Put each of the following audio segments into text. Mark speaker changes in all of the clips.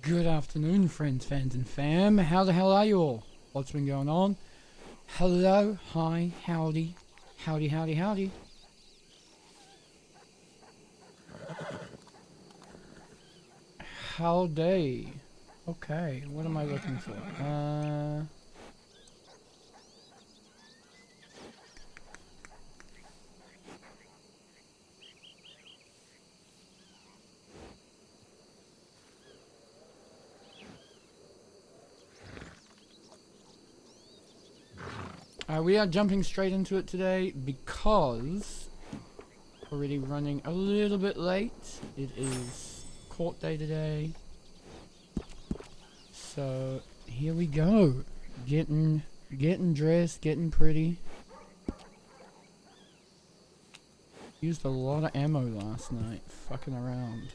Speaker 1: Good afternoon, friends, fans, and fam. How the hell are you all? What's been going on? Hello, hi, howdy, howdy, howdy, howdy. Howdy. Okay, what am I looking for? We are jumping straight into it today because already running a little bit late. It is court day today. So here we go. Getting dressed, getting pretty. Used a lot of ammo last night, fucking around.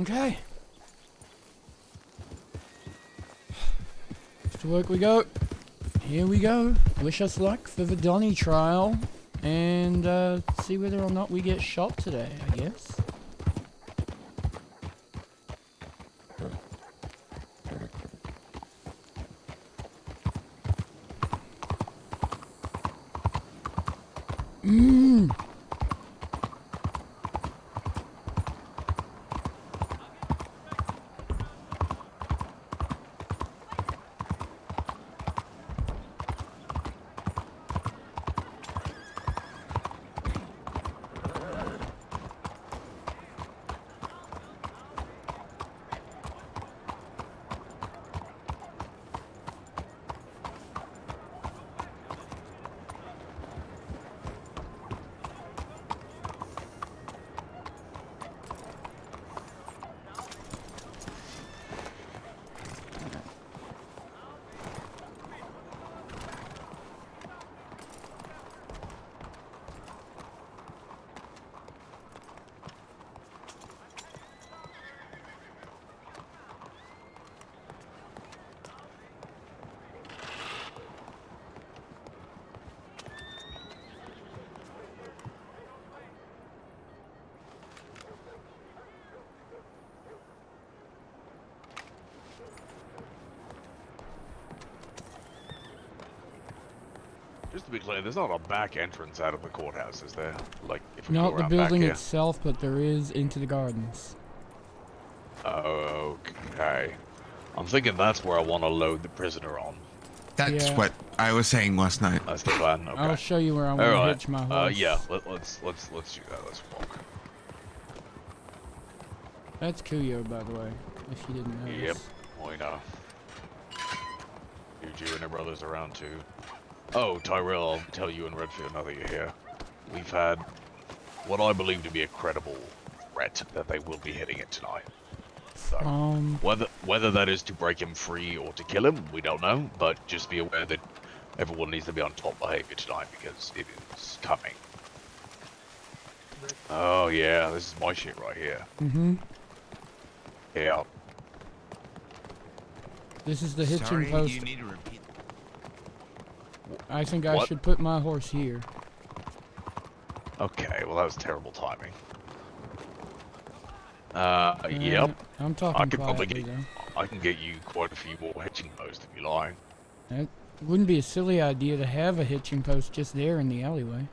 Speaker 1: Okay. To work we go. Here we go. Wish us luck for the Donny trial. And see whether or not we get shot today, I guess.
Speaker 2: Just to be clear, there's not a back entrance out of the courthouse, is there? Like, if we
Speaker 1: Not
Speaker 2: go
Speaker 1: the
Speaker 2: around
Speaker 1: building
Speaker 2: back here?
Speaker 1: itself, but there is into the gardens.
Speaker 2: Okay. I'm thinking that's where I want to load the prisoner on.
Speaker 3: That's
Speaker 1: Yeah.
Speaker 3: what I was saying last night.
Speaker 2: That's the plan. Okay.
Speaker 1: I'll show you where I want to hitch my horse.
Speaker 2: Yeah. Let's do that. Let's walk.
Speaker 1: That's Kuyo, by the way, if you didn't notice.
Speaker 2: Yep. We know. Juju and her brothers around too. Oh, Tyrell, I'll tell you and Redfield now that you're here. We've had what I believe to be a credible threat that they will be hitting it tonight. So, whether that is to break him free or to kill him, we don't know. But just be aware that everyone needs to be on top behavior tonight because it is coming. Oh yeah, this is my shit right here.
Speaker 1: Mm-hmm.
Speaker 2: Yeah.
Speaker 1: This is the hitching
Speaker 3: Sorry,
Speaker 1: post.
Speaker 3: you need to repeat.
Speaker 1: I think I should put my horse here.
Speaker 2: Okay, well that was terrible timing. Yep.
Speaker 1: I'm talking
Speaker 2: I could probably
Speaker 1: quietly,
Speaker 2: get.
Speaker 1: though.
Speaker 2: I can get you quite a few more hitching posts if you like.
Speaker 1: It wouldn't be a silly idea to have a hitching post just there in the alleyway.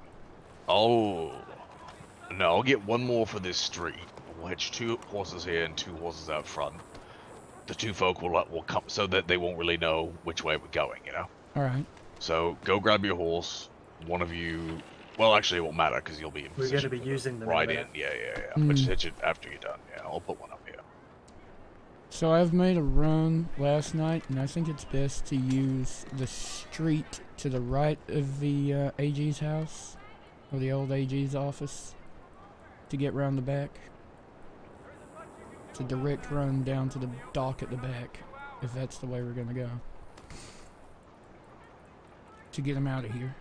Speaker 2: Oh. No, I'll get one more for this street. We'll hitch 2 horses here and 2 horses out front. The 2 folk will come so that they won't really know which way we're going, you know?
Speaker 1: Alright.
Speaker 2: So, go grab your horse. One of you... Well, actually, it won't matter because you'll be in position.
Speaker 4: We're going to be using them
Speaker 2: right
Speaker 4: in a
Speaker 2: in.
Speaker 4: minute.
Speaker 2: Yeah. But just hitch it after you're done. Yeah, I'll put one up here.
Speaker 1: So I've made a run last night, and I think it's best to use the street to the right of the AG's house, or the old AG's office, to get round the back. It's a direct run down to the dock at the back, if that's the way we're gonna go. To get him out of here.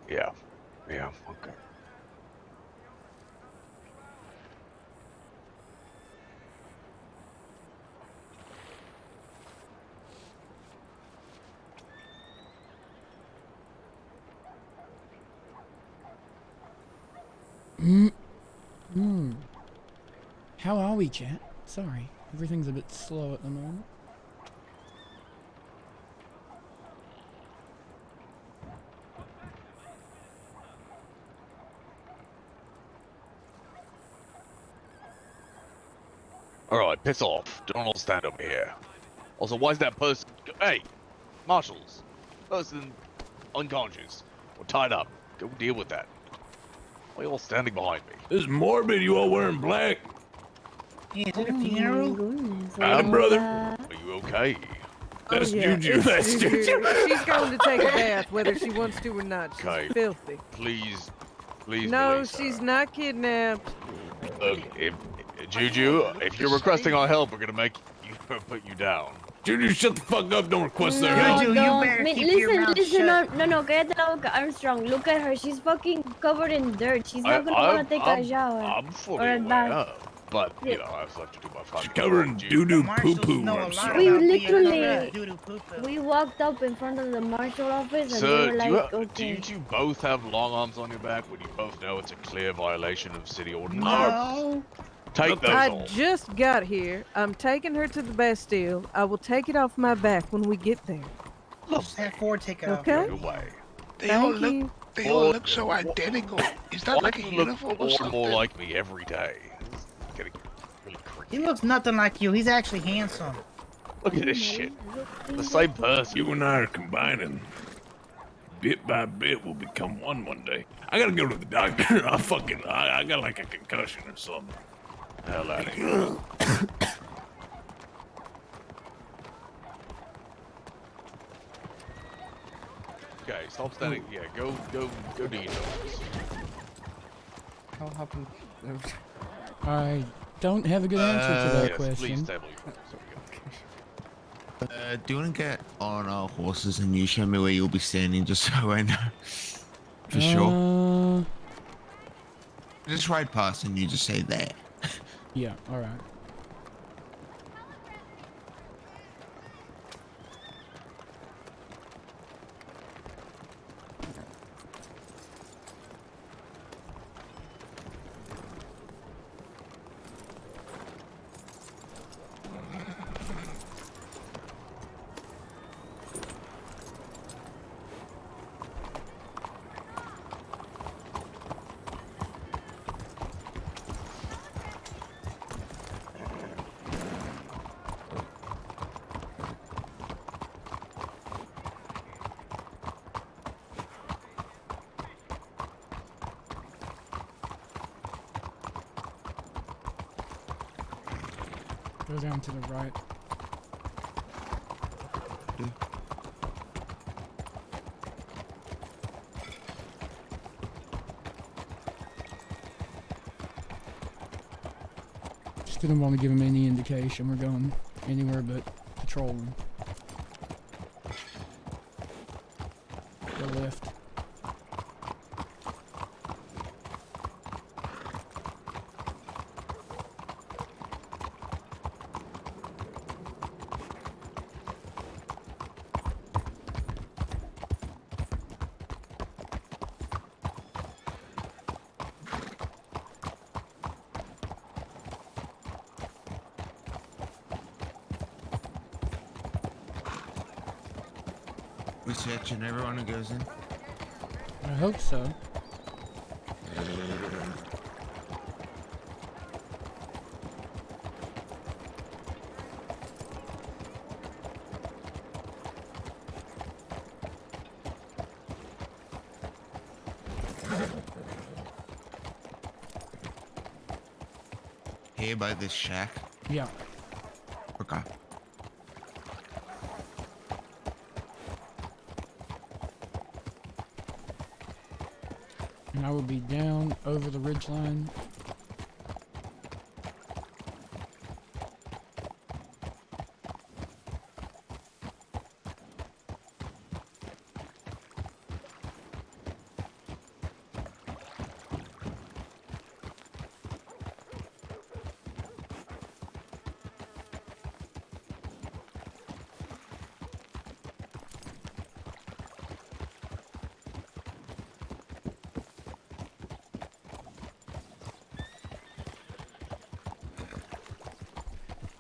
Speaker 2: Yeah, okay.
Speaker 1: How are we, chat? Sorry, everything's a bit slow at the moment.
Speaker 2: Alright, piss off. Don't all stand over here. Also, why is that person... Hey! Marshals! Person unconscious. Or tied up. Go deal with that. Why are you all standing behind me?
Speaker 5: This is morbid, you all wearing black.
Speaker 6: Yeah, is it a funeral?
Speaker 5: Adam, brother.
Speaker 2: Are you okay?
Speaker 5: That's
Speaker 7: yeah,
Speaker 5: Juju,
Speaker 7: it's
Speaker 5: that's Juju.
Speaker 7: She's going to take a bath, whether she wants to or not. She's
Speaker 2: Okay.
Speaker 7: filthy.
Speaker 2: Please
Speaker 7: No,
Speaker 2: release her.
Speaker 7: she's not kidnapped.
Speaker 2: Look, Juju, if you're requesting our help, we're gonna make you put you down.
Speaker 5: Juju, shut the fuck up, don't request their
Speaker 6: No,
Speaker 5: help.
Speaker 6: Juju, you better keep your mouth shut.
Speaker 8: No, cállate la boca, Armstrong. Look at her. She's fucking covered in dirt. She's not gonna want to take a shower.
Speaker 2: I'm fully
Speaker 8: Or a
Speaker 2: aware,
Speaker 8: bath.
Speaker 2: but, you know, I still have to do my
Speaker 5: She's
Speaker 2: fucking
Speaker 5: covered in doo-doo
Speaker 6: Marshals
Speaker 5: poo-poo,
Speaker 6: know a
Speaker 5: I'm
Speaker 6: lot
Speaker 5: sorry.
Speaker 8: We
Speaker 6: about being
Speaker 8: literally-
Speaker 6: covered in doo-doo poo-poo.
Speaker 8: We walked up in front of the Marshal office and
Speaker 2: Sir,
Speaker 8: we were like,
Speaker 2: do
Speaker 8: okay.
Speaker 2: you two both have long arms on your back when you both know it's a clear violation of city ordinance?
Speaker 6: No.
Speaker 2: Take those
Speaker 7: I
Speaker 2: off.
Speaker 7: just got here. I'm taking her to the Bastille. I will take it off my back when we get there.
Speaker 6: Just have Ford take it off.
Speaker 7: Okay.
Speaker 2: Good way.
Speaker 9: They all
Speaker 7: Thank
Speaker 9: look.
Speaker 7: you.
Speaker 9: They all look so identical. Is that like a
Speaker 2: You
Speaker 9: uniform
Speaker 2: look
Speaker 9: or
Speaker 2: more and
Speaker 9: something?
Speaker 2: more like me every day. It's getting really creepy.
Speaker 6: He looks nothing like you. He's actually handsome.
Speaker 2: Look at this shit. The same person.
Speaker 5: You and I are combining. Bit by bit, we'll become one day. I gotta go to the doctor. I got like a concussion or something.
Speaker 2: Hell out of here. Okay, stop standing. Yeah, go do your notes.
Speaker 10: How happened?
Speaker 1: I don't have a good answer to that
Speaker 2: Yes, please
Speaker 1: question.
Speaker 2: table your notes. There we go.
Speaker 3: Do you want to get on our horses and you show me where you'll be standing just so I know? For sure. Just ride past and you just say there.
Speaker 1: Yeah, alright. Go down to the right. Just didn't want to give him any indication we're going anywhere but patrolling. Go left.
Speaker 3: We searching everyone who goes in.
Speaker 1: I hope so.
Speaker 3: Here by this shack.
Speaker 1: Yeah.
Speaker 3: Okay.
Speaker 1: And I will be down over the ridgeline.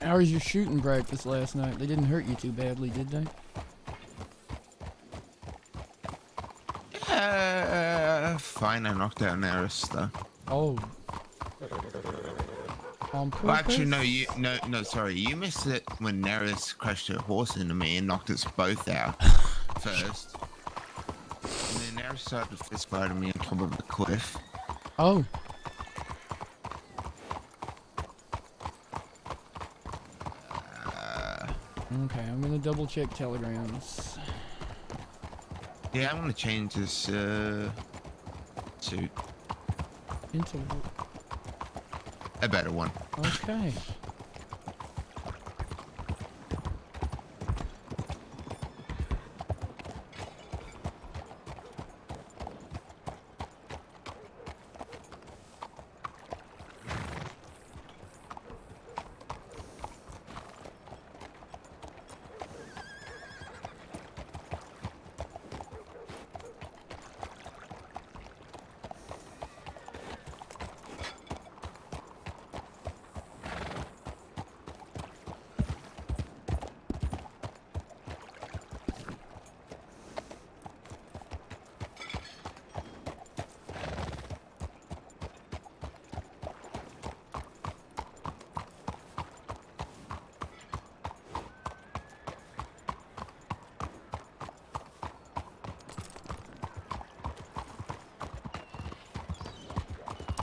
Speaker 1: How was your shooting practice last night? They didn't hurt you too badly, did they?
Speaker 3: Fine. I knocked out Neris though.
Speaker 1: Oh. On purpose?
Speaker 3: Well, actually, no, sorry. You missed it when Neris crashed her horse into me and knocked us both out first. And then Neris started fist fighting me on top of the cliff.
Speaker 1: Oh. Okay, I'm gonna double check telegrams.
Speaker 3: Yeah, I'm gonna change this suit.
Speaker 1: Into
Speaker 3: A better one.
Speaker 1: okay.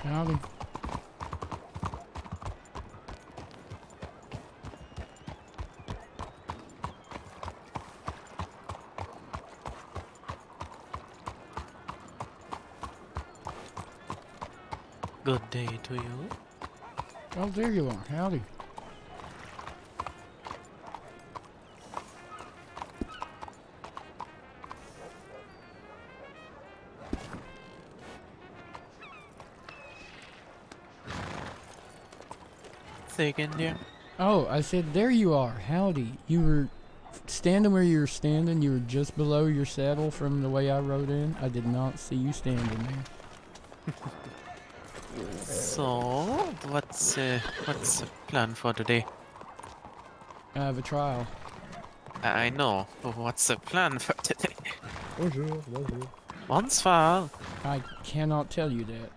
Speaker 1: Howdy.
Speaker 4: Good day to you.
Speaker 1: Oh, there you are. Howdy.
Speaker 4: Say again, dear.
Speaker 1: Oh, I said there you are. Howdy. You were standing where you were standing. You were just below your saddle from the way I rode in. I did not see you standing there.
Speaker 4: So, what's the plan for today?
Speaker 1: I have a trial.
Speaker 4: I know, but what's the plan for today?
Speaker 11: Bonjour, bonjour.
Speaker 4: Bonsoir.
Speaker 1: I cannot tell you that.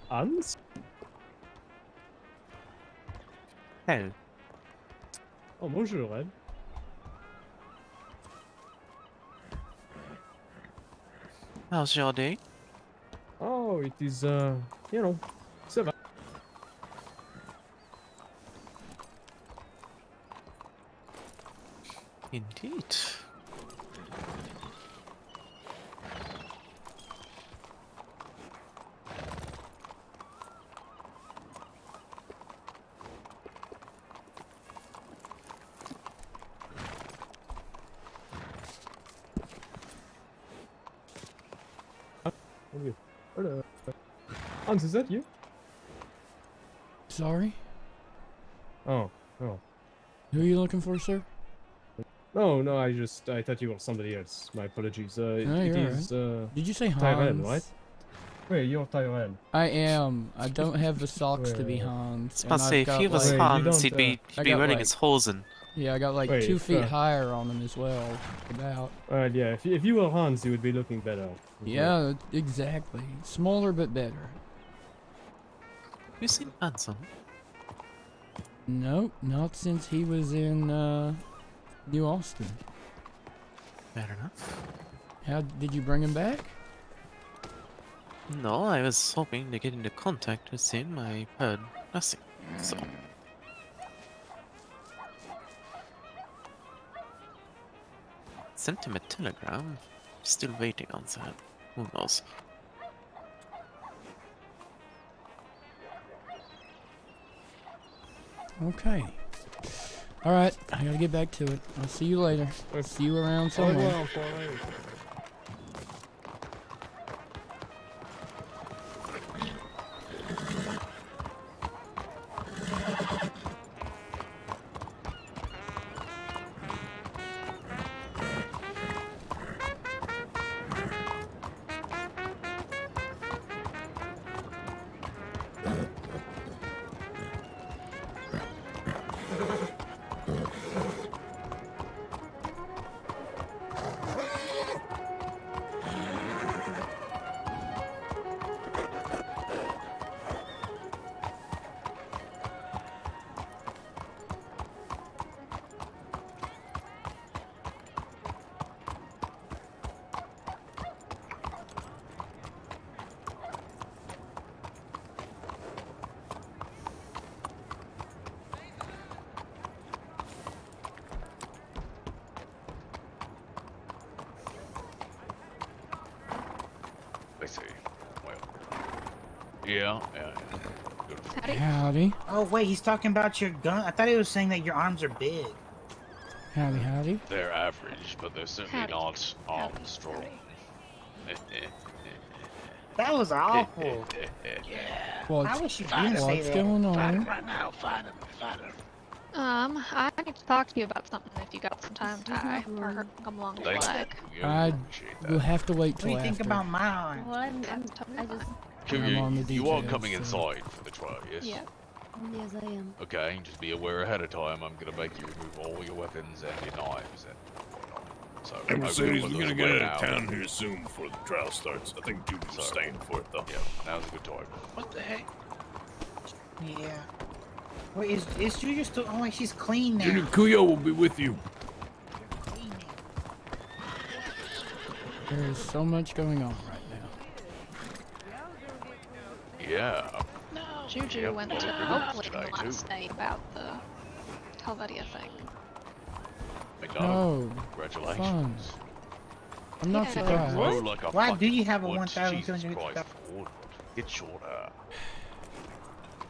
Speaker 11: Hans?
Speaker 4: Hell.
Speaker 11: Oh, bonjour, Ed.
Speaker 4: How's your day?
Speaker 11: Oh, it is, you know, ça va.
Speaker 4: Indeed.
Speaker 11: Hello. Hans, is that you?
Speaker 1: Sorry?
Speaker 11: Oh, oh.
Speaker 1: Who are you looking for, sir?
Speaker 11: No, no, I thought you were somebody else. My apologies.
Speaker 1: No,
Speaker 11: It
Speaker 1: you're
Speaker 11: is,
Speaker 1: Did you say
Speaker 11: Tyrell,
Speaker 1: Hans?
Speaker 11: right? Wait, you're Tyrell.
Speaker 1: I am. I don't have the socks to be
Speaker 11: Well,
Speaker 1: Hans.
Speaker 4: I was about to say, if he was
Speaker 11: Wait, you
Speaker 4: Hans,
Speaker 11: don't,
Speaker 4: he'd
Speaker 1: I
Speaker 4: be
Speaker 1: got,
Speaker 4: wearing
Speaker 1: like-
Speaker 4: his hosen.
Speaker 1: Yeah, I got like
Speaker 11: Wait,
Speaker 1: 2 feet
Speaker 11: if,
Speaker 1: higher on him as well. About.
Speaker 11: Yeah, if you were Hans, you would be looking better.
Speaker 1: Yeah, exactly. Smaller but better.
Speaker 4: You seem handsome.
Speaker 1: Nope, not since he was in New Austin.
Speaker 4: Fair enough.
Speaker 1: How did you bring him back?
Speaker 4: No, I was hoping to get into contact with him. I heard nothing, so... Sent him a telegram. Still waiting on that. Who knows?
Speaker 1: Okay. Alright, I gotta get back to it. I'll see you later. I'll see you around somewhere.
Speaker 2: I see. Well. Yeah. Good.
Speaker 1: Howdy.
Speaker 6: Oh wait, he's talking about your gun. I thought he was saying that your arms are big.
Speaker 1: Howdy, howdy.
Speaker 2: They're average, but they're certainly not strong.
Speaker 6: That was awful.
Speaker 1: What's,
Speaker 6: How was she gonna say
Speaker 1: what's
Speaker 6: that?
Speaker 1: going on?
Speaker 9: Right now, find him, find him.
Speaker 12: I need to talk to you about something if you got some time, Ty, or come along with
Speaker 2: Thanks.
Speaker 12: Black.
Speaker 2: Yeah,
Speaker 1: I
Speaker 2: appreciate that.
Speaker 1: will have to wait
Speaker 6: What do
Speaker 1: till
Speaker 6: you
Speaker 1: after.
Speaker 6: think about my arm?
Speaker 8: Well, I just.
Speaker 1: I'm on the
Speaker 2: You are
Speaker 1: details,
Speaker 2: coming
Speaker 1: so-
Speaker 2: inside for the trial, yes?
Speaker 12: Yeah.
Speaker 8: Yes, I am.
Speaker 2: Okay, just be aware ahead of time. I'm gonna make you remove all your weapons and your knives and whatnot. So
Speaker 5: Hey,
Speaker 2: I will
Speaker 5: Mercedes,
Speaker 2: put
Speaker 5: we're
Speaker 2: those
Speaker 5: gonna get
Speaker 2: away
Speaker 5: out of
Speaker 2: now.
Speaker 5: town here soon before the trial starts. I think Judy's
Speaker 2: Sorry.
Speaker 5: staying for it, though.
Speaker 2: Yeah, now's a good time.
Speaker 9: What the heck?
Speaker 6: Yeah. Wait, is Julia still? Oh wait, she's clean now.
Speaker 5: Junior Kuyo will be with you.
Speaker 6: Clean now.
Speaker 1: There is so much going on right now.
Speaker 2: Yeah.
Speaker 12: Juju
Speaker 2: Yep,
Speaker 12: went
Speaker 2: well,
Speaker 12: to
Speaker 2: good news
Speaker 12: Oakland
Speaker 2: today,
Speaker 12: last night about the Helvetia thing.
Speaker 2: McDonald,
Speaker 1: Oh,
Speaker 2: congratulations.
Speaker 1: fun. I'm not
Speaker 12: Yeah.
Speaker 1: surprised.
Speaker 2: Grow like a
Speaker 6: Why do
Speaker 2: fucking
Speaker 6: you have a
Speaker 2: wood.
Speaker 6: 1,250?
Speaker 2: Jesus Christ, Ford. Get shorter.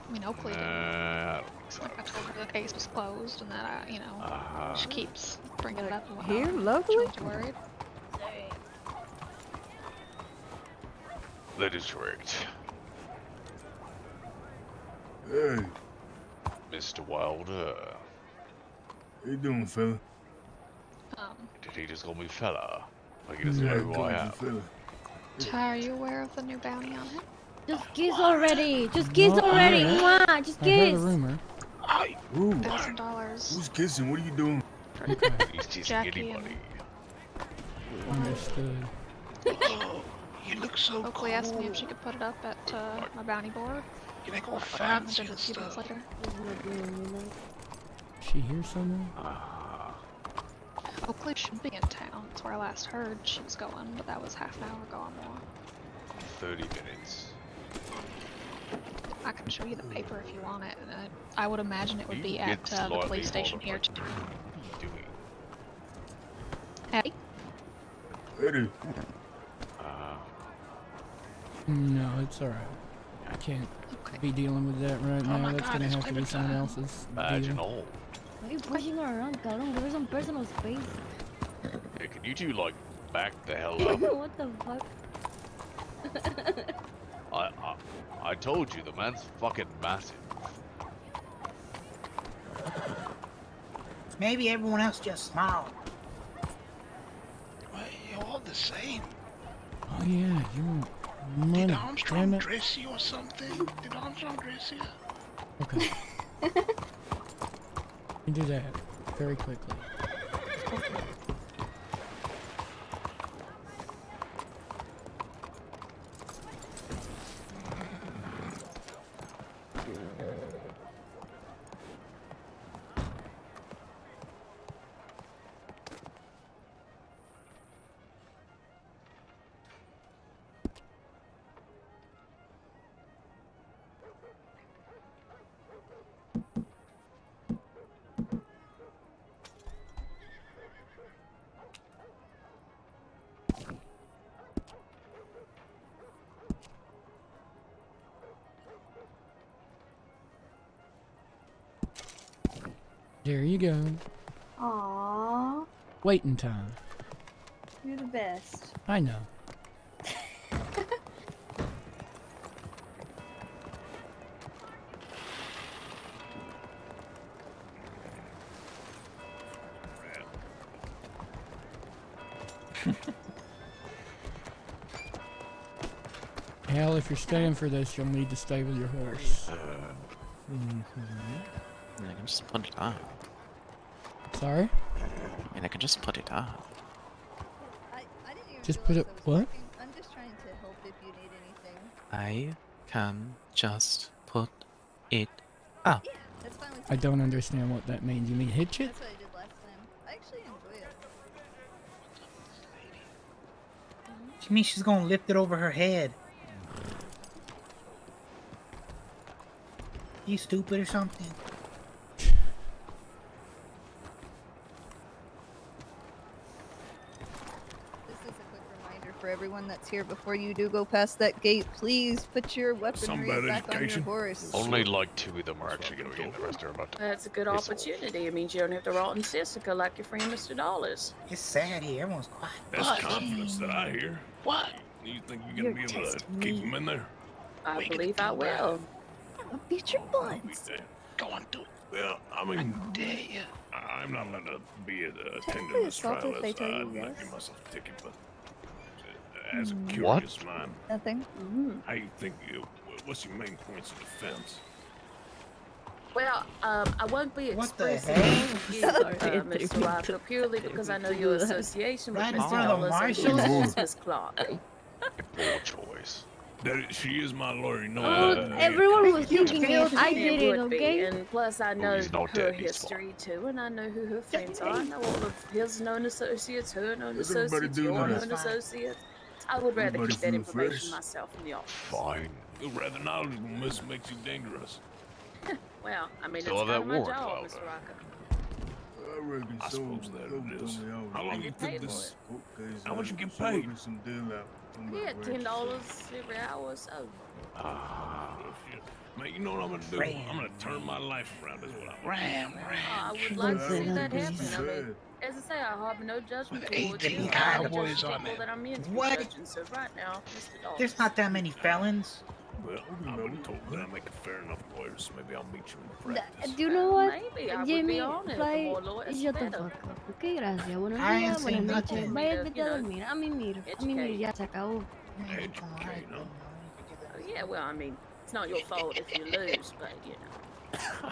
Speaker 12: I mean, Oakley did.
Speaker 2: I don't think so.
Speaker 12: Like I told her the case was closed and that she keeps bringing it up and whatnot.
Speaker 7: Here,
Speaker 12: She
Speaker 7: locally?
Speaker 12: was worried.
Speaker 2: That is correct.
Speaker 5: Hey,
Speaker 2: Mr. Wilder.
Speaker 5: how you doing, fella?
Speaker 2: Did he just call me fella? Like he doesn't know who I am.
Speaker 12: Ty, are you aware of the new bounty on him?
Speaker 8: Just kiss already. Just kiss
Speaker 1: Well,
Speaker 8: already.
Speaker 1: I-
Speaker 8: Mwah, just
Speaker 1: I heard a
Speaker 8: kiss.
Speaker 1: rumor.
Speaker 5: Ooh,
Speaker 12: $1,000.
Speaker 5: who's kissing? What are you doing?
Speaker 2: He's kissing
Speaker 12: Jackie
Speaker 2: anybody.
Speaker 1: Understood.
Speaker 9: Oh, you look so
Speaker 12: Oakley
Speaker 9: cool.
Speaker 12: asked me if she could put it up at my bounty board.
Speaker 9: You make all
Speaker 12: I
Speaker 9: fancy
Speaker 12: did it
Speaker 9: and
Speaker 12: a few days
Speaker 9: stuff.
Speaker 12: later.
Speaker 1: She here somewhere?
Speaker 12: Oakley should be in town. That's where I last heard she was going, but that was half an hour ago or more.
Speaker 2: 30 minutes.
Speaker 12: I can show you the paper if you want it. I would imagine it would
Speaker 2: You
Speaker 12: be
Speaker 2: get
Speaker 12: at the
Speaker 2: slightly
Speaker 12: police station
Speaker 2: older,
Speaker 12: here
Speaker 2: like,
Speaker 12: too.
Speaker 2: what are you doing?
Speaker 12: Hey.
Speaker 5: Ready?
Speaker 1: No, it's alright. I can't be dealing with that right now.
Speaker 9: my
Speaker 1: That's
Speaker 9: God,
Speaker 1: gonna
Speaker 9: it's
Speaker 1: have to be
Speaker 9: dinner
Speaker 1: someone
Speaker 9: time.
Speaker 1: else's deal.
Speaker 2: Vaginal.
Speaker 8: Why are you pushing her around, cabrón? Give her some personal space.
Speaker 2: Hey, can you two, like, back the hell up?
Speaker 8: What the fuck?
Speaker 2: I told you, the man's fucking massive.
Speaker 6: Maybe everyone else just small.
Speaker 9: Well, you're all the same.
Speaker 1: Oh yeah, you want money.
Speaker 9: Did
Speaker 1: Damn
Speaker 9: Armstrong
Speaker 1: it.
Speaker 9: dress you or something? Did Armstrong dress you?
Speaker 1: Okay. You do that very quickly. There you go.
Speaker 8: Aww.
Speaker 1: Waiting time.
Speaker 8: You're the best.
Speaker 1: I know. Hell, if you're staying for this, you'll need to stay with your horse.
Speaker 4: I can just put it on.
Speaker 1: Sorry?
Speaker 4: I mean, I can just put it on.
Speaker 1: Just put it. What?
Speaker 13: I'm just trying to help if you need anything.
Speaker 4: I can just put it up.
Speaker 13: Yeah, that's fine with
Speaker 1: I don't understand what that means. You mean hitch it?
Speaker 13: That's what I did last time. I actually enjoy it.
Speaker 6: She means she's gonna lift it over her head. You stupid or something?
Speaker 13: This is a quick reminder for everyone that's here. Before you do go past that gate, please put your weaponry back on your horse.
Speaker 2: Only like 2 of them are actually going to be in. The rest are about to.
Speaker 14: That's a good
Speaker 2: It's
Speaker 14: opportunity. It means you don't have to rot in Sisika like your friend Mr. Dollars.
Speaker 6: It's sad here. Everyone's quiet.
Speaker 5: That's confidence that I hear.
Speaker 9: What?
Speaker 5: You think you're gonna be able to keep him in there?
Speaker 14: I believe I will.
Speaker 13: I'll beat your buns.
Speaker 9: Go on, do it.
Speaker 5: Well, I mean,
Speaker 9: Dare you?
Speaker 5: I'm not allowed to be attending
Speaker 13: Technically
Speaker 5: this
Speaker 13: assault
Speaker 5: trial.
Speaker 13: if they tell you
Speaker 5: I'm not
Speaker 13: yes.
Speaker 5: give myself a ticket, but as a
Speaker 2: What?
Speaker 5: curious mind,
Speaker 13: Nothing.
Speaker 5: how you think? What's your main points of defense?
Speaker 14: Well, I won't be
Speaker 6: What the
Speaker 14: expressing
Speaker 6: heck?
Speaker 14: Mr. Walker, purely because I know your association with
Speaker 6: Right in
Speaker 14: Mr.
Speaker 6: front of the
Speaker 14: Dollars
Speaker 6: Marshal?
Speaker 14: and Miss Clark.
Speaker 2: Poor choice.
Speaker 5: She is my lawyer. You know
Speaker 8: Everyone was
Speaker 6: You
Speaker 8: thinking
Speaker 6: killed
Speaker 8: it. I
Speaker 6: him.
Speaker 8: did it,
Speaker 14: Would be,
Speaker 8: okay?
Speaker 14: and plus I know
Speaker 2: he's not
Speaker 14: her
Speaker 2: dead, he's
Speaker 14: history too, and I know who her friends are. I know all of his known associates, her known associates, your known associates. I would rather keep that information myself in the office.
Speaker 2: Fine.
Speaker 5: You're rather knowledgeable. This makes you dangerous.
Speaker 14: Well, I mean, it's
Speaker 2: Still have
Speaker 14: kind of
Speaker 2: that
Speaker 14: my
Speaker 2: warrant
Speaker 14: job,
Speaker 2: filed,
Speaker 14: Mr.
Speaker 2: though.
Speaker 14: Rocker.
Speaker 5: I suppose that it is. How long you
Speaker 14: paid
Speaker 5: took
Speaker 14: for
Speaker 5: this? How much you get paid?
Speaker 14: Yeah, $10 every hour, so.
Speaker 5: Man, you know what I'm gonna do? I'm gonna turn my life around. Is what I'm
Speaker 9: Ram.
Speaker 14: I would like to see that happen. I mean, as I say, I harbor no judgment towards you.
Speaker 9: AJ
Speaker 14: I only
Speaker 9: Cowboys
Speaker 14: judge
Speaker 9: on
Speaker 14: people
Speaker 9: it.
Speaker 14: that I'm meant to be
Speaker 6: What?
Speaker 14: judging. So right now, Mr. Dollars.
Speaker 6: There's not that many felons.
Speaker 5: Well, I've been told that I make a fair enough lawyer, so maybe I'll meet you in practice.
Speaker 8: Do you know what?
Speaker 14: Maybe I would
Speaker 8: Jamie,
Speaker 14: be on it. The
Speaker 8: fly,
Speaker 14: more lawyers,
Speaker 8: shut the
Speaker 14: better.
Speaker 8: fuck up. Ok, gracias. Buenos
Speaker 6: I ain't
Speaker 8: días,
Speaker 6: saying
Speaker 8: buenas noches.
Speaker 6: nothing.
Speaker 8: Vaya, vete a
Speaker 14: You know,
Speaker 8: dormir. A mimir, ya se acabó.
Speaker 5: Educate, huh?
Speaker 14: Oh, yeah, well, I mean, it's not your fault if you lose, but you know.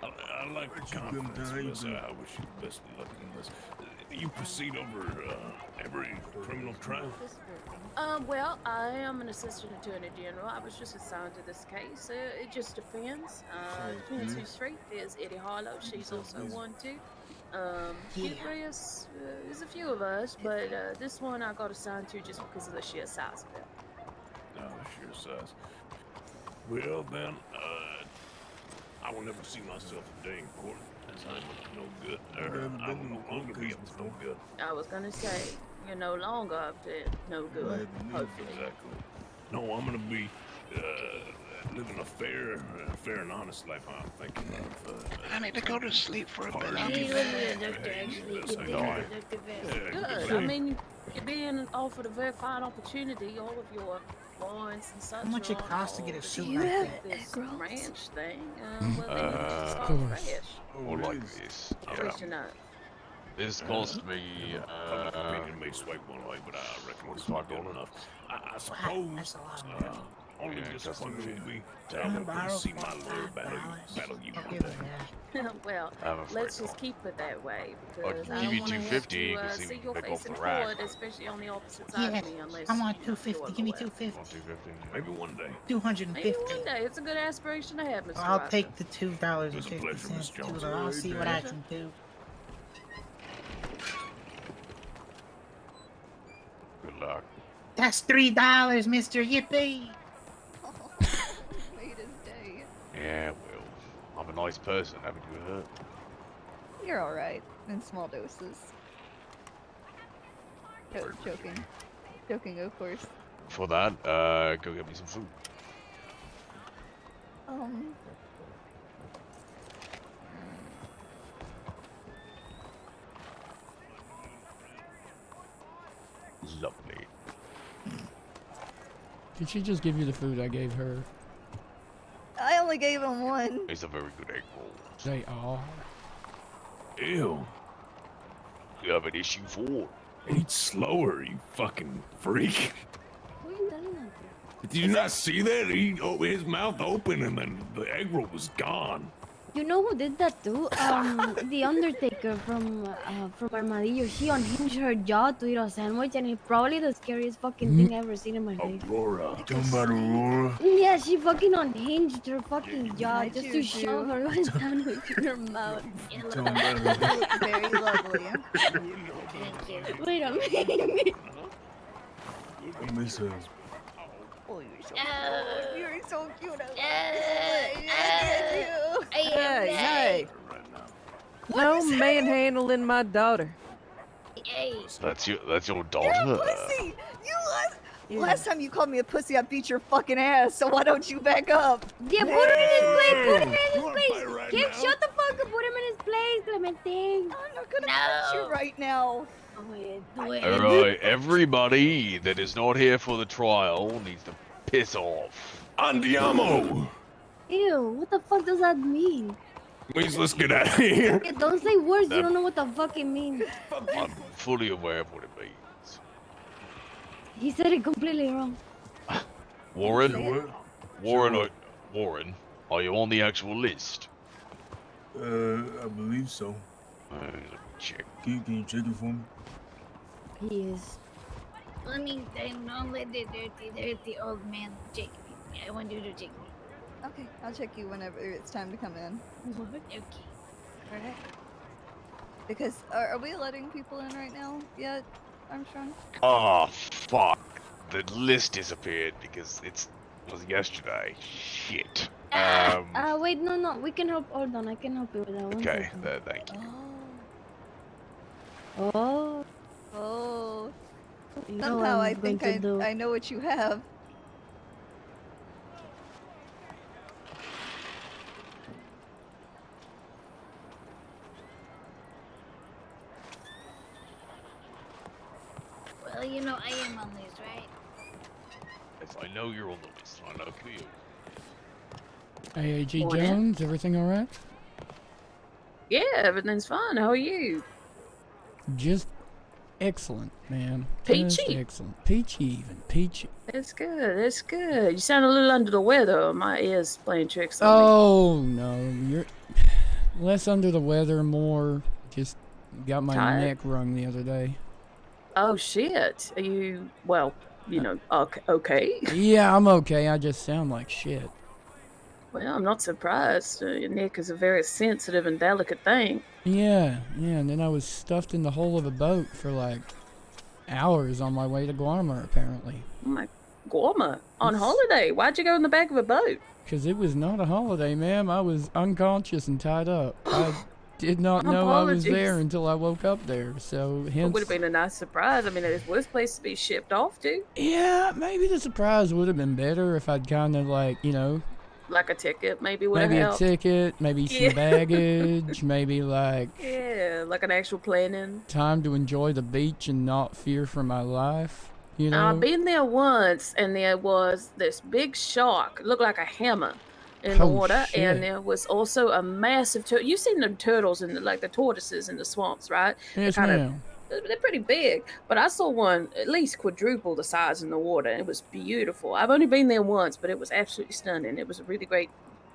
Speaker 5: I like the confidence, Miss. I wish you the best of luck in this. You proceed over every criminal trial?
Speaker 14: Well, I am an assistant attorney general. I was just assigned to this case. It just depends. Depends who's straight. There's Eddie Harlow. She's also one too. There's a few of us, but this one I got assigned to just because of the sheer size of it.
Speaker 5: No, sheer size. Well, then, I will never see myself a day in court, as I'm no good. I no good.
Speaker 14: I was gonna say, you're no longer up to no good. Hopefully.
Speaker 5: Exactly. No, I'm gonna be living a fair and honest life. I'm thinking of.
Speaker 9: I need to go to sleep for a bit. I'll be
Speaker 8: He
Speaker 9: back.
Speaker 8: was the doctor actually. He did productive
Speaker 14: Good. I mean, you're being offered a very fine opportunity. All of your warrants and such.
Speaker 6: How much it
Speaker 14: are
Speaker 6: costs to
Speaker 14: all
Speaker 6: get a
Speaker 14: this-
Speaker 6: suit
Speaker 8: you
Speaker 6: like
Speaker 8: have
Speaker 6: that?
Speaker 14: This
Speaker 8: egg rolls?
Speaker 14: ranch thing. Well, then you just start
Speaker 1: course.
Speaker 14: fresh.
Speaker 2: Or like this.
Speaker 14: Fresh
Speaker 2: Yeah.
Speaker 14: enough.
Speaker 2: This cost me,
Speaker 5: It may swipe one way, but I reckon it's not good enough. I suppose.
Speaker 6: That's a lot of money.
Speaker 5: Only
Speaker 2: Yeah,
Speaker 5: disappointment will be
Speaker 6: Can I
Speaker 5: to
Speaker 6: borrow
Speaker 5: see my lord
Speaker 6: $5?
Speaker 5: battle you
Speaker 6: I'll
Speaker 5: one
Speaker 6: give
Speaker 5: day.
Speaker 6: it that.
Speaker 14: Well,
Speaker 2: I'm afraid
Speaker 14: let's just
Speaker 2: not.
Speaker 14: keep it that way
Speaker 2: I
Speaker 14: because
Speaker 2: can
Speaker 14: I
Speaker 2: give you
Speaker 14: don't want to have
Speaker 2: $250,
Speaker 14: to
Speaker 2: you can see
Speaker 14: see
Speaker 2: me
Speaker 14: your
Speaker 2: pick
Speaker 14: face
Speaker 2: off
Speaker 14: in
Speaker 2: the rack.
Speaker 14: court, especially on the opposite side
Speaker 6: Yeah,
Speaker 14: of me, unless
Speaker 6: I want
Speaker 14: you know,
Speaker 6: 250.
Speaker 14: you're
Speaker 6: Give me
Speaker 14: loyal.
Speaker 6: 250.
Speaker 2: 250.
Speaker 5: Maybe one day.
Speaker 6: 250.
Speaker 14: Maybe one day. It's a good aspiration to have, Mr.
Speaker 6: I'll
Speaker 14: Roger.
Speaker 6: take the $2.50
Speaker 5: It's a pleasure, Miss Jones.
Speaker 6: too. I'll see what I can do.
Speaker 2: Good luck.
Speaker 6: That's $3, Mr. Yippee.
Speaker 13: Made his day.
Speaker 2: Yeah, well, I'm a nice person, haven't you heard?
Speaker 13: You're alright. In small doses. Joking. Joking, of course.
Speaker 2: For that, go get me some food. Lovely.
Speaker 1: Did she just give you the food I gave her?
Speaker 13: I only gave him one.
Speaker 2: It's a very good egg roll.
Speaker 1: They are.
Speaker 5: Ew.
Speaker 2: You have an issue for?
Speaker 5: Eat slower, you fucking freak.
Speaker 8: Who are you telling that to?
Speaker 5: Did you not see that? His mouth open and then the egg roll was gone.
Speaker 8: You know who did that too? The Undertaker from Armadillo. He unhinged her jaw to eat a sandwich, and it's probably the scariest fucking thing I've ever seen in my life.
Speaker 5: Aurora. Talking about Aurora?
Speaker 8: Yeah, she fucking unhinged her fucking jaw
Speaker 13: I
Speaker 8: just to
Speaker 13: choose
Speaker 8: shove
Speaker 13: you.
Speaker 8: her sandwich in her mouth.
Speaker 13: Very lovely.
Speaker 8: Wait a minute.
Speaker 5: I miss her.
Speaker 13: Oh, you're so cute. You're so cute.
Speaker 7: Hey, no manhandling my daughter.
Speaker 2: That's your daughter.
Speaker 13: You're a pussy. Last time you called me a pussy, I beat your fucking ass. So why don't you back up?
Speaker 8: Yeah, put him in his place. Put him in his place.
Speaker 5: Right
Speaker 8: Kid,
Speaker 5: now?
Speaker 8: shut the fuck up. Put him in his place, Clementine.
Speaker 13: I'm not gonna punch you right now.
Speaker 8: Do it.
Speaker 2: Alright, everybody that is not here for the trial needs to piss off.
Speaker 5: Andiamo!
Speaker 8: Ew, what the fuck does that mean?
Speaker 5: Please, let's get out of here.
Speaker 8: Yeah, don't say words. You don't know what the fuck it means.
Speaker 2: I'm fully aware of what it means.
Speaker 8: He said it completely wrong.
Speaker 2: Warren? Warren, are you on the actual list?
Speaker 5: I believe so.
Speaker 2: Let me check.
Speaker 5: Can you check it for me?
Speaker 8: He is.
Speaker 15: Let me don't let the dirty old man check me. I want you to check me.
Speaker 13: Okay, I'll check you whenever it's time to come in.
Speaker 15: What? Okay.
Speaker 13: Alright. Because are we letting people in right now yet, Armstrong?
Speaker 2: Oh, fuck. The list disappeared because it was yesterday. Shit.
Speaker 8: Wait, no. We can help. Hold on, I can help you with that one.
Speaker 2: Okay,
Speaker 8: second.
Speaker 2: there, thank you.
Speaker 8: Oh.
Speaker 13: Oh.
Speaker 8: You know
Speaker 13: Somehow
Speaker 8: what
Speaker 13: I
Speaker 8: I'm going
Speaker 13: think
Speaker 8: to do.
Speaker 13: I know what you have.
Speaker 15: Well, you know, I am on this, right?
Speaker 2: Yes, I know you're on the list. I know you.
Speaker 1: AAG
Speaker 14: Morning.
Speaker 1: Jones, everything alright?
Speaker 14: Yeah, everything's fine. How are you?
Speaker 1: Just excellent, man. Just
Speaker 14: Peachy?
Speaker 1: excellent. Peachy even. Peachy.
Speaker 14: That's good. That's good. You sound a little under the weather. My ear's playing tricks on me.
Speaker 1: Oh, no. You're less under the weather, more just got my
Speaker 14: Tired?
Speaker 1: neck wrung the other day.
Speaker 14: Oh shit. Are you? Well, you know. Okay.
Speaker 1: Yeah, I'm okay. I just sound like shit.
Speaker 14: Well, I'm not surprised. Your neck is a very sensitive and delicate thing.
Speaker 1: Yeah, and then I was stuffed in the hull of a boat for like hours on my way to Guarma, apparently.
Speaker 14: Oh my, Guarma on holiday. Why'd you go in the back of a boat?
Speaker 1: Because it was not a holiday, ma'am. I was unconscious and tied up. did not know I was there
Speaker 14: Apologies.
Speaker 1: until I woke up there. So
Speaker 14: It
Speaker 1: hence,
Speaker 14: would have been a nice surprise. I mean, it was a place to be shipped off to.
Speaker 1: yeah, maybe the surprise would have been better if I'd kind of like, you know,
Speaker 14: Like a ticket, maybe would have
Speaker 1: maybe a
Speaker 14: helped.
Speaker 1: ticket, maybe some
Speaker 14: Yeah.
Speaker 1: baggage, maybe like
Speaker 14: Yeah, like an actual planning.
Speaker 1: time to enjoy the beach and not fear for my life. You
Speaker 14: I've
Speaker 1: know?
Speaker 14: been there once, and there was this big shark. It looked like a hammer in the
Speaker 1: Oh
Speaker 14: water, and
Speaker 1: shit!
Speaker 14: there was also a massive turtle. You've seen the turtles and like the tortoises in the swamps, right? They're
Speaker 1: Yes,
Speaker 14: kind of
Speaker 1: ma'am.
Speaker 14: they're pretty big, but I saw one at least quadruple the size in the water. It was beautiful. I've only been there once, but it was absolutely stunning. It was a really great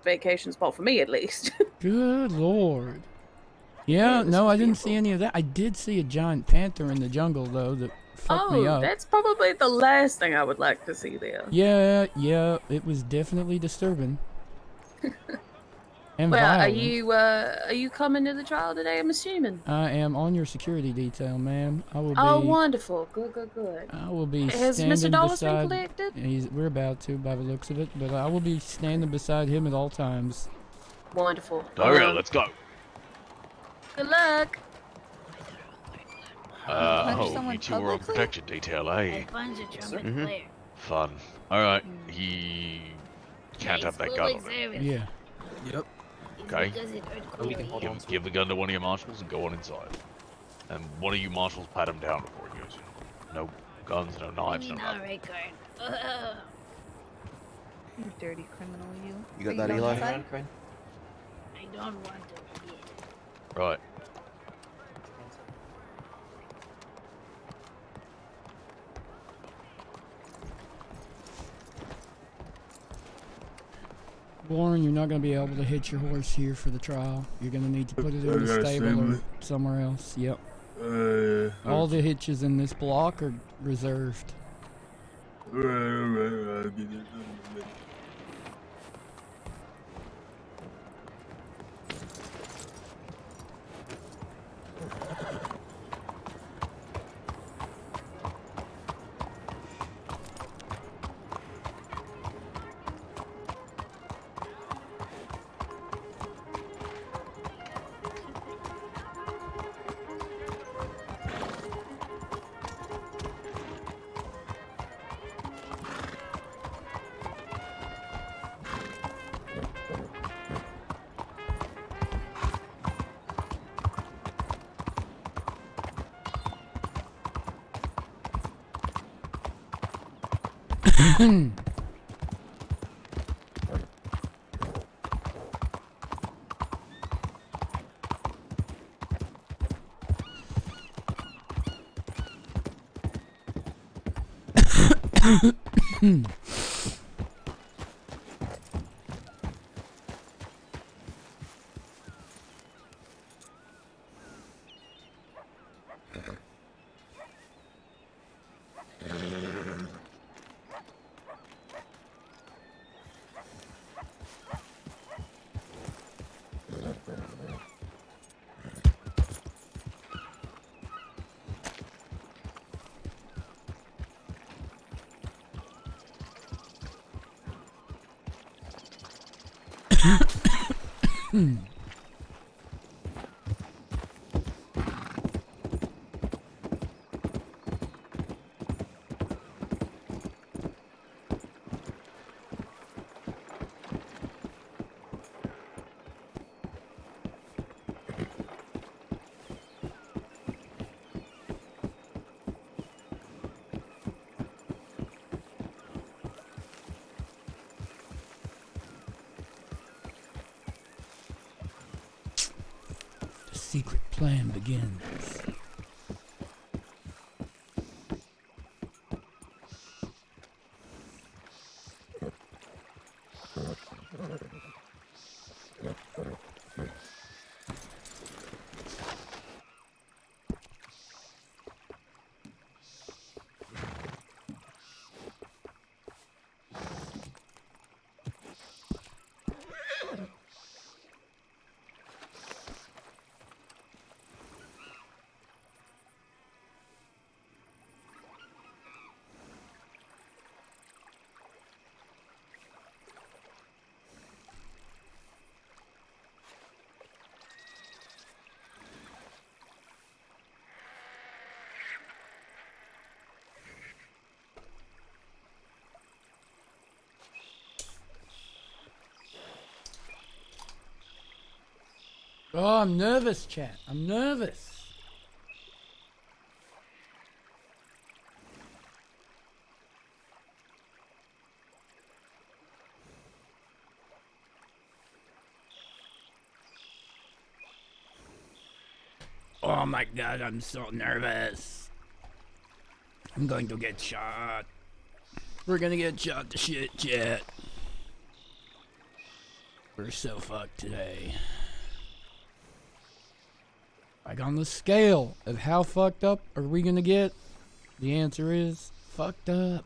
Speaker 14: vacation spot for me, at least.
Speaker 1: Good lord.
Speaker 14: Yeah,
Speaker 1: Yeah,
Speaker 14: it was
Speaker 1: no, I didn't
Speaker 14: beautiful.
Speaker 1: see any of that. I did see a giant panther in the jungle though that fucked me
Speaker 14: Oh,
Speaker 1: up.
Speaker 14: that's probably the last thing I would like to see there.
Speaker 1: Yeah, it was definitely disturbing. And
Speaker 14: Well,
Speaker 1: violent.
Speaker 14: are you coming to the trial today? I'm assuming.
Speaker 1: I am on your security detail, ma'am.
Speaker 14: Oh, wonderful. Good, good, good.
Speaker 1: I will be
Speaker 14: Has Mr.
Speaker 1: standing
Speaker 14: Dollar's been
Speaker 1: beside.
Speaker 14: collected?
Speaker 1: We're about to, by the looks of it, but I will be standing beside him at all times.
Speaker 14: Wonderful.
Speaker 2: Tyrell, let's go.
Speaker 14: Good luck.
Speaker 13: Punch someone
Speaker 2: You two were on
Speaker 13: publicly?
Speaker 2: protection detail, eh?
Speaker 15: Punch a trumpet
Speaker 2: Mhm.
Speaker 15: player.
Speaker 2: Fun. Alright, he can't have that gun on him.
Speaker 1: Yeah.
Speaker 5: Yep.
Speaker 2: Okay.
Speaker 15: Because it earthquake.
Speaker 2: Give the gun to one of your marshals and go on inside. And one of you marshals pat him down before he goes in. No guns, no knives, no nothing.
Speaker 15: Red card.
Speaker 13: You dirty criminal, you.
Speaker 16: You got
Speaker 13: Are
Speaker 16: that,
Speaker 13: going
Speaker 16: Eli?
Speaker 13: inside?
Speaker 15: I don't want to yet.
Speaker 2: Right.
Speaker 1: Warren, you're not going to be able to hitch your horse here for the trial. You're going to need to put it
Speaker 5: I
Speaker 1: in the
Speaker 5: gotta
Speaker 1: stable
Speaker 5: stable
Speaker 1: or
Speaker 5: it.
Speaker 1: somewhere else. Yep. All
Speaker 5: Okay.
Speaker 1: the hitches in this block are reserved.
Speaker 5: Alright, I'll get it done in a minute.
Speaker 1: The secret plan begins. Oh, I'm nervous, chat. I'm nervous. Oh my god, I'm so nervous. I'm going to get shot. We're gonna get shot to shit, chat. We're so fucked today. Like on the scale of how fucked up are we gonna get? The answer is fucked up.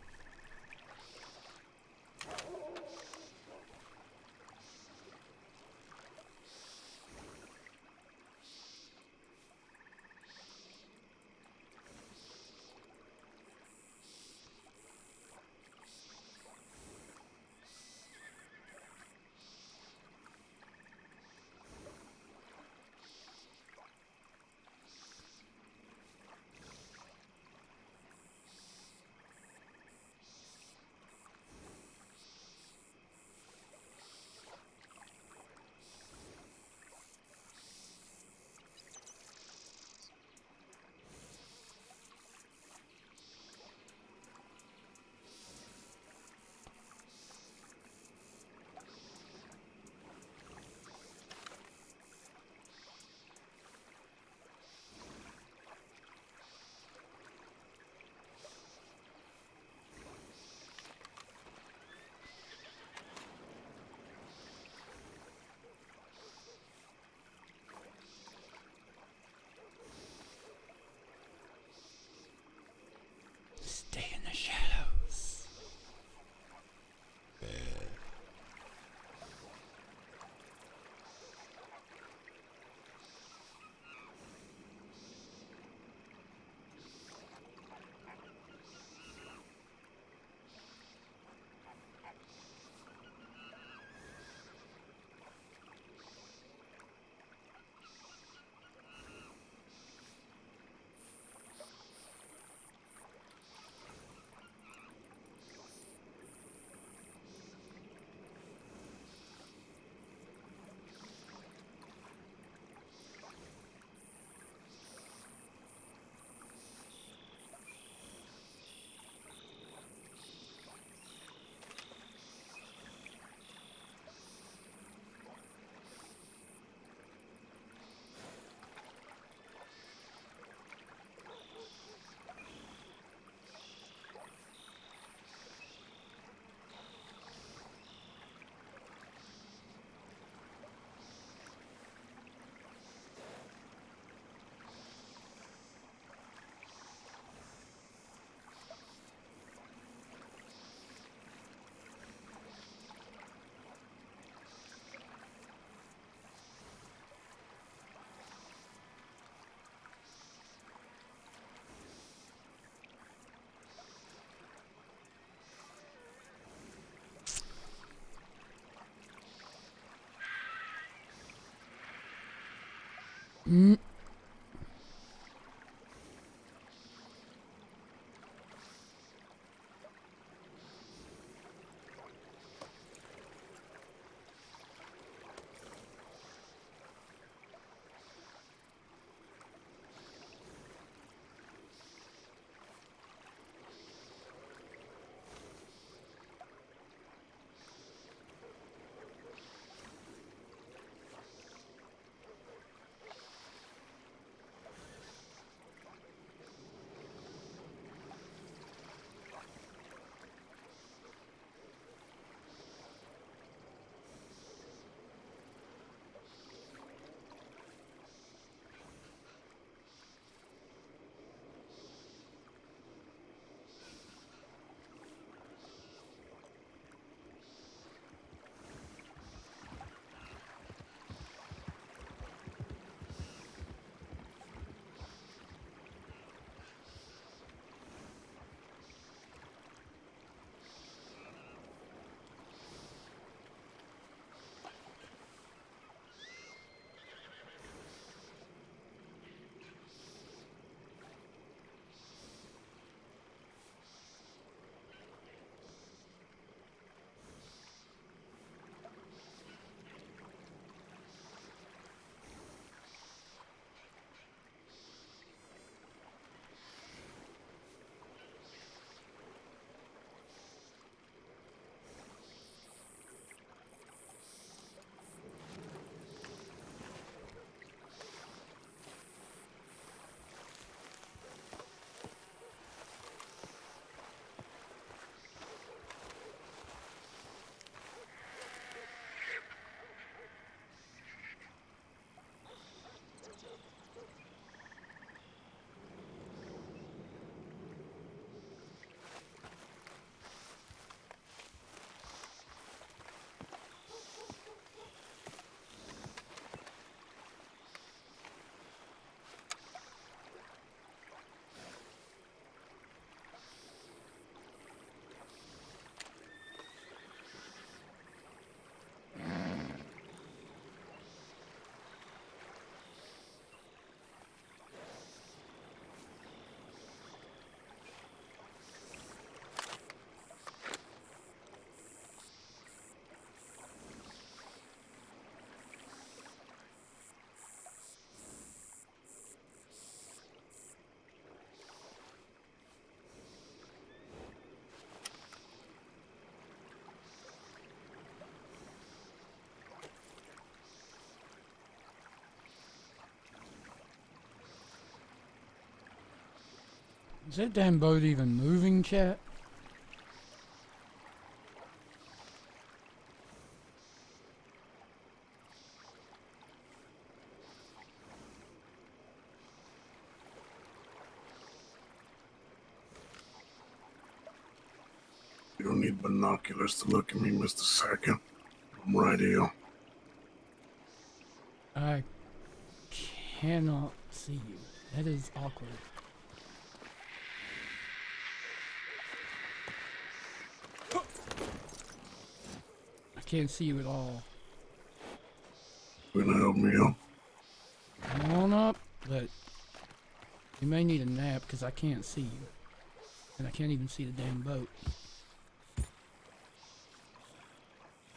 Speaker 1: Stay in the shadows. Mm. Is that damn boat even moving, chat?
Speaker 16: You don't need binoculars to look at me, Mr. Second. I'm right here.
Speaker 1: I cannot see you. That is awkward. I can't see you at all.
Speaker 16: You gonna help me up?
Speaker 1: Come on up, but you may need a nap because I can't see you. And I can't even see the damn boat.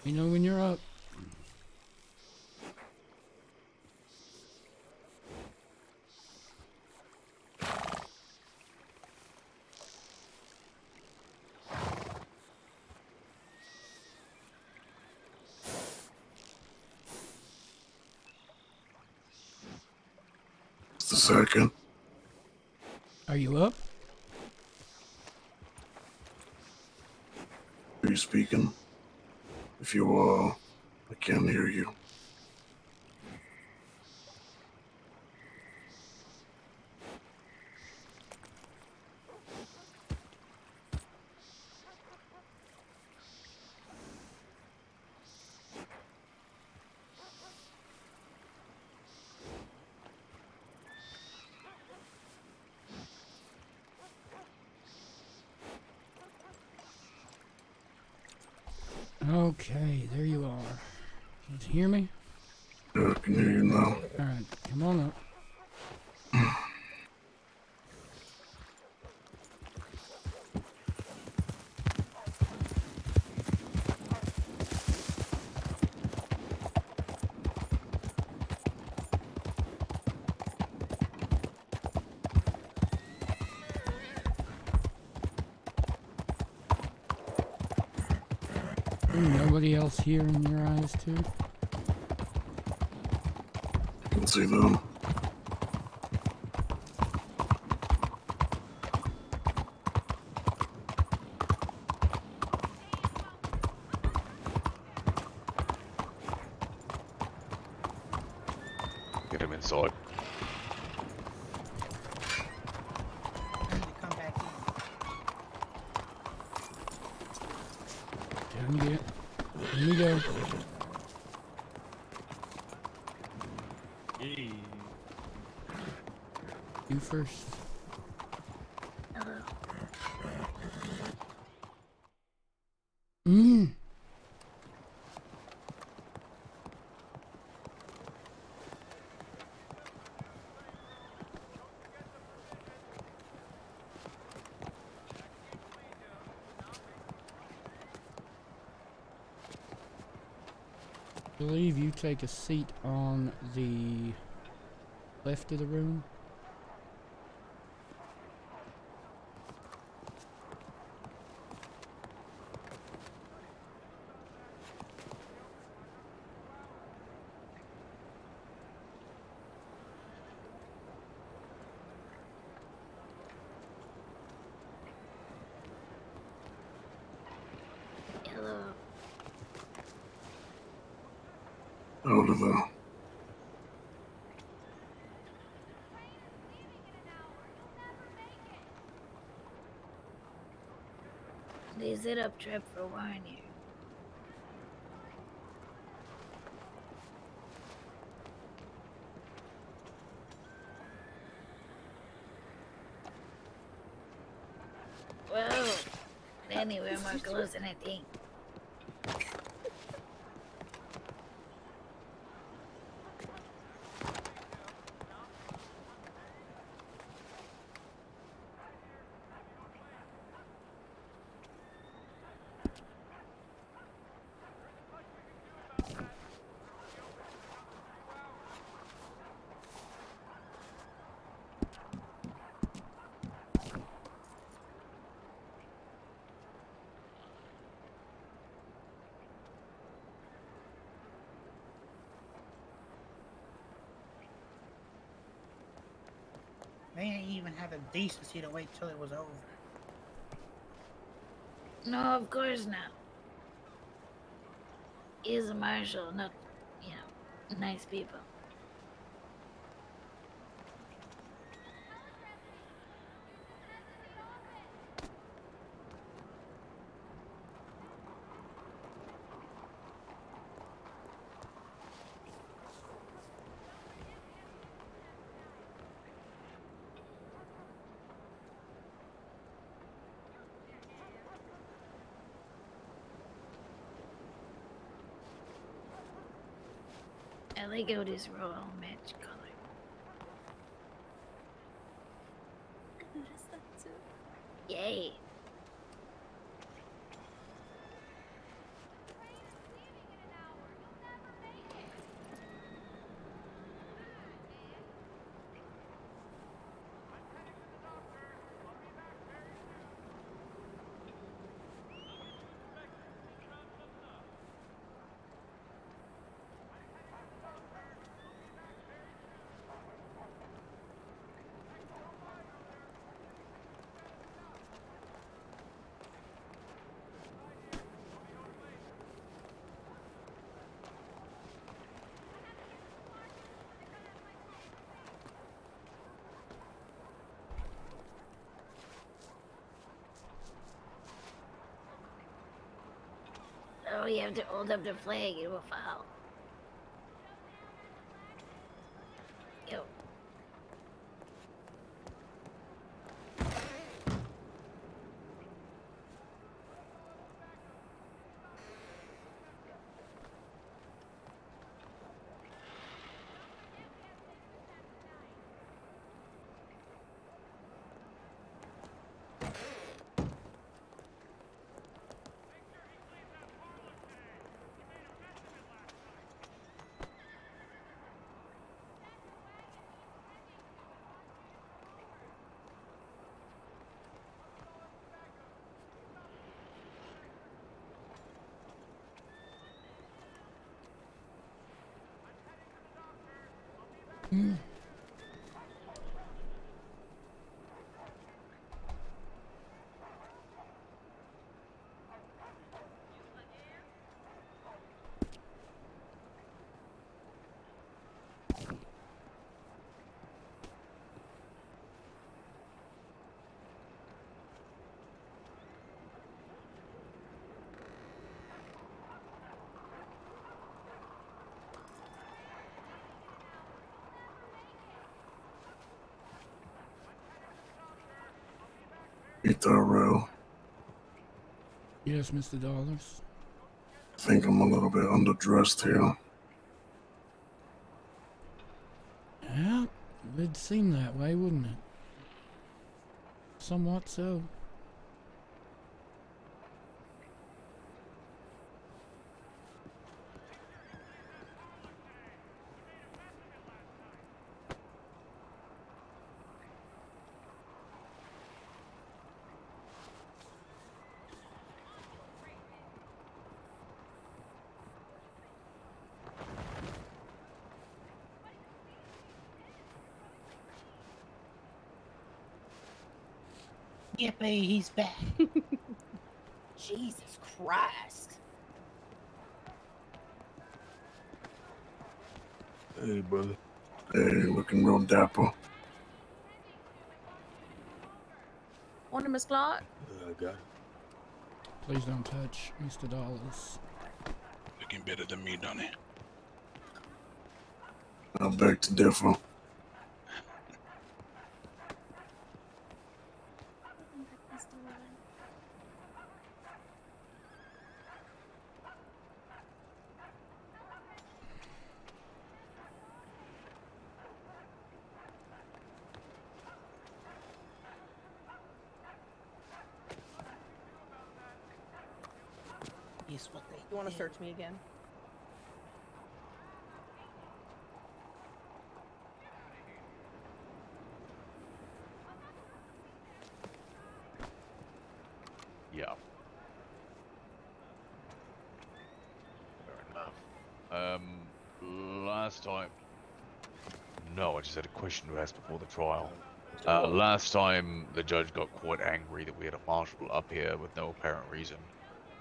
Speaker 1: You know when you're up.
Speaker 16: Mr. Second.
Speaker 1: Are you up?
Speaker 16: Are you speaking? If you are, I can't hear you.
Speaker 1: Okay, there you are. Can you hear me?
Speaker 16: Yeah, I can hear you now.
Speaker 1: Alright, come on up. Nobody else here in your eyes, too?
Speaker 16: I can see them.
Speaker 2: Get him inside.
Speaker 6: Come back in.
Speaker 1: Down you get. Here we go. You first. Mmm. I believe you take a seat on the left of the room.
Speaker 15: Hello.
Speaker 16: Out of there.
Speaker 15: They set up trap for wine here. Well, anyway, we're more close than I think.
Speaker 6: They ain't even had the decency to wait till it was over.
Speaker 15: No, of course not. He's a marshal, not, you know, nice people. I like how this royal match color.
Speaker 13: I noticed that too.
Speaker 15: Yay. Oh, you have to hold up the flag, it will fall. Yo.
Speaker 16: Hey, Tyrell.
Speaker 1: Yes, Mr. Dollars.
Speaker 16: I think I'm a little bit underdressed here.
Speaker 1: Yeah, it'd seem that way, wouldn't it? Somewhat so.
Speaker 6: Yippee, he's back.
Speaker 13: Jesus Christ.
Speaker 16: Hey, brother. Hey, looking real dapper.
Speaker 14: Morning, Miss Clark.
Speaker 16: I got it.
Speaker 1: Please don't touch Mr. Dollars.
Speaker 9: Looking better than me, don't it?
Speaker 16: I beg to differ.
Speaker 6: Is what they
Speaker 10: You want to
Speaker 6: did.
Speaker 10: search me again?
Speaker 2: Yeah. Fair enough. Last time. No, I just had a question to ask before the trial. Last time the judge got quite angry that we had a marshal up here with no apparent reason.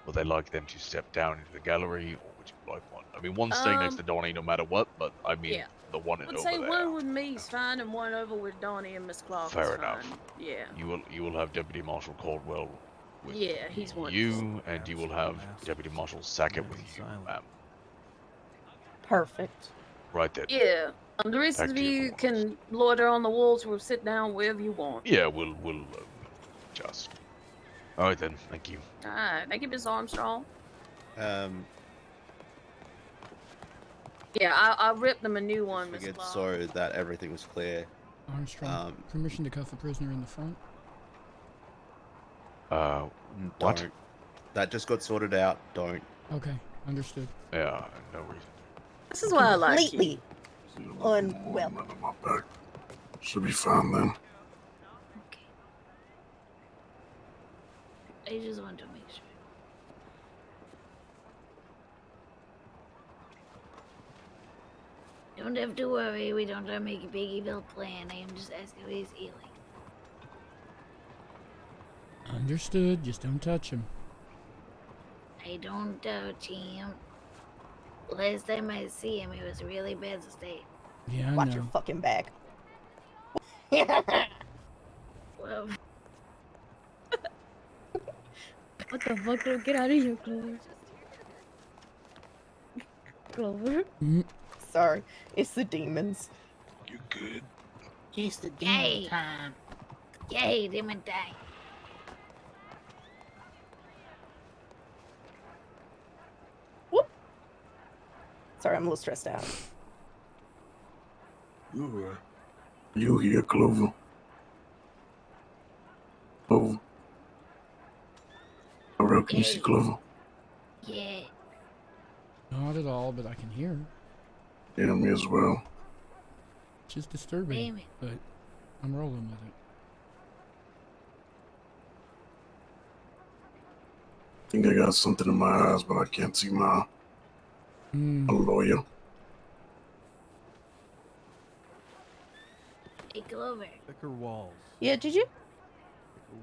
Speaker 2: Would they like them to step down into the gallery, or would you like one? I mean, one's staying next to Donnie no matter what, but I mean,
Speaker 14: Yeah.
Speaker 2: the one
Speaker 14: Would
Speaker 2: over
Speaker 14: say
Speaker 2: there.
Speaker 14: one with me is fine, and one over with Donnie and Miss Clark
Speaker 2: Fair
Speaker 14: is
Speaker 2: enough.
Speaker 14: fine. Yeah.
Speaker 2: You will have Deputy Marshal Caldwell with
Speaker 14: Yeah, he's wonderful.
Speaker 2: you, and you will have Deputy Marshal Sackett with you, ma'am.
Speaker 17: Perfect.
Speaker 2: Right then.
Speaker 14: Yeah. The rest
Speaker 2: Back
Speaker 14: of
Speaker 2: to your
Speaker 14: you can loiter on the walls or sit down wherever you want.
Speaker 2: Yeah, we'll adjust. All right then. Thank you.
Speaker 14: Alright, thank you, Miss Armstrong. Yeah, I ripped them a new one, Miss Clark.
Speaker 18: So that everything was clear.
Speaker 1: Armstrong, permission to cuff a prisoner in the front?
Speaker 2: What?
Speaker 18: Don't. That just got sorted out. Don't.
Speaker 1: Okay, understood.
Speaker 2: Yeah, no reason.
Speaker 14: This is why I like you.
Speaker 17: Completely unwell.
Speaker 16: Should be fine then.
Speaker 15: I just want to make sure. Don't have to worry, we don't have to make a big evil plan. I am just asking if he's healing.
Speaker 1: Understood, just don't touch him.
Speaker 15: I don't touch him. Last time I see him, he was really bad state.
Speaker 1: Yeah, I
Speaker 17: Watch
Speaker 1: know.
Speaker 17: your fucking back.
Speaker 15: Well, what the fuck? Get out of here, Clover. Clover?
Speaker 17: Sorry, it's the demons.
Speaker 9: You good?
Speaker 6: It's the
Speaker 15: Yay!
Speaker 6: demon time.
Speaker 15: Yay, demon time.
Speaker 17: Sorry, I'm a little stressed out.
Speaker 16: You alright? You here, Clover? Clover? Tyrell, can you see Clover?
Speaker 15: Yeah.
Speaker 1: Not at all, but I can hear her.
Speaker 16: Yeah, me as well.
Speaker 1: It's just disturbing,
Speaker 15: Damn it.
Speaker 1: but I'm rolling with it.
Speaker 16: I think I got something in my eyes, but I can't see my a lawyer.
Speaker 15: Hey, Clover.
Speaker 19: Thicker walls.
Speaker 17: Yeah, did you?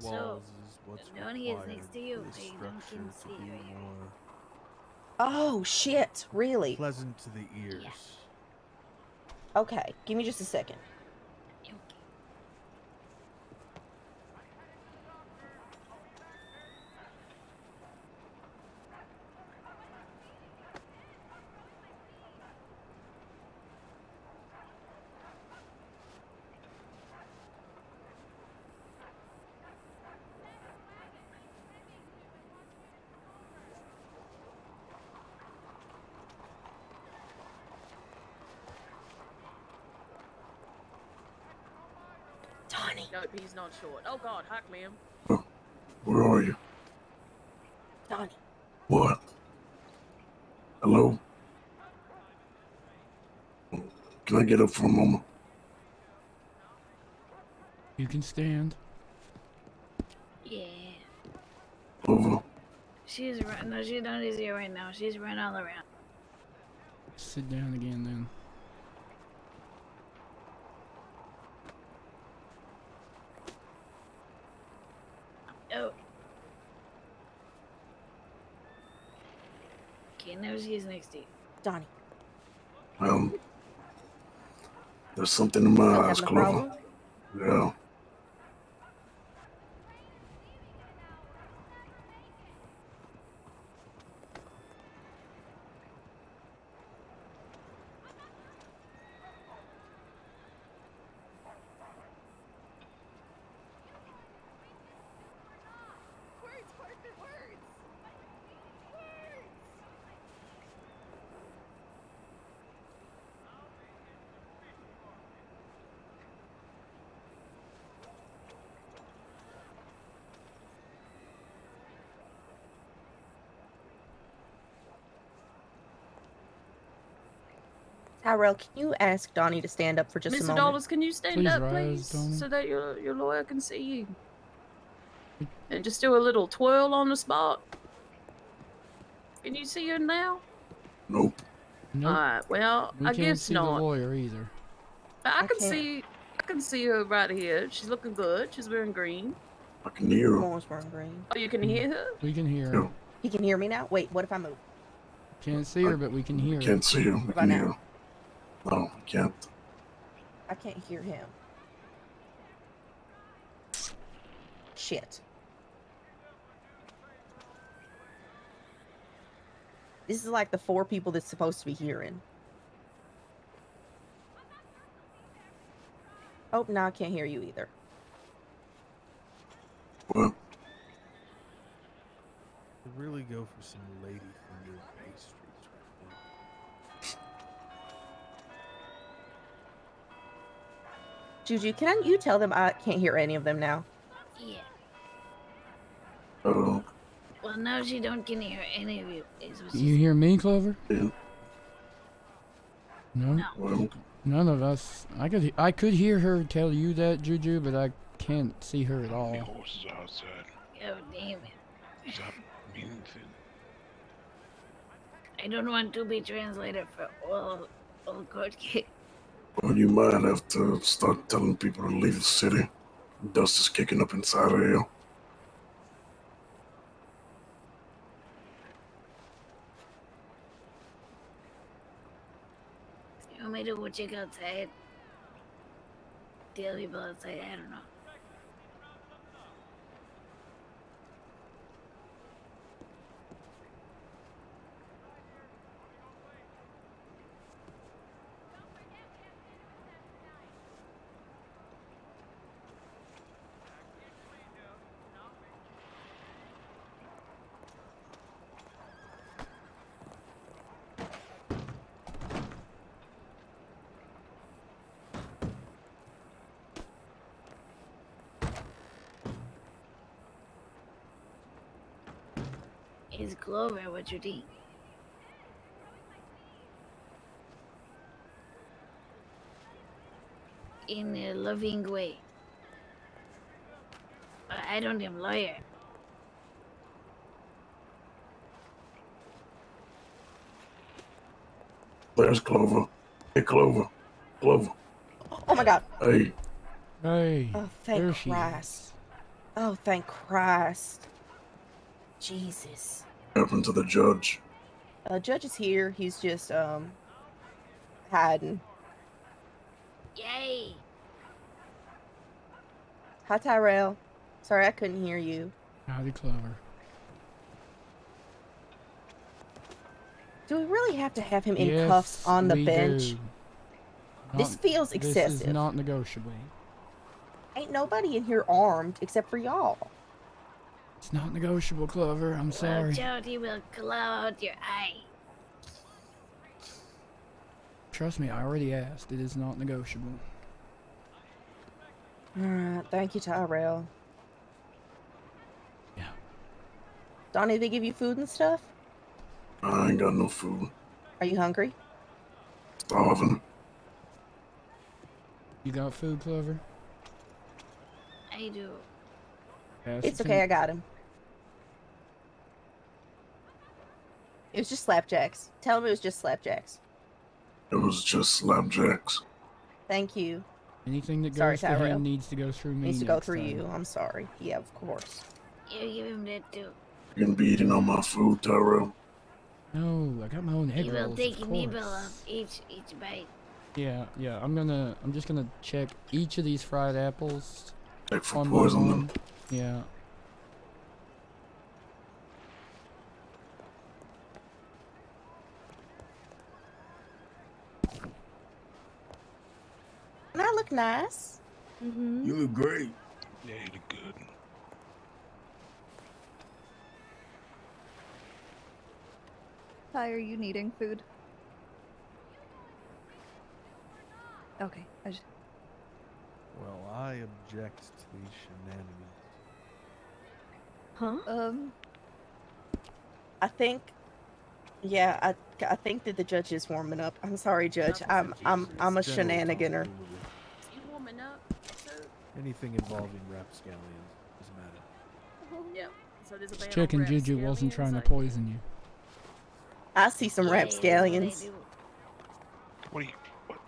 Speaker 19: Thicker
Speaker 15: So,
Speaker 19: walls is what's
Speaker 15: Donnie is
Speaker 19: required
Speaker 15: next to you.
Speaker 19: for this
Speaker 15: I don't
Speaker 19: structure
Speaker 15: can
Speaker 19: to
Speaker 15: see
Speaker 19: be
Speaker 15: right here.
Speaker 19: more
Speaker 17: Oh shit! Really?
Speaker 19: pleasant to the ears.
Speaker 17: Okay, give me just a second.
Speaker 14: Donnie. Nope, he's not short. Oh god, hack me him.
Speaker 16: Where are you?
Speaker 17: Donnie.
Speaker 16: What? Hello? Can I get up for a moment?
Speaker 1: You can stand.
Speaker 15: Yeah.
Speaker 16: Clover?
Speaker 15: She's right. No, she's not here right now. She's run all around.
Speaker 1: Sit down again then.
Speaker 15: Oh. Okay, now she's next to you.
Speaker 17: Donnie.
Speaker 16: There's something in my eyes,
Speaker 17: Having a
Speaker 16: Clover.
Speaker 17: problem?
Speaker 16: Yeah.
Speaker 17: Tyrell, can you ask Donnie to stand up for just a
Speaker 14: Mr.
Speaker 17: moment?
Speaker 14: Dollars, can you stand
Speaker 1: Please
Speaker 14: up,
Speaker 1: rise,
Speaker 14: please?
Speaker 1: Donnie.
Speaker 14: So that your lawyer can see you. And just do a little twirl on the spot. Can you see her now?
Speaker 16: Nope.
Speaker 1: Nope.
Speaker 14: Alright, well,
Speaker 1: We
Speaker 14: I
Speaker 1: can't
Speaker 14: guess
Speaker 1: see
Speaker 14: not.
Speaker 1: the lawyer either.
Speaker 14: But I can
Speaker 17: can't.
Speaker 14: see can see her right here. She's looking good. She's wearing green.
Speaker 16: I can hear her.
Speaker 17: Almost wearing green.
Speaker 14: Oh, you can hear her?
Speaker 1: We can hear her.
Speaker 17: He can hear me now? Wait, what if I move?
Speaker 1: Can't see her, but we can hear her.
Speaker 16: Can't see her. We
Speaker 17: What
Speaker 16: can
Speaker 17: about
Speaker 16: hear
Speaker 17: now?
Speaker 16: her. No, we can't.
Speaker 17: I can't hear him. Shit. This is like the 4 people that's supposed to be hearing. Oh, no, I can't hear you either.
Speaker 16: What?
Speaker 19: Could really go for some lady finger pastries right
Speaker 17: Juju, can you tell them I can't hear any of them now?
Speaker 15: Yeah.
Speaker 16: Oh.
Speaker 15: Well, now she don't can hear any of you. Is what
Speaker 1: You hear me, Clover?
Speaker 16: Yeah.
Speaker 1: No.
Speaker 16: Well,
Speaker 1: None of us. I could hear her tell you that, Juju, but I can't see her at all.
Speaker 9: Horses outside.
Speaker 15: Oh, damn it.
Speaker 9: Stop mean thing.
Speaker 15: I don't want to be translated for all court case.
Speaker 16: well, you might have to start telling people to leave the city. Dust is kicking up inside of here.
Speaker 15: You want me to go check outside? Tell people outside, I don't know. It's Clover, what you think? In a loving way. I don't am lawyer.
Speaker 16: There's Clover. Hey, Clover. Clover.
Speaker 17: Oh my god.
Speaker 16: Hey.
Speaker 1: Hey.
Speaker 17: Oh,
Speaker 1: there
Speaker 17: thank
Speaker 1: she
Speaker 17: Christ. Oh, thank Christ. Jesus.
Speaker 16: What happened to the judge?
Speaker 17: Judge is here. He's just, hiding.
Speaker 15: Yay!
Speaker 17: Hi, Tyrell. Sorry I couldn't hear you.
Speaker 1: Howdy, Clover.
Speaker 17: Do we really have to have him in
Speaker 1: Yes,
Speaker 17: cuffs on the
Speaker 1: we
Speaker 17: bench?
Speaker 1: do.
Speaker 17: This feels
Speaker 1: This
Speaker 17: excessive.
Speaker 1: is not negotiable.
Speaker 17: Ain't nobody in here armed except for y'all.
Speaker 1: It's not negotiable, Clover. I'm sorry.
Speaker 15: Watch out, he will claw out your eye.
Speaker 1: Trust me, I already asked. It is not negotiable.
Speaker 17: Alright, thank you, Tyrell.
Speaker 1: Yeah.
Speaker 17: Donnie, they give you food and stuff?
Speaker 16: I ain't got no food.
Speaker 17: Are you hungry?
Speaker 16: Starving.
Speaker 1: You got food, Clover?
Speaker 15: I do.
Speaker 17: It's okay, I got him. It was just slapjacks. Tell him it was just slapjacks.
Speaker 16: It was just slapjacks.
Speaker 17: Thank you.
Speaker 1: Anything that
Speaker 17: Sorry,
Speaker 1: goes to
Speaker 17: Tyrell.
Speaker 1: him needs to go through me.
Speaker 17: Needs to go
Speaker 1: next
Speaker 17: through
Speaker 1: time.
Speaker 17: you. I'm sorry. Yeah, of course.
Speaker 15: You give him that too.
Speaker 16: You gonna be eating all my food, Tyrell?
Speaker 1: No, I got my own egg
Speaker 15: He will
Speaker 1: rolls,
Speaker 15: take
Speaker 1: of
Speaker 15: a
Speaker 1: course.
Speaker 15: nibble of each bite.
Speaker 1: Yeah. I'm just gonna check each of these fried apples.
Speaker 16: Check for
Speaker 1: one by
Speaker 16: poison
Speaker 1: one.
Speaker 16: them.
Speaker 1: Yeah.
Speaker 17: And I look nice.
Speaker 5: You look great.
Speaker 9: Yeah, you look good.
Speaker 13: Ty, are you needing food? Okay, I just...
Speaker 19: Well, I object to these shenanigans.
Speaker 17: Huh? I think, yeah, I think that the judge is warming up. I'm sorry, Judge. I'm a shenaniganer.
Speaker 14: You warming up?
Speaker 19: Anything involving rapscallions is matter.
Speaker 14: Yep. So there's a ban on
Speaker 1: Chicken Juju wasn't trying to
Speaker 14: rapscallions,
Speaker 1: poison you.
Speaker 17: I see some rapscallions.
Speaker 9: What are you? What?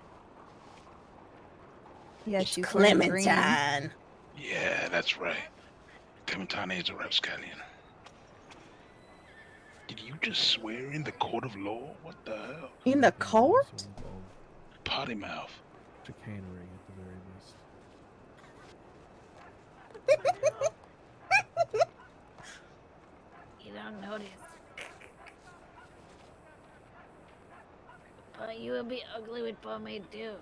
Speaker 13: Yeah,
Speaker 17: It's
Speaker 13: she's wearing green.
Speaker 17: Clementine.
Speaker 9: Yeah, that's right. Clementine is a rapscallion. Did you just swear in the court of law? What the hell?
Speaker 17: In the court?
Speaker 9: Potty mouth.
Speaker 19: Chicanery at the very least.
Speaker 15: You don't notice. But you will be ugly with pomade too.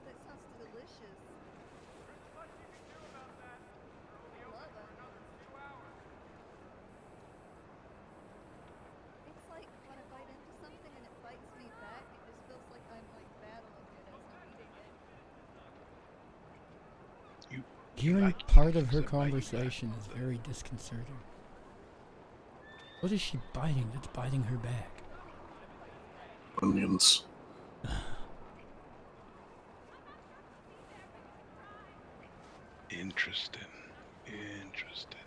Speaker 13: That sounds delicious. It's like when I bite into something and it bites me back, it just feels like I'm like battling it as I'm eating it.
Speaker 1: Hearing part of her conversation is very disconcerting. What is she biting that's biting her back?
Speaker 16: Onions.
Speaker 9: Interesting. Interesting.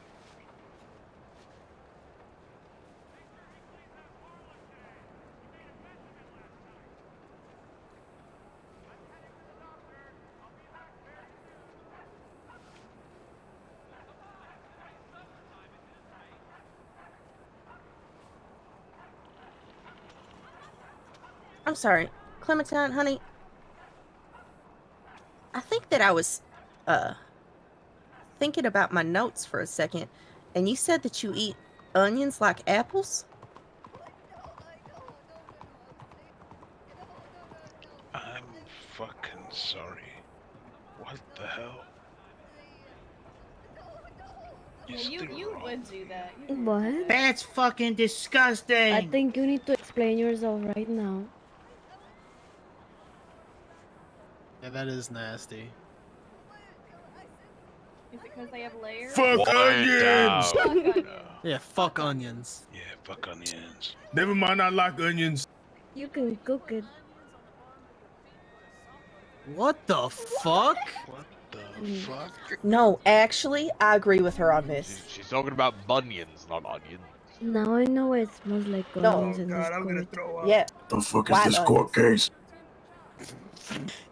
Speaker 17: I'm sorry, Clementine, honey. I think that I was thinking about my notes for a second, and you said that you eat onions like apples?
Speaker 9: I'm fucking sorry. What the hell?
Speaker 14: You would do that.
Speaker 8: What?
Speaker 6: That's fucking disgusting.
Speaker 8: I think you need to explain yourself right now.
Speaker 10: Yeah, that is nasty.
Speaker 14: Is it because they have layers?
Speaker 5: Fuck onions!
Speaker 10: Yeah, fuck onions.
Speaker 9: Yeah, fuck onions.
Speaker 5: Never mind, I like onions.
Speaker 8: You can cook it.
Speaker 10: What the fuck?
Speaker 9: What the fuck?
Speaker 17: No, actually, I agree with her on this.
Speaker 2: She's talking about bunions, not onions.
Speaker 8: Now I know it smells like onions in this court.
Speaker 17: Yeah.
Speaker 16: The fuck is
Speaker 17: White
Speaker 16: this court case?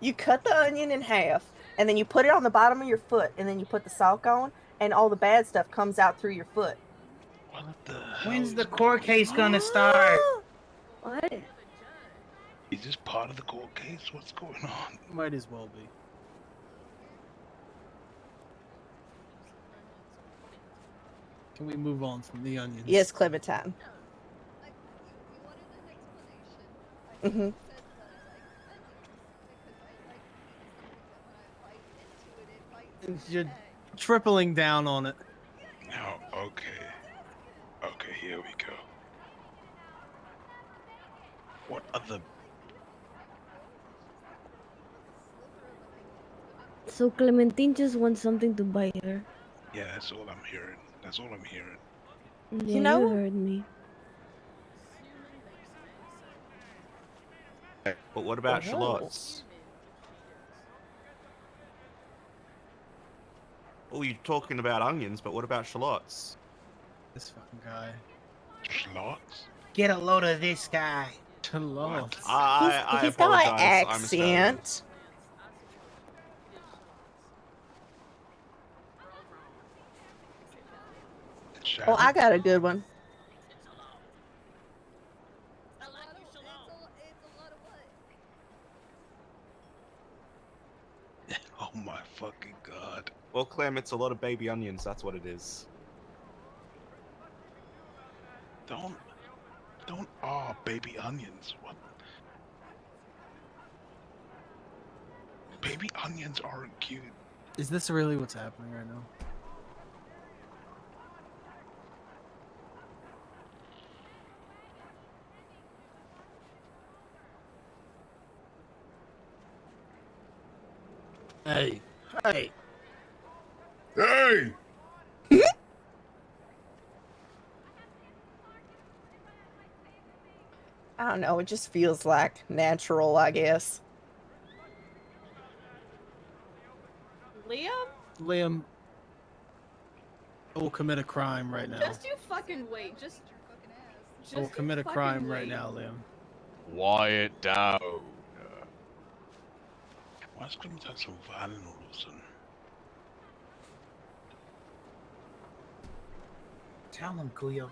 Speaker 17: You cut the onion in half, and then you put it on the bottom of your foot, and then you put the sock on, and all the bad stuff comes out through your foot.
Speaker 9: What the hell?
Speaker 6: When's the court case gonna start?
Speaker 8: What?
Speaker 9: Is this part of the court case? What's going on?
Speaker 10: Might as well be. Can we move on from the onions?
Speaker 17: Yes, Clementine. Mm-hmm.
Speaker 10: You're tripling down on it.
Speaker 9: Now, okay. Okay, here we go. What other...
Speaker 8: So Clementine just wants something to bite her.
Speaker 9: Yeah, that's all I'm hearing. That's all I'm hearing.
Speaker 8: Yeah,
Speaker 17: You know-
Speaker 8: you heard me.
Speaker 18: But what about
Speaker 17: Oh.
Speaker 18: shallots? Oh, you're talking about onions, but what about shallots?
Speaker 10: This fucking guy.
Speaker 9: Schlots?
Speaker 6: Get a load of this guy.
Speaker 10: Shallots.
Speaker 17: He's got an accent. Oh, I got a good one.
Speaker 9: Oh my fucking god.
Speaker 18: Well, Clem, it's a lot of baby onions. That's what it is.
Speaker 9: Don't baby onions. What? Baby onions aren't cute.
Speaker 10: Is this really what's happening right now? Hey. Hey.
Speaker 5: Hey!
Speaker 17: I don't don't know. It just feels like natural, I guess.
Speaker 14: Liam?
Speaker 10: Liam, I will commit a crime right now.
Speaker 14: Just you fucking wait. Just
Speaker 10: I will
Speaker 14: you
Speaker 10: commit a
Speaker 14: fucking
Speaker 10: crime right
Speaker 14: wait.
Speaker 10: now, Liam.
Speaker 2: Quiet down.
Speaker 9: Why ist denn das so Wahlen oder so?
Speaker 6: Tell him, Cleo.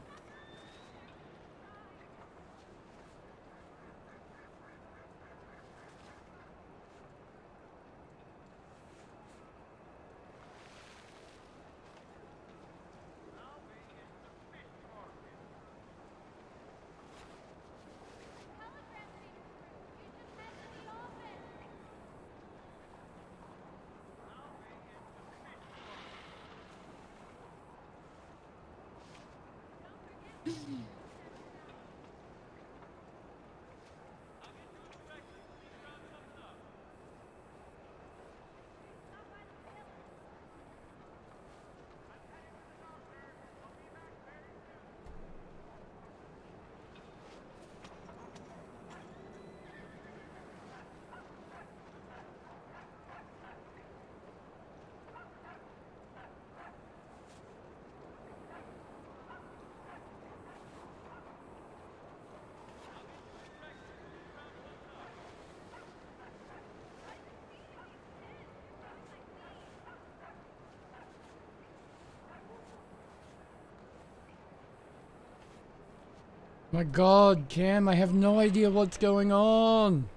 Speaker 1: My god, Cam, I have no idea what's going on.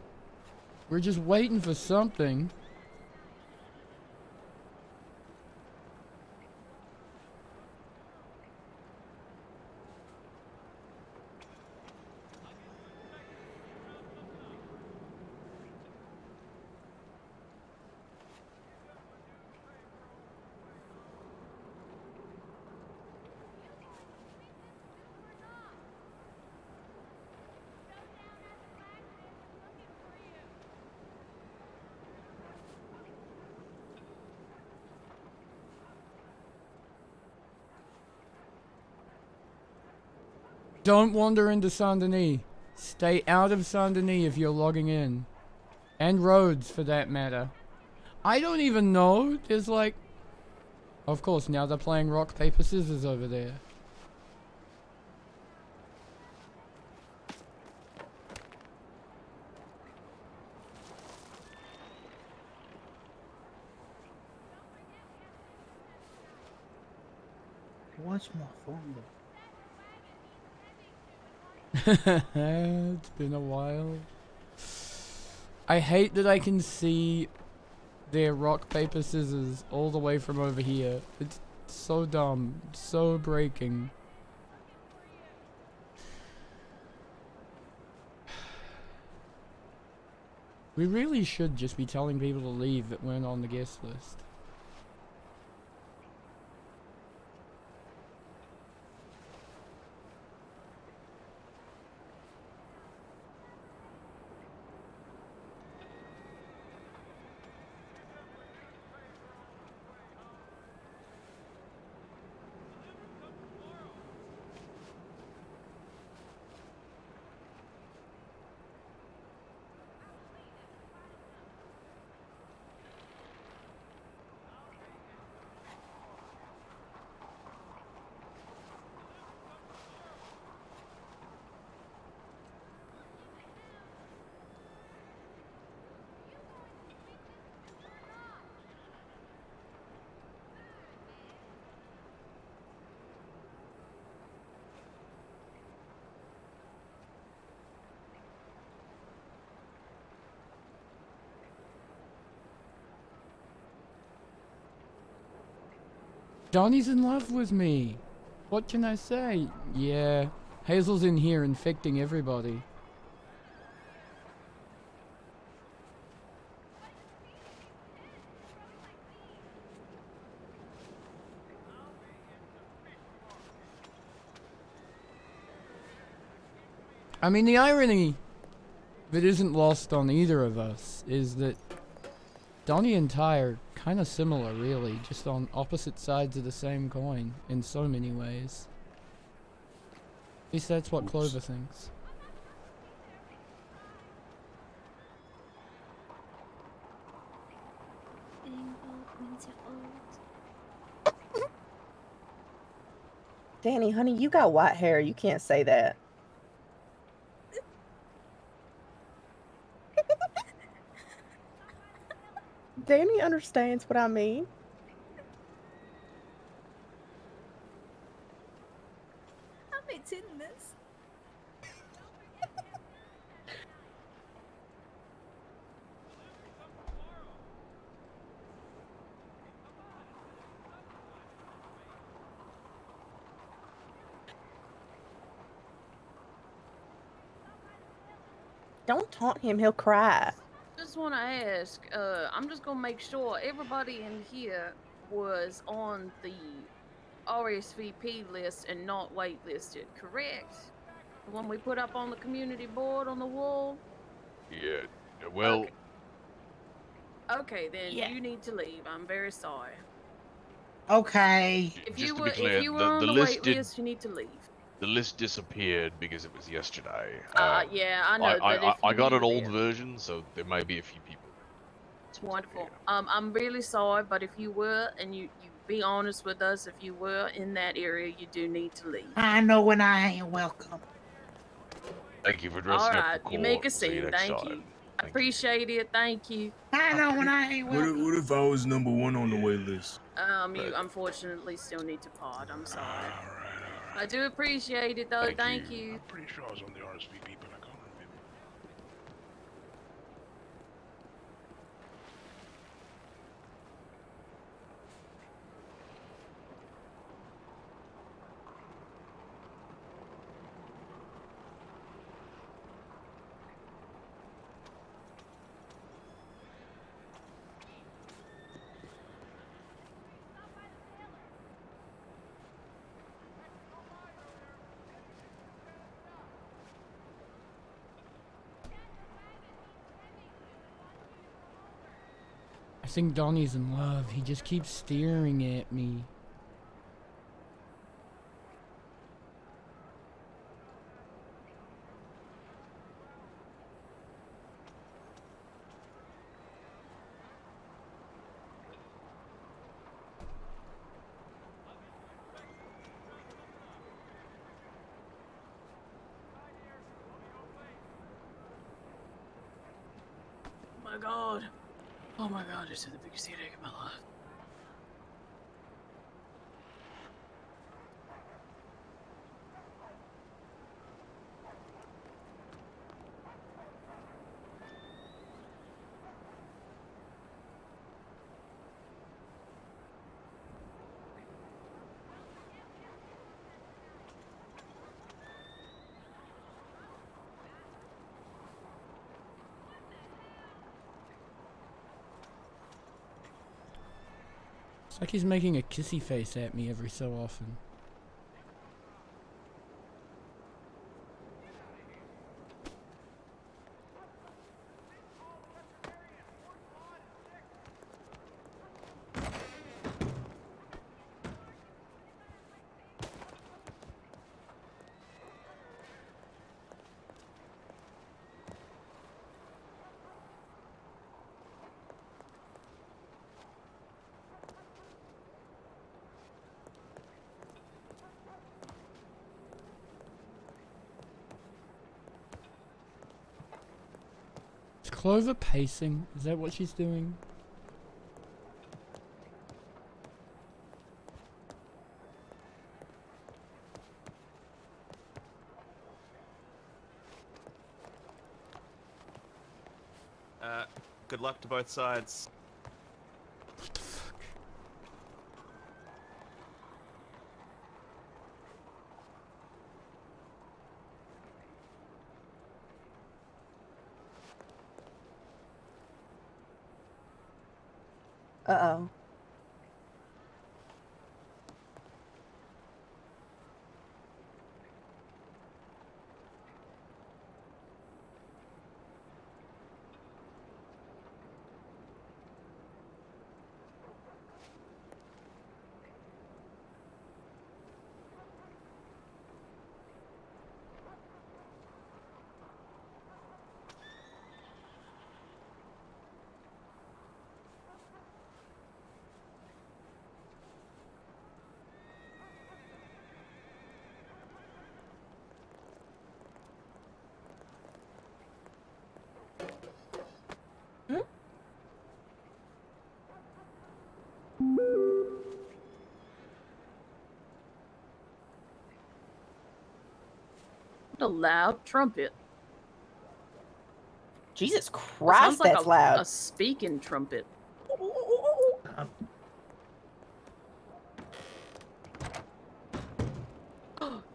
Speaker 1: We're just waiting for something. Don't wander into Saint Denis. Stay out of Saint Denis if you're logging in. And Rhodes, for that matter. I don't even know. There's like... Of course, now they're playing rock, paper, scissors over there.
Speaker 6: What's my phone book?
Speaker 1: It's been a while. I hate that I can see their rock, paper, scissors all the way from over here. It's so dumb. So breaking. We really should just be telling people to leave that weren't on the guest list. Donnie's in love with me. What can I say? Yeah, Hazel's in here infecting everybody. I mean, the irony that isn't lost on either of us is that Donnie and Ty are kind of similar, really, just on opposite sides of the same coin in so many ways. At least that's what Clover thinks.
Speaker 8: means you're old.
Speaker 17: Danny, honey, you got white hair. You can't say that. Danny understands what I mean.
Speaker 15: I'm 18 in this.
Speaker 17: Don't taunt him. He'll cry.
Speaker 14: Just want to ask, I'm just gonna make sure everybody in here was on the RSVP list and not waitlisted, correct? The one we put up on the community board on the wall?
Speaker 2: Yeah. Well,
Speaker 14: Okay, then
Speaker 6: Yeah.
Speaker 14: you need to leave. I'm very sorry.
Speaker 6: Okay.
Speaker 14: If
Speaker 2: just
Speaker 14: you
Speaker 2: to
Speaker 14: were
Speaker 2: be clear,
Speaker 14: on
Speaker 2: the
Speaker 14: the
Speaker 2: list
Speaker 14: wait
Speaker 2: did
Speaker 14: list, you need to leave.
Speaker 2: the list disappeared because it was yesterday.
Speaker 14: Yeah, I know, but if
Speaker 2: I
Speaker 14: you
Speaker 2: got an
Speaker 14: were
Speaker 2: old
Speaker 14: there.
Speaker 2: version, so there may be a few people.
Speaker 14: It's wonderful. I'm really sorry, but if you were, and you be honest with us, if you were in that area, you do need to leave.
Speaker 6: I know when I ain't welcome.
Speaker 2: Thank you for
Speaker 14: All
Speaker 2: dressing up
Speaker 14: right,
Speaker 2: for
Speaker 14: you
Speaker 2: court.
Speaker 14: make a
Speaker 2: We'll see you
Speaker 14: scene.
Speaker 2: next
Speaker 14: Thank
Speaker 2: time.
Speaker 14: you. I appreciate it. Thank you.
Speaker 6: I know when I ain't welcome.
Speaker 5: What if I was number one on the wait list?
Speaker 14: You unfortunately still need to part. I'm sorry. I do appreciate it though. Thank you.
Speaker 9: I'm pretty sure I was on the RSVP, but I can't remember.
Speaker 1: I think Donnie's in love. He just keeps staring at me.
Speaker 14: Oh my god. Oh my god, this is the biggest headache of my life.
Speaker 1: It's like he's making a kissy face at me every so often. Is Clover pacing? Is that what she's doing?
Speaker 18: Good luck to both sides.
Speaker 17: Uh-oh.
Speaker 14: A loud trumpet.
Speaker 17: Jesus
Speaker 14: That
Speaker 17: Christ,
Speaker 14: sounds like
Speaker 17: that's
Speaker 14: a
Speaker 17: loud.
Speaker 14: speaking trumpet.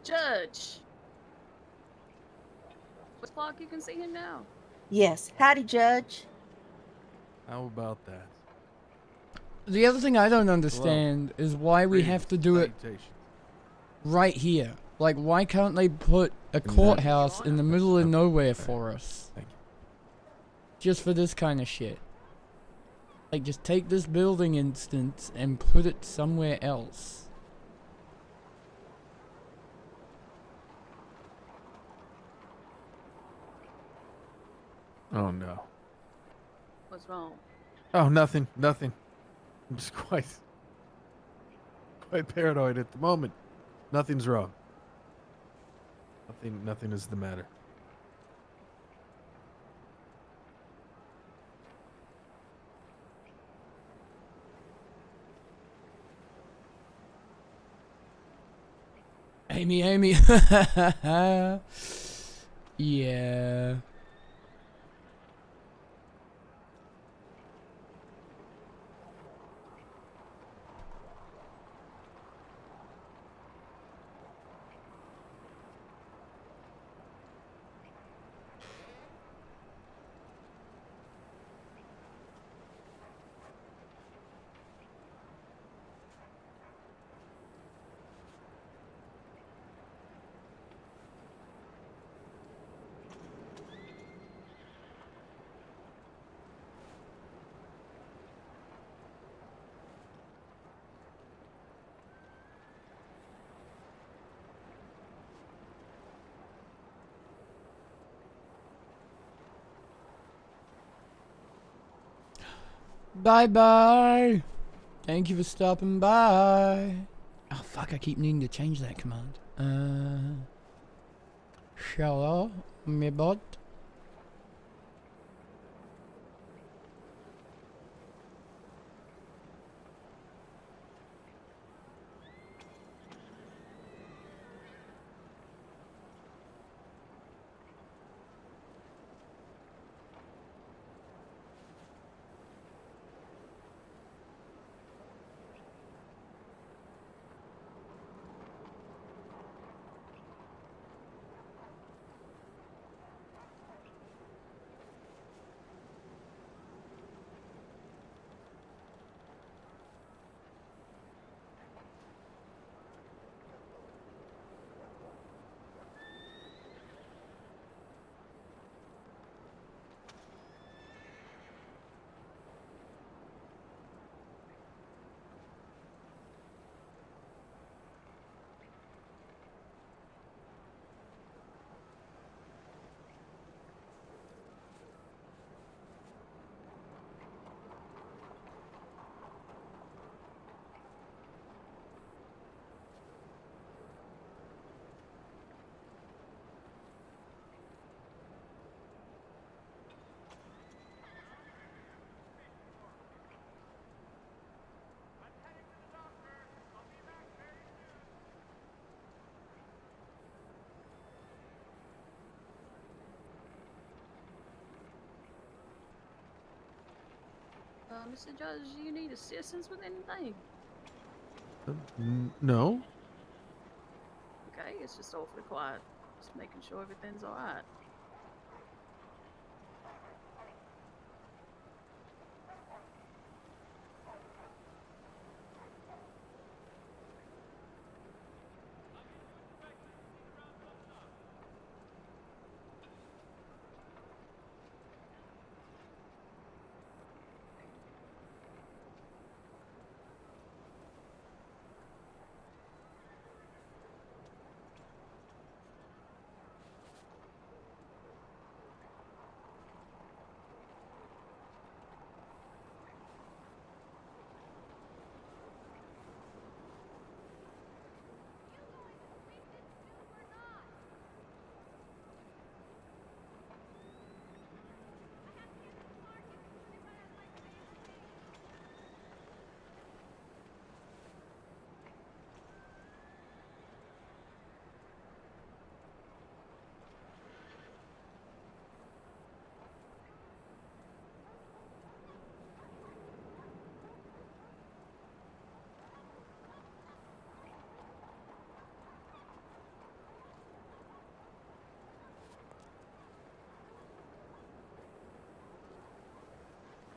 Speaker 14: Judge. What's clock? You can see him now.
Speaker 17: Yes. Howdy, Judge.
Speaker 19: How about that?
Speaker 1: The other thing I don't understand is why we have to do it
Speaker 19: Salutations.
Speaker 1: right here. Like, why can't they put a courthouse in the middle of nowhere for us?
Speaker 19: Thank you.
Speaker 1: Just for this kind of shit. Like, just take this building instance and put it somewhere else.
Speaker 19: Oh no.
Speaker 14: What's wrong?
Speaker 19: Oh, nothing. I'm just quite paranoid at the moment. Nothing's wrong. Nothing is the matter.
Speaker 1: Amy. Yeah. Bye. Thank you for stopping by. Oh fuck, I keep needing to change that command. Hello, me bot.
Speaker 14: Mr. Judge, do you need assistance with anything?
Speaker 19: No.
Speaker 14: Okay, it's just awfully quiet. Just making sure everything's alright.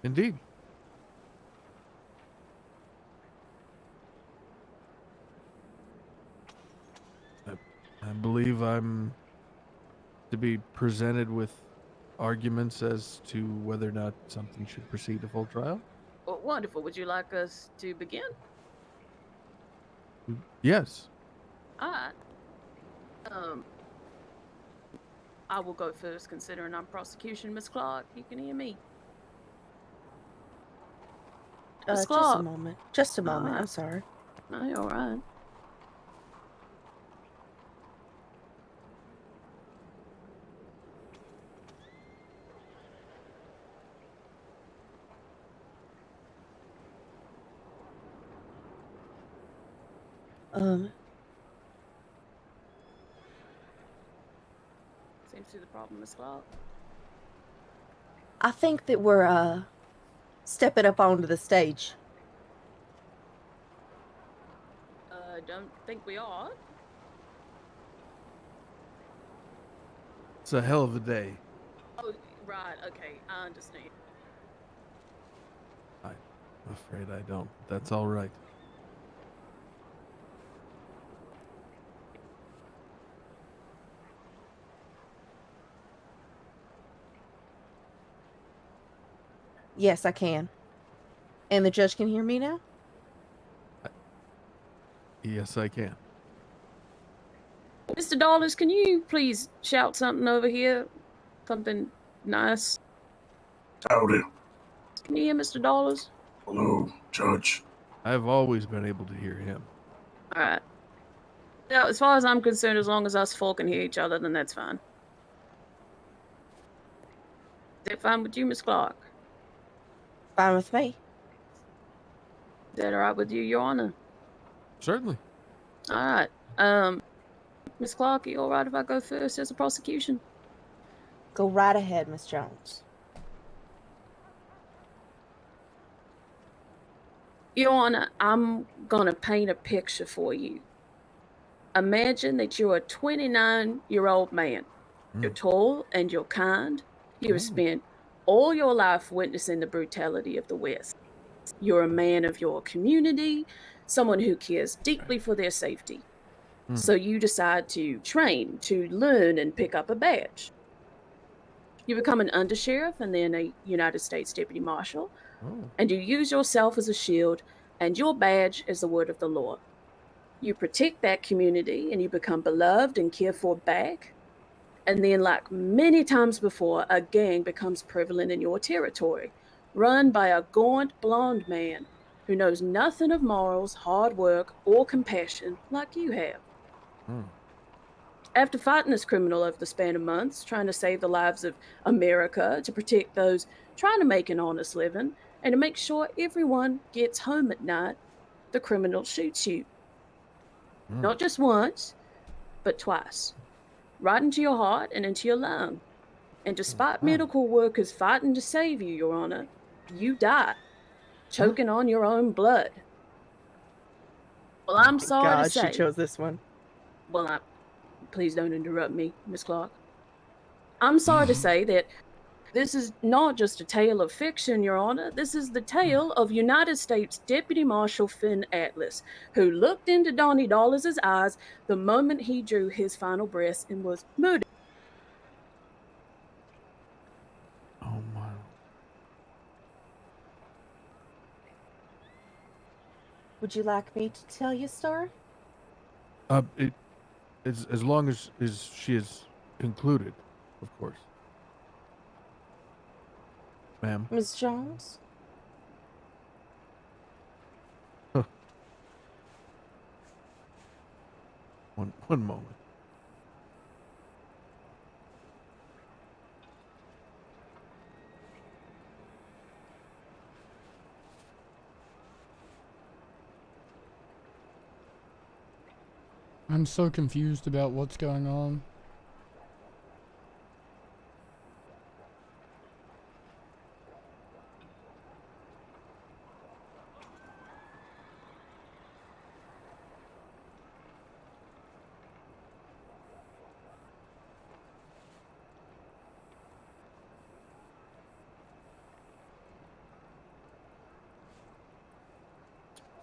Speaker 19: Indeed. I believe I'm to be presented with arguments as to whether or not something should proceed to full trial.
Speaker 14: Well, wonderful. Would you like us to begin?
Speaker 19: Yes.
Speaker 14: All right. I will go first, considering I'm prosecution, Miss Clark. You can hear me. Miss
Speaker 17: Just a
Speaker 14: Clark.
Speaker 17: moment. Just a moment.
Speaker 14: Alright.
Speaker 17: I'm sorry.
Speaker 14: No, you're all right. Seems to be the problem, Miss Clark.
Speaker 17: I think that we're stepping up onto the stage.
Speaker 14: Don't think we are.
Speaker 19: It's a hell of a day.
Speaker 14: Oh, right. Okay, I understand.
Speaker 19: I'm afraid I don't. That's all right.
Speaker 17: Yes, I can. And the judge can hear me now?
Speaker 19: Yes, I can.
Speaker 14: Mr. Dollars, can you please shout something over here? Something nice.
Speaker 16: Howdy.
Speaker 14: Can you hear Mr. Dollars?
Speaker 16: Hello, Judge.
Speaker 19: I've always been able to hear him.
Speaker 14: All right. Yeah, as far as I'm concerned, as long as us four can hear each other, then that's fine. Is that fine with you, Miss Clark?
Speaker 17: Fine with me.
Speaker 14: Is that all right with you, Your Honor?
Speaker 19: Certainly.
Speaker 14: All right. Miss Clark, are you all right if I go first as a prosecution?
Speaker 17: Go right ahead, Miss Jones.
Speaker 14: Your Honor, I'm gonna paint a picture for you. Imagine that you're a 29-year-old man. You're tall and you're kind. You've spent all your life witnessing the brutality of the West. You're a man of your community, someone who cares deeply for their safety. So you decide to train, to learn, and pick up a badge. You become an undersheriff and then a United States Deputy Marshal, and you use yourself as a shield and your badge as the word of the law. You protect that community and you become beloved and cared for back. And then, like many times before, a gang becomes prevalent in your territory, run by a gaunt blonde man who knows nothing of morals, hard work, or compassion like you have. After fighting this criminal over the span of months, trying to save the lives of America, to protect those trying to make an honest living, and to make sure everyone gets home at night, the criminal shoots you. Not just once, but twice. Right into your heart and into your lung. And despite medical workers fighting to save you, Your Honor, you die, choking on your own blood. Well, I'm sorry to
Speaker 17: God,
Speaker 14: say.
Speaker 17: she chose this one.
Speaker 14: Well, please don't interrupt me, Miss Clark. I'm sorry to say that this is not just a tale of fiction, Your Honor. This is the tale of United States Deputy Marshal Finn Atlas, who looked into Donnie Dollars' eyes the moment he drew his final breath and was murdered.
Speaker 19: Oh my.
Speaker 17: Would you like me to tell you a story?
Speaker 19: As long as she is concluded, of course. Ma'am.
Speaker 17: Miss Jones?
Speaker 19: One moment.
Speaker 1: I'm so confused about what's going on.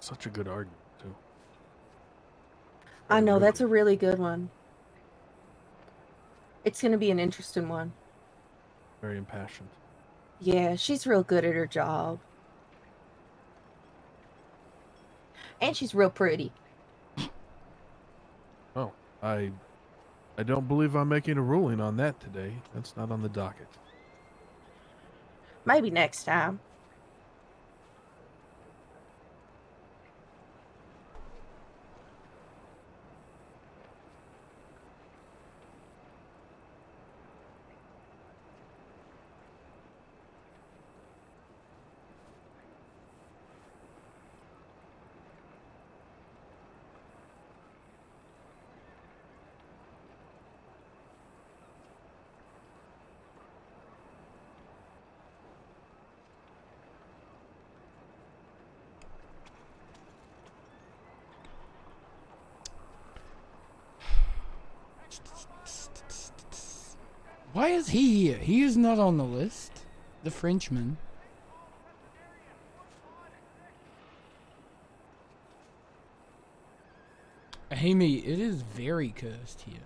Speaker 19: Such a good argument, too.
Speaker 17: I know,
Speaker 19: Really
Speaker 17: that's a really good one. It's going to be an interesting one.
Speaker 19: very impassioned.
Speaker 17: Yeah, she's real good at her job. And she's real pretty.
Speaker 19: Oh, I don't believe I'm making a ruling on that today. That's not on the docket.
Speaker 17: Maybe next time.
Speaker 1: Why is he here? He is not on the list. The Frenchman. Amy, it is very cursed here.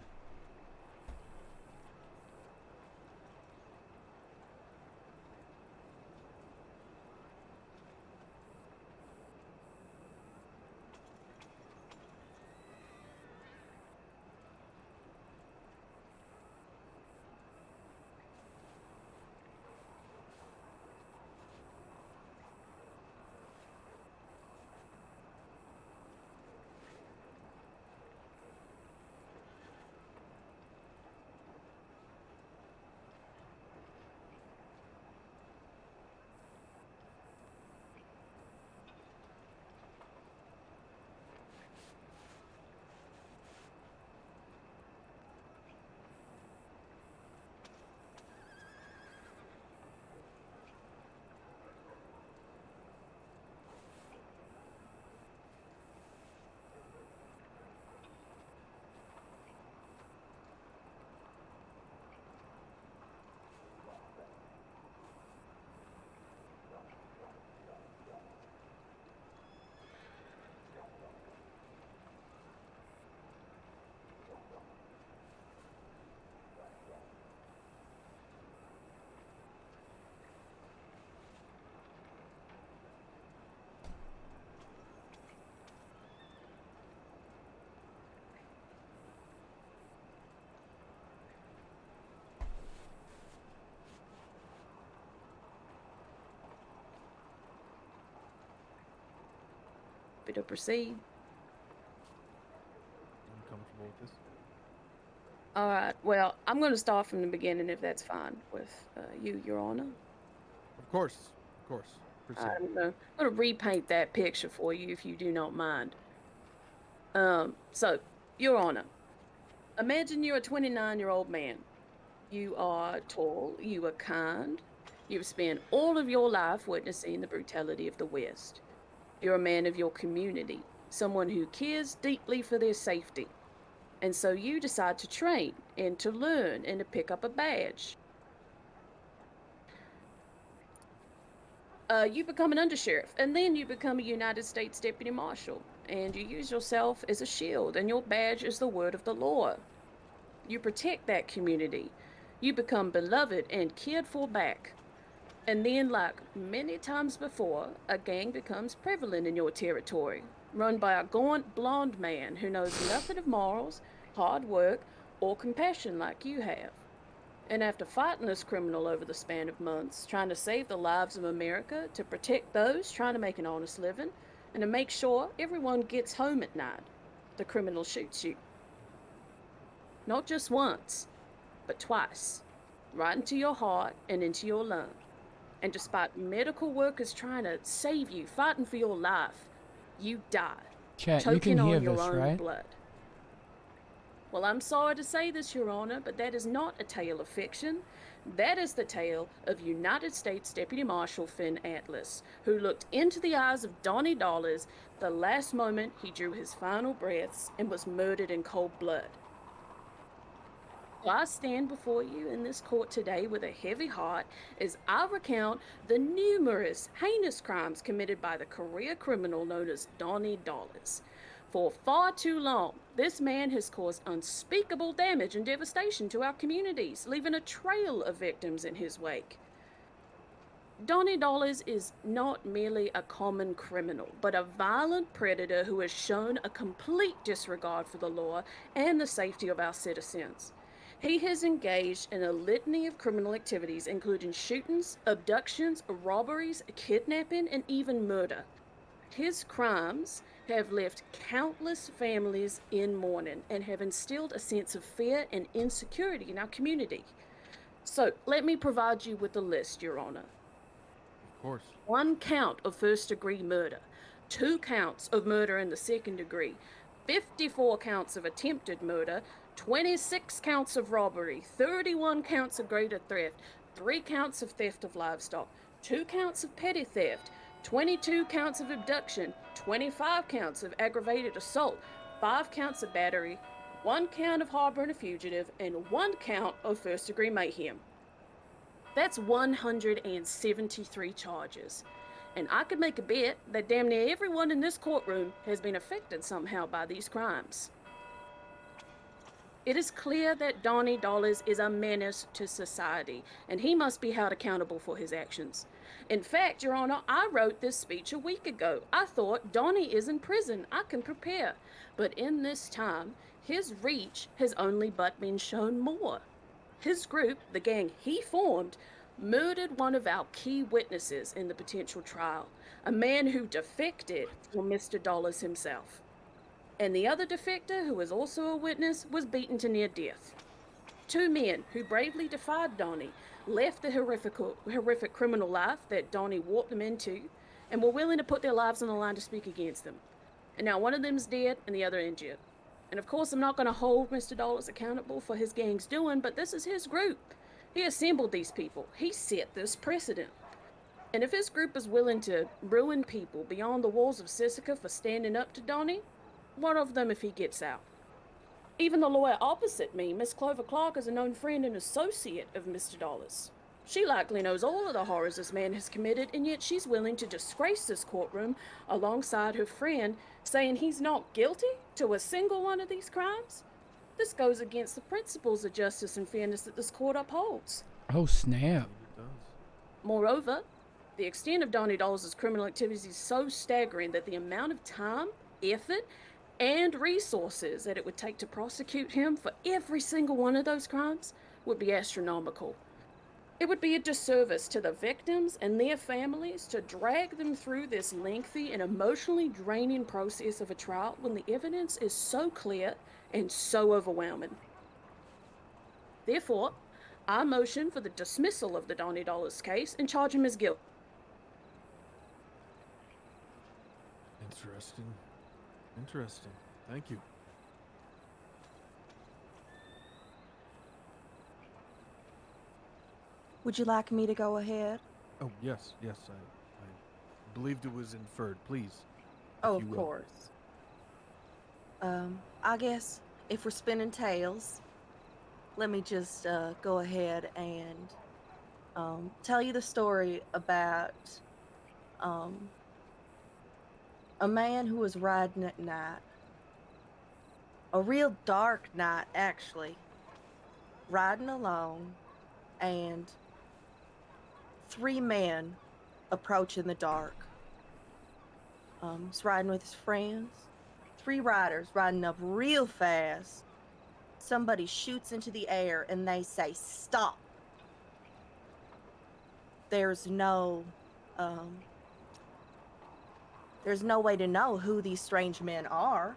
Speaker 14: To proceed.
Speaker 19: Comfortable with this?
Speaker 14: All right. Well, I'm going to start from the beginning, if that's fine with you, Your Honor.
Speaker 19: Of course. Of course. Proceed.
Speaker 14: I'm going to repaint that picture for you, if you do not mind. So, Your Honor, imagine you're a 29-year-old man. You are tall. You are kind. You've spent all of your life witnessing the brutality of the West. You're a man of your community, someone who cares deeply for their safety. And so you decide to train and to learn and to pick up a badge. You become an undersheriff, and then you become a United States Deputy Marshal, and you use yourself as a shield, and your badge is the word of the law. You protect that community. You become beloved and cared for back. And then, like many times before, a gang becomes prevalent in your territory, run by a gaunt blonde man who knows nothing of morals, hard work, or compassion like you have. And after fighting this criminal over the span of months, trying to save the lives of America, to protect those trying to make an honest living, and to make sure everyone gets home at night, the criminal shoots you. Not just once, but twice, right into your heart and into your lung. And despite medical workers trying to save you, fighting for your life, you die,
Speaker 1: Chat, you
Speaker 14: choking
Speaker 1: can hear
Speaker 14: on your
Speaker 1: this,
Speaker 14: own
Speaker 1: right?
Speaker 14: blood. Well, I'm sorry to say this, Your Honor, but that is not a tale of fiction. That is the tale of United States Deputy Marshal Finn Atlas, who looked into the eyes of Donnie Dollars the last moment he drew his final breaths and was murdered in cold blood. I stand before you in this court today with a heavy heart as I recount the numerous heinous crimes committed by the career criminal known as Donnie Dollars. For far too long, this man has caused unspeakable damage and devastation to our communities, leaving a trail of victims in his wake. Donnie Dollars is not merely a common criminal, but a violent predator who has shown a complete disregard for the law and the safety of our citizens. He has engaged in a litany of criminal activities, including shootings, abductions, robberies, kidnapping, and even murder. His crimes have left countless families in mourning and have instilled a sense of fear and insecurity in our community. So, let me provide you with a list, Your Honor.
Speaker 19: Of course.
Speaker 14: 1 count of first-degree murder, 2 counts of murder in the second degree, 54 counts of attempted murder, 26 counts of robbery, 31 counts of greater theft, 3 counts of theft of livestock, 2 counts of petty theft, 22 counts of abduction, 25 counts of aggravated assault, 5 counts of battery, 1 count of harboring a fugitive, and 1 count of first-degree mayhem. That's 173 charges. And I could make a bet that damn near everyone in this courtroom has been affected somehow by these crimes. It is clear that Donnie Dollars is a menace to society, and he must be held accountable for his actions. In fact, Your Honor, I wrote this speech a week ago. I thought, Donnie is in prison, I can prepare. But in this time, his reach has only but been shown more. His group, the gang he formed, murdered one of our key witnesses in the potential trial, a man who defected from Mr. Dollars himself. And the other defector, who was also a witness, was beaten to near death. 2 men who bravely defied Donnie left the horrific criminal life that Donnie warped them into and were willing to put their lives on the line to speak against them. And now one of them's dead and the other injured. And of course, I'm not going to hold Mr. Dollars accountable for his gang's doing, but this is his group. He assembled these people. He set this precedent. And if his group is willing to ruin people beyond the walls of Sisika for standing up to Donnie, what of them if he gets out? Even the lawyer opposite me, Miss Clover Clark, is a known friend and associate of Mr. Dollars. She likely knows all of the horrors this man has committed, and yet she's willing to disgrace this courtroom alongside her friend, saying he's not guilty to a single one of these crimes. This goes against the principles of justice and fairness that this court upholds.
Speaker 1: Oh, snap.
Speaker 14: Moreover, the extent of Donnie Dollars' criminal activities is so staggering that the amount of time, effort, and resources that it would take to prosecute him for every single one of those crimes would be astronomical. It would be a disservice to the victims and their families to drag them through this lengthy and emotionally draining process of a trial when the evidence is so clear and so overwhelming. Therefore, I motion for the dismissal of the Donnie Dollars case and charge him as guilty.
Speaker 19: Interesting. Interesting. Thank you.
Speaker 17: Would you like me to go ahead?
Speaker 19: Oh, yes, yes. I believed it was inferred. Please.
Speaker 17: Oh,
Speaker 19: if you
Speaker 17: of
Speaker 19: will.
Speaker 17: course. I guess if we're spinning tales, let me just go ahead and tell you the story about a man who was riding at night. A real dark night, actually. Riding alone, and 3 men approach in the dark. He's riding with his friends. 3 riders riding up real fast. Somebody shoots into the air and they say, "Stop." There's no way to know who these strange men are.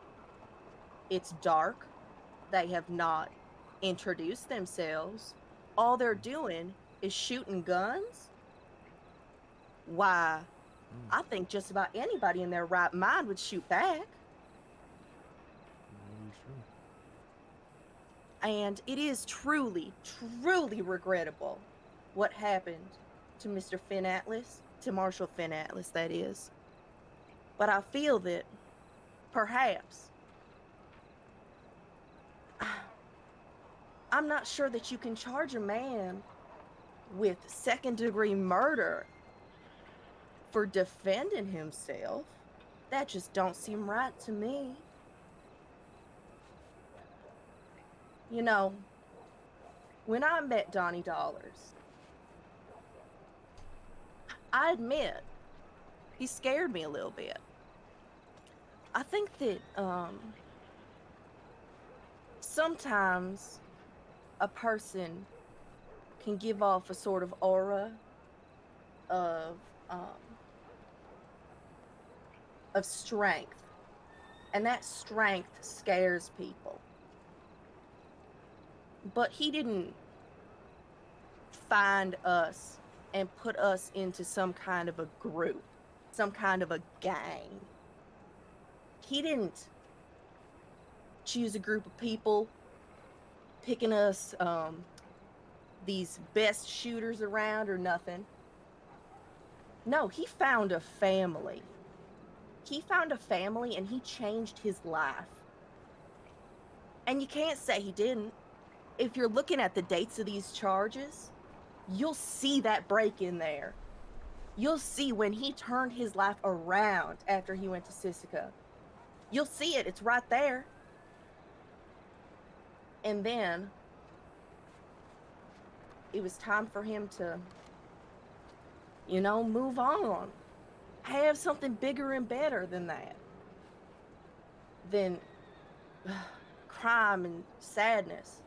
Speaker 17: It's dark. They have not introduced themselves. All they're doing is shooting guns. Why, I think just about anybody in their right mind would shoot back. And it is truly, truly regrettable what happened to Mr. Finn Atlas, to Marshal Finn Atlas, that is. But I feel that perhaps I'm not sure that you can charge a man with second-degree murder for defending himself. That just don't seem right to me. You know, when I met Donnie Dollars, I admit he scared me a little bit. I think that sometimes a person can give off a sort of aura of strength, and that strength scares people. But he didn't find us and put us into some kind of a group, some kind of a gang. He didn't choose a group of people, picking us these best shooters around or nothing. No, he found a family. He found a family and he changed his life. And you can't say he didn't. If you're looking at the dates of these charges, you'll see that break in there. You'll see when he turned his life around after he went to Sisika. You'll see it. It's right there. And then it was time for him to, you know, move on. Have something bigger and better than that. Than crime and sadness.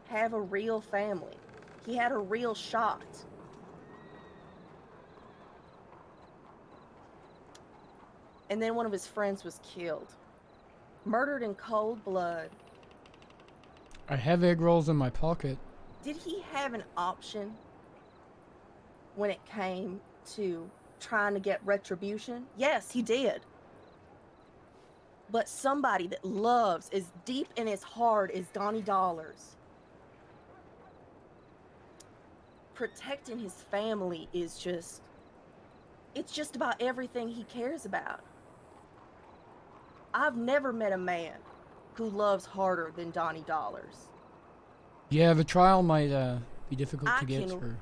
Speaker 17: Have a real family. He had a real shot. And then one of his friends was killed. Murdered in cold blood.
Speaker 1: I have egg rolls in my pocket.
Speaker 17: Did he have an option when it came to trying to get retribution? Yes, he did. But somebody that loves as deep and as hard as Donnie Dollars, protecting his family is just, it's just about everything he cares about. I've never met a man who loves harder than Donnie Dollars.
Speaker 1: Yeah, the trial might be difficult
Speaker 17: I
Speaker 1: to get
Speaker 17: can
Speaker 1: through.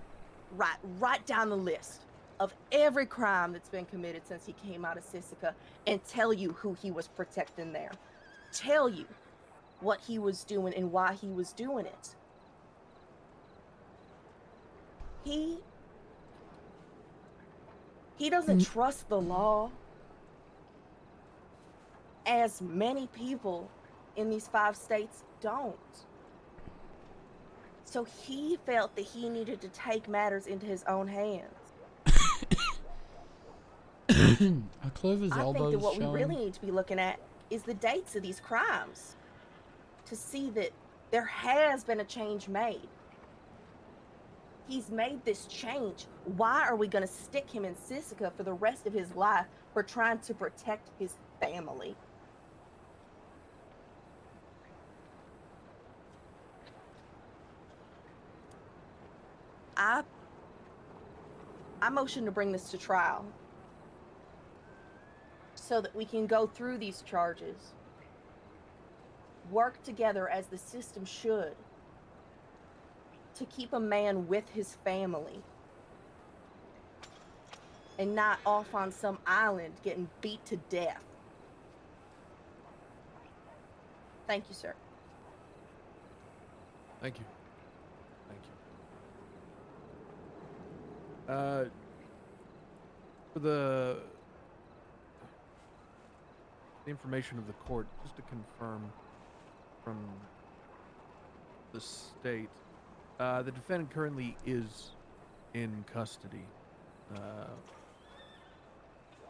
Speaker 17: write down the list of every crime that's been committed since he came out of Sisika and tell you who he was protecting there. Tell you what he was doing and why he was doing it. He doesn't trust the law as many people in these 5 states don't. So he felt that he needed to take matters into his own hands.
Speaker 1: Are Clover's
Speaker 17: I think
Speaker 1: elbows
Speaker 17: that what
Speaker 1: showing?
Speaker 17: we really need to be looking at is the dates of these crimes to see that there has been a change made. He's made this change. Why are we going to stick him in Sisika for the rest of his life for trying to protect his family? I motion to bring this to trial so that we can go through these charges, work together as the system should to keep a man with his family and not off on some island getting beat to death. Thank you, sir.
Speaker 19: Thank you. Thank you. For the information of the court, just to confirm from the state, the defendant currently is in custody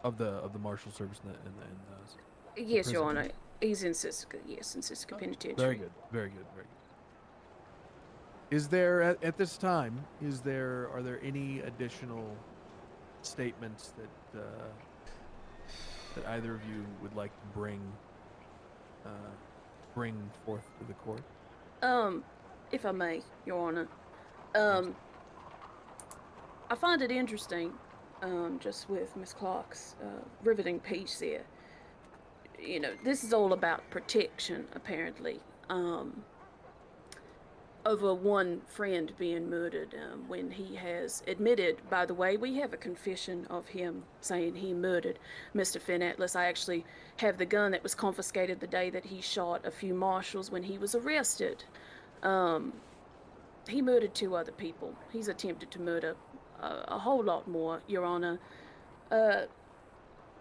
Speaker 19: of the Marshal Service in the
Speaker 14: Yes, Your
Speaker 19: prison.
Speaker 14: Honor. He's in Sisika. Yes, in Sisika Penitentiary.
Speaker 19: Very good. Very good. Very good. Is there at this time? Are there any additional statements that that either of you would like to bring forth to the court?
Speaker 14: If I may, Your Honor. I find it interesting, just with Miss Clark's riveting piece there. you know, this is all about protection, apparently. Over one friend being murdered when he has admitted, by the way, we have a confession of him saying he murdered Mr. Finn Atlas. I actually have the gun that was confiscated the day that he shot a few marshals when he was arrested. He murdered 2 other people. He's attempted to murder a whole lot more, Your Honor.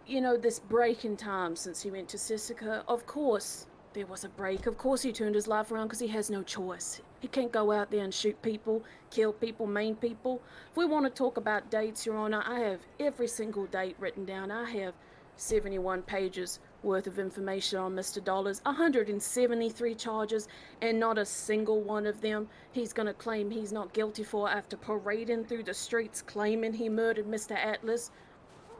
Speaker 14: You know, this break in time since he went to Sisika, of course there was a break. Of course he turned his life around because he has no choice. He can't go out there and shoot people, kill people, maim people. If we want to talk about dates, Your Honor, I have every single date written down. I have 71 pages worth of information on Mr. Dollars, 173 charges, and not a single one of them he's going to claim he's not guilty for after parading through the streets claiming he murdered Mr. Atlas,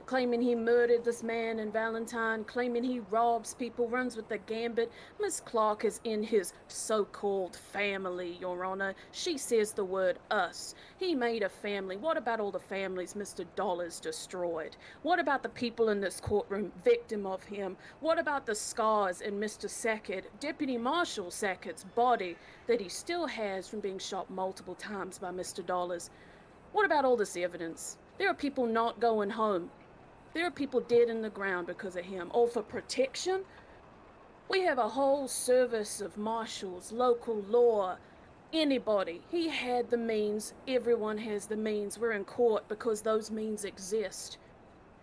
Speaker 14: claiming he murdered this man in Valentine, claiming he robs people, runs with the gambit. Miss Clark is in his so-called family, Your Honor. She says the word us. He made a family. What about all the families Mr. Dollars destroyed? What about the people in this courtroom victim of him? What about the scars in Mr. Sackett, Deputy Marshal Sackett's body that he still has from being shot multiple times by Mr. Dollars? What about all this evidence? There are people not going home. There are people dead in the ground because of him. All for protection? We have a whole service of marshals, local law, anybody. He had the means. Everyone has the means. We're in court because those means exist.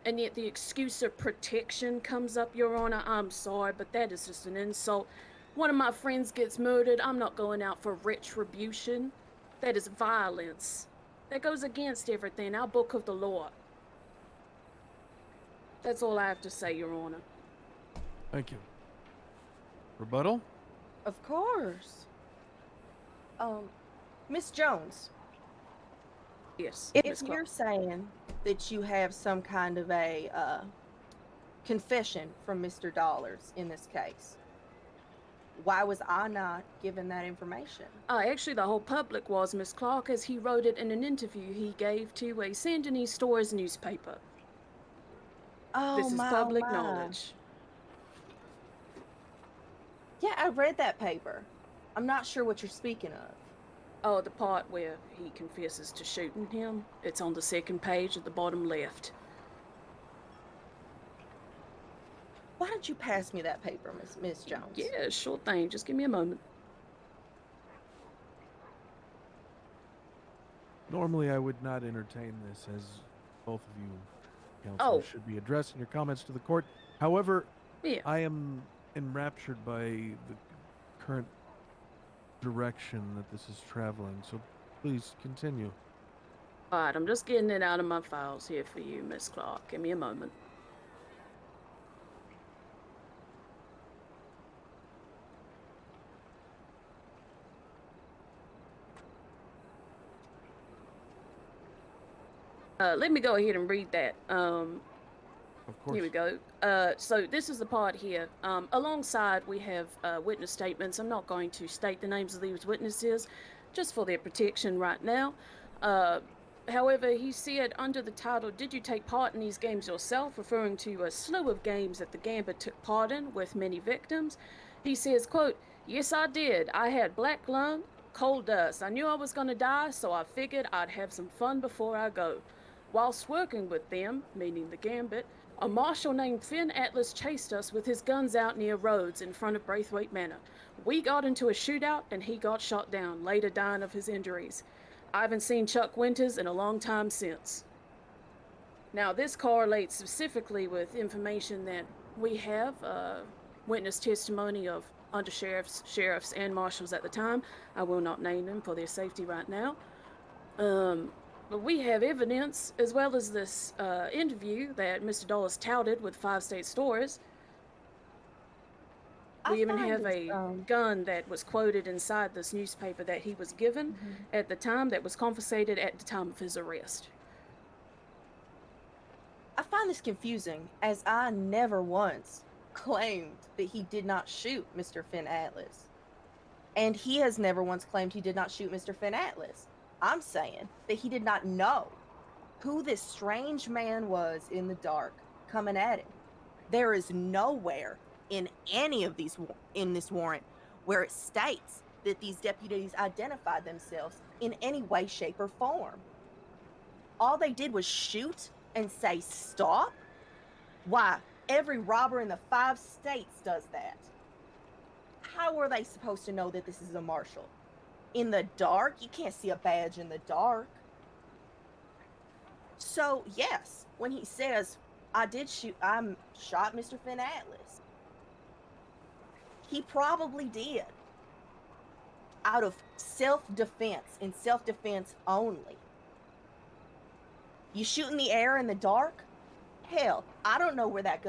Speaker 14: And yet the excuse of protection comes up, Your Honor. I'm sorry, but that is just an insult. One of my friends gets murdered. I'm not going out for retribution. That is violence. That goes against everything, our book of the law. That's all I have to say, Your Honor.
Speaker 19: Thank you. Rebuttal?
Speaker 17: Of course. Miss Jones.
Speaker 14: Yes.
Speaker 17: If you're saying that you have some kind of a confession from Mr. Dollars in this case, why was I not given that information?
Speaker 14: Actually, the whole public was, Miss Clark, as he wrote it in an interview he gave to a Sandinese Stories newspaper.
Speaker 17: Oh,
Speaker 14: this is
Speaker 17: my,
Speaker 14: public
Speaker 17: oh, my.
Speaker 14: knowledge.
Speaker 17: Yeah, I read that paper. I'm not sure what you're speaking of.
Speaker 14: Oh, the part where he confesses to shooting him. It's on the 2nd page at the bottom left.
Speaker 17: Why don't you pass me that paper, Miss Jones?
Speaker 14: Yeah, sure thing. Just give me a moment.
Speaker 19: Normally, I would not entertain this, as both of you counselors should be addressing your comments to the court. However, I am enraptured by the current direction that this is traveling, so please continue.
Speaker 14: Alright, I'm just getting it out of my files here for you, Miss Clark. Give me a moment. Let me go ahead and read that.
Speaker 19: Of course.
Speaker 14: Here we go. So this is the part here. Alongside, we have witness statements. I'm not going to state the names of these witnesses, just for their protection right now. However, he said under the title, "Did you take part in these games yourself?" referring to a slew of games that the Gambit took part in with many victims. He says, quote, "Yes, I did. I had black lung, coal dust. I knew I was going to die, so I figured I'd have some fun before I go. Whilst working with them," meaning the Gambit, "a marshal named Finn Atlas chased us with his guns out near Rhodes in front of Braithwaite Manor. We got into a shootout and he got shot down, later dying of his injuries. I haven't seen Chuck Winters in a long time since." Now this correlates specifically with information that we have, witness testimony of undersheriffs, sheriffs, and marshals at the time. I will not name them for their safety right now. But we have evidence, as well as this interview that Mr. Dollars touted with 5 state stores. We even have a gun that was quoted inside this newspaper that he was given at the time, that was confiscated at the time of his arrest.
Speaker 17: I find this confusing, as I never once claimed that he did not shoot Mr. Finn Atlas. And he has never once claimed he did not shoot Mr. Finn Atlas. I'm saying that he did not know who this strange man was in the dark coming at him. There is nowhere in any of these in this warrant where it states that these deputies identified themselves in any way, shape, or form. All they did was shoot and say stop. Why, every robber in the 5 states does that. How are they supposed to know that this is a marshal? In the dark? You can't see a badge in the dark. So, yes, when he says, I shot Mr. Finn Atlas, he probably did. Out of self-defense, and self-defense only. You shoot in the air in the dark? Hell, I don't know where that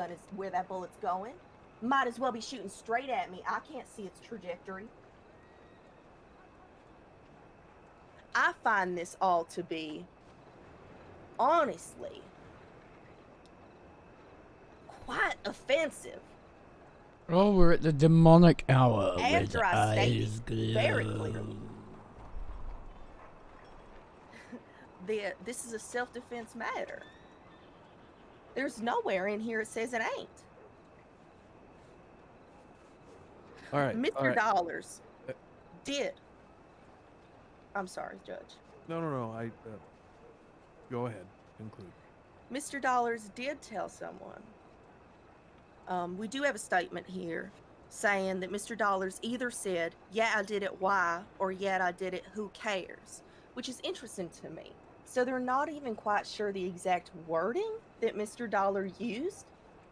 Speaker 17: bullet's going. Might as well be shooting straight at me. I can't see its trajectory. I find this all to be, honestly, quite offensive.
Speaker 1: Oh, we're at the demonic hour with
Speaker 17: After I stated
Speaker 1: eyes
Speaker 17: very
Speaker 1: glow.
Speaker 17: clearly that this is a self-defense matter. There's nowhere in here it says it ain't.
Speaker 19: All right,
Speaker 17: Mr.
Speaker 19: all right.
Speaker 17: Dollars did. I'm sorry, Judge.
Speaker 19: No. I go ahead. Conclude.
Speaker 17: Mr. Dollars did tell someone. We do have a statement here saying that Mr. Dollars either said, yeah, I did it, why, or yeah, I did it, who cares, which is interesting to me. So they're not even quite sure the exact wording that Mr. Dollar used,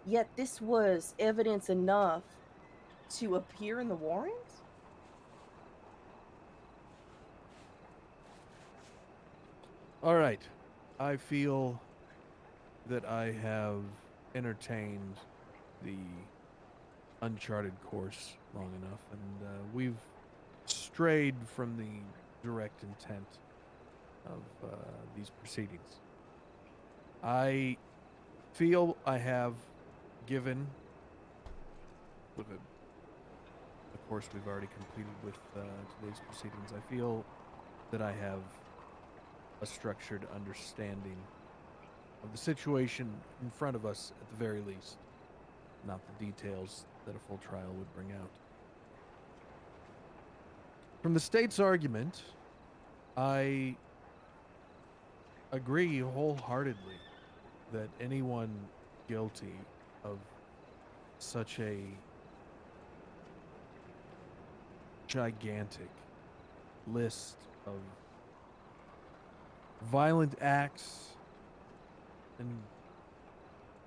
Speaker 17: yet this was evidence enough to appear in the warrant?
Speaker 19: All right. I feel that I have entertained the uncharted course long enough, and we've strayed from the direct intent of these proceedings. I feel I have given, of course we've already completed with today's proceedings, I feel that I have a structured understanding of the situation in front of us at the very least, not the details that a full trial would bring out. From the state's argument, I agree wholeheartedly that anyone guilty of such a gigantic list of violent acts and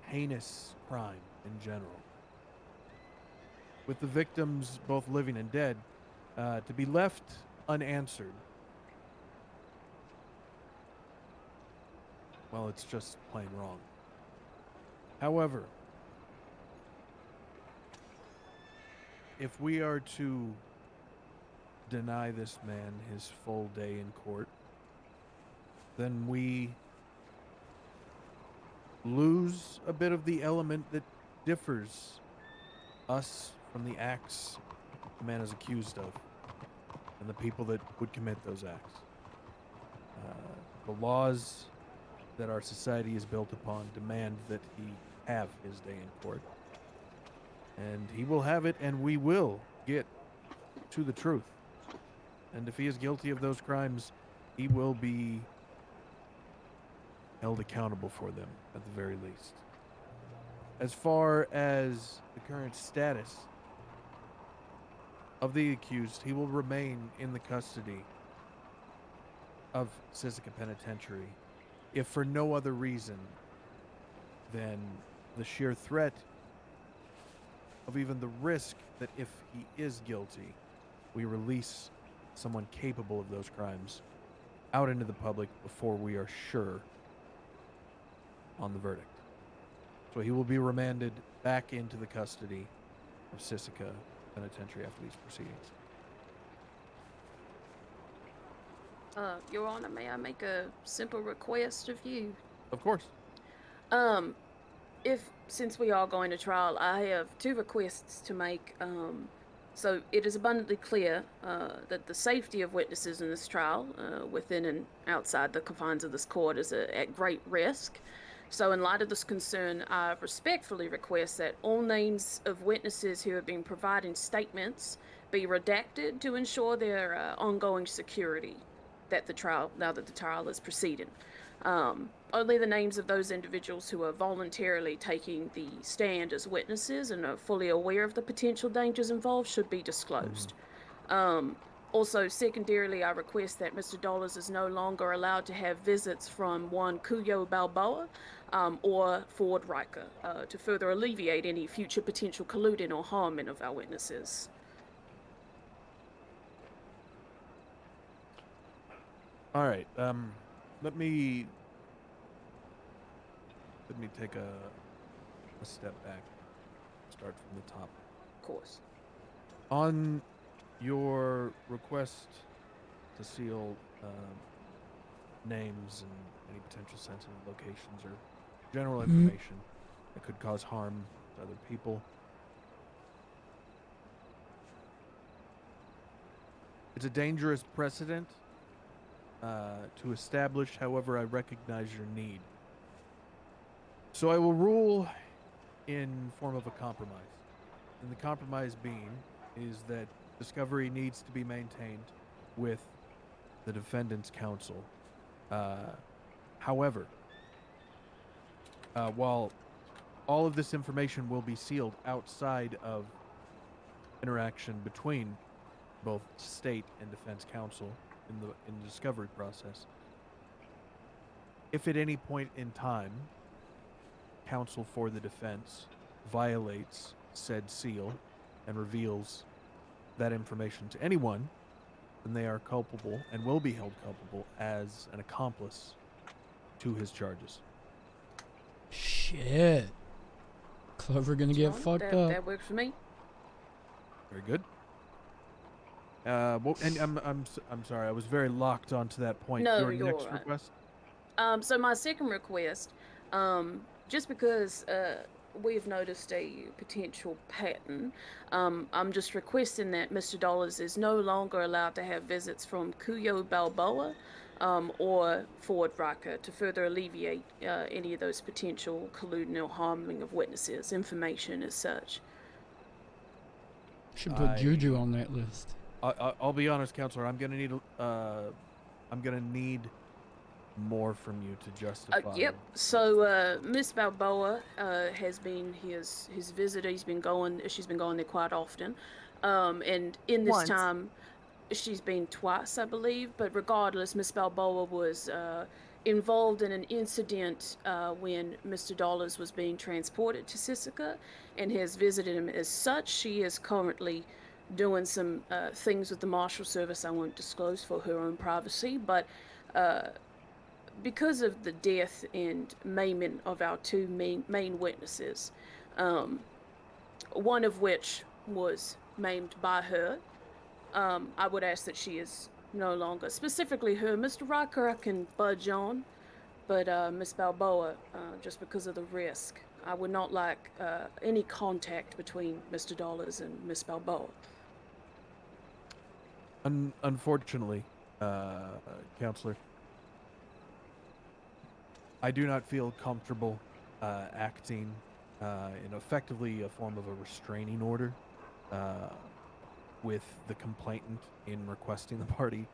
Speaker 19: heinous crime in general, with the victims both living and dead, to be left unanswered, well, it's just plain wrong. However, if we are to deny this man his full day in court, then we lose a bit of the element that differs us from the acts the man is accused of and the people that would commit those acts. The laws that our society is built upon demand that he have his day in court, and he will have it, and we will get to the truth. And if he is guilty of those crimes, he will be held accountable for them at the very least. As far as the current status of the accused, he will remain in the custody of Sisika Penitentiary, if for no other reason than the sheer threat of even the risk that if he is guilty, we release someone capable of those crimes out into the public before we are sure on the verdict. So he will be remanded back into the custody of Sisika Penitentiary after these proceedings.
Speaker 14: Your Honor, may I make a simple request of you?
Speaker 19: Of course.
Speaker 14: Since we are going to trial, I have 2 requests to make. So it is abundantly clear that the safety of witnesses in this trial, within and outside the confines of this court, is at great risk. So, in light of this concern, I respectfully request that all names of witnesses who have been providing statements be redacted to ensure their ongoing security now that the trial is proceeding. Only the names of those individuals who are voluntarily taking the stand as witnesses and are fully aware of the potential dangers involved should be disclosed. Also, secondarily, I request that Mr. Dollars is no longer allowed to have visits from one Cuyo Balboa or Ford Riker to further alleviate any future potential colluding or harming of our witnesses.
Speaker 19: All right. Let me take a step back. Start from the top.
Speaker 14: Of course.
Speaker 19: On your request to seal names and any potential sensitive locations or general information that could cause harm to other people, it's a dangerous precedent to establish. However, I recognize your need. So I will rule in form of a compromise. And the compromise being is that discovery needs to be maintained with the defendant's counsel. However, while all of this information will be sealed outside of interaction between both state and defense counsel in the discovery process, if at any point in time counsel for the defense violates said seal and reveals that information to anyone, then they are culpable and will be held culpable as an accomplice to his charges.
Speaker 1: Shit. Clover gonna get fucked up.
Speaker 14: That works for me.
Speaker 19: Very good. Well, and I'm sorry, I was very locked onto that point.
Speaker 14: No,
Speaker 19: Your
Speaker 14: you're
Speaker 19: next
Speaker 14: right.
Speaker 19: request?
Speaker 14: So my second request, just because we've noticed a potential pattern, I'm just requesting that Mr. Dollars is no longer allowed to have visits from Cuyo Balboa or Ford Riker to further alleviate any of those potential colluding or harming of witnesses, information as such.
Speaker 1: Should put Juju on that list.
Speaker 19: I'll be honest, counselor. I'm gonna need more from you to justify.
Speaker 14: Yep. So Miss Balboa has been his visitor. She's been going there quite often, and in this time, she's been twice, I believe. But regardless, Miss Balboa was involved in an incident when Mr. Dollars was being transported to Sisika, and has visited him as such. She is currently doing some things with the Marshal service I won't disclose for her own privacy, but because of the death and maiming of our two main witnesses, one of which was maimed by her, I would ask that she is no longer, specifically her. Mr. Riker I can budge on, but Miss Balboa, just because of the risk, I would not like any contact between Mr. Dollars and Miss Balboa.
Speaker 19: Unfortunately, counselor, I do not feel comfortable acting in effectively a form of a restraining order with the complainant in requesting the party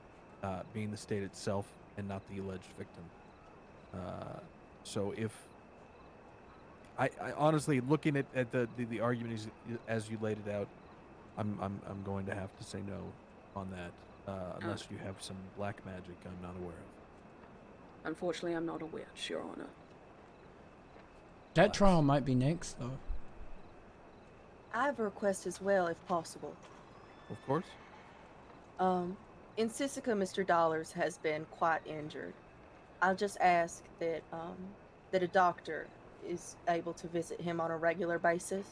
Speaker 19: being the state itself and not the alleged victim. So if I honestly, looking at the argument as you laid it out, I'm going to have to say no on that unless you have some black magic I'm not aware of.
Speaker 14: Unfortunately, I'm not aware, Your Honor.
Speaker 1: That trial might be next, though.
Speaker 17: I have a request as well, if possible.
Speaker 19: Of course.
Speaker 17: In Sisika, Mr. Dollars has been quite injured. I'll just ask that that a doctor is able to visit him on a regular basis,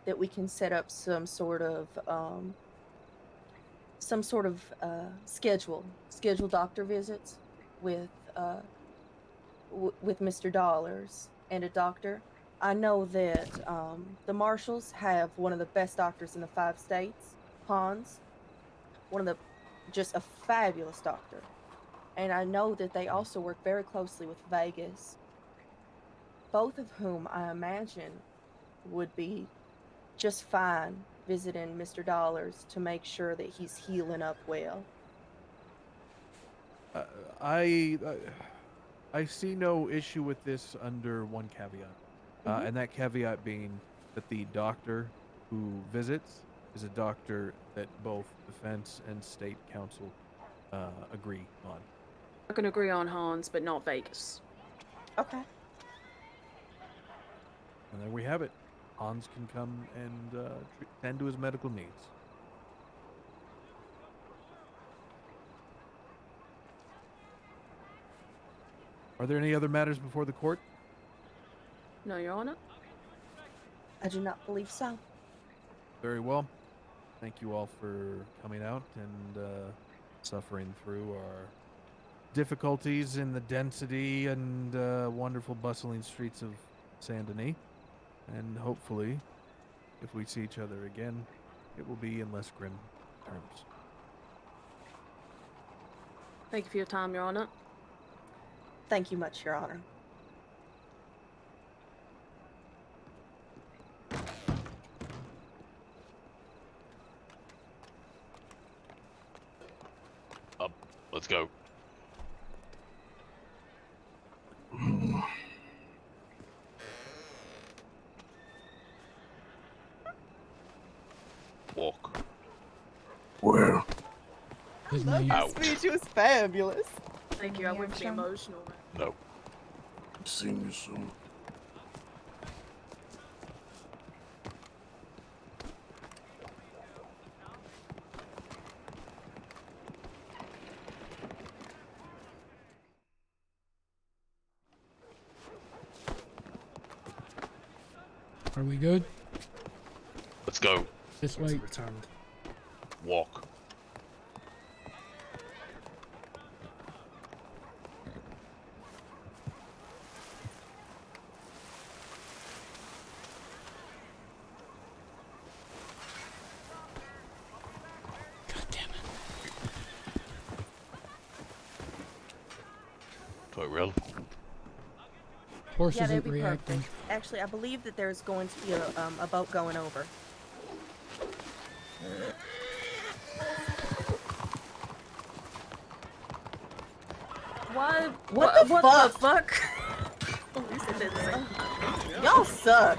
Speaker 17: that we can set up some sort of schedule doctor visits with Mr. Dollars and a doctor. I know that the Marshals have one of the best doctors in the 5 states, Hans, just a fabulous doctor. And I know that they also work very closely with Vegas. both of whom I imagine would be just fine visiting Mr. Dollars to make sure that he's healing up well.
Speaker 19: I see no issue with this under one caveat, and that caveat being that the doctor who visits is a doctor that both defense and state counsel agree on.
Speaker 14: I can agree on Hans, but not Vegas.
Speaker 17: Okay.
Speaker 19: And there we have it. Hans can come and tend to his medical needs. Are there any other matters before the court?
Speaker 14: No, Your Honor.
Speaker 17: I do not believe so.
Speaker 19: Very well. Thank you all for coming out and suffering through our difficulties in the density and wonderful bustling streets of Saint Denis. And hopefully, if we see each other again, it will be in less grim terms.
Speaker 14: Thank you for your time, Your Honor.
Speaker 17: Thank you much, Your Honor.
Speaker 2: Up. Let's go. Walk.
Speaker 16: Where?
Speaker 17: I love your speech. It was fabulous.
Speaker 14: Thank you. I went the emotional.
Speaker 2: No.
Speaker 16: See you soon.
Speaker 1: Are we good?
Speaker 2: Let's go.
Speaker 1: This way.
Speaker 2: Walk. Tyrell.
Speaker 1: Horse
Speaker 17: Yeah, that'd
Speaker 1: isn't
Speaker 17: be
Speaker 1: reacting.
Speaker 17: perfect. Actually, I believe that there's going to be a boat going over.
Speaker 14: What?
Speaker 17: What the fuck?
Speaker 14: At least it didn't say.
Speaker 17: Y'all suck.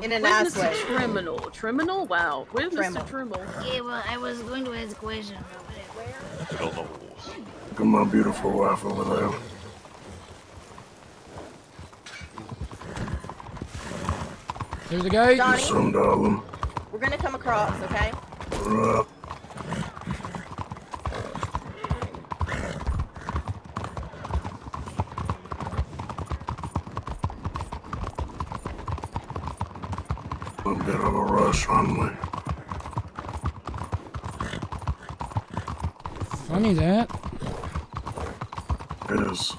Speaker 17: In a nice
Speaker 14: where's Mr.
Speaker 17: way.
Speaker 14: Triminal? Triminal? Wow. Where's Mr. Triminal?
Speaker 15: Yeah, well, I was going to ask a question.
Speaker 2: Get on the horse.
Speaker 16: Look at my beautiful wife over there.
Speaker 1: There's a gate.
Speaker 17: Johnny,
Speaker 16: Some darling.
Speaker 17: we're gonna come across, okay?
Speaker 16: A bit of a rush, aren't we?
Speaker 1: Funny that.
Speaker 16: It is.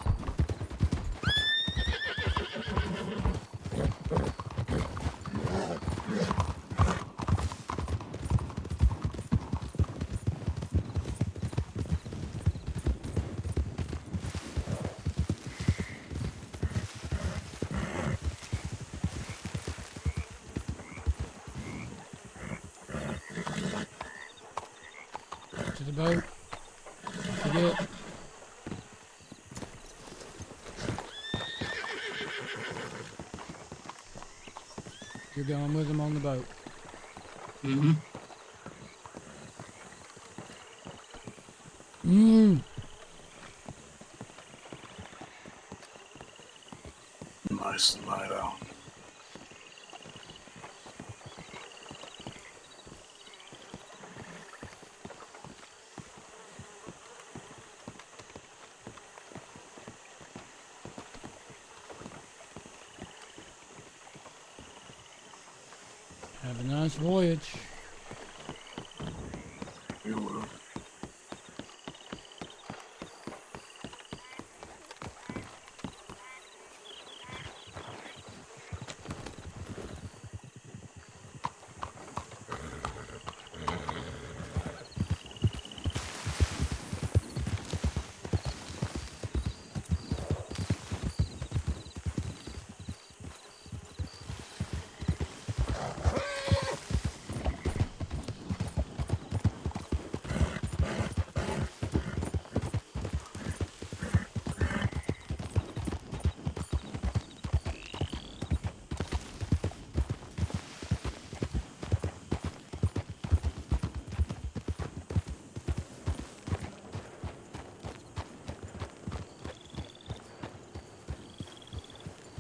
Speaker 1: To the boat. Forget. You're going with him on the boat.
Speaker 5: Mm-hmm.
Speaker 16: Nice night out.
Speaker 1: Have a nice voyage.
Speaker 16: You will.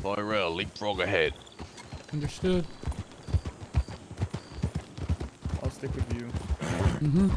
Speaker 2: Tyrell, leapfrog ahead.
Speaker 1: Understood.
Speaker 20: I'll stick with you.
Speaker 1: Mm-hmm.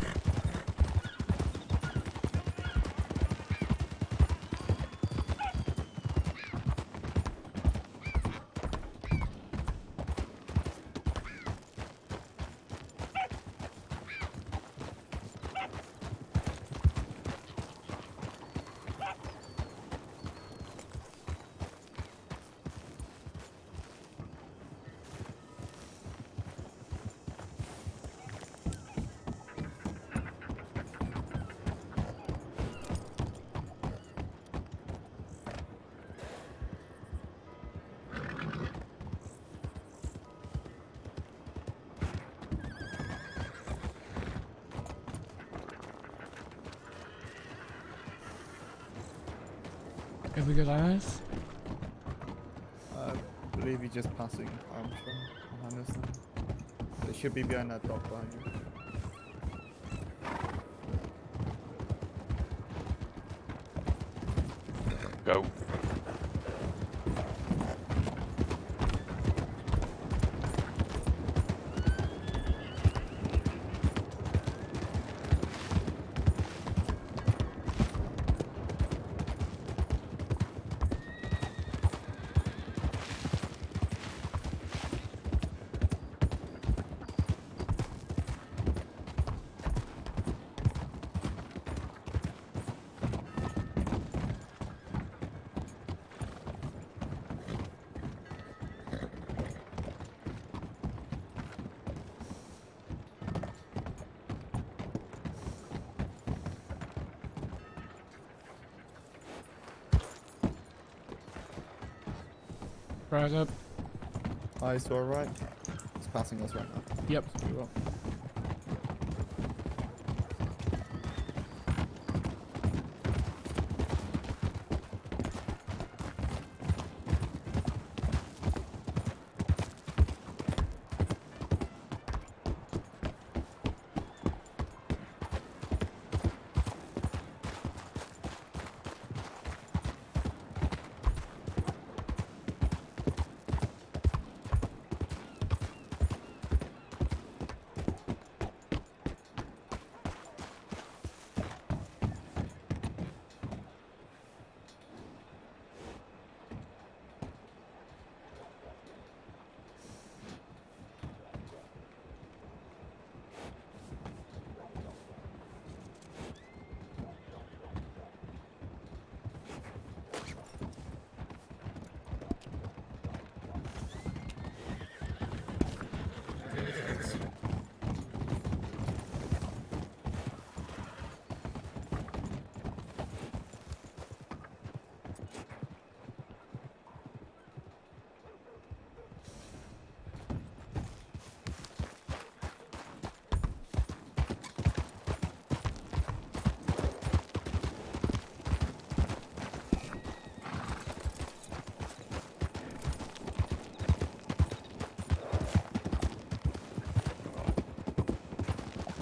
Speaker 1: Have we got eyes?
Speaker 20: I believe he's just passing Armstrong behind us now. They should be behind that dock behind you.
Speaker 2: Go.
Speaker 1: Right up.
Speaker 20: Eyes to our right. It's passing us right now.
Speaker 1: Yep.
Speaker 20: So we will.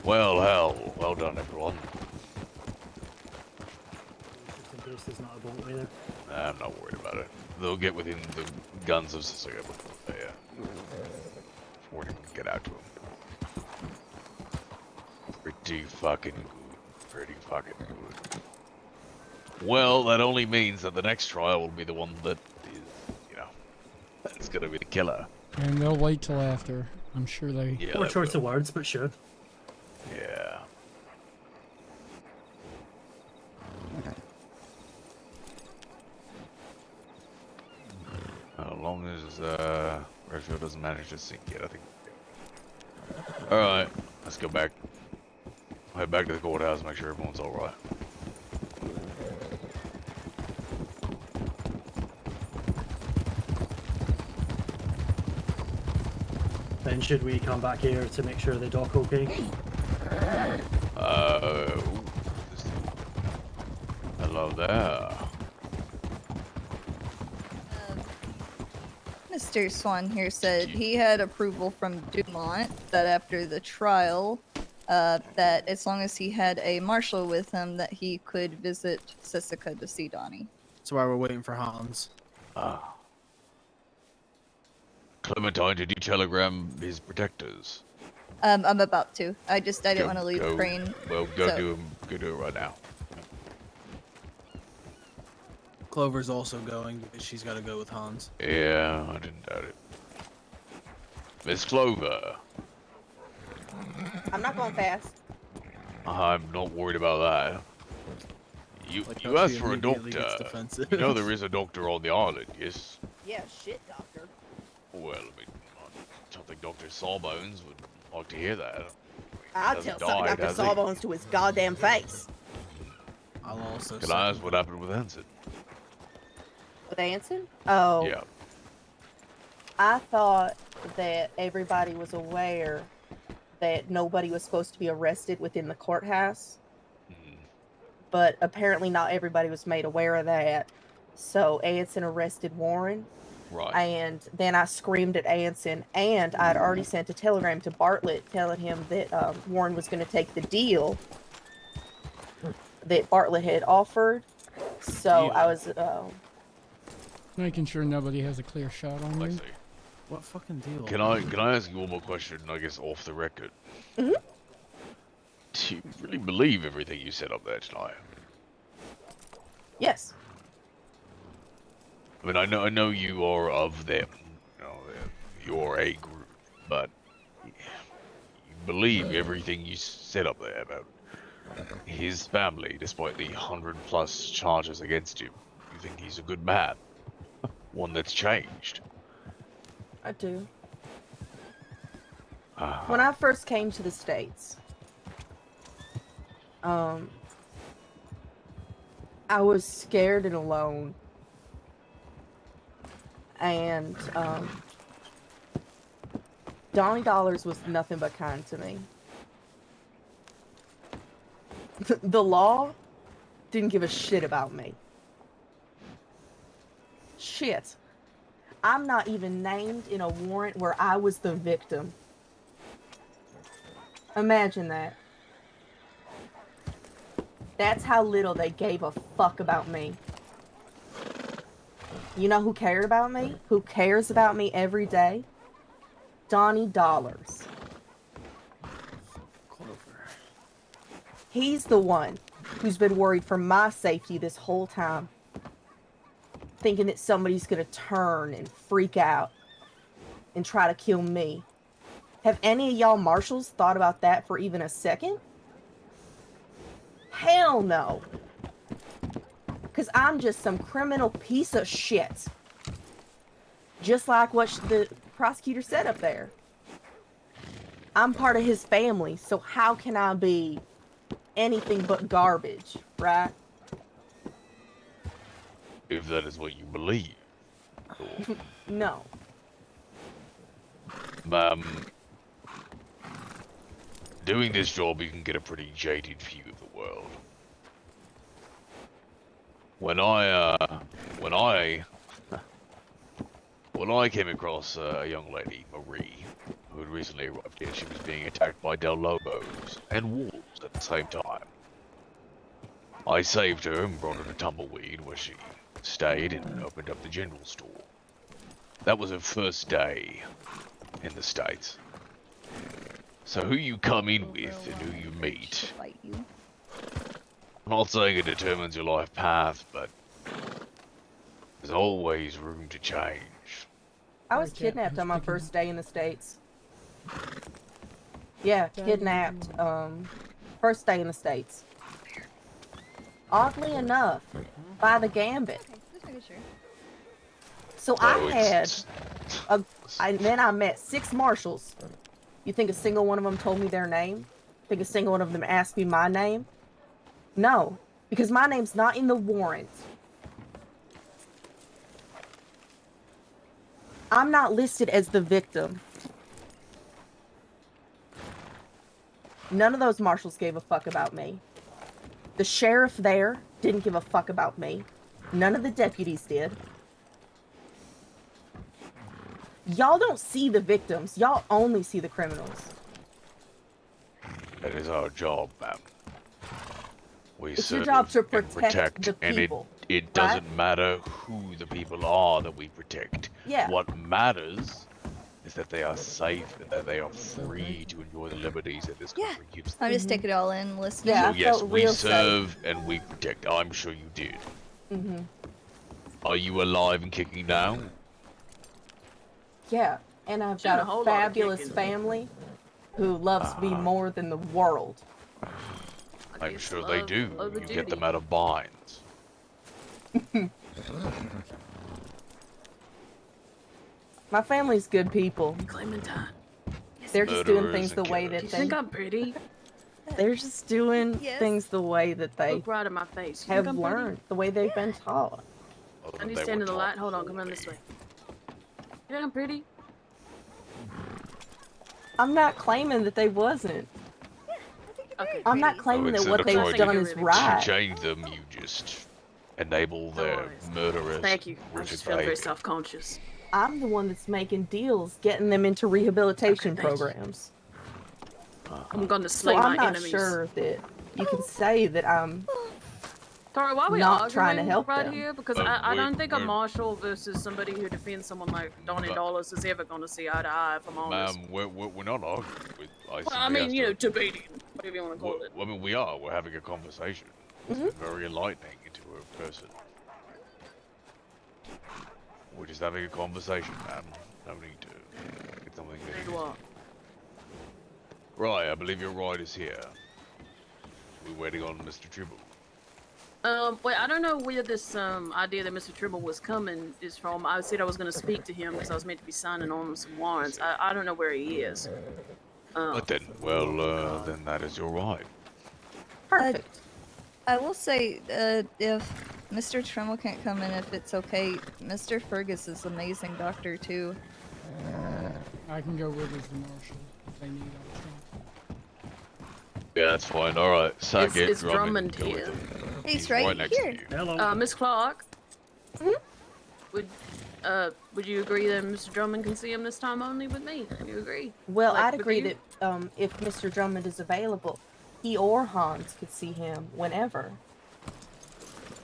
Speaker 2: Well, hell, well done, everyone. I'm not worried about it. They'll get within the guns of Cecilia before we can get out to them. Pretty fucking good. Pretty fucking good. Well, that only means that the next trial will be the one that is, you know, that's gonna be the killer.
Speaker 1: And they'll wait till after. I'm sure they...
Speaker 2: Yeah,
Speaker 21: Poor choice of words, but sure.
Speaker 2: Yeah. As long as Marshal doesn't manage to sink yet, I think. Alright, let's go back. Head back to the courthouse, make sure everyone's alright.
Speaker 21: Then should we come back here to make sure they dock okay?
Speaker 2: Hello there.
Speaker 13: Mr. Swan here said he had approval from Dumont that after the trial, that as long as he had a marshal with him, that he could visit Sessica to see Donnie.
Speaker 10: That's why we're waiting for Hans.
Speaker 2: Ah. Clementine, did you telegram his protectors?
Speaker 13: I'm about to. I didn't want to leave Crane.
Speaker 2: Well, go
Speaker 13: so-
Speaker 2: do it right now.
Speaker 10: Clover's also going because she's got to go with Hans.
Speaker 2: Yeah, I didn't doubt it. Miss Clover,
Speaker 17: I'm not going fast.
Speaker 2: I'm not worried about that. You
Speaker 10: Like
Speaker 2: you
Speaker 10: how
Speaker 2: asked
Speaker 10: she
Speaker 2: for a
Speaker 10: immediately gets
Speaker 2: doctor.
Speaker 10: defensive.
Speaker 2: You know there is a doctor on the island, yes?
Speaker 17: Yeah, shit, doctor.
Speaker 2: Well, I mean, I don't think Dr. Sawbones would like to hear that.
Speaker 17: I'll
Speaker 2: Hasn't
Speaker 17: tell something
Speaker 2: died,
Speaker 17: Dr.
Speaker 2: has he?
Speaker 17: Sawbones to his goddamn face.
Speaker 10: I'll also.
Speaker 2: Can I ask what happened with Hanson?
Speaker 17: With Anson? Oh.
Speaker 2: Yeah.
Speaker 17: I thought that everybody was aware that nobody was supposed to be arrested within the courthouse. But apparently not everybody was made aware of that. So Anson arrested Warren.
Speaker 2: Right.
Speaker 17: And then I screamed at Anson, and I'd already sent a telegram to Bartlett telling him that Warren was going to take the deal that Bartlett had offered. So I was
Speaker 1: making sure nobody has a clear shot on you.
Speaker 10: What fucking deal?
Speaker 2: Can I ask you one more question, I guess off the record?
Speaker 17: Mm-hmm.
Speaker 2: Do you really believe everything you said up there tonight?
Speaker 17: Yes.
Speaker 2: I mean, I know you are of them. You know, you're a group, but you believe everything you said up there about his family, despite the 100+ charges against him. You think he's a good man, one that's changed.
Speaker 17: I do.
Speaker 2: Uh,
Speaker 17: When I first came to the States, I was scared and alone. And Donnie Dollars was nothing but kind to me. The law didn't give a shit about me. Shit. I'm not even named in a warrant where I was the victim. Imagine that. That's how little they gave a fuck about me. You know who cared about me? Who cares about me every day? Donnie Dollars. He's the one who's been worried for my safety this whole time. Thinking that somebody's gonna turn and freak out and try to kill me. Have any of y'all marshals thought about that for even a second? Hell no. Because I'm just some criminal piece of shit. Just like what the prosecutor said up there. I'm part of his family, so how can I be anything but garbage, right?
Speaker 2: if that is what you believe.
Speaker 17: No.
Speaker 2: Doing this job, you can get a pretty jaded view of the world. When I came across a young lady, Marie, who had recently arrived here, she was being attacked by Del Lobos and wolves at the same time. I saved her and brought her to Tumbleweed, where she stayed and opened up the general store. That was her first day in the States. So who you come in with and who you meet, I'm not saying it determines your life path, but there's always room to change.
Speaker 17: I was kidnapped on my first day in the States. Yeah, kidnapped, first day in the States. Oddly enough, by the Gambit. So then I met 6 marshals. You think a single one of them told me their name? Think a single one of them asked me my name? No, because my name's not in the warrant. I'm not listed as the victim. None of those marshals gave a fuck about me. The sheriff there didn't give a fuck about me. None of the deputies did. Y'all don't see the victims. Y'all only see the criminals.
Speaker 2: That is our job, ma'am.
Speaker 17: It's your job to protect the
Speaker 2: and
Speaker 17: people,
Speaker 2: it doesn't matter who the people are that we protect.
Speaker 17: Yeah.
Speaker 2: What matters is that they are safe and that they are free to enjoy the liberties that this country gives them.
Speaker 13: I just take it all in, listening.
Speaker 2: So yes, we serve and we protect. I'm sure you did. Are you alive and kicking now?
Speaker 17: Yeah, and I've
Speaker 14: Doing
Speaker 17: got
Speaker 14: a whole
Speaker 17: a
Speaker 14: lot of
Speaker 17: fabulous
Speaker 14: kicking.
Speaker 17: family who loves me more than the world.
Speaker 2: I'm sure they do.
Speaker 14: love the
Speaker 2: You get them
Speaker 14: duty.
Speaker 2: out of binds.
Speaker 17: My family's good people.
Speaker 14: Clementine.
Speaker 17: They're just doing
Speaker 2: Murderers
Speaker 17: things the
Speaker 2: and
Speaker 17: way
Speaker 14: Do
Speaker 17: that
Speaker 14: you
Speaker 17: they.
Speaker 14: think I'm pretty?
Speaker 17: They're just doing
Speaker 13: Yes.
Speaker 17: things the way that they
Speaker 14: Look right in my face. You think
Speaker 17: have
Speaker 14: I'm pretty?
Speaker 17: learned, the way they've been taught.
Speaker 14: I need to stand in the light. Hold on, come around this way. You think I'm pretty?
Speaker 17: I'm not claiming that they wasn't.
Speaker 14: Okay.
Speaker 17: I'm not claiming that what they've done is
Speaker 2: To
Speaker 17: right.
Speaker 2: change them, you just enable their murderous,
Speaker 14: Thank you. I
Speaker 2: horrific
Speaker 14: just feel very
Speaker 2: behavior.
Speaker 14: self-conscious.
Speaker 17: I'm the one that's making deals, getting them into rehabilitation programs.
Speaker 14: I'm gonna slay
Speaker 17: So I'm
Speaker 14: my
Speaker 17: not
Speaker 14: enemies.
Speaker 17: sure that you can say that I'm
Speaker 14: Tara, why are we
Speaker 17: not
Speaker 14: arguing
Speaker 17: trying to help
Speaker 14: right
Speaker 17: them.
Speaker 14: here? Because
Speaker 2: But
Speaker 14: I don't think a
Speaker 2: we're-
Speaker 14: marshal versus somebody who defends someone like Donnie Dollars is ever gonna see eye to eye, if I'm honest.
Speaker 2: Ma'am, we're not arguing with.
Speaker 14: Well, I
Speaker 2: simply
Speaker 14: mean,
Speaker 2: asked
Speaker 14: you know,
Speaker 2: her-
Speaker 14: debating, whatever you want to call it.
Speaker 2: I mean, we are. We're having a conversation. It's been very enlightening into a person. We're just having a conversation, ma'am. No need to get something.
Speaker 14: Need what?
Speaker 2: Right, I believe your ride is here. We're waiting on Mr. Tribble.
Speaker 14: Wait, I don't know where this idea that Mr. Tribble was coming is from. I said I was going to speak to him because I was meant to be signing on some warrants. I don't know where he is.
Speaker 2: But then, well, then that is your ride.
Speaker 17: Perfect.
Speaker 13: I will say, if Mr. Tremble can't come in, if it's okay, Mr. Fergus is an amazing doctor too.
Speaker 1: I can go with as the marshal if they need option.
Speaker 2: Yeah, that's fine. All right, sack it.
Speaker 14: It's Drummond
Speaker 2: go with
Speaker 14: here.
Speaker 2: him.
Speaker 13: He's
Speaker 2: right
Speaker 13: right
Speaker 2: next to
Speaker 13: here.
Speaker 2: you.
Speaker 21: Hello.
Speaker 14: Miss Clark. Would you agree that Mr. Drummond can see him this time only with me? Do you agree?
Speaker 17: Well,
Speaker 14: Like,
Speaker 17: I'd
Speaker 14: with
Speaker 17: agree
Speaker 14: you?
Speaker 17: that if Mr. Drummond is available, he or Hans could see him whenever.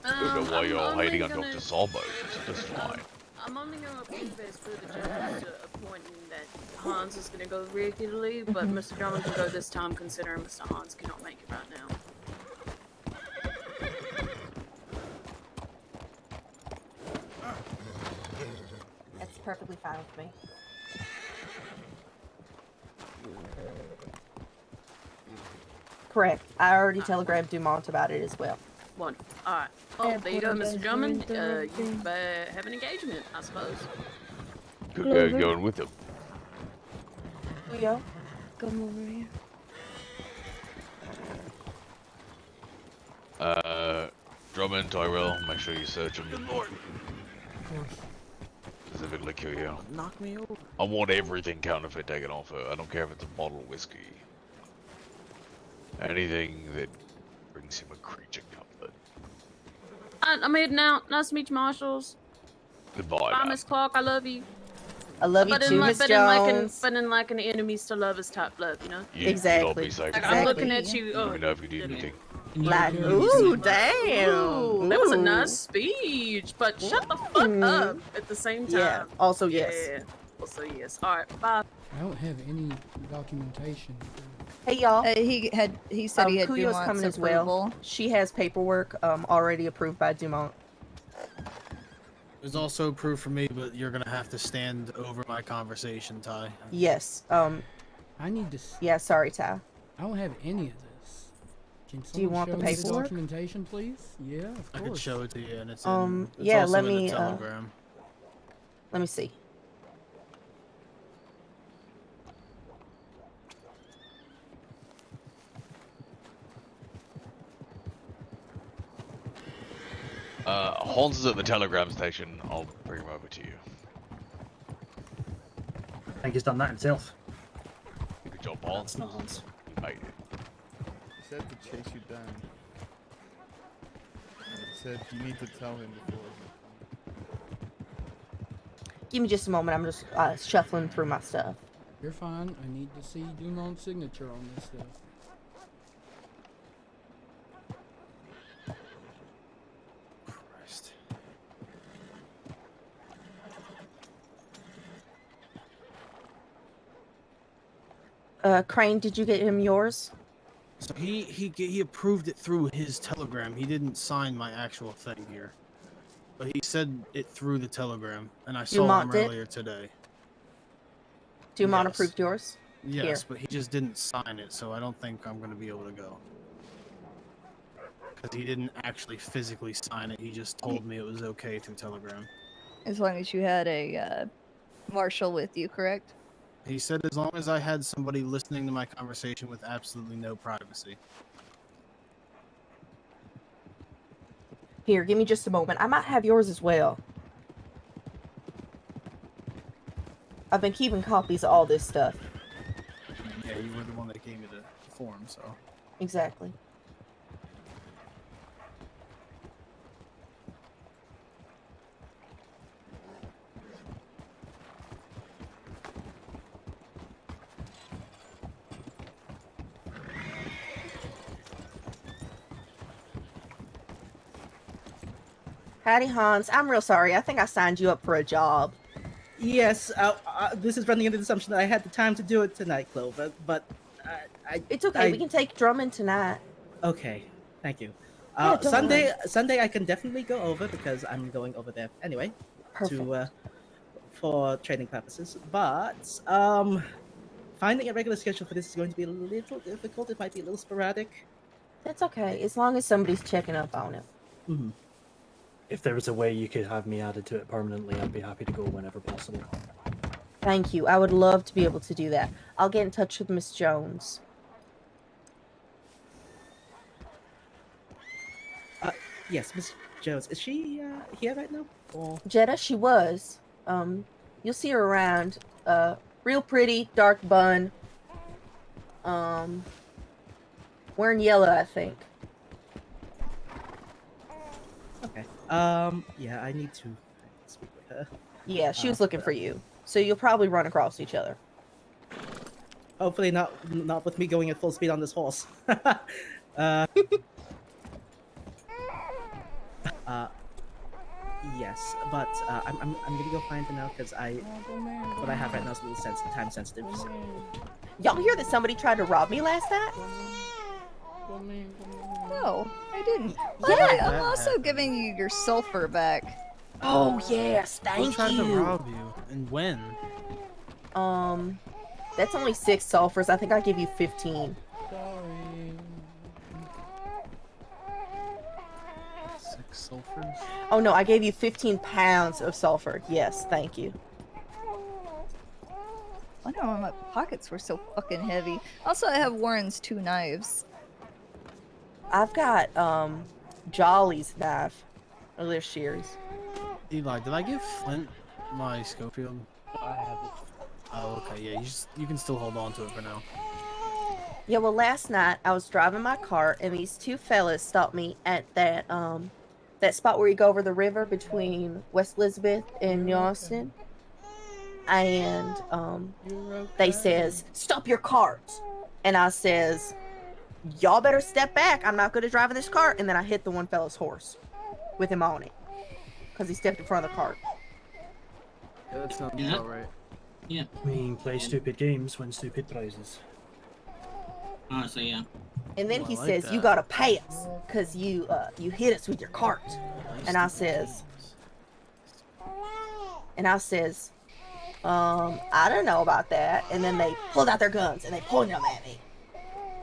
Speaker 2: Don't know why you're all
Speaker 14: I'm
Speaker 2: hating
Speaker 14: only
Speaker 2: on
Speaker 14: gonna-
Speaker 2: Dr. Sawbones. That's fine.
Speaker 14: I'm only going to approve as per the judge's appointing that Hans is going to go regularly, but Mr. Drummond can go this time considering Mr. Hans cannot make it right now.
Speaker 17: That's perfectly fine with me. Correct. I already telegraphed Dumont about it as well.
Speaker 14: Wonderful. Alright. Well, there you go, Mr. Drummond. You have an engagement, I suppose.
Speaker 2: Going with him.
Speaker 17: Leo?
Speaker 8: Come over here.
Speaker 2: Drummond, Tyrell, make sure you search him. Good lord. Specifically kill you.
Speaker 10: Knock me over.
Speaker 2: I want everything counterfeit taken off her. I don't care if it's a bottle of whiskey. Anything that brings him a creature comfort.
Speaker 14: I'm heading out. Nice to meet you, Marshals.
Speaker 2: Goodbye,
Speaker 14: Bye,
Speaker 2: ma'am.
Speaker 14: Miss Clark. I love you.
Speaker 17: I love you
Speaker 14: But
Speaker 17: too,
Speaker 14: in
Speaker 17: Miss
Speaker 14: but
Speaker 17: Jones.
Speaker 14: in like an enemies to lovers type love, you know?
Speaker 2: You
Speaker 17: Exactly.
Speaker 2: all be safe.
Speaker 14: Like, I'm looking at you.
Speaker 2: Let
Speaker 14: Oh,
Speaker 2: me know if you need anything.
Speaker 17: Like, ooh, damn.
Speaker 14: Ooh, that was a
Speaker 17: Ooh.
Speaker 14: nice speech, but shut the fuck up at the same time.
Speaker 17: Yeah, also yes.
Speaker 14: Yeah, also yes. Alright, bye.
Speaker 1: I don't have any documentation.
Speaker 17: Hey y'all.
Speaker 13: He said he had
Speaker 17: Kuyo's
Speaker 13: Dumont's
Speaker 17: coming as
Speaker 13: approval.
Speaker 17: well. She has paperwork already approved by Dumont.
Speaker 10: There's also approved for me, but you're gonna have to stand over my conversation, Ty.
Speaker 17: Yes.
Speaker 1: I need to.
Speaker 17: Yeah, sorry, Ty.
Speaker 1: I don't have any of this. Can
Speaker 17: Do you
Speaker 1: someone
Speaker 17: want
Speaker 1: show
Speaker 17: the
Speaker 1: me
Speaker 17: paperwork?
Speaker 1: documentation, please? Yeah, of
Speaker 10: I
Speaker 1: course.
Speaker 10: could show it to you, and it's it's
Speaker 17: yeah,
Speaker 10: also
Speaker 17: let
Speaker 10: in
Speaker 17: me
Speaker 10: the telegram.
Speaker 17: let me see.
Speaker 2: Hans is at the telegram station. I'll bring him over to you.
Speaker 21: I think he's done that himself.
Speaker 2: Good job, Hans.
Speaker 21: That's not Hans.
Speaker 2: You made it.
Speaker 20: He said to chase you down. He said you need to tell him before.
Speaker 17: Give me just a moment. I'm just shuffling through my stuff.
Speaker 1: You're fine. I need to see Dumont's signature on this stuff.
Speaker 10: Christ.
Speaker 17: Crane, did you get him yours?
Speaker 10: So he approved it through his telegram. He didn't sign my actual thing here, but he said it through the telegram, and I saw
Speaker 17: Dumont
Speaker 10: him
Speaker 17: did?
Speaker 10: earlier today.
Speaker 17: Dumont
Speaker 10: Yes.
Speaker 17: approved yours?
Speaker 10: Yes,
Speaker 17: Here.
Speaker 10: but he just didn't sign it, so I don't think I'm gonna be able to go. Because he didn't actually physically sign it. He just told me it was okay through telegram.
Speaker 13: As long as you had a Marshal with you, correct?
Speaker 10: He said as long as I had somebody listening to my conversation with absolutely no privacy.
Speaker 17: Here, give me just a moment. I might have yours as well. I've been keeping copies of all this stuff.
Speaker 10: Yeah, you were the one that gave me the form, so.
Speaker 17: Exactly. Howdy, Hans. I'm real sorry. I think I signed you up for a job.
Speaker 6: Yes, this is running under the assumption that I had the time to do it tonight, Clover, but
Speaker 17: It's okay. We can take Drummond tonight.
Speaker 6: Okay, thank you.
Speaker 17: Yeah, don't worry.
Speaker 6: Sunday I can definitely go over because I'm going over there anyway for training purposes. But finding a regular schedule for this is going to be a little difficult. It might be a little sporadic.
Speaker 17: That's okay, as long as somebody's checking up on it.
Speaker 6: Mm-hmm.
Speaker 21: If there was a way you could have me added to it permanently, I'd be happy to go whenever possible.
Speaker 17: Thank you. I would love to be able to do that. I'll get in touch with Miss Jones.
Speaker 6: Yes, Miss Jones. Is she here right now? Or...
Speaker 17: Jetta, she was. You'll see her around. Real pretty, dark bun. Wearing yellow, I think.
Speaker 6: Okay. Yeah, I need to speak with her.
Speaker 17: Yeah, she was looking for you. So you'll probably run across each other.
Speaker 6: Hopefully not with me going at full speed on this horse. Yes, but I'm gonna go find her now because what I have right now is a little time sensitive. So.
Speaker 17: Y'all hear that somebody tried to rob me last night?
Speaker 13: No, I didn't.
Speaker 17: Yeah.
Speaker 13: I'm also giving you your sulfur back.
Speaker 17: Oh yes,
Speaker 10: Who
Speaker 17: thank
Speaker 10: tried to
Speaker 17: you.
Speaker 10: rob you? And when?
Speaker 17: That's only 6 sulfurs. I think I give you 15.
Speaker 10: 6 sulfurs?
Speaker 17: Oh no, I gave you 15 pounds of sulfur. Yes, thank you.
Speaker 13: I don't know why my pockets were so fucking heavy. Also, I have Warren's 2 knives.
Speaker 17: I've got Jolly's knife. Oh, there's shears.
Speaker 10: Eli, did I give Flint my Schofield?
Speaker 21: I have it.
Speaker 10: Oh, okay. Yeah, you can still hold on to it for now.
Speaker 17: Yeah, well, last night I was driving my car and these 2 fellas stopped me at that that spot where you go over the river between West Elizabeth and New Austin. And they says, "Stop your cart." And I says, "Y'all better step back. I'm not good at driving this cart." And then I hit the one fella's horse with him on it because he stepped in front of the cart.
Speaker 10: Yeah, that sounds
Speaker 21: Yeah.
Speaker 10: about right.
Speaker 21: Yeah. We play stupid games, win stupid prizes.
Speaker 3: Honestly, yeah.
Speaker 17: And then
Speaker 21: Oh,
Speaker 17: he
Speaker 21: I like
Speaker 17: says,
Speaker 21: that.
Speaker 17: "You gotta pay us because you hit us with your cart." And I says, "I don't know about that." And then they pulled out their guns and they pointed them at me.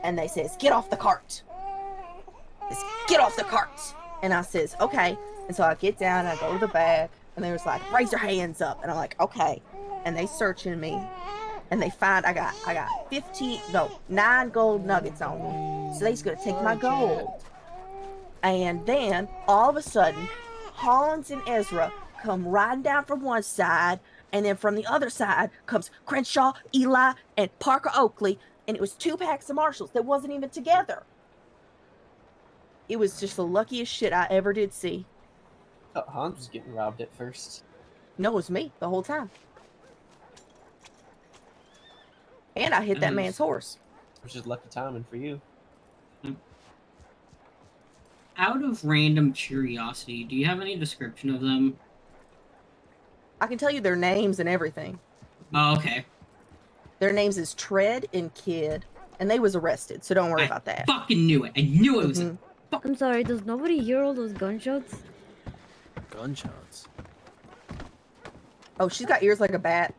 Speaker 17: And they says, "Get off the cart." "Get off the cart." And I says, "Okay." And so I get down and I go to the back and they was like, "Raise your hands up." And I'm like, "Okay." And they searching me and they find I got 9 gold nuggets on me. So they's gonna take my gold. And then all of a sudden, Hollins and Ezra come riding down from one side, and then from the other side comes Crenshaw, Eli, and Parker Oakley, and it was 2 packs of Marshalls that wasn't even together. It was just the luckiest shit I ever did see.
Speaker 22: I thought Hans was getting robbed at first.
Speaker 17: No, it was me the whole time. And I hit that man's horse.
Speaker 22: Which is lucky timing for you.
Speaker 3: Out of random curiosity, do you have any description of them?
Speaker 17: I can tell you their names and everything.
Speaker 3: Oh, okay.
Speaker 17: Their names is Tread and Kid, and they was arrested, so don't worry about that.
Speaker 3: Fucking knew it. I knew it was.
Speaker 8: I'm sorry, does nobody hear all those gunshots?
Speaker 10: Gunshots.
Speaker 17: Oh, she's got ears like a bat.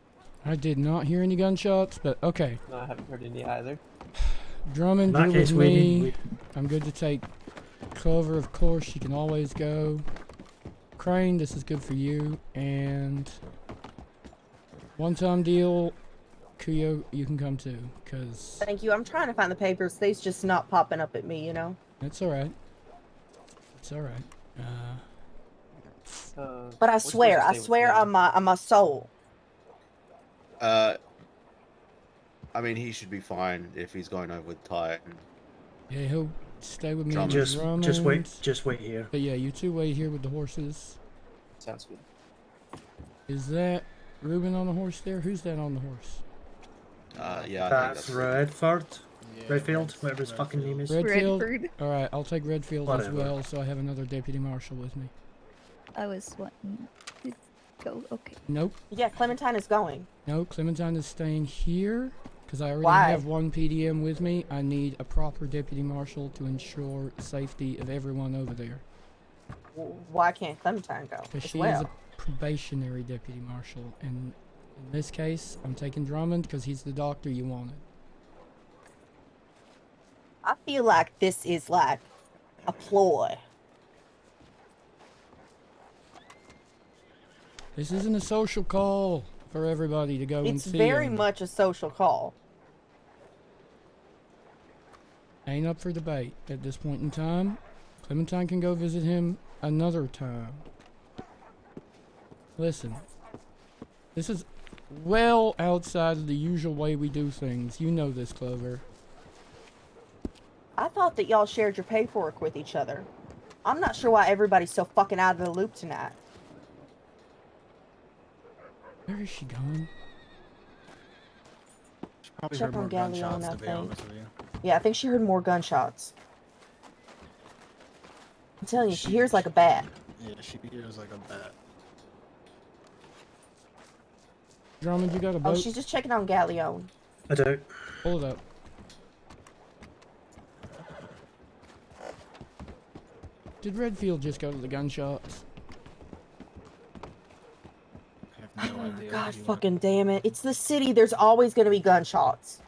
Speaker 1: I did not hear any gunshots, but okay.
Speaker 22: No, I haven't heard any either.
Speaker 1: Drummond,
Speaker 21: In that
Speaker 1: you're with
Speaker 21: case, we
Speaker 1: me.
Speaker 21: need-
Speaker 1: I'm good to take Clover, of course. She can always go. Crane, this is good for you. And one-time deal, Kuyo, you can come too, because
Speaker 17: Thank you. I'm trying to find the papers. They's just not popping up at me, you know?
Speaker 1: it's all right. It's all right.
Speaker 17: But I swear on my soul.
Speaker 11: I mean, he should be fine if he's going over with Ty.
Speaker 1: Yeah, he'll stay with me. and
Speaker 21: Just
Speaker 1: Drummond.
Speaker 21: wait here.
Speaker 1: But yeah, you two wait here with the horses.
Speaker 22: Sounds good.
Speaker 1: Is that Ruben on the horse there? Who's that on the horse?
Speaker 11: Yeah, I
Speaker 21: That's
Speaker 11: think
Speaker 21: Redford. Redfield, whatever his fucking name is.
Speaker 1: Redfield?
Speaker 13: Redford.
Speaker 1: Alright, I'll take Redfield as
Speaker 21: Whatever.
Speaker 1: well, so I have another deputy marshal with me.
Speaker 13: I was wanting to go. Okay.
Speaker 1: Nope.
Speaker 17: Yeah, Clementine is going.
Speaker 1: No, Clementine is staying here, because I already
Speaker 17: Why?
Speaker 1: have one PDM with me. I need a proper deputy marshal to ensure safety of everyone over there.
Speaker 17: Why can't Clementine go?
Speaker 1: Because
Speaker 17: as
Speaker 1: she
Speaker 17: well?
Speaker 1: is a probationary deputy marshal, and in this case, I'm taking Drummond because he's the doctor you wanted.
Speaker 17: I feel like this is like a ploy.
Speaker 1: This isn't a social call for everybody to go and
Speaker 17: It's
Speaker 1: see
Speaker 17: very
Speaker 1: him.
Speaker 17: much a social call.
Speaker 1: Ain't up for debate at this point in time. Clementine can go visit him another time. Listen, this is well outside of the usual way we do things. You know this, Clover.
Speaker 17: I thought that y'all shared your paperwork with each other. I'm not sure why everybody's so fucking out of the loop tonight.
Speaker 1: Where is she going?
Speaker 10: Probably
Speaker 17: Check
Speaker 10: heard
Speaker 17: on
Speaker 10: more
Speaker 17: Galleon,
Speaker 10: gunshots,
Speaker 17: I
Speaker 10: to be
Speaker 17: think.
Speaker 10: honest with you.
Speaker 17: Yeah, I think she heard more gunshots. I'm telling you, she hears like a bat.
Speaker 10: Yeah, she hears like a bat.
Speaker 1: Drummond, you got a
Speaker 17: Oh,
Speaker 1: boat?
Speaker 17: she's just checking on Galleon.
Speaker 21: I do.
Speaker 1: Hold up. Did Redfield just go to the gunshots?
Speaker 17: Oh, God fucking damn it. It's the city. There's always going to be gunshots.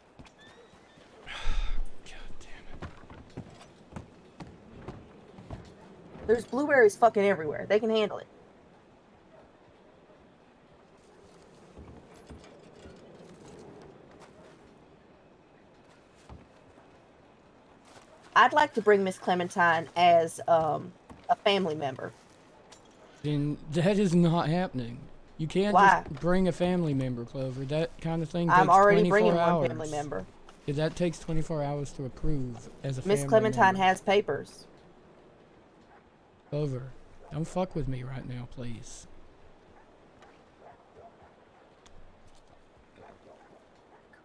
Speaker 17: There's blueberries fucking everywhere. They can handle it. I'd like to bring Miss Clementine as a family member.
Speaker 1: Then that is not happening. You can't
Speaker 17: Why?
Speaker 1: just bring a family member, Clover. That kind of thing takes
Speaker 17: I'm already
Speaker 1: 24
Speaker 17: bringing
Speaker 1: hours.
Speaker 17: one family member.
Speaker 1: Yeah, that takes 24 hours to approve as a
Speaker 17: Miss
Speaker 1: family
Speaker 17: Clementine
Speaker 1: member.
Speaker 17: has papers.
Speaker 1: Clover, don't fuck with me right now, please.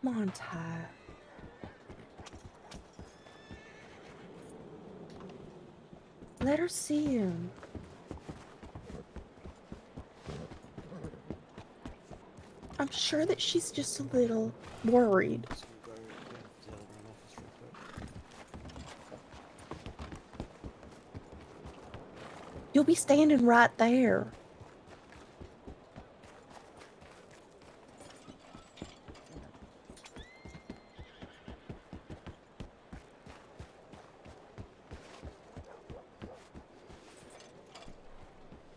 Speaker 17: Come on, Ty. Let her see him. I'm sure that she's just a little worried. You'll be standing right there.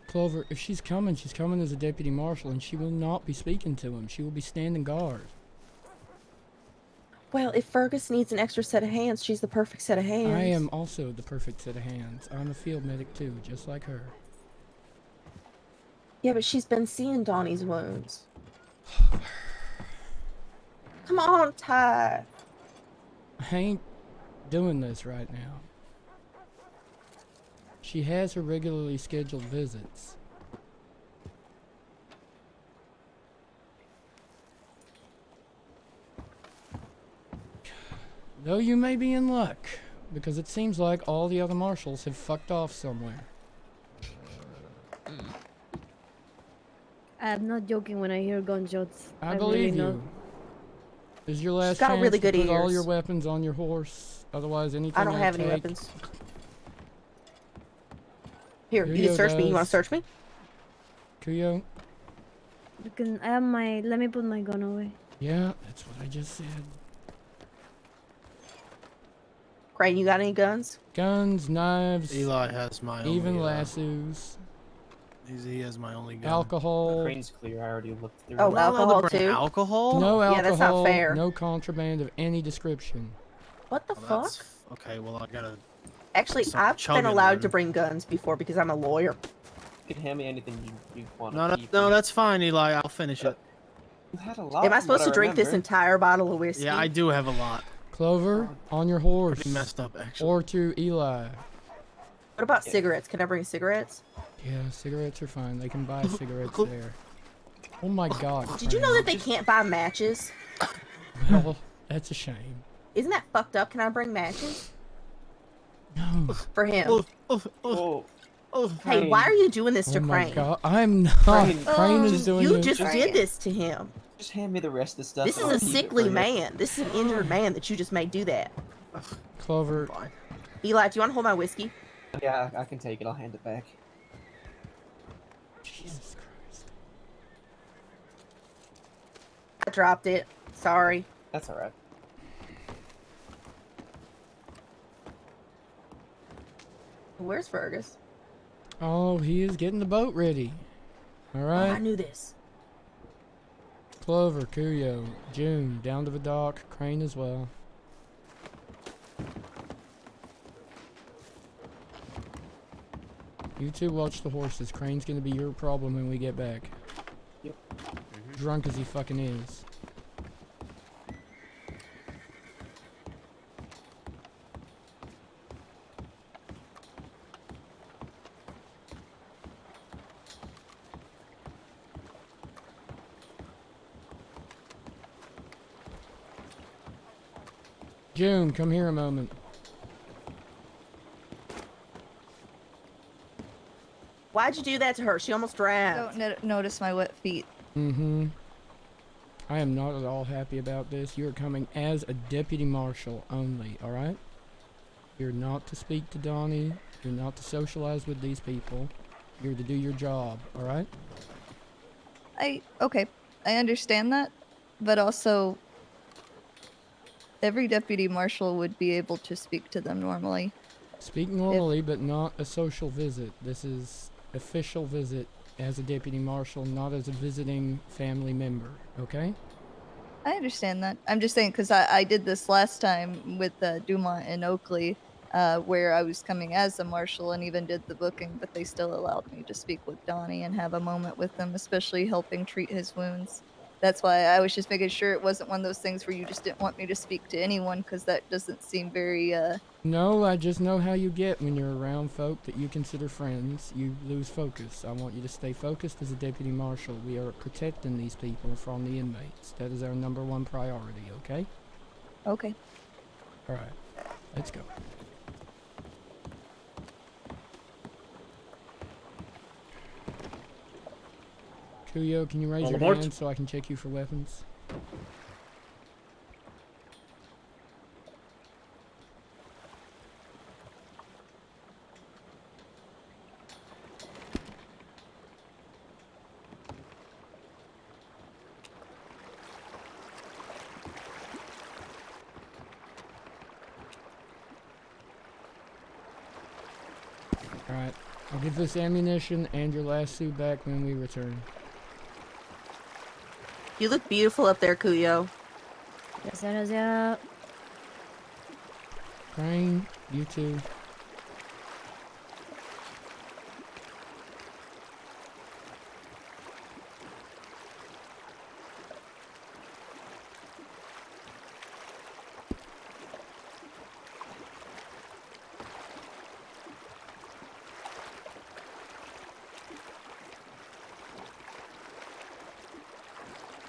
Speaker 1: Clover, if she's coming as a deputy marshal, and she will not be speaking to him. She will be standing guard.
Speaker 17: Well, if Fergus needs an extra set of hands, she's the perfect set of hands.
Speaker 1: I am also the perfect set of hands. I'm a field medic too, just like her.
Speaker 17: Yeah, but she's been seeing Donnie's wounds. Come on, Ty.
Speaker 1: I ain't doing this right now. She has her regularly scheduled visits. Though you may be in luck, because it seems like all the other marshals have fucked off somewhere.
Speaker 8: I'm not joking when I hear gunshots.
Speaker 1: I
Speaker 8: really
Speaker 1: believe
Speaker 8: not.
Speaker 1: you. This is your last
Speaker 17: got
Speaker 1: chance
Speaker 17: really
Speaker 1: to
Speaker 17: good
Speaker 1: put all your
Speaker 17: ears.
Speaker 1: weapons on your horse. Otherwise, anything
Speaker 17: I don't have any
Speaker 1: take,
Speaker 17: weapons. Here, you
Speaker 1: Kuyo
Speaker 17: can search me. You want
Speaker 1: does.
Speaker 17: to search me?
Speaker 1: Kuyo?
Speaker 8: I have my. Let me put my gun away.
Speaker 1: Yeah, that's what I just said.
Speaker 17: Crane, you got any guns?
Speaker 1: Guns, knives,
Speaker 10: Eli has my
Speaker 1: even
Speaker 10: only,
Speaker 1: lassos,
Speaker 10: he has my only gun.
Speaker 1: alcohol.
Speaker 22: Crane's clear. I already looked through
Speaker 17: Oh,
Speaker 10: I'm
Speaker 22: it.
Speaker 10: not allowed
Speaker 17: alcohol
Speaker 10: to bring
Speaker 17: too?
Speaker 10: alcohol?
Speaker 1: No alcohol.
Speaker 17: Yeah, that's not fair.
Speaker 1: No contraband of any description.
Speaker 17: What the fuck?
Speaker 10: Okay, well, I gotta...
Speaker 17: Actually,
Speaker 10: start
Speaker 17: I've been
Speaker 10: chugging
Speaker 17: allowed to
Speaker 10: then.
Speaker 17: bring guns before because I'm a lawyer.
Speaker 22: You can hand me anything you want
Speaker 10: No,
Speaker 22: to
Speaker 10: no,
Speaker 22: keep.
Speaker 10: no, that's fine, Eli. I'll finish it.
Speaker 22: You had a lot.
Speaker 17: Am I
Speaker 22: from what
Speaker 17: supposed to drink this
Speaker 22: remember.
Speaker 17: entire bottle of whiskey?
Speaker 10: Yeah, I do have a lot.
Speaker 1: Clover, on your horse.
Speaker 10: Pretty messed up, actually.
Speaker 1: Or to Eli.
Speaker 17: What about cigarettes? Can I bring cigarettes?
Speaker 1: Yeah, cigarettes are fine. They can buy cigarettes there. Oh my god.
Speaker 17: Did you know that they can't buy matches?
Speaker 1: Well, that's a shame.
Speaker 17: Isn't that fucked up? Can I bring matches?
Speaker 1: No.
Speaker 17: For him.
Speaker 22: Oh,
Speaker 17: Hey, why are you doing this to
Speaker 1: Oh my
Speaker 17: Crane?
Speaker 1: god. I'm not. Crane is doing
Speaker 17: You
Speaker 1: this.
Speaker 17: just did this to him.
Speaker 22: just hand me the rest of the stuff.
Speaker 17: This
Speaker 22: and
Speaker 17: is
Speaker 22: I'll
Speaker 17: a
Speaker 22: keep it
Speaker 17: sickly
Speaker 22: for you.
Speaker 17: man. This is an injured man that you just made do that.
Speaker 1: Clover.
Speaker 17: Eli, do you want to hold my whiskey?
Speaker 22: Yeah, I can take it. I'll hand it back.
Speaker 1: Jesus Christ.
Speaker 17: I dropped it. Sorry.
Speaker 22: That's all right.
Speaker 17: Where's Fergus?
Speaker 1: Oh, he is getting the boat ready.
Speaker 17: Oh, I
Speaker 1: Alright.
Speaker 17: knew this.
Speaker 1: Clover, Kuyo, June, down to the dock, Crane as well. You two watch the horses. Crane's gonna be your problem when we get back.
Speaker 22: Yep.
Speaker 1: Drunk as he fucking is. June, come here a moment.
Speaker 17: Why'd you do that to her? She almost drowned.
Speaker 13: Don't notice my wet feet.
Speaker 1: Mm-hmm. I am not at all happy about this. You are coming as a deputy marshal only, alright? You're not to speak to Donnie. You're not to socialize with these people. You're to do your job, alright?
Speaker 13: Okay, I understand that, but also every deputy marshal would be able to speak to them normally.
Speaker 1: Speak normally, but not a social visit. This is official visit as a deputy marshal, not as a visiting family member, okay?
Speaker 13: I understand that. I'm just saying because I did this last time with Dumont and Oakley, where I was coming as a marshal and even did the booking, but they still allowed me to speak with Donnie and have a moment with him, especially helping treat his wounds. That's why I was just making sure it wasn't one of those things where you just didn't want me to speak to anyone, because that doesn't seem very,
Speaker 1: No, I just know how you get when you're around folk that you consider friends. You lose focus. I want you to stay focused as a deputy marshal. We are protecting these people from the inmates. That is our #1 priority, okay?
Speaker 13: Okay.
Speaker 1: Alright, let's go. Kuyo, can you raise
Speaker 22: All
Speaker 1: your
Speaker 22: aboard.
Speaker 1: hand so I can check you for weapons? Alright, I'll give this ammunition and your last suit back when we return.
Speaker 17: You look beautiful up there, Kuyo.
Speaker 8: Gracias.
Speaker 1: Crane, you too.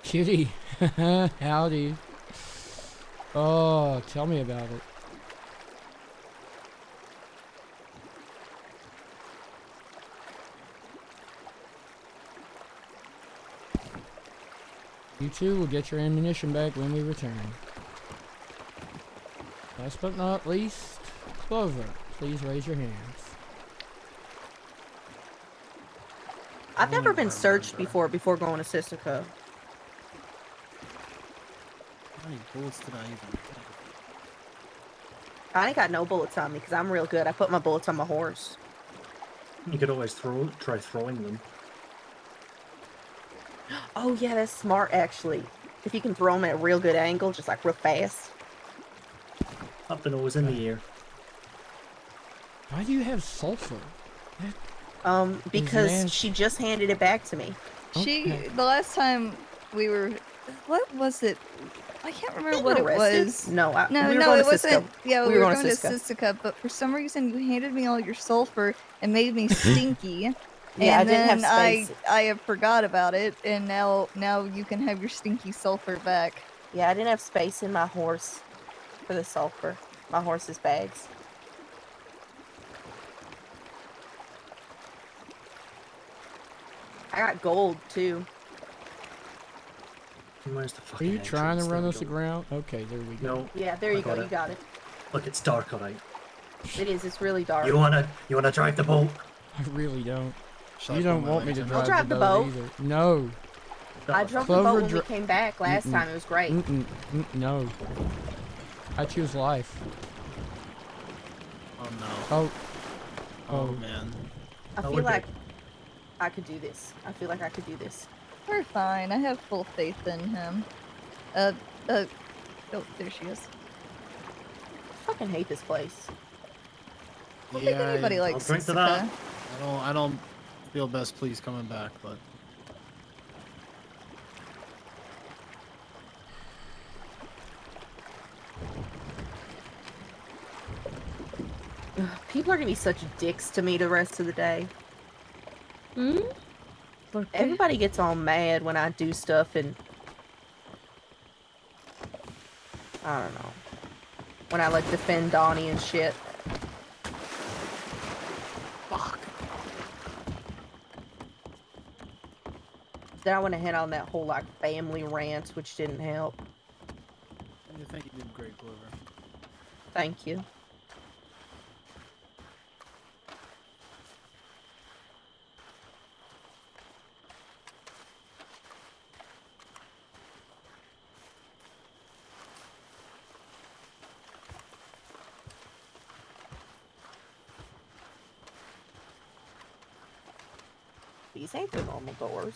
Speaker 1: Kitty, howdy. Oh, tell me about it. You two will get your ammunition back when we return. Last but not least, Clover, please raise your hands.
Speaker 17: I've never been searched before going to Sissica.
Speaker 10: How many bullets did I even take?
Speaker 17: I ain't got no bullets on me because I'm real good. I put my bullets on my horse.
Speaker 21: You could always try throwing them.
Speaker 17: Oh yeah, that's smart actually. If you can throw them at a real good angle, just like real fast.
Speaker 21: Up the nose in the air.
Speaker 1: Why do you have sulfur?
Speaker 17: Because she just handed it back to me.
Speaker 13: The last time we were, what was it? I can't remember what it
Speaker 17: arrested?
Speaker 13: was.
Speaker 17: No, we were
Speaker 13: no,
Speaker 17: going
Speaker 13: it
Speaker 17: to
Speaker 13: wasn't.
Speaker 17: Cisco.
Speaker 13: Yeah,
Speaker 17: We
Speaker 13: we
Speaker 17: were
Speaker 13: were
Speaker 17: going
Speaker 13: going
Speaker 17: to
Speaker 13: to Sissica, but for some reason you handed me all your sulfur and made me stinky.
Speaker 17: Yeah,
Speaker 13: and
Speaker 17: I didn't have
Speaker 13: then
Speaker 17: space.
Speaker 13: I have forgot about it, and now you can have your stinky sulfur back.
Speaker 17: Yeah, I didn't have space in my horse for the sulfur. My horse's bags. I got gold too.
Speaker 21: Where's the
Speaker 1: Are
Speaker 21: fucking
Speaker 1: you trying to
Speaker 21: entrance?
Speaker 1: run
Speaker 21: There we
Speaker 1: us
Speaker 21: go.
Speaker 1: aground? Okay, there we go.
Speaker 21: No.
Speaker 17: Yeah, there
Speaker 21: I
Speaker 17: you go.
Speaker 21: got
Speaker 17: You
Speaker 21: it.
Speaker 17: got it.
Speaker 21: Look, it's dark, alright.
Speaker 17: It is. It's really dark.
Speaker 21: You wanna drive the boat?
Speaker 1: I really don't.
Speaker 10: Shall I
Speaker 1: You
Speaker 10: pull
Speaker 1: don't
Speaker 10: my
Speaker 1: want me to
Speaker 10: lantern?
Speaker 1: drive,
Speaker 17: I'll drive
Speaker 1: the
Speaker 17: the
Speaker 1: boat
Speaker 17: boat.
Speaker 1: either. No.
Speaker 17: I drove the
Speaker 1: Clover
Speaker 17: boat when we
Speaker 1: dri-
Speaker 17: came back last time. It was great.
Speaker 1: No. I choose life.
Speaker 10: Oh no.
Speaker 1: Oh.
Speaker 10: Oh man.
Speaker 17: I feel like I could do this. I feel like I could do this.
Speaker 13: We're fine. I have full faith in him. Oh, there she is.
Speaker 17: I fucking hate this place.
Speaker 13: I don't think anybody likes Sissica.
Speaker 10: I don't feel best pleased coming back, but
Speaker 17: Ugh, people are gonna be such dicks to me the rest of the day.
Speaker 8: Hmm?
Speaker 17: Everybody gets all mad when I do stuff and I don't know. When I like defend Donnie and shit. Fuck. Then I went ahead on that whole like family rant, which didn't help.
Speaker 10: I think you did great, Clover.
Speaker 17: Thank you. These ain't the normal doors.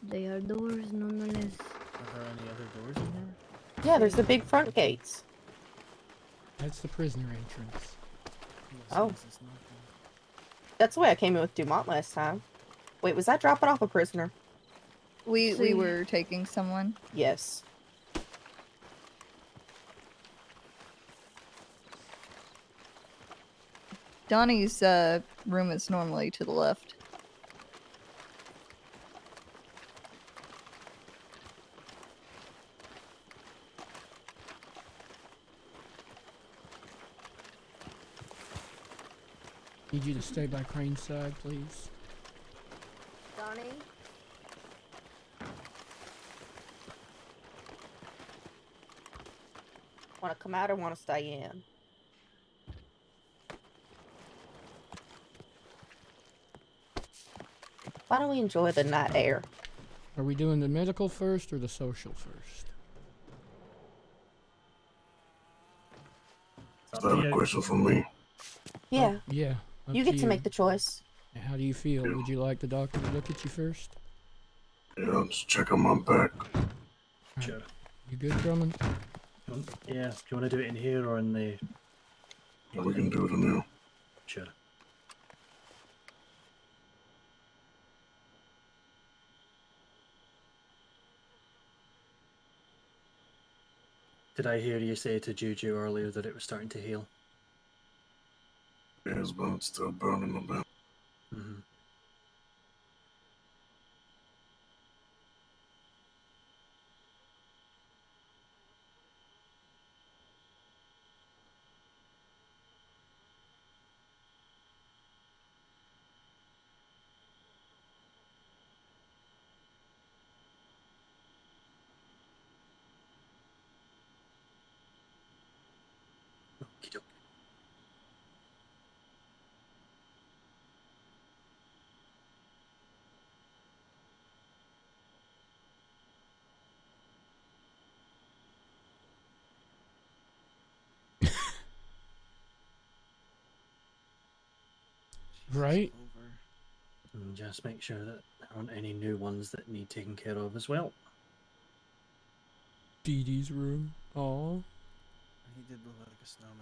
Speaker 8: They are doors nonetheless.
Speaker 10: Are there any other doors in here?
Speaker 17: Yeah, there's the big front gates.
Speaker 1: That's the prisoner entrance.
Speaker 17: Oh. That's the way I came in with Dumont last time. Wait, was that dropping off a prisoner?
Speaker 13: We were taking someone.
Speaker 17: Yes.
Speaker 13: Donnie's room is normally to the left.
Speaker 1: Need you to stay by Crane's side, please.
Speaker 17: Donnie? Want to come out or want to stay in? Why don't we enjoy the night air?
Speaker 1: Are we doing the medical first or the social first?
Speaker 16: Is that a question for me?
Speaker 17: Yeah.
Speaker 1: Yeah.
Speaker 17: You get to make the choice.
Speaker 1: How do you feel? Would you like the doctor to look at you first?
Speaker 16: Yeah, just check on my back.
Speaker 21: Sure.
Speaker 1: You good, Drummond?
Speaker 21: Yeah. Do you want to do it in here or in the?
Speaker 16: Yeah, we can do it in here.
Speaker 21: Sure. Did I hear you say to Juju earlier that it was starting to heal?
Speaker 16: Yeah, but it's still burning a bit.
Speaker 21: Mm-hmm. Okey-doke.
Speaker 1: Right?
Speaker 21: And just make sure that there aren't any new ones that need taken care of as well.
Speaker 1: Dee Dee's room. Aw.
Speaker 10: He did look like a snowman.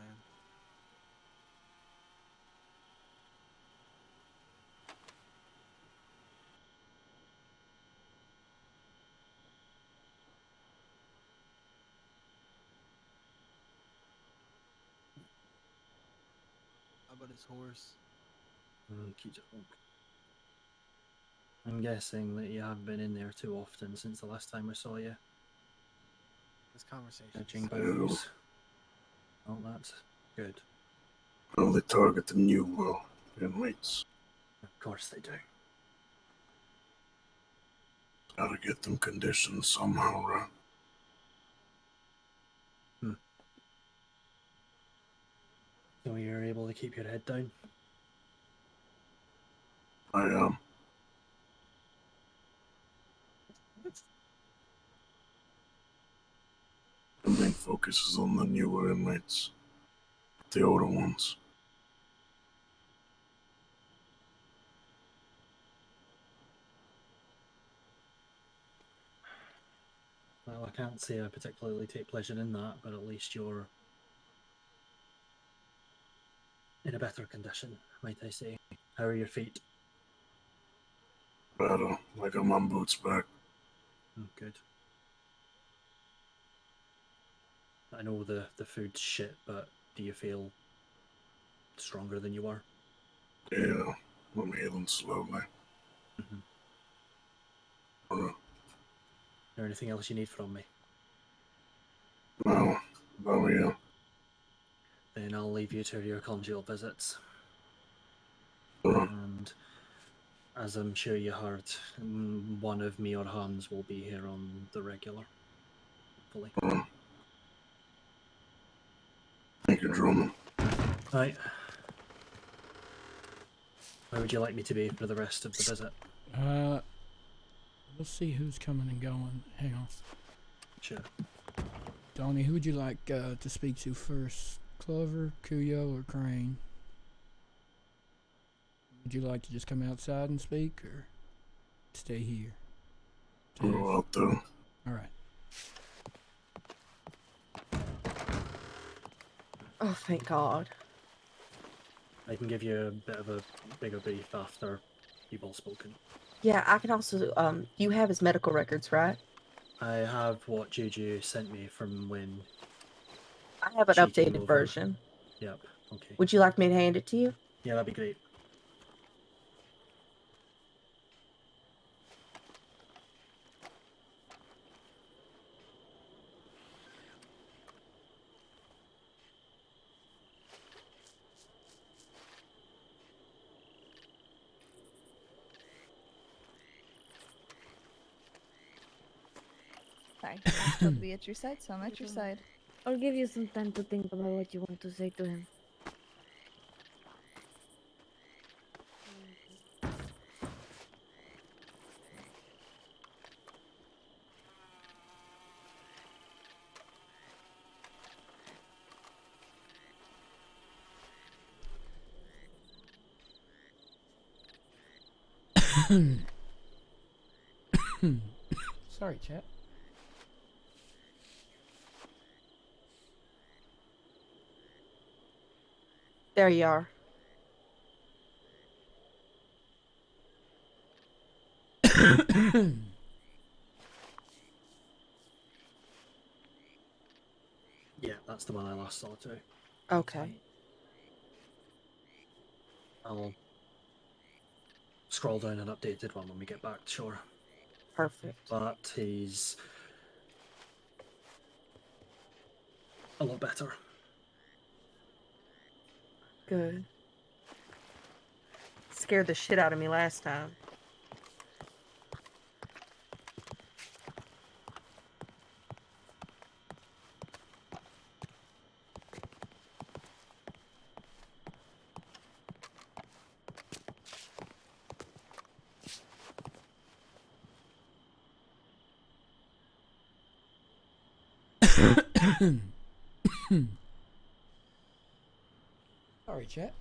Speaker 10: How about his horse?
Speaker 21: Okey-doke. I'm guessing that you have been in there too often since the last time I saw you.
Speaker 10: This conversation.
Speaker 21: Judging by those. Oh, that's good.
Speaker 16: Well, they target the new inmates.
Speaker 21: Of course they do.
Speaker 16: Gotta get them conditioned somehow, right?
Speaker 21: So you're able to keep your head down?
Speaker 16: I am. The main focus is on the newer inmates. The older ones.
Speaker 21: Well, I can't say I particularly take pleasure in that, but at least you're in a better condition, might I say. How are your feet?
Speaker 16: Better. I got my boots back.
Speaker 21: Good. I know the food's shit, but do you feel stronger than you were?
Speaker 16: Yeah, I'm healing slowly.
Speaker 21: Is there anything else you need from me?
Speaker 16: No. Oh, yeah.
Speaker 21: Then I'll leave you to your conjugal visits. And as I'm sure you heard, one of me or Hans will be here on the regular, hopefully.
Speaker 16: Thank you, Drummond.
Speaker 21: Right. Where would you like me to be for the rest of the visit?
Speaker 1: We'll see who's coming and going. Hang on.
Speaker 21: Sure.
Speaker 1: Donnie, who would you like to speak to first? Clover, Kuyo, or Crane? Would you like to just come outside and speak, or stay here?
Speaker 16: Go out there.
Speaker 1: Alright.
Speaker 17: Oh, thank God.
Speaker 21: I can give you a bit of a bigger brief after you've all spoken.
Speaker 17: Yeah, I can also, you have his medical records, right?
Speaker 21: I have what Juju sent me from when
Speaker 17: I have an
Speaker 21: she came
Speaker 17: updated
Speaker 21: over.
Speaker 17: version.
Speaker 21: Yep, okay.
Speaker 17: Would you like me to hand it to you?
Speaker 21: Yeah, that'd be great.
Speaker 13: Sorry, I'm still to be at your side, so I'm at your side.
Speaker 8: I'll give you some time to think about what you want to say to him.
Speaker 1: Sorry, chat.
Speaker 17: There you are.
Speaker 21: Yeah, that's the one I last saw too.
Speaker 17: Okay.
Speaker 21: I'll scroll down an updated one when we get back, sure.
Speaker 17: Perfect.
Speaker 21: But he's a lot better.
Speaker 17: Good. Scared the shit out of me last time.
Speaker 1: Sorry, chat.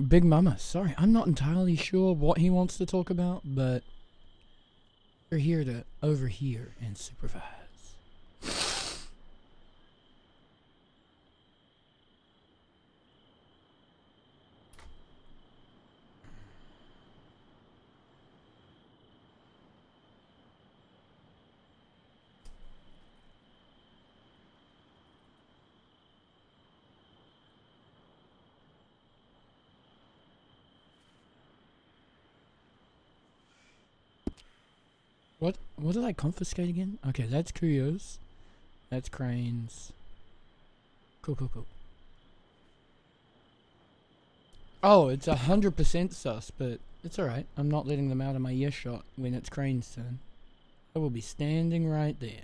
Speaker 1: Big Mama, sorry, I'm not entirely sure what he wants to talk about, but we're here to overhear and supervise. What did I confiscate again? Okay, that's Kuyo's. That's Crane's. Cool. Oh, it's 100% sus, but it's alright. I'm not letting them out of my earshot when it's Crane's turn. I will be standing right there.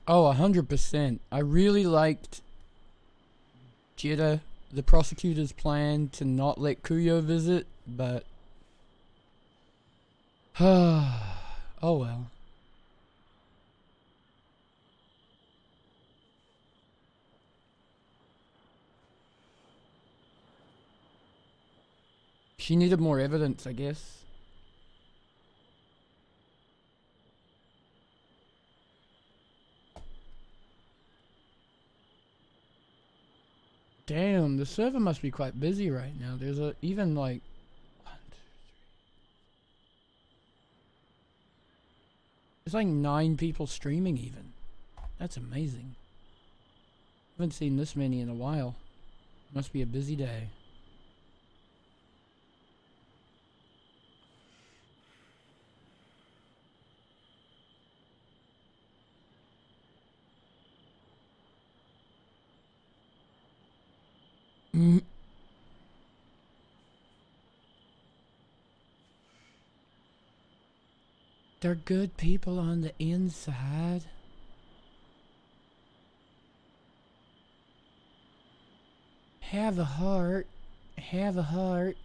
Speaker 1: Oh, 100%. I really liked Jetta, the prosecutor's plan to not let Kuyo visit, but oh well. She needed more evidence, I guess. Damn, the server must be quite busy right now. There's even like 1, 2, 3. There's like 9 people streaming even. That's amazing. Haven't seen this many in a while. Must be a busy day. They're good people on the inside. Have a heart. Have a heart.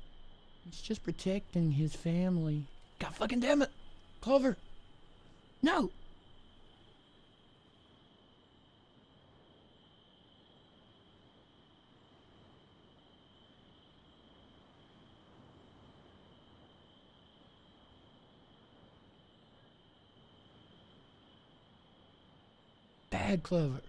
Speaker 1: It's just protecting his family. God fucking damn it. Clover. No. Bad Clover.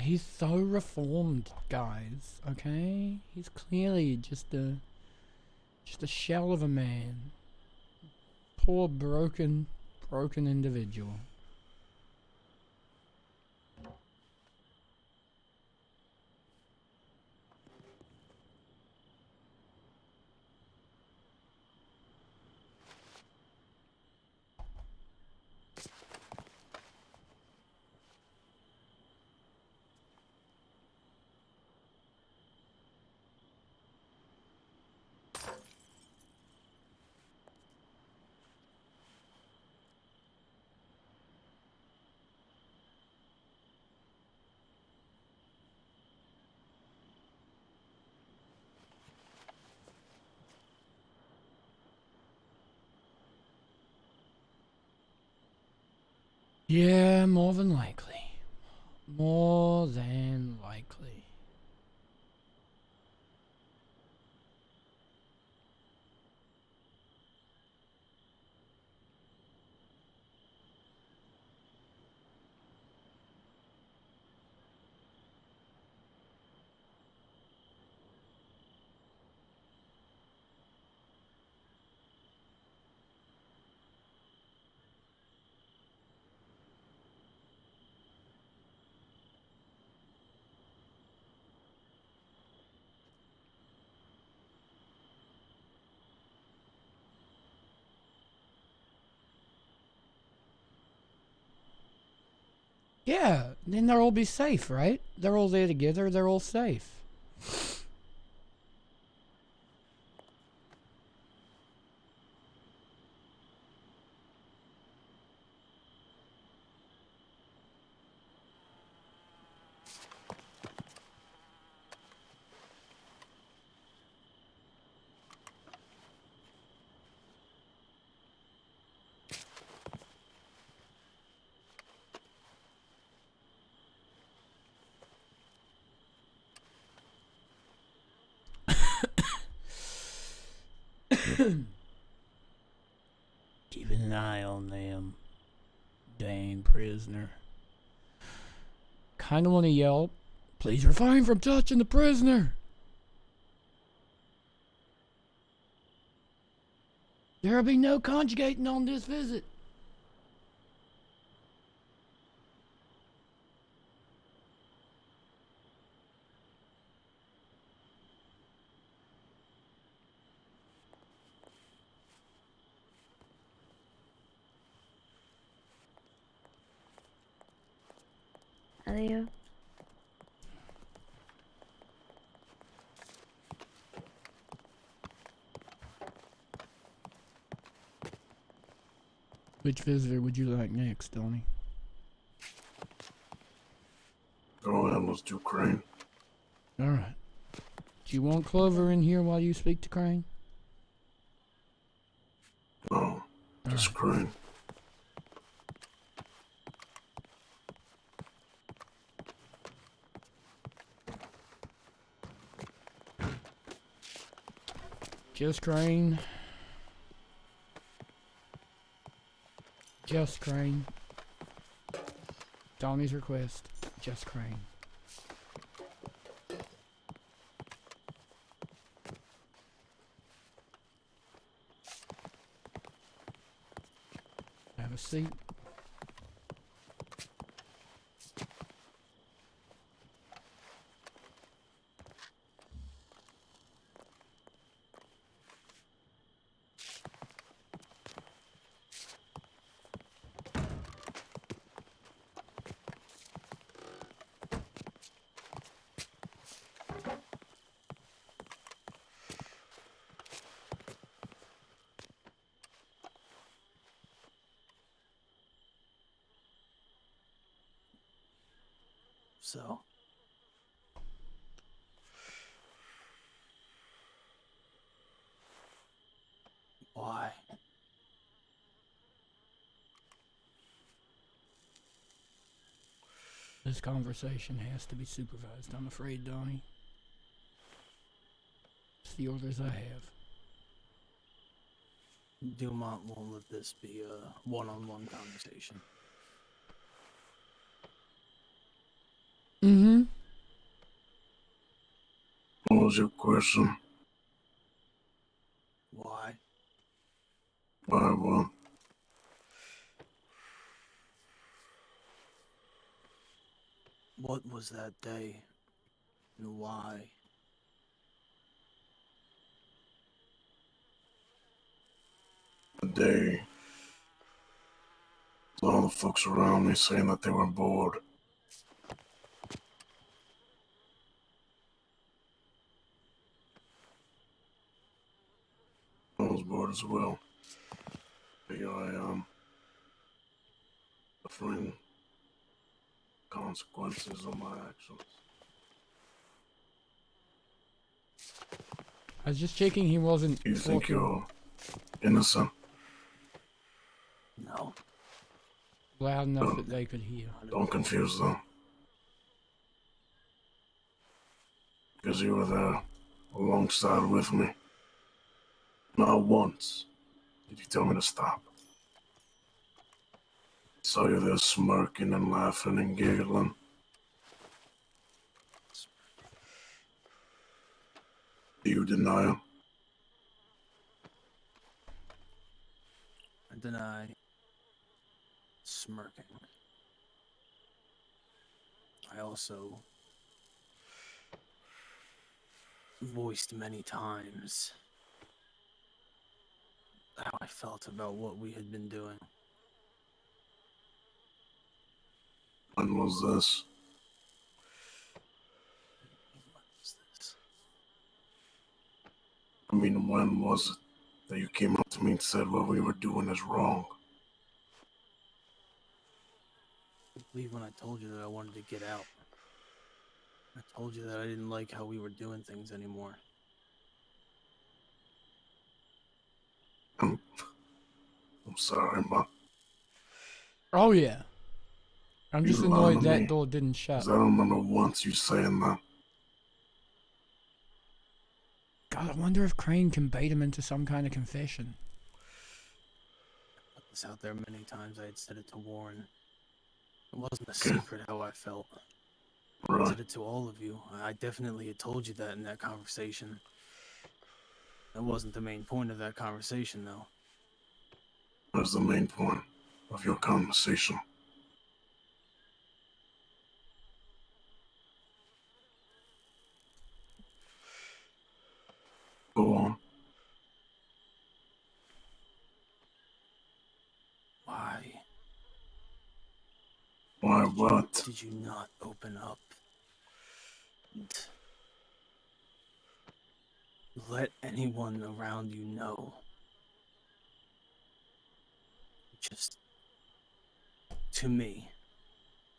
Speaker 1: He's so reformed, guys, okay? He's clearly just a shell of a man. Poor broken individual. Yeah, more than likely. More than likely. Yeah, then they'll all be safe, right? They're all there together, they're all safe. Keeping an eye on them. Dang prisoner. Kinda wanna yell, please refrain from touching the prisoner. There'll be no conjugating on this visit.
Speaker 8: Adiós.
Speaker 1: Which visitor would you like next, Donnie?
Speaker 16: Go ahead, let's do Crane.
Speaker 1: Alright. Do you want Clover in here while you speak to Crane?
Speaker 16: No, just Crane.
Speaker 1: Just Crane. Just Crane. Donnie's request. Just Crane. Have a seat.
Speaker 10: So. Why?
Speaker 1: This conversation has to be supervised, I'm afraid, Donnie. It's the orders I have.
Speaker 10: Dumont won't let this be a one-on-one conversation.
Speaker 1: Mm-hmm.
Speaker 16: What was your question?
Speaker 10: Why?
Speaker 16: Why what?
Speaker 10: What was that day? And why?
Speaker 16: The day. All the folks around me saying that they were bored. I was bored as well. But here I am. Suffering consequences of my actions.
Speaker 1: I was just checking he wasn't.
Speaker 16: You think you're innocent?
Speaker 10: No.
Speaker 1: loud enough that they could hear.
Speaker 16: Don't confuse them. Because you were there alongside with me. Not once did you tell me to stop. Saw you there smirking and laughing and giggling. Do you deny it?
Speaker 10: I deny smirking. I also voiced many times how I felt about what we had been doing.
Speaker 16: When was this? I mean, when was it that you came up to me and said what we were doing is wrong?
Speaker 10: I believe when I told you that I wanted to get out. I told you that I didn't like how we were doing things anymore.
Speaker 16: I'm sorry, but...
Speaker 1: Oh yeah. I'm
Speaker 16: You
Speaker 1: just
Speaker 16: lied
Speaker 1: annoyed
Speaker 16: to
Speaker 1: that
Speaker 16: me.
Speaker 1: door didn't shut.
Speaker 16: 'Cause I don't remember once you saying that.
Speaker 1: God, I wonder if Crane can bait him into some kind of confession.
Speaker 10: I put this out there many times. I had said it to Warren. It wasn't a secret how I felt. I said it to all of you. I definitely had told you that in that conversation. That wasn't the main point of that conversation, though.
Speaker 16: That's the main point of your conversation. Go on.
Speaker 10: Why?
Speaker 16: Why what?
Speaker 10: Did you not open up? And let anyone around you know. Just to me,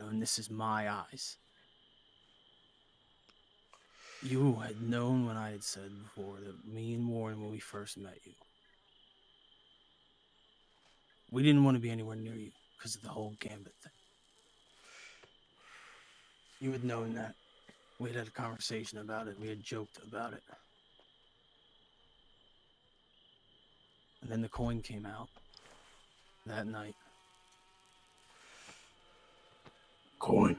Speaker 10: and this is my eyes. You had known when I had said before that me and Warren, when we first met you, we didn't want to be anywhere near you because of the whole Gambit thing. You had known that. We had had a conversation about it. We had joked about it. And then the coin came out that night.
Speaker 16: Coin?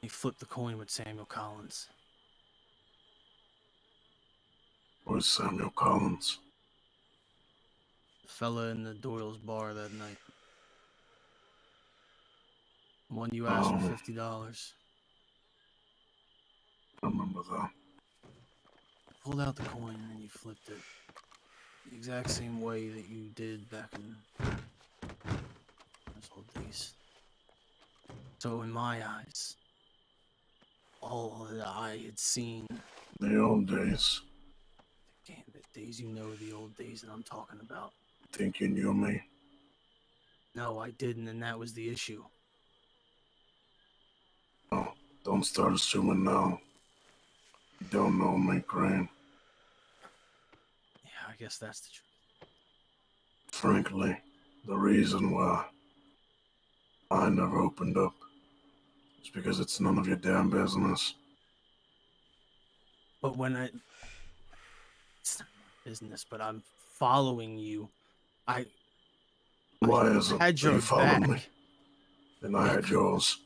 Speaker 10: He flipped the coin with Samuel Collins.
Speaker 16: Where's Samuel Collins?
Speaker 10: The fella in the Doyle's bar that night. The one you asked for $50.
Speaker 16: I remember that.
Speaker 10: You pulled out the coin and then you flipped it. The exact same way that you did back in those old days. So in my eyes, all that I had seen...
Speaker 16: The old days.
Speaker 10: The Gambit days, you know the old days that I'm talking about.
Speaker 16: Think you knew me?
Speaker 10: No, I didn't, and that was the issue.
Speaker 16: Oh, don't start assuming now. You don't know me, Crane.
Speaker 10: Yeah, I guess that's the truth.
Speaker 16: Frankly, the reason why I never opened up is because it's none of your damn business.
Speaker 10: But when it's not my business, but I'm following you.
Speaker 16: Why isn't
Speaker 10: had your
Speaker 16: you following
Speaker 10: back.
Speaker 16: me? And I had yours.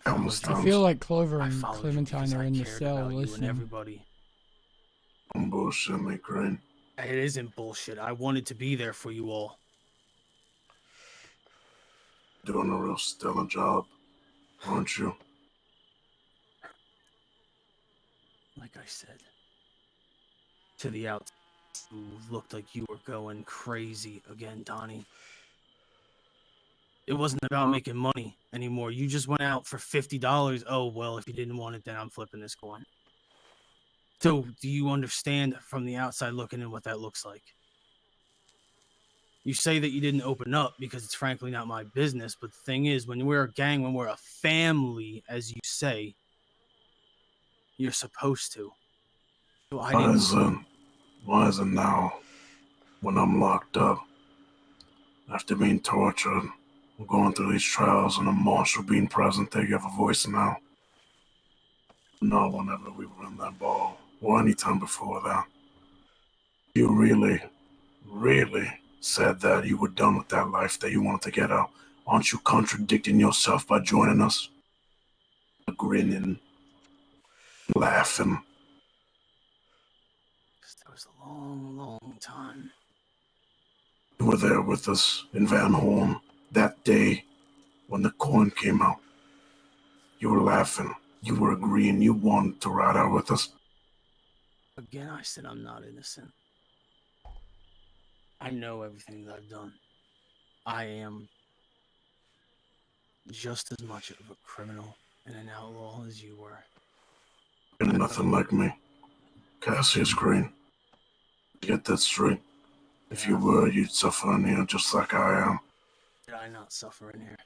Speaker 16: Countless
Speaker 1: I
Speaker 16: times.
Speaker 1: feel like Clover
Speaker 10: I
Speaker 1: and
Speaker 10: followed you
Speaker 1: Clementine
Speaker 10: because
Speaker 1: are
Speaker 10: I
Speaker 1: in the
Speaker 10: cared
Speaker 1: cell
Speaker 10: about you and
Speaker 1: listening.
Speaker 10: everybody.
Speaker 16: Don't bullshit me, Crane.
Speaker 10: It isn't bullshit. I wanted to be there for you all.
Speaker 16: Doing a real stellar job, aren't you?
Speaker 10: Like I said, to the outside, you looked like you were going crazy again, Donnie. It wasn't about making money anymore. You just went out for $50. Oh, well, if you didn't want it, then I'm flipping this coin. So, do you understand from the outside looking in what that looks like? You say that you didn't open up because it's frankly not my business, but the thing is, when we're a gang, when we're a family, as you say, you're supposed to. So I didn't...
Speaker 16: Why is it now, when I'm locked up, after being tortured, going through these trials, and a marshal being present, they have a voice now. Not whenever we were in that ball, or any time before that. You really, really said that you were done with that life, that you wanted to get out. Aren't you contradicting yourself by joining us? Grinning, laughing.
Speaker 10: That was a long, long time.
Speaker 16: You were there with us in Van Horn that day when the coin came out. You were laughing. You were agreeing. You wanted to ride out with us.
Speaker 10: Again, I said I'm not innocent. I know everything that I've done. I am just as much of a criminal and an outlaw as you were.
Speaker 16: You're nothing like me. Cassius Green. Get that straight. If you were, you'd suffer in here just like I am.
Speaker 10: Did I not suffer in here?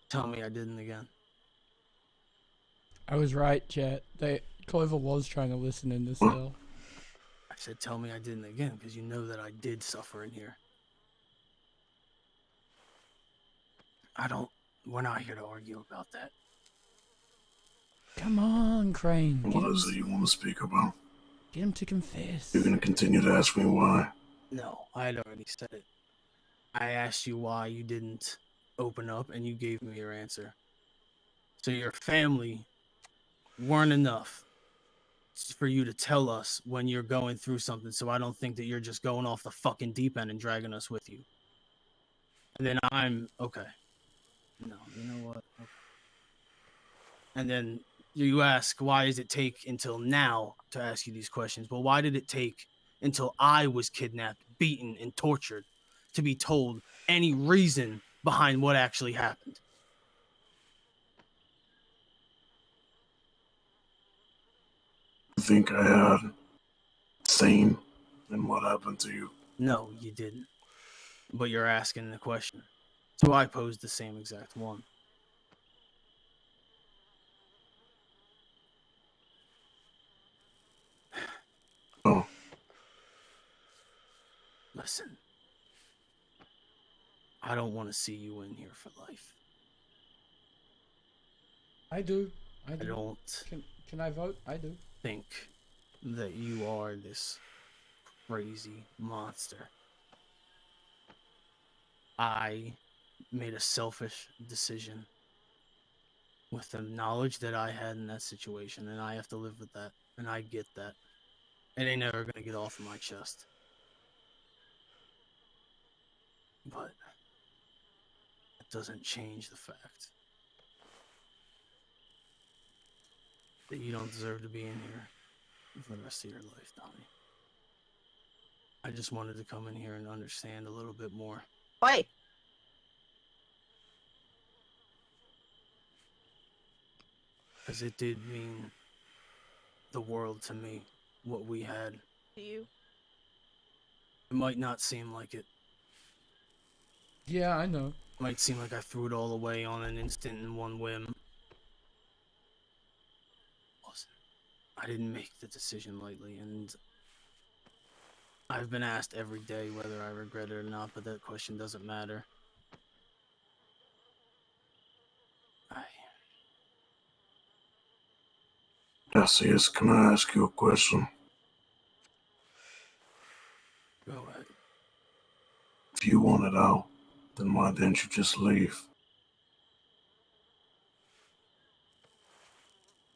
Speaker 10: Tell me I didn't again.
Speaker 1: I was right, chat. Clover was trying to listen in this cell.
Speaker 10: I said tell me I didn't again, because you know that I did suffer in here. We're not here to argue about that.
Speaker 1: Come on, Crane.
Speaker 16: What is it you want to speak about?
Speaker 1: Get him to confess.
Speaker 16: You're going to continue to ask me why?
Speaker 10: No, I had already said it. I asked you why you didn't open up, and you gave me your answer. So your family weren't enough for you to tell us when you're going through something, so I don't think that you're just going off the fucking deep end and dragging us with you. And then I'm okay. No, you know what? Okay. And then you ask, why does it take until now to ask you these questions? Well, why did it take until I was kidnapped, beaten, and tortured to be told any reason behind what actually happened?
Speaker 16: You think I had sane in what happened to you?
Speaker 10: No, you didn't. But you're asking the question. So I posed the same exact one.
Speaker 16: Oh.
Speaker 10: Listen. I don't want to see you in here for life.
Speaker 1: I do. I
Speaker 10: don't.
Speaker 1: Can I vote? I do.
Speaker 10: Think that you are this crazy monster. I made a selfish decision with the knowledge that I had in that situation, and I have to live with that, and I get that. It ain't never gonna get off of my chest. But it doesn't change the fact that you don't deserve to be in here for the rest of your life, Donnie. I just wanted to come in here and understand a little bit more.
Speaker 17: Wait.
Speaker 10: Because it did mean the world to me, what we had.
Speaker 17: To you?
Speaker 10: It might not seem like it.
Speaker 1: Yeah, I know.
Speaker 10: It might seem like I threw it all away on an instant in one whim. Listen, I didn't make the decision lightly, and I've been asked every day whether I regret it or not, but that question doesn't matter.
Speaker 16: Cassius, can I ask you a question?
Speaker 10: Go ahead.
Speaker 16: If you wanted out, then why didn't you just leave?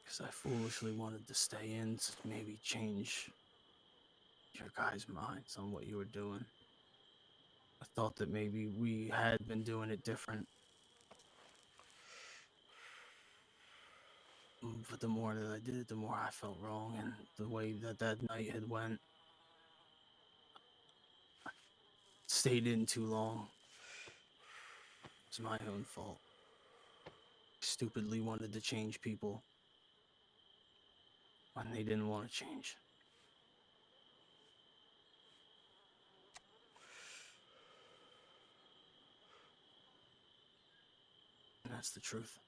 Speaker 10: Because I foolishly wanted to stay in to maybe change your guys' minds on what you were doing. I thought that maybe we had been doing it different. But the more that I did it, the more I felt wrong, and the way that that night had went, stayed in too long. It was my own fault. I stupidly wanted to change people when they didn't want to change. And that's the truth.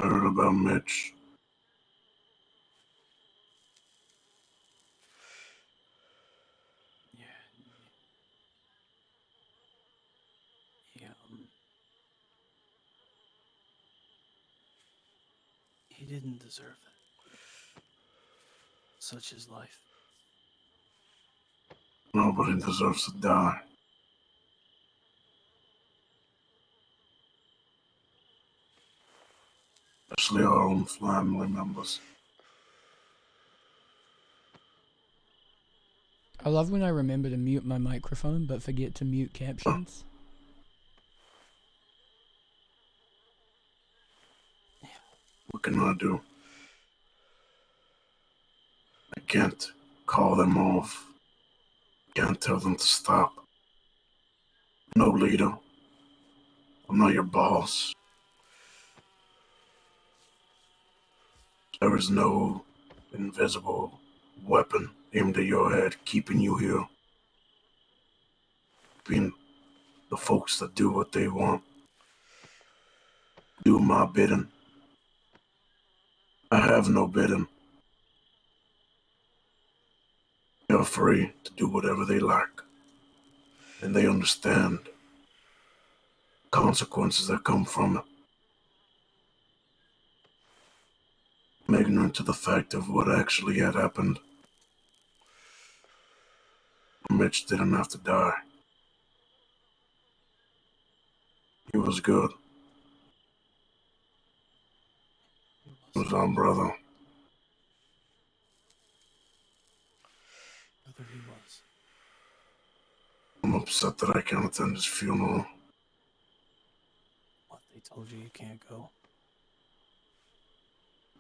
Speaker 16: I heard about Mitch.
Speaker 10: Yeah, he didn't deserve that. Such is life.
Speaker 16: Nobody deserves to die. Especially our own family members.
Speaker 1: I love when I remember to mute my microphone but forget to mute captions.
Speaker 16: What can I do? I can't call them off. Can't tell them to stop. No leader. I'm not your boss. There is no invisible weapon aimed at your head keeping you here. Being the folks that do what they want. Do my bidding. I have no bidding. They're free to do whatever they like. And they understand consequences that come from it. I'm ignorant to the fact of what actually had happened. Mitch didn't have to die. He was good. He was our brother.
Speaker 10: Brother he was.
Speaker 16: I'm upset that I can't attend his funeral.
Speaker 10: What, they told you you can't go?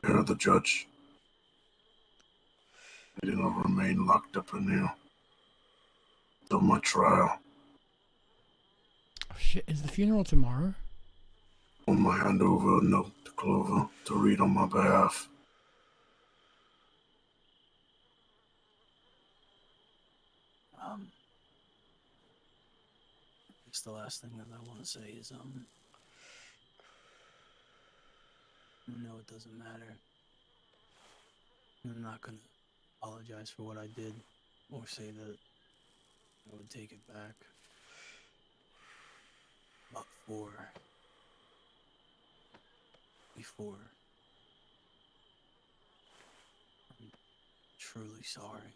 Speaker 16: You're the judge. I didn't remain locked up in here till my trial.
Speaker 1: Oh shit, is the funeral tomorrow?
Speaker 16: I'm gonna hand over a note to Clover to read on my behalf.
Speaker 10: I guess the last thing that I want to say is, no, it doesn't matter. I'm not gonna apologize for what I did, or say that I would take it back. But before, I'm truly sorry.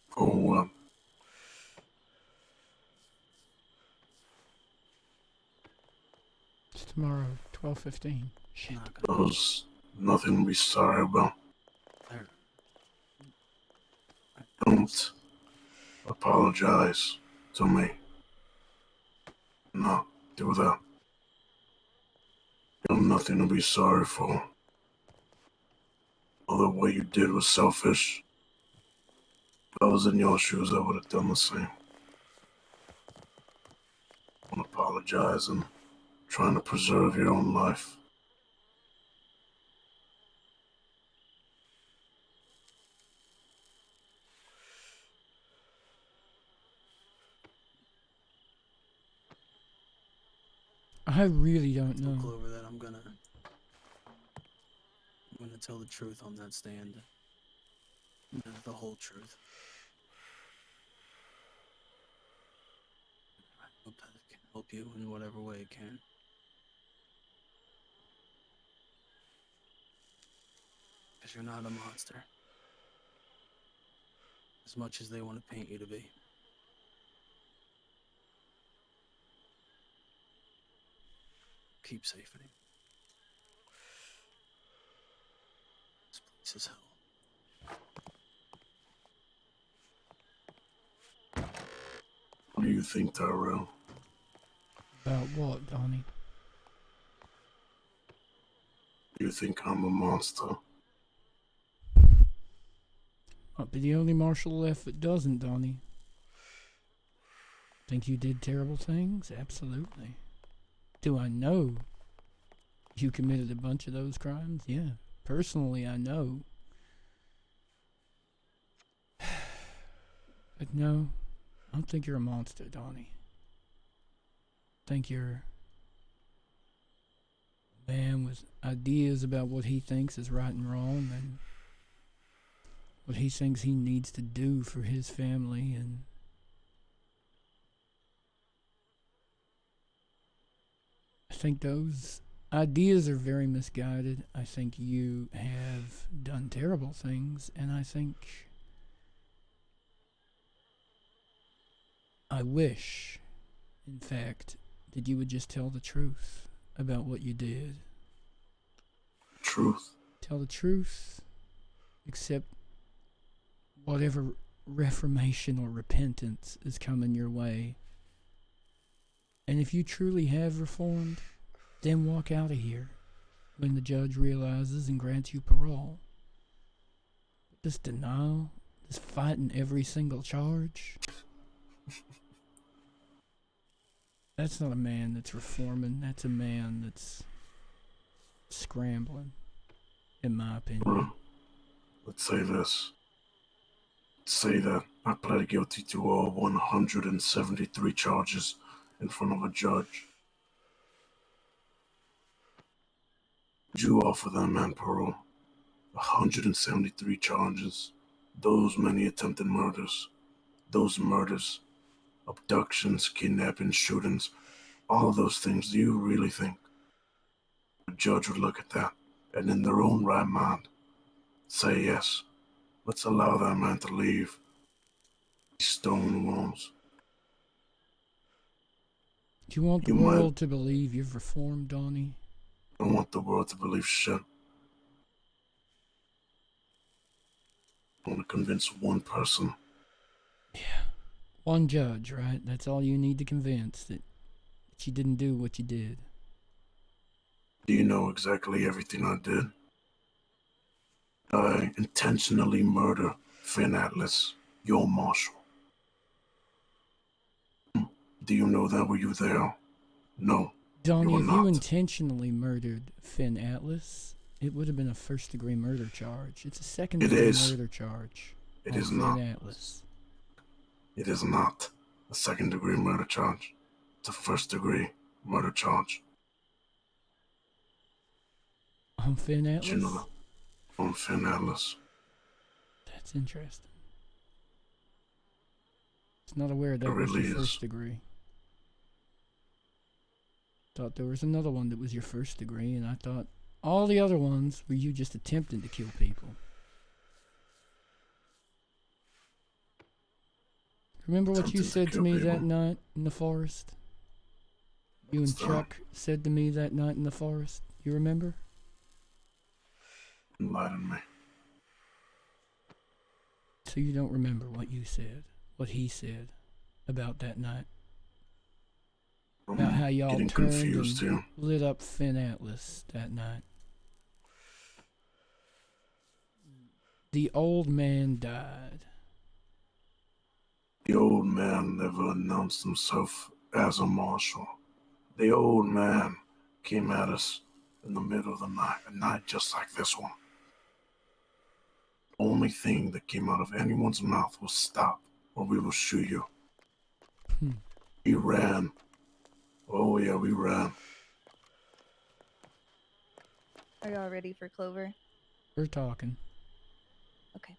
Speaker 16: For what?
Speaker 1: It's tomorrow, 12:15. Shit.
Speaker 16: There's nothing to be sorry about. Don't apologize to me. No, do that. You have nothing to be sorry for. Although what you did was selfish. If I was in your shoes, I would have done the same. Don't apologize and trying to preserve your own life.
Speaker 1: I really don't
Speaker 10: Tell
Speaker 1: know.
Speaker 10: Clover that I'm gonna tell the truth on that stand. The whole truth. I hope that it can help you in whatever way it can. Because you're not a monster. As much as they want to paint you to be. Keep safety. This place is hell.
Speaker 16: What do you think, Tyrell?
Speaker 1: About what, Donnie?
Speaker 16: Do you think I'm a monster?
Speaker 1: I'll be the only Marshal left that doesn't, Donnie. Think you did terrible things? Absolutely. Do I know you committed a bunch of those crimes? Yeah. Personally, I know. But no, I don't think you're a monster, Donnie. I think you're man with ideas about what he thinks is right and wrong and what he thinks he needs to do for his family, and I think those ideas are very misguided. I think you have done terrible things, and I wish, in fact, that you would just tell the truth about what you did.
Speaker 16: Truth?
Speaker 1: Tell the truth, accept whatever reformation or repentance is coming your way. And if you truly have reformed, then walk out of here when the judge realizes and grants you parole. But this denial, this fighting every single charge, that's not a man that's reforming. That's a man that's scrambling, in my opinion.
Speaker 16: Well, let's say this. Let's say that I pled guilty to all 173 charges in front of a judge. Would you offer that man parole? 173 charges. Those many attempted murders. Those murders. Abductions, kidnappings, shootings. All of those things. Do you really think a judge would look at that and in their own right mind say yes? Let's allow that man to leave these stone walls.
Speaker 1: Do you want the world to believe you've reformed, Donnie?
Speaker 16: I want the world to believe shit. I want to convince one person.
Speaker 1: Yeah. One judge, right? That's all you need to convince, that you didn't do what you did.
Speaker 16: Do you know exactly everything I did? I intentionally murdered Finn Atlas, your Marshal. Do you know that? Were you there? No.
Speaker 1: Donnie, if
Speaker 16: not.
Speaker 1: you intentionally murdered Finn Atlas, it would have been a first-degree murder charge. It's a second-degree murder charge.
Speaker 16: It
Speaker 1: on
Speaker 16: is
Speaker 1: Finn
Speaker 16: not.
Speaker 1: Atlas.
Speaker 16: It is not a second-degree murder charge. It's a first-degree murder charge.
Speaker 1: On Finn Atlas?
Speaker 16: You know that? On Finn Atlas.
Speaker 1: That's interesting. I was not aware that
Speaker 16: It
Speaker 1: was
Speaker 16: really
Speaker 1: your
Speaker 16: is.
Speaker 1: first degree. Thought there was another one that was your first degree, and I thought all the other ones were you just attempting to kill people. Remember what you said to me that night in the forest? You and Chuck said to me that night in the forest. You remember?
Speaker 16: Enlighten me.
Speaker 1: So you don't remember what you said, what he said about that night? About how y'all
Speaker 16: getting
Speaker 1: turned
Speaker 16: confused
Speaker 1: and
Speaker 16: here.
Speaker 1: lit up Finn Atlas that night. The old man died.
Speaker 16: The old man never announced himself as a marshal. The old man came at us in the middle of the night, a night just like this one. The only thing that came out of anyone's mouth was stop, or we will shoot you. We ran. Oh yeah, we ran.
Speaker 13: Are y'all ready for Clover?
Speaker 1: We're talking.
Speaker 13: Okay.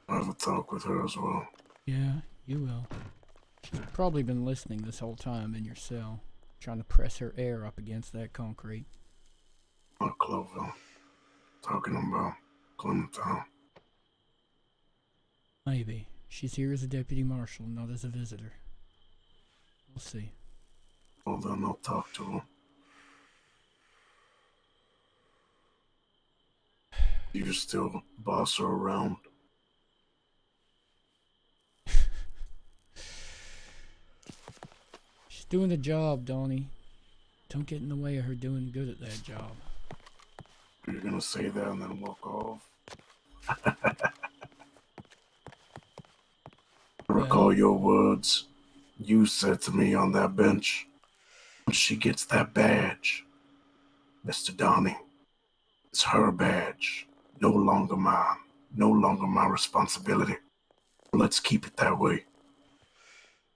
Speaker 16: I have a talk with her as well.
Speaker 1: Yeah, you will. She's probably been listening this whole time in your cell, trying to press her air up against that concrete.
Speaker 16: Not Clover. Talking about Clementine.
Speaker 1: Maybe. She's here as a deputy marshal, not as a visitor. We'll see.
Speaker 16: Well, then I'll talk to her. You still boss her around?
Speaker 1: She's doing the job, Donnie. Don't get in the way of her doing good at that job.
Speaker 16: You're gonna say that and then walk off? Recall your words. You said to me on that bench, when she gets that badge, Mr. Donnie, it's her badge. No longer mine. No longer my responsibility. Let's keep it that way.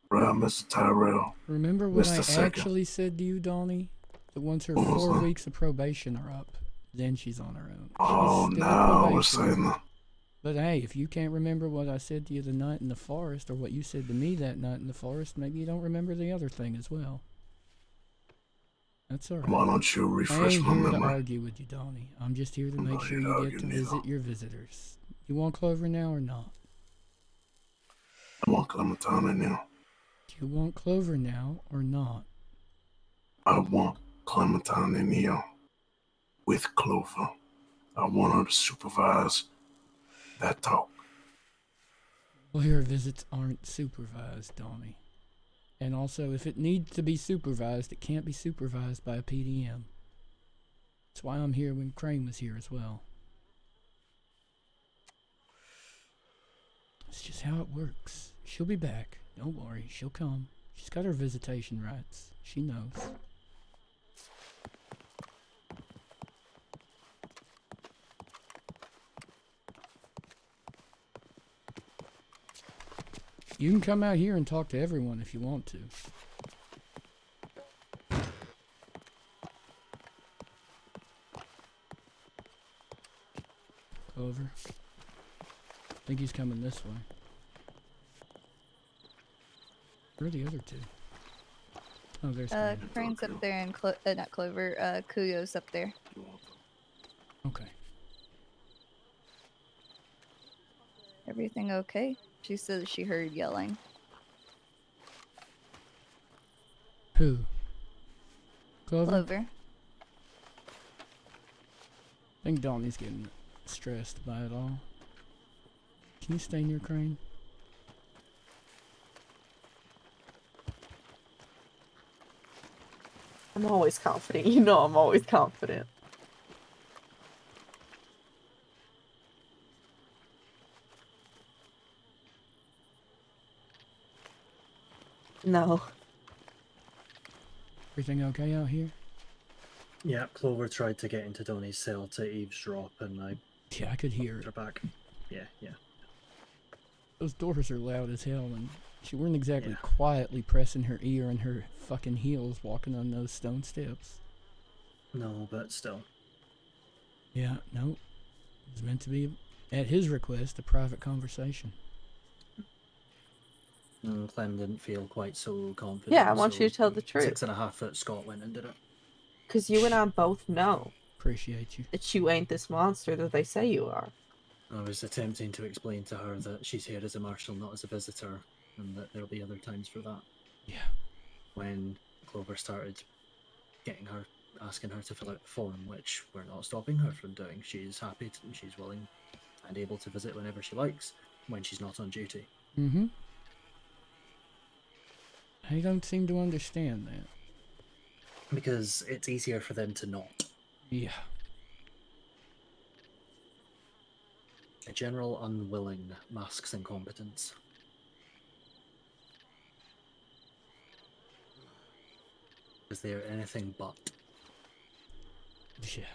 Speaker 16: Right, Mr. Tyrell.
Speaker 1: Remember what I
Speaker 16: Mr. Second.
Speaker 1: actually said to you, Donnie? That once her
Speaker 16: What was
Speaker 1: 4
Speaker 16: that?
Speaker 1: weeks of probation are up, then she's on her own.
Speaker 16: Oh,
Speaker 1: She's still
Speaker 16: now we're
Speaker 1: probation.
Speaker 16: saying that.
Speaker 1: But hey, if you can't remember what I said to you the night in the forest, or what you said to me that night in the forest, maybe you don't remember the other thing as well. That's alright.
Speaker 16: Why don't you
Speaker 1: I
Speaker 16: refresh
Speaker 1: ain't
Speaker 16: my
Speaker 1: here to
Speaker 16: memory?
Speaker 1: argue with you, Donnie. I'm just here to
Speaker 16: I'm
Speaker 1: make
Speaker 16: not
Speaker 1: sure
Speaker 16: here to
Speaker 1: you
Speaker 16: argue
Speaker 1: get to
Speaker 16: neither.
Speaker 1: visit your visitors. You want Clover now or not?
Speaker 16: I want Clementine now.
Speaker 1: Do you want Clover now or not?
Speaker 16: I want Clementine in here with Clover. I want her to supervise that talk.
Speaker 1: Lawyer visits aren't supervised, Donnie. And also, if it needs to be supervised, it can't be supervised by a PDM. That's why I'm here when Crane was here as well. It's just how it works. She'll be back. Don't worry, she'll come. She's got her visitation rights. She knows. You can come out here and talk to everyone if you want to. Clover. I think he's coming this way. Where are the other two? Oh, there's Crane.
Speaker 13: Crane's up there and not Clover, Kuyo's up there.
Speaker 1: Okay.
Speaker 13: Everything okay? She said she heard yelling.
Speaker 1: Who? Clover?
Speaker 13: Clover.
Speaker 1: I think Donnie's getting stressed by it all. Can you stay near Crane?
Speaker 17: I'm always confident. You know I'm always confident. No.
Speaker 1: Everything okay out here?
Speaker 21: Yeah, Clover tried to get into Donnie's cell to eavesdrop, and I
Speaker 1: could hear
Speaker 21: her back. Yeah.
Speaker 1: Those doors are loud as hell, and she weren't exactly quietly pressing her ear and her fucking heels walking on those stone steps.
Speaker 21: No, but still.
Speaker 1: Yeah, no. It was meant to be, at his request, a private conversation.
Speaker 21: Clem didn't feel quite so confident.
Speaker 17: Yeah, I want you to tell the truth.
Speaker 21: 6.5 foot Scott went and did it.
Speaker 17: Because you and I both know
Speaker 1: Appreciate you.
Speaker 17: that you ain't this monster that they say you are.
Speaker 21: I was attempting to explain to her that she's here as a marshal, not as a visitor, and that there'll be other times for that.
Speaker 1: Yeah.
Speaker 21: When Clover started asking her to fill out the form, which we're not stopping her from doing. She's happy, she's willing and able to visit whenever she likes, when she's not on duty.
Speaker 1: Mm-hmm. I don't seem to understand that.
Speaker 21: Because it's easier for them to not.
Speaker 1: Yeah.
Speaker 21: A general unwilling masks incompetence. Is there anything but?
Speaker 1: Yeah.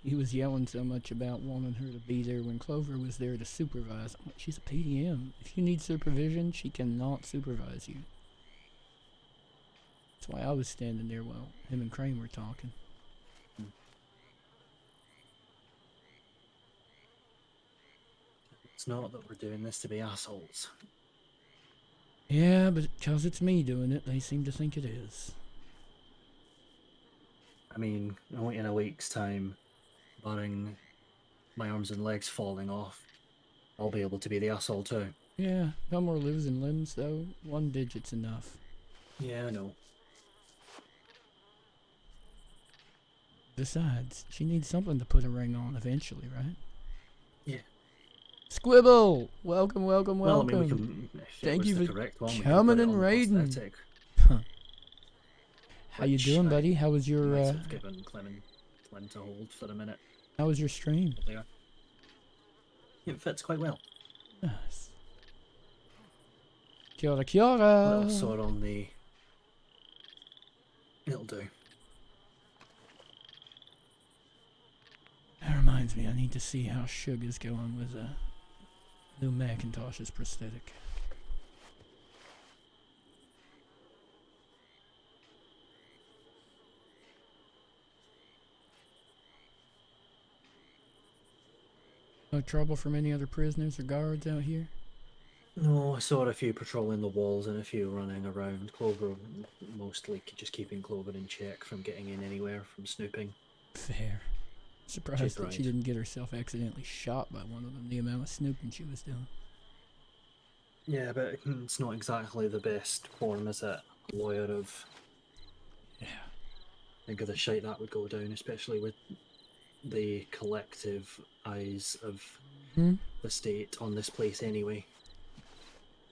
Speaker 1: He was yelling so much about wanting her to be there when Clover was there to supervise. I'm like, she's a PDM. If you need supervision, she cannot supervise you. That's why I was standing there while him and Crane were talking.
Speaker 21: It's not that we're doing this to be assholes.
Speaker 1: Yeah, but because it's me doing it, they seem to think it is.
Speaker 21: I mean, only in a week's time, barring my arms and legs falling off, I'll be able to be the asshole too.
Speaker 1: Yeah, no more losing limbs though. 1 digit's enough.
Speaker 21: Yeah, I know.
Speaker 1: Besides, she needs something to put a ring on eventually, right?
Speaker 21: Yeah.
Speaker 1: Squibble! Welcome, welcome,
Speaker 21: Well,
Speaker 1: welcome.
Speaker 21: I mean, we can, if it
Speaker 1: Thank
Speaker 21: was
Speaker 1: you
Speaker 21: the
Speaker 1: for
Speaker 21: correct one, we could
Speaker 1: coming
Speaker 21: put it
Speaker 1: and
Speaker 21: on the
Speaker 1: raiding.
Speaker 21: prosthetic.
Speaker 1: How you
Speaker 21: Which
Speaker 1: doing,
Speaker 21: I
Speaker 1: buddy? How was your
Speaker 21: might have given Clem to hold for a minute.
Speaker 1: how was your stream?
Speaker 21: There. It fits quite well.
Speaker 1: Nice. Kia ora, kia ora.
Speaker 21: Little sword on the... It'll do.
Speaker 1: That reminds me, I need to see how Sugar's going with new Macintosh's prosthetic. No trouble from any other prisoners or guards out here?
Speaker 21: No, I saw a few patrolling the walls and a few running around. Clover mostly just keeping Clover in check from getting in anywhere, from snooping.
Speaker 1: Fair. Surprised that she didn't get herself accidentally shot by one of them, the amount of snooping she was doing.
Speaker 21: Yeah, but it's not exactly the best form, is it? A lawyer of...
Speaker 1: Yeah.
Speaker 21: Think of the shite that would go down, especially with the collective eyes of the state on this place anyway.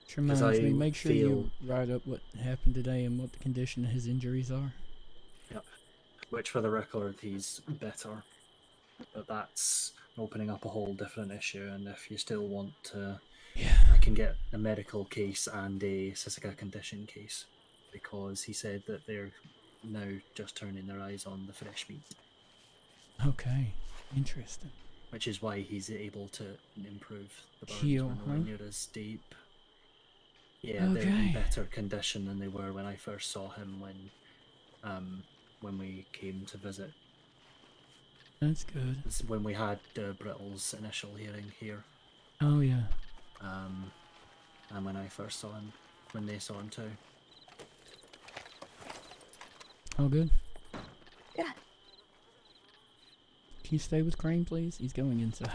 Speaker 1: Which reminds me, make sure you write up what happened today and what the condition of his injuries are.
Speaker 21: Yep. Which, for the record, he's better. But that's opening up a whole different issue, and if you still want to... I can get a medical case and a Sisika condition case, because he said that they're now just turning their eyes on the fresh meat.
Speaker 1: Okay, interesting.
Speaker 21: Which is why he's able to improve the burns.
Speaker 1: Heal,
Speaker 21: We're nowhere
Speaker 1: huh?
Speaker 21: near as deep. Yeah, they're in better condition than they were when I first saw him when we came to visit.
Speaker 1: That's good.
Speaker 21: It's when we had Brittle's initial hearing here.
Speaker 1: Oh, yeah.
Speaker 21: And when I first saw him, when they saw him too.
Speaker 1: All good?
Speaker 13: Yeah.
Speaker 1: Can you stay with Crane, please? He's going inside.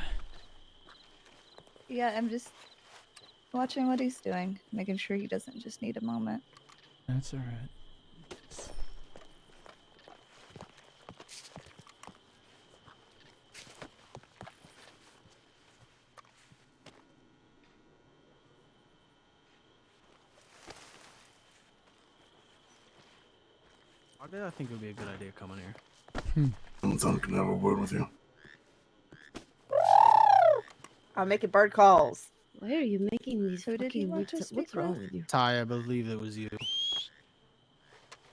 Speaker 13: Yeah, I'm just watching what he's doing, making sure he doesn't just need a moment.
Speaker 1: That's alright.
Speaker 10: I think it would be a good idea coming here.
Speaker 16: Clementine can have a word with you.
Speaker 17: I'm making bird calls.
Speaker 8: Why are you making these
Speaker 13: Who did he
Speaker 8: fucking
Speaker 13: want to
Speaker 8: weird
Speaker 13: speak
Speaker 8: What's wrong
Speaker 13: with?
Speaker 8: with you?
Speaker 10: Ty, I believe it was you.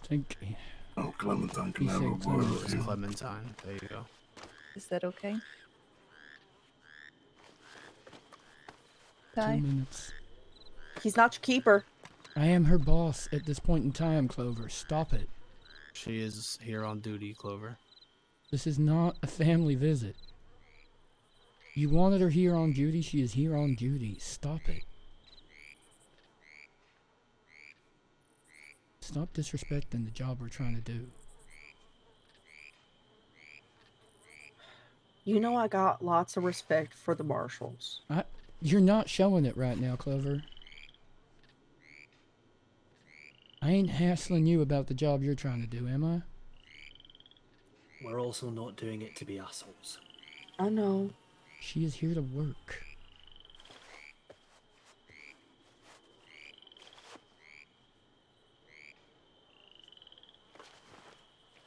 Speaker 1: Think.
Speaker 16: Oh, Clementine can
Speaker 1: He
Speaker 16: have a
Speaker 1: said
Speaker 16: word
Speaker 10: It
Speaker 16: with
Speaker 10: was
Speaker 16: you.
Speaker 10: Clementine. There you go.
Speaker 13: Is that okay?
Speaker 1: 2
Speaker 13: Ty?
Speaker 1: minutes.
Speaker 17: He's not your keeper.
Speaker 1: I am her boss at this point in time, Clover. Stop it.
Speaker 10: She is here on duty, Clover.
Speaker 1: This is not a family visit. You wanted her here on duty, she is here on duty. Stop it. Stop disrespecting the job we're trying to do.
Speaker 17: You know I got lots of respect for the Marshals.
Speaker 1: You're not showing it right now, Clover. I ain't hassling you about the job you're trying to do, am I?
Speaker 21: We're also not doing it to be assholes.
Speaker 17: I know.
Speaker 1: She is here to work.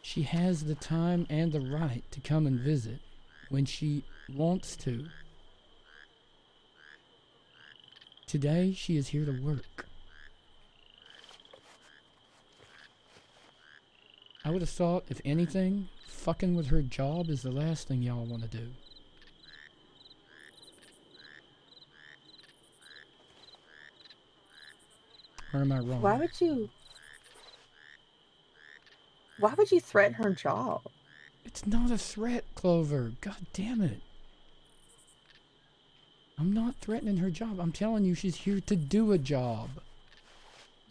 Speaker 1: She has the time and the right to come and visit when she wants to. Today, she is here to work. I would have thought, if anything, fucking with her job is the last thing y'all want to do. Or am I wrong?
Speaker 17: Why would you threaten her job?
Speaker 1: It's not a threat, Clover. God damn it. I'm not threatening her job. I'm telling you she's here to do a job.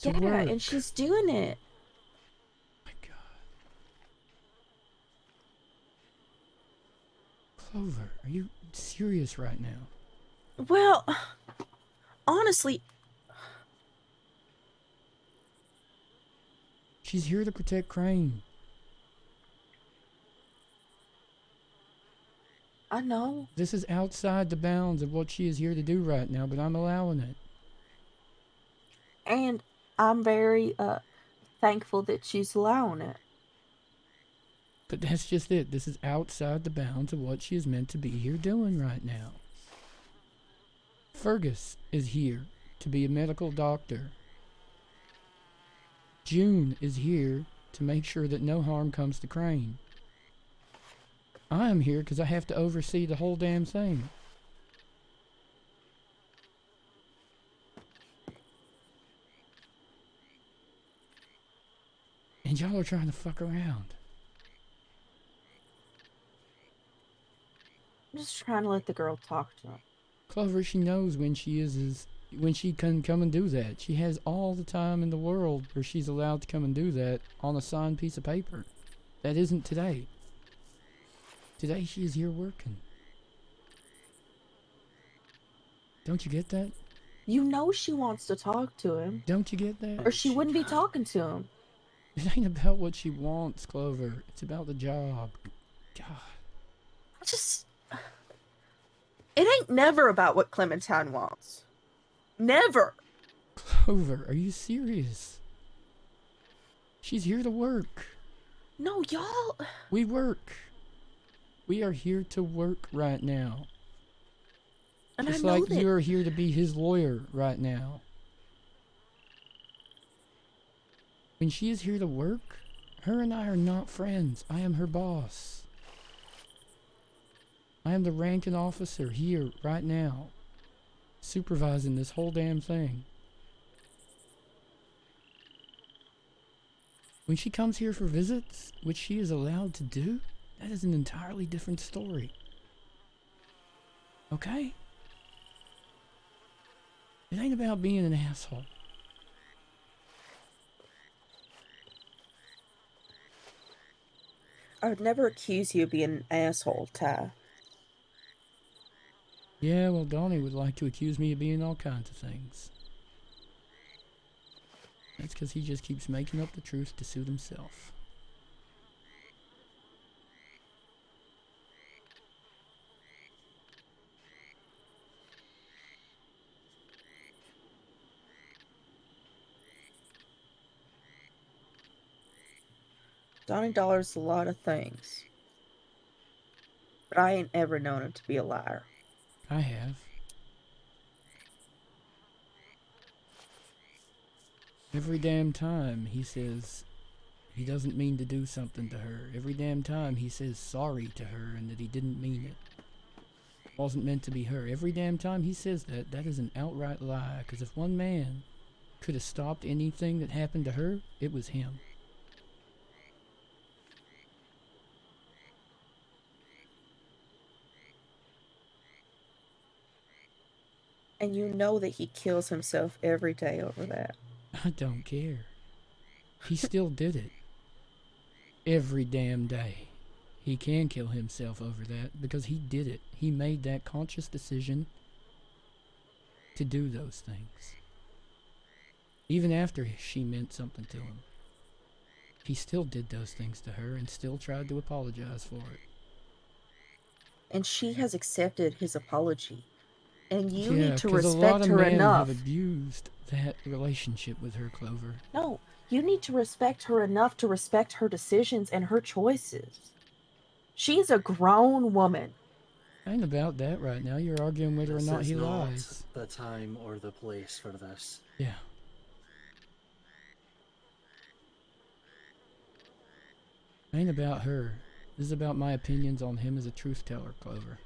Speaker 1: To
Speaker 17: Yeah,
Speaker 1: work.
Speaker 17: and she's doing it.
Speaker 1: Clover, are you serious right now?
Speaker 17: Well, honestly,
Speaker 1: She's here to protect Crane.
Speaker 17: I know.
Speaker 1: This is outside the bounds of what she is here to do right now, but I'm allowing it.
Speaker 17: And I'm very thankful that she's allowing it.
Speaker 1: But that's just it. This is outside the bounds of what she is meant to be here doing right now. Fergus is here to be a medical doctor. June is here to make sure that no harm comes to Crane. I am here because I have to oversee the whole damn thing. And y'all are trying to fuck around.
Speaker 17: I'm just trying to let the girl talk to him.
Speaker 1: Clover, she knows when she can come and do that. She has all the time in the world where she's allowed to come and do that on a signed piece of paper. That isn't today. Today she is here working. Don't you get that?
Speaker 17: You know she wants to talk to him.
Speaker 1: Don't you get that?
Speaker 17: Or she wouldn't be talking to him.
Speaker 1: It ain't about what she wants, Clover. It's about the job. God.
Speaker 17: It ain't never about what Clementine wants. Never.
Speaker 1: Clover, are you serious? She's here to work.
Speaker 17: No, y'all.
Speaker 1: We work. We are here to work right now.
Speaker 17: And
Speaker 1: Just
Speaker 17: I know
Speaker 1: like
Speaker 17: that.
Speaker 1: you're here to be his lawyer right now. When she is here to work, her and I are not friends. I am her boss. I am the ranking officer here right now, supervising this whole damn thing. When she comes here for visits, which she is allowed to do, that is an entirely different story. Okay? It ain't about being an asshole.
Speaker 17: I would never accuse you of being an asshole, Ty.
Speaker 1: Yeah, well, Donnie would like to accuse me of being all kinds of things. That's because he just keeps making up the truth to suit himself.
Speaker 17: Donnie Dollar's a lot of things. But I ain't ever known him to be a liar.
Speaker 1: I have. Every damn time he says he doesn't mean to do something to her. Every damn time he says sorry to her and that he didn't mean it. It wasn't meant to be her. Every damn time he says that, that is an outright lie. Because if one man could have stopped anything that happened to her, it was him.
Speaker 17: And you know that he kills himself every day over that.
Speaker 1: I don't care. He still did it. Every damn day. He can kill himself over that because he did it. He made that conscious decision to do those things. Even after she meant something to him. He still did those things to her and still tried to apologize for it.
Speaker 17: And she has accepted his apology. And you
Speaker 1: Yeah,
Speaker 17: need to
Speaker 1: 'cause
Speaker 17: respect
Speaker 1: a lot of
Speaker 17: her
Speaker 1: men
Speaker 17: enough.
Speaker 1: have abused that relationship with her, Clover.
Speaker 17: No, you need to respect her enough to respect her decisions and her choices. She's a grown woman.
Speaker 1: Ain't about that right now. You're arguing whether or not
Speaker 21: This
Speaker 1: he
Speaker 21: is not
Speaker 1: lies.
Speaker 21: the time or the place for this.
Speaker 1: Yeah. Ain't about her. This is about my opinions on him as a truth teller, Clover.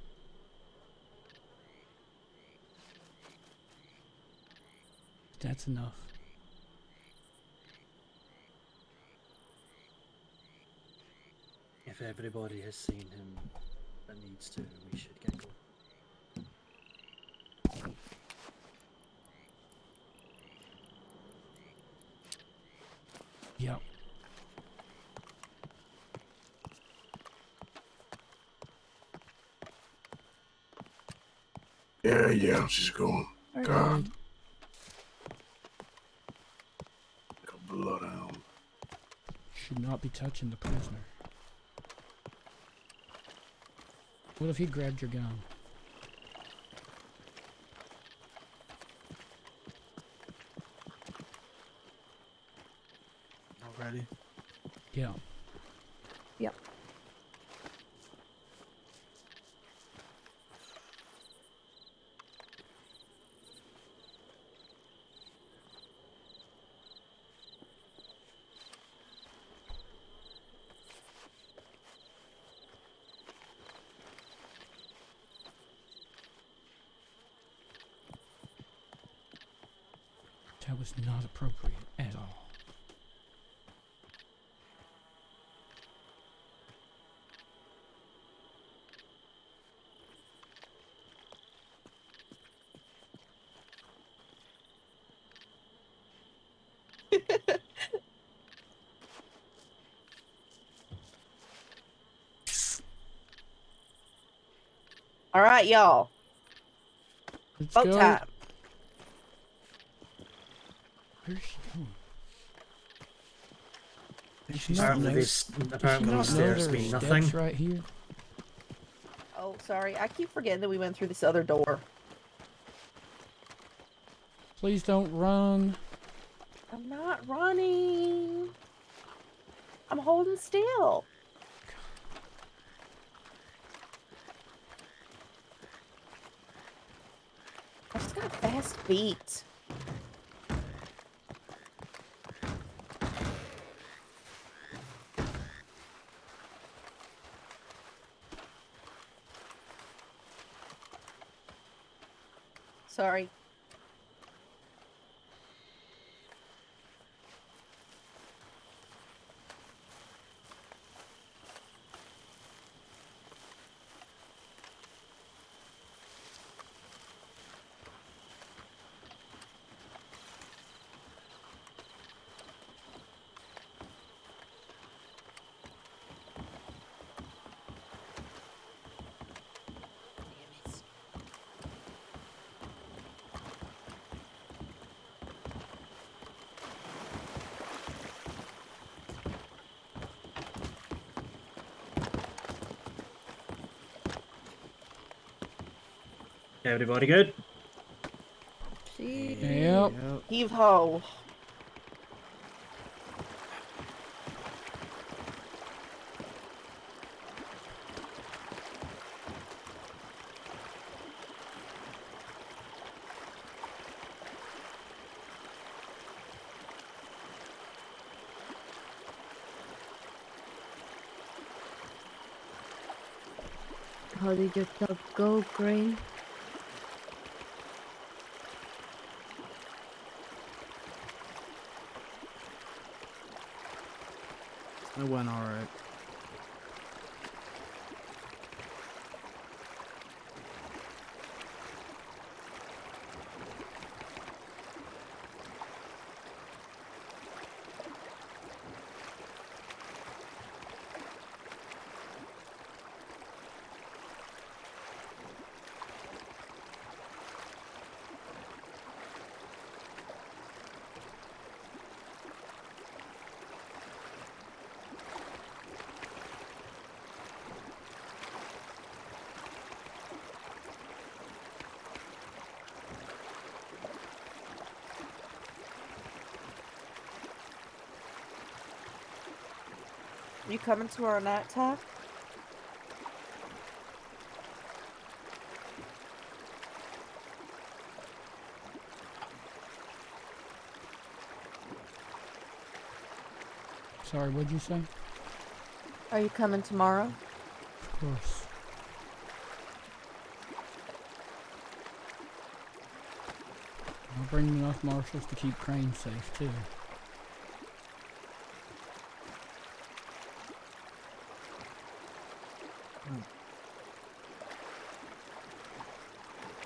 Speaker 1: That's enough.
Speaker 21: If everybody has seen him that needs to, we should get going.
Speaker 1: Yep.
Speaker 16: Yeah, she's going. God. Like a bloodhound.
Speaker 1: Should not be touching the prisoner. What if he grabbed your gun?
Speaker 10: Ready?
Speaker 1: Yeah.
Speaker 13: Yep.
Speaker 1: That was not appropriate at all.
Speaker 17: All right, y'all.
Speaker 1: Let's
Speaker 17: Boat
Speaker 1: go.
Speaker 17: time.
Speaker 1: Where's she going? Does she
Speaker 21: Apparently
Speaker 1: not know-
Speaker 21: these-
Speaker 1: does she
Speaker 21: apparently
Speaker 1: not
Speaker 21: these
Speaker 1: know
Speaker 21: stairs
Speaker 1: there are
Speaker 21: mean
Speaker 1: steps
Speaker 21: nothing.
Speaker 1: right here.
Speaker 17: Oh, sorry. I keep forgetting that we went through this other door.
Speaker 1: Please don't run.
Speaker 17: I'm not running. I'm holding still. I just got a fast beat. Sorry.
Speaker 21: Everybody good?
Speaker 1: Yep.
Speaker 17: Heave ho.
Speaker 8: How did your club go, Crane?
Speaker 10: It went alright.
Speaker 17: You coming tomorrow night, Ty?
Speaker 1: Sorry, what'd you say?
Speaker 17: Are you coming tomorrow?
Speaker 1: Of course. I'll bring enough marshals to keep Crane safe, too.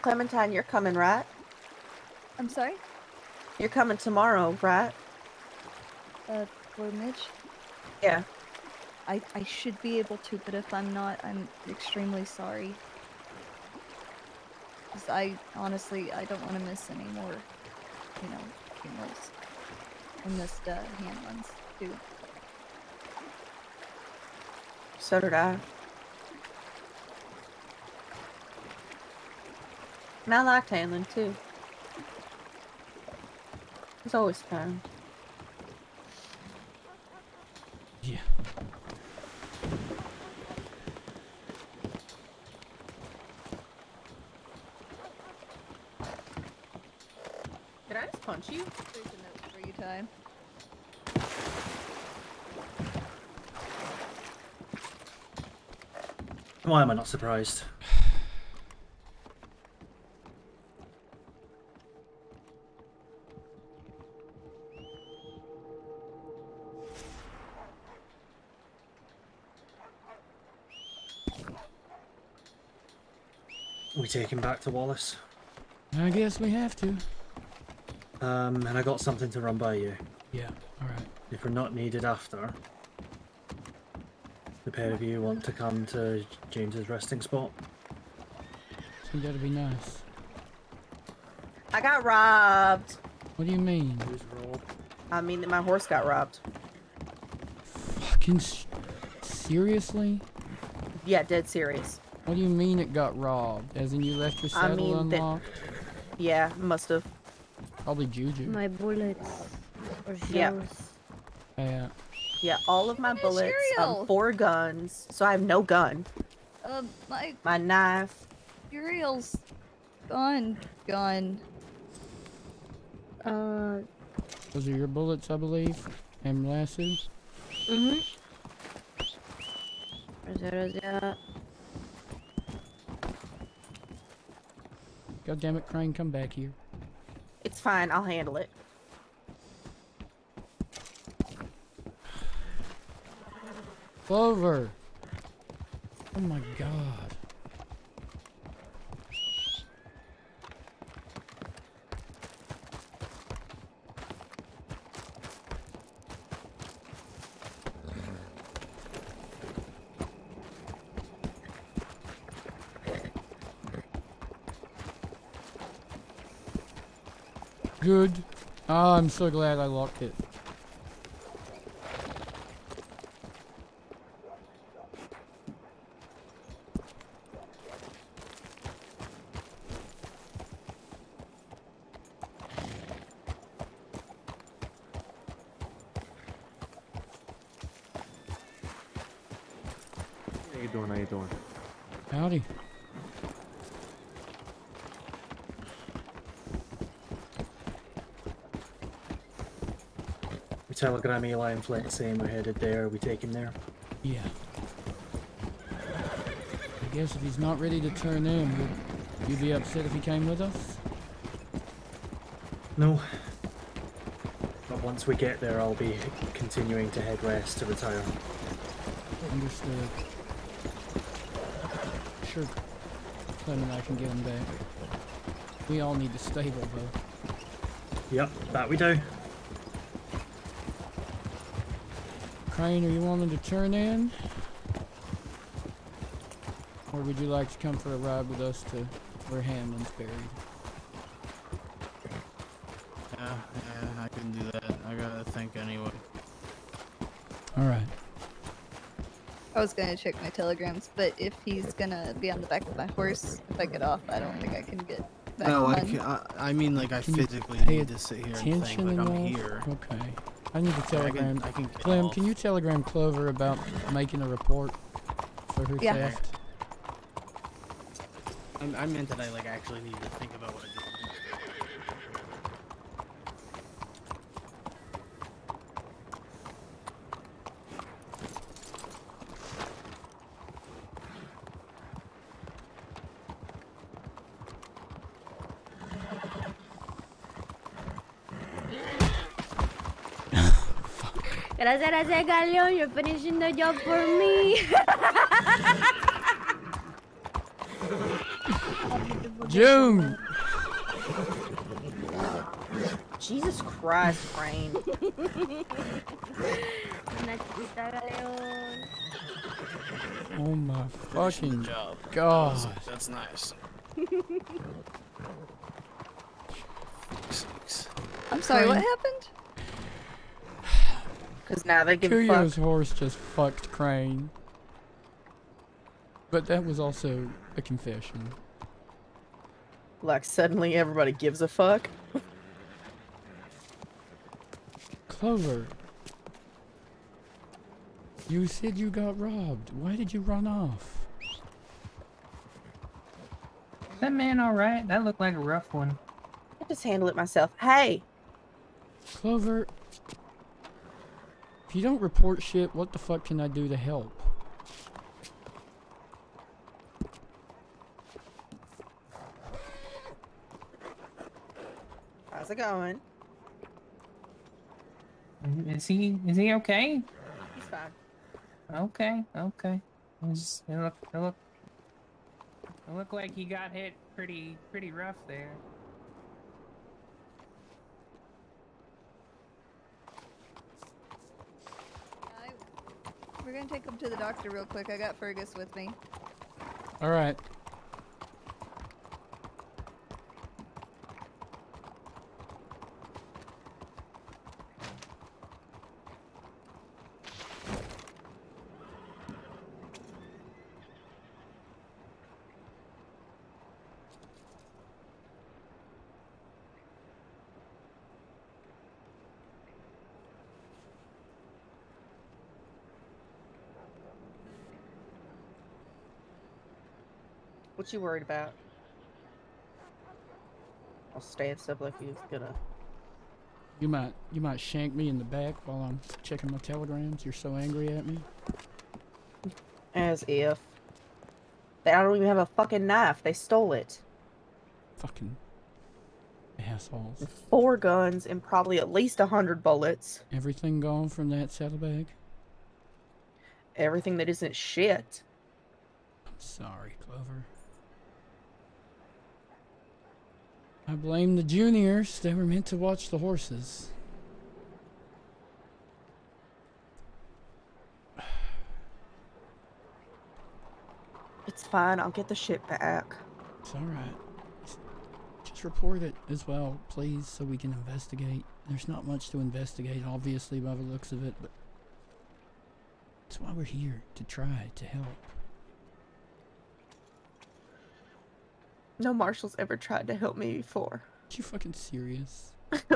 Speaker 17: Clementine, you're coming, right?
Speaker 13: I'm sorry?
Speaker 17: You're coming tomorrow, right?
Speaker 13: For Mitch?
Speaker 17: Yeah.
Speaker 13: I should be able to, but if I'm not, I'm extremely sorry. 'Cause I honestly, I don't want to miss any more, funerals. I missed hand runs, too.
Speaker 17: So did I. And I liked handling, too. It's always fun.
Speaker 1: Yeah.
Speaker 17: Did I just punch you?
Speaker 13: There's a note for you, Ty.
Speaker 21: Why am I not surprised? We take him back to Wallace.
Speaker 1: I guess we have to.
Speaker 21: And I got something to run by you.
Speaker 1: Yeah, alright.
Speaker 21: If we're not needed after, the pair of you want to come to James's resting spot?
Speaker 1: think that'd be nice.
Speaker 17: I got robbed.
Speaker 1: What do you mean?
Speaker 17: I mean, my horse got robbed.
Speaker 1: Fucking seriously?
Speaker 17: Yeah, dead serious.
Speaker 1: What do you mean it got robbed? As in you left your saddle
Speaker 17: I mean,
Speaker 1: unlocked?
Speaker 17: Yeah, must have.
Speaker 1: Probably Juju.
Speaker 8: My bullets or shells.
Speaker 17: Yeah.
Speaker 1: Yeah.
Speaker 17: Yeah, all of my bullets,
Speaker 13: cereal.
Speaker 17: 4 guns, so I have no gun.
Speaker 13: My
Speaker 17: knife.
Speaker 13: cereal's gone.
Speaker 1: Those are your bullets, I believe. And Lasso. God damn it, Crane, come back here.
Speaker 17: It's fine, I'll handle it.
Speaker 1: Clover! Oh my god. Good. Oh, I'm so glad I locked it.
Speaker 4: How you doing? How you doing?
Speaker 1: Howdy.
Speaker 21: We telegram Eli and Flint saying we're headed there. Are we taking there?
Speaker 1: Yeah. I guess if he's not ready to turn in, would you be upset if he came with us?
Speaker 21: No. But once we get there, I'll be continuing to head west to retire.
Speaker 1: Understood. Sure. Clem and I can get him back. We all need the stable, though.
Speaker 21: Yep, that we do.
Speaker 1: Crane, are you wanting to turn in? Or would you like to come for a ride with us to where Hamlin's buried?
Speaker 10: Yeah, I can do that. I gotta think anyway.
Speaker 1: Alright.
Speaker 13: I was gonna check my telegrams, but if he's gonna be on the back of my horse, if I get off, I don't think I can get back
Speaker 10: No,
Speaker 13: on.
Speaker 10: I mean, like, I
Speaker 1: Can you
Speaker 10: physically
Speaker 1: pay
Speaker 10: need to sit here and think,
Speaker 1: attention
Speaker 10: like, I'm
Speaker 1: enough?
Speaker 10: here.
Speaker 1: Okay. I need to telegram.
Speaker 10: I can get
Speaker 1: Clem,
Speaker 10: off.
Speaker 1: can you telegram Clover about making a report for her
Speaker 13: Yeah.
Speaker 1: theft?
Speaker 10: I meant that I, like, actually need to think about what I do.
Speaker 8: Gracias, Galeon. You're finishing the job for me.
Speaker 1: June!
Speaker 17: Jesus Christ, Crane.
Speaker 1: Oh my fucking
Speaker 10: job.
Speaker 1: god.
Speaker 10: That's nice.
Speaker 13: I'm sorry, what
Speaker 1: Crane.
Speaker 13: happened?
Speaker 17: Because now they give a
Speaker 1: Kuyo's
Speaker 17: fuck.
Speaker 1: horse just fucked Crane. But that was also a confession.
Speaker 17: Like, suddenly everybody gives a fuck.
Speaker 1: Clover. You said you got robbed. Why did you run off?
Speaker 12: Is that man alright? That looked like a rough one.
Speaker 17: I just handle it myself. Hey!
Speaker 1: Clover. If you don't report shit, what the fuck can I do to help?
Speaker 17: How's it going?
Speaker 12: Is he okay?
Speaker 17: He's fine.
Speaker 12: Okay. It looked like he got hit pretty rough there.
Speaker 13: We're gonna take him to the doctor real quick. I got Fergus with me.
Speaker 1: Alright.
Speaker 17: What you worried about? I'll stand up like he's gonna.
Speaker 1: You might shank me in the back while I'm checking my telegrams. You're so angry at me.
Speaker 17: As if. I don't even have a fucking knife. They stole it.
Speaker 1: Fucking assholes.
Speaker 17: 4 guns and probably at least 100 bullets.
Speaker 1: Everything gone from that saddlebag?
Speaker 17: Everything that isn't shit.
Speaker 1: I'm sorry, Clover. I blame the juniors. They were meant to watch the horses.
Speaker 17: It's fine. I'll get the shit back.
Speaker 1: It's alright. Just report it as well, please, so we can investigate. There's not much to investigate, obviously, by the looks of it, but that's why we're here, to try to help.
Speaker 17: No Marshall's ever tried to help me before.
Speaker 1: Are you fucking serious?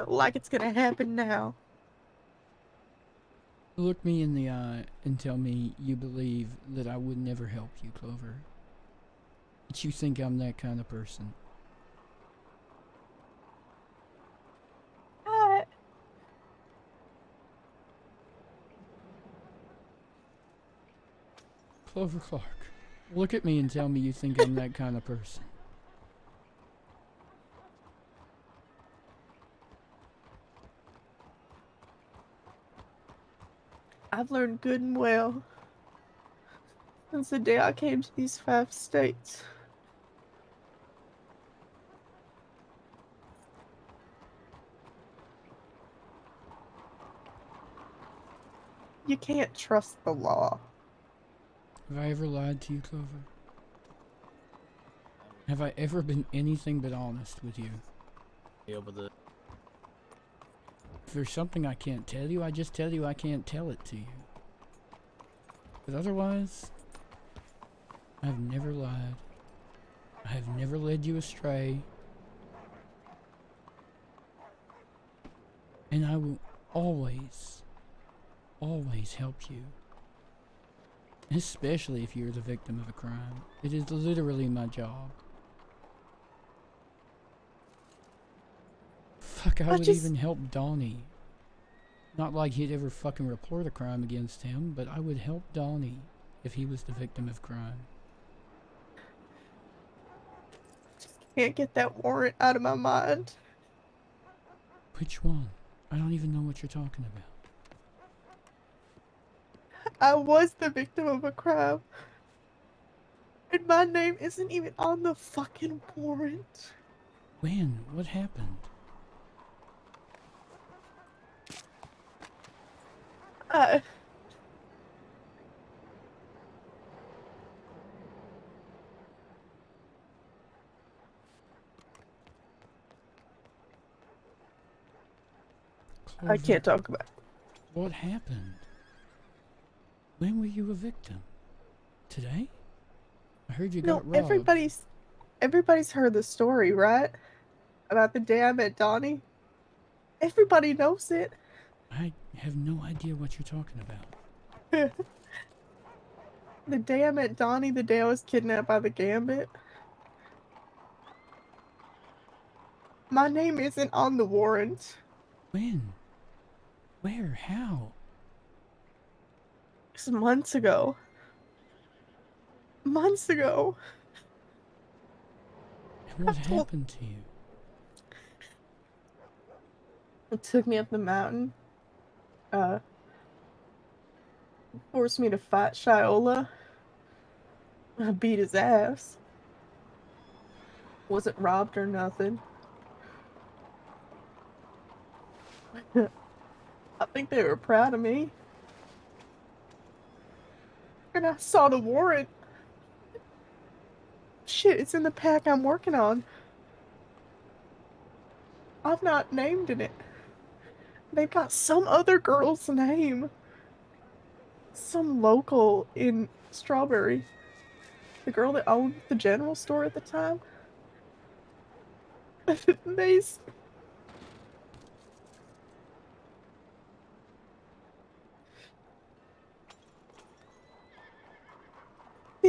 Speaker 17: Like it's gonna happen now.
Speaker 1: Look me in the eye and tell me you believe that I would never help you, Clover. That you think I'm that kind of person. Clover Clark, look at me and tell me you think I'm that kind of person.
Speaker 17: I've learned good and well since the day I came to these 5 states. You can't trust the law.
Speaker 1: Have I ever lied to you, Clover? Have I ever been anything but honest with you?
Speaker 10: Yeah, but the
Speaker 1: If there's something I can't tell you, I just tell you I can't tell it to you. But otherwise, I've never lied. I have never led you astray. And I will always, always help you. Especially if you're the victim of a crime. It is literally my job. Fuck, I would even help Donnie. Not like he'd ever fucking report a crime against him, but I would help Donnie if he was the victim of crime.
Speaker 17: Can't get that warrant out of my mind.
Speaker 1: Which one? I don't even know what you're talking about.
Speaker 17: I was the victim of a crime. And my name isn't even on the fucking warrant.
Speaker 1: When? What happened?
Speaker 17: I can't talk about it.
Speaker 1: What happened? When were you a victim? Today? I heard you got robbed.
Speaker 17: Everybody's heard the story, right? About the day I met Donnie. Everybody knows it.
Speaker 1: I have no idea what you're talking about.
Speaker 17: The day I met Donnie, the day I was kidnapped by the Gambit. My name isn't on the warrant.
Speaker 1: When? Where? How?
Speaker 17: It's months ago. Months ago.
Speaker 1: And what happened to you?
Speaker 17: It took me up the mountain. Forced me to fight Shiola. I beat his ass. Wasn't robbed or nothing. I think they were proud of me. And I saw the warrant. Shit, it's in the pack I'm working on. I've not named in it. They've got some other girl's name. Some local in Strawberry. The girl that owned the general store at the time. They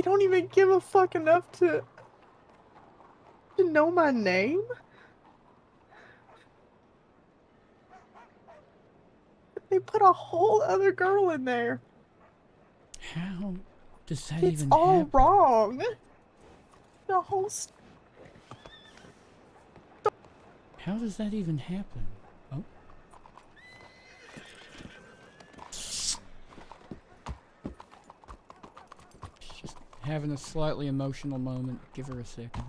Speaker 17: don't even give a fuck enough to
Speaker 6: know my name? They put a whole other girl in there.
Speaker 1: How does that
Speaker 6: It's
Speaker 1: even
Speaker 6: all
Speaker 1: happen?
Speaker 6: wrong. The whole
Speaker 1: How does that even happen? Oh. She's just having a slightly emotional moment. Give her a second.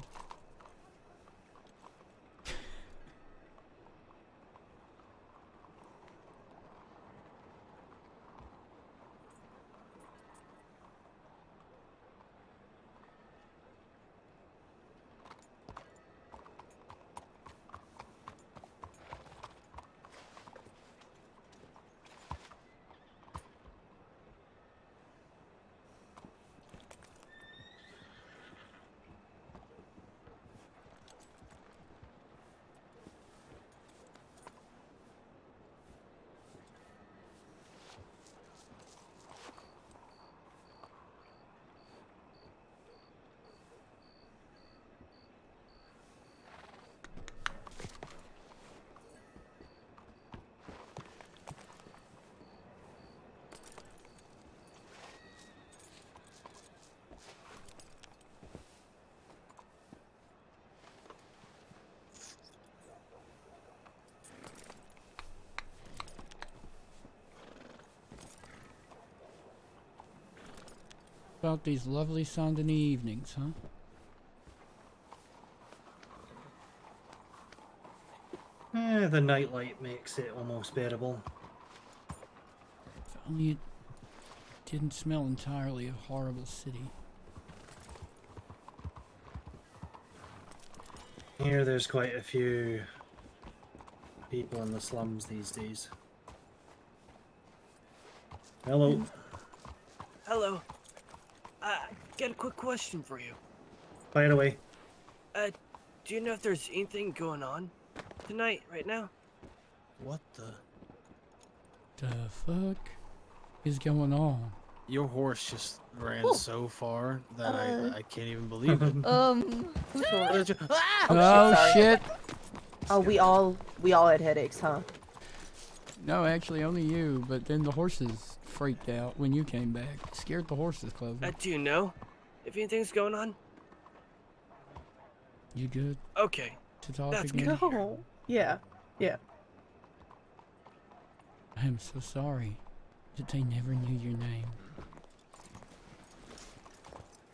Speaker 1: About these lovely Saint-Denis evenings, huh?
Speaker 21: The nightlight makes it almost bearable.
Speaker 1: If only it didn't smell entirely of horrible city.
Speaker 21: Here there's quite a few people in the slums these days. Hello.
Speaker 4: Hello. Got a quick question for you.
Speaker 21: Fire away.
Speaker 4: Do you know if there's anything going on tonight, right now?
Speaker 10: What the?
Speaker 1: The fuck is going on?
Speaker 10: Your horse just ran
Speaker 17: Ooh.
Speaker 10: so far that
Speaker 17: Uh,
Speaker 10: I can't even believe it.
Speaker 17: Who's horse?
Speaker 1: Oh
Speaker 17: sorry.
Speaker 1: shit!
Speaker 17: Oh, we all had headaches, huh?
Speaker 1: No, actually only you, but then the horses freaked out when you came back. Scared the horses, Clover.
Speaker 4: Do you know if anything's going on?
Speaker 1: You good
Speaker 4: Okay.
Speaker 1: to talk
Speaker 4: That's
Speaker 1: again?
Speaker 4: good.
Speaker 6: No. Yeah. Yeah.
Speaker 1: I am so sorry that they never knew your name.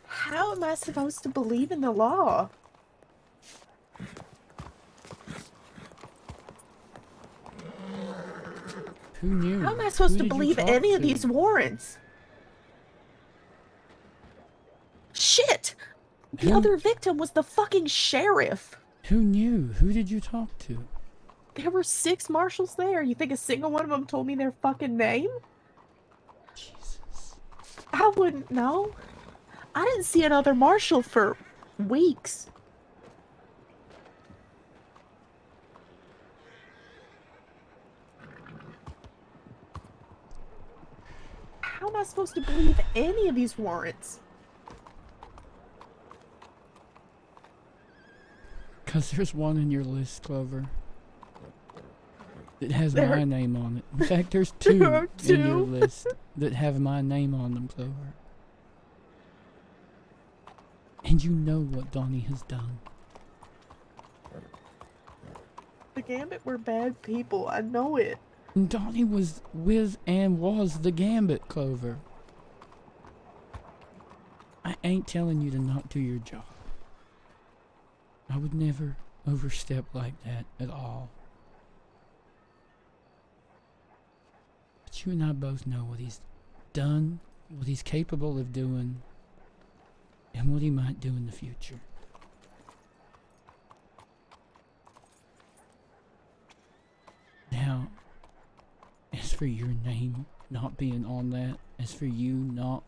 Speaker 6: How am I supposed to believe in the law?
Speaker 1: Who knew?
Speaker 6: How am I supposed
Speaker 1: Who
Speaker 6: to
Speaker 1: did you
Speaker 6: believe
Speaker 1: talk
Speaker 6: any of
Speaker 1: to?
Speaker 6: these warrants? Shit! The
Speaker 1: Who-
Speaker 6: other victim was the fucking sheriff.
Speaker 1: Who knew? Who did you talk to?
Speaker 6: There were 6 marshals there. You think a single one of them told me their fucking name?
Speaker 1: Jesus.
Speaker 6: I wouldn't know. I didn't see another marshal for weeks. How am I supposed to believe any of these warrants?
Speaker 1: Because there's one in your list, Clover. That has
Speaker 6: There-
Speaker 1: my name on it. In fact, there's 2
Speaker 6: There are
Speaker 1: in your
Speaker 6: 2?
Speaker 1: list that have my name on them, Clover. And you know what Donnie has done.
Speaker 6: The Gambit were bad people. I know it.
Speaker 1: And Donnie was with and was the Gambit, Clover. I ain't telling you to not do your job. I would never overstep like that at all. But you and I both know what he's done, what he's capable of doing, and what he might do in the future. Now, as for your name not being on that, as for you not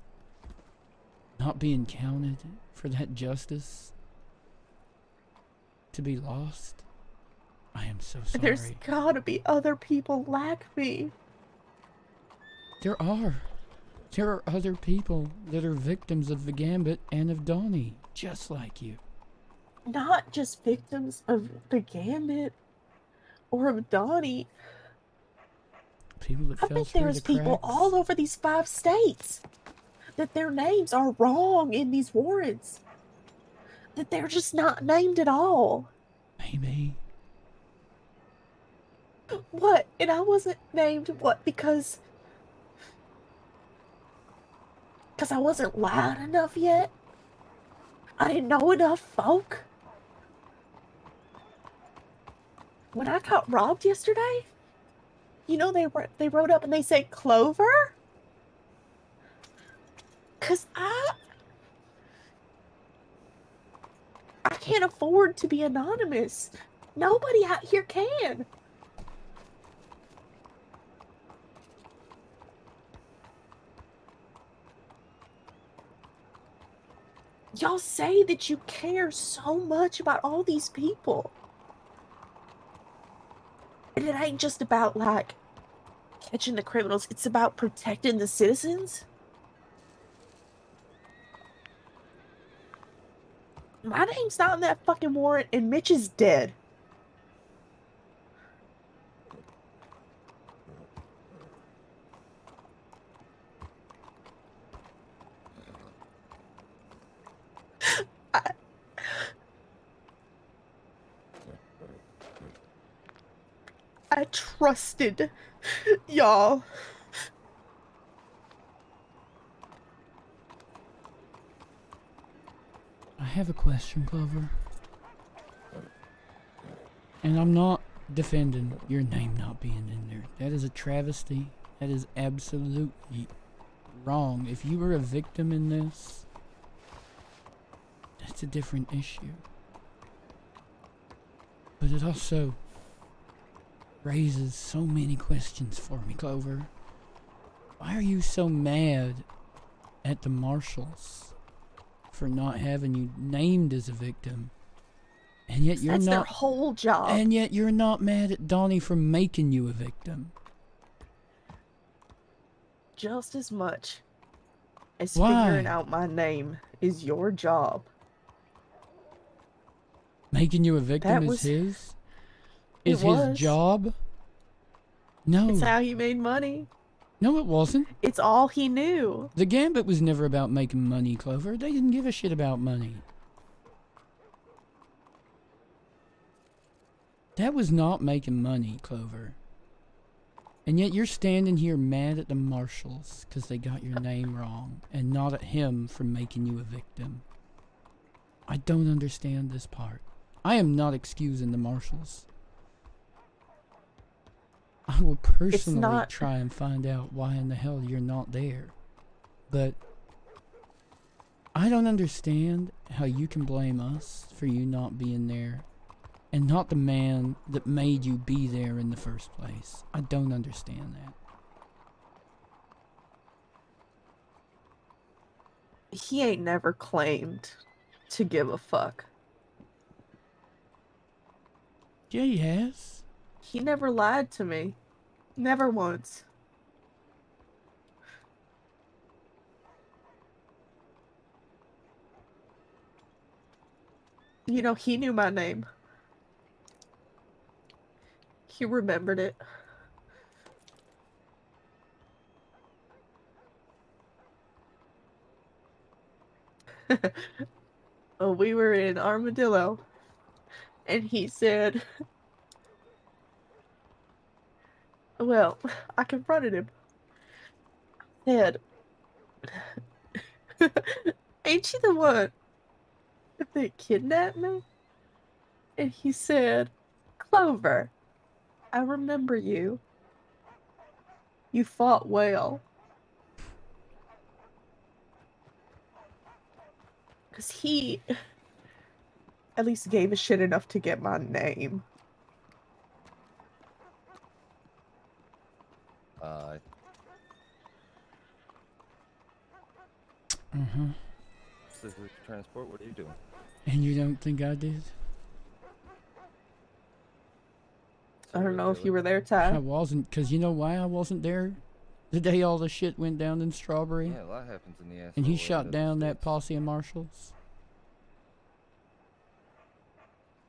Speaker 1: being counted for that justice to be lost, I am so sorry.
Speaker 6: There's gotta be other people like me.
Speaker 1: There are. There are other people that are victims of the Gambit and of Donnie, just like you.
Speaker 7: not just victims of the Gambit or of Donnie.
Speaker 1: People that
Speaker 7: I
Speaker 1: fell
Speaker 7: bet
Speaker 1: through
Speaker 7: there's
Speaker 1: the
Speaker 7: people
Speaker 1: cracks.
Speaker 7: all over these 5 states that their names are wrong in these warrants. That they're just not named at all.
Speaker 1: Maybe.
Speaker 7: What? And I wasn't named, what, because I wasn't loud enough yet? I didn't know enough folk? When I got robbed yesterday, you know, they rode up and they said Clover? 'Cause I can't afford to be anonymous. Nobody out here can. Y'all say that you care so much about all these people. And it ain't just about, like, catching the criminals. It's about protecting the citizens. My name's not in that fucking warrant, and Mitch is dead. I trusted y'all.
Speaker 1: I have a question, Clover. And I'm not defending your name not being in there. That is a travesty. That is absolutely wrong. If you were a victim in this, that's a different issue. But it also raises so many questions for me, Clover. Why are you so mad at the Marshals for not having you named as a victim? And yet you're
Speaker 7: That's
Speaker 1: not
Speaker 7: their whole job.
Speaker 1: And yet you're not mad at Donnie for making you a victim.
Speaker 7: Just as much as
Speaker 1: Why?
Speaker 7: figuring out my name is your job.
Speaker 1: Making you a victim
Speaker 7: That
Speaker 1: is
Speaker 7: was-
Speaker 1: his?
Speaker 7: It
Speaker 1: Is
Speaker 7: was.
Speaker 1: his job? No.
Speaker 7: It's how he made money.
Speaker 1: No, it wasn't.
Speaker 7: It's all he knew.
Speaker 1: The Gambit was never about making money, Clover. They didn't give a shit about money. That was not making money, Clover. And yet you're standing here mad at the Marshals because they got your name wrong, and not at him for making you a victim. I don't understand this part. I am not excusing the Marshals. I will personally
Speaker 7: not-
Speaker 1: try and find out why in the hell you're not there. But I don't understand how you can blame us for you not being there and not the man that made you be there in the first place. I don't understand that.
Speaker 7: He ain't never claimed to give a fuck.
Speaker 1: Yeah, he has.
Speaker 7: He never lied to me. Never once. You know, he knew my name. He remembered it. Oh, we were in Armadillo, and he said, well, I confronted him. Said, ain't you the one that kidnapped me? And he said, Clover, I remember you. You fought well. Because he at least gave a shit enough to get my name.
Speaker 9: This is transport. What are you doing?
Speaker 1: And you don't think I did?
Speaker 7: I don't know if you were there,
Speaker 1: I
Speaker 7: Ty.
Speaker 1: wasn't, because you know why I wasn't there? The day all the shit went down in Strawberry.
Speaker 9: Yeah, a lot happens in the
Speaker 1: And he
Speaker 9: asshole
Speaker 1: shot
Speaker 9: end of
Speaker 1: down
Speaker 9: the
Speaker 1: that posse of Marshals.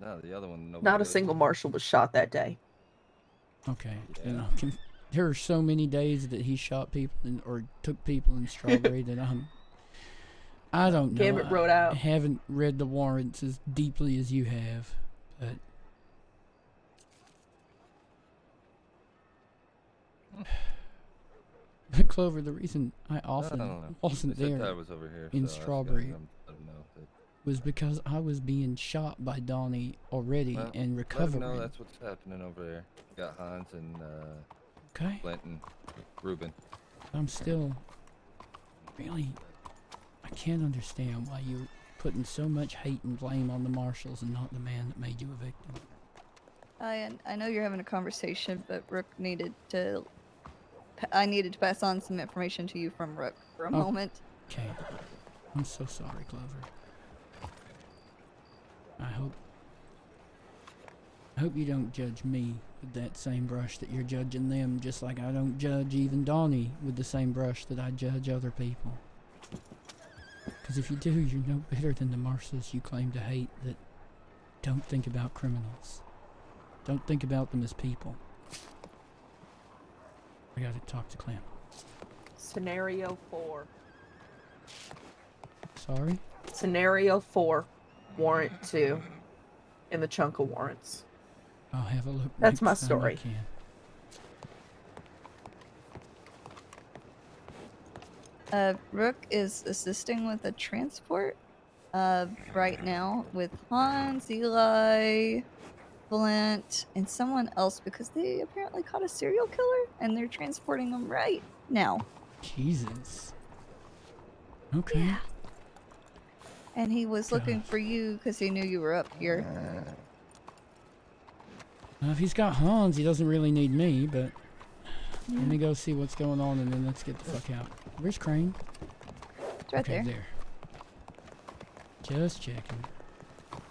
Speaker 9: No, the other one.
Speaker 17: Not a single Marshal was shot that day.
Speaker 1: Okay. You know, there are so many days that he shot people or took people in Strawberry that I don't know.
Speaker 17: Gambit wrote out.
Speaker 1: I haven't read the warrants as deeply as you have, but Clover, the reason I often wasn't
Speaker 9: They said
Speaker 1: there
Speaker 9: Dad was over here,
Speaker 1: in
Speaker 9: so I was
Speaker 1: Strawberry
Speaker 9: gonna let him know that-
Speaker 1: was because I was being shot by Donnie already
Speaker 9: Well,
Speaker 1: and
Speaker 9: let him
Speaker 1: recovering.
Speaker 9: know that's what's happening over there. We got Hans and
Speaker 1: Okay.
Speaker 9: Flint and Ruben.
Speaker 1: I'm still really, I can't understand why you're putting so much hate and blame on the Marshals and not the man that made you a victim.
Speaker 13: I know you're having a conversation, but Rook needed to. I needed to pass on some information to you from Rook for a moment.
Speaker 1: Okay. I'm so sorry, Clover. I hope you don't judge me with that same brush that you're judging them, just like I don't judge even Donnie with the same brush that I judge other people. Because if you do, you're no better than the Marshals you claim to hate that don't think about criminals. Don't think about them as people. I gotta talk to Clem.
Speaker 17: Scenario 4.
Speaker 1: Sorry?
Speaker 17: Scenario 4. Warrant 2. In the chunk of warrants.
Speaker 1: I'll have a look.
Speaker 17: That's my
Speaker 1: next time I
Speaker 17: story.
Speaker 1: can.
Speaker 13: Rook is assisting with a transport right now with Hans, Eli, Flint, and someone else because they apparently caught a serial killer and they're transporting them right now.
Speaker 1: Jesus. Okay.
Speaker 13: Yeah. And he was looking for you because he knew you were up here.
Speaker 1: If he's got Hans, he doesn't really need me, but let me go see what's going on and then let's get the fuck out. Where's Crane?
Speaker 13: It's right
Speaker 1: okay,
Speaker 13: there.
Speaker 1: Just checking.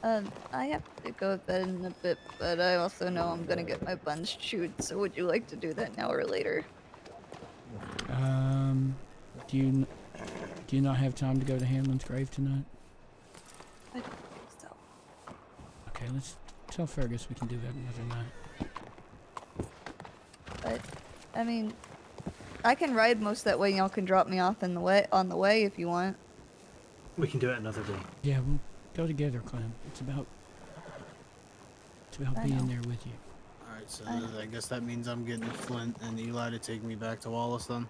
Speaker 13: I have to go to bed in a bit, but I also know I'm gonna get my buns chewed, so would you like to do that now or later?
Speaker 1: Do you not have time to go to Hamlin's grave tonight?
Speaker 13: I don't think so.
Speaker 1: Okay, let's tell Fergus we can do that another night.
Speaker 13: But, I mean, I can ride most that way, and y'all can drop me off on the way if you want.
Speaker 21: We can do it another day.
Speaker 1: Yeah, we'll go together, Clem. It's about
Speaker 13: I
Speaker 1: being
Speaker 13: know.
Speaker 1: there with you.
Speaker 10: Alright, so I guess that means I'm getting Flint and Eli to take me back to Wallace then.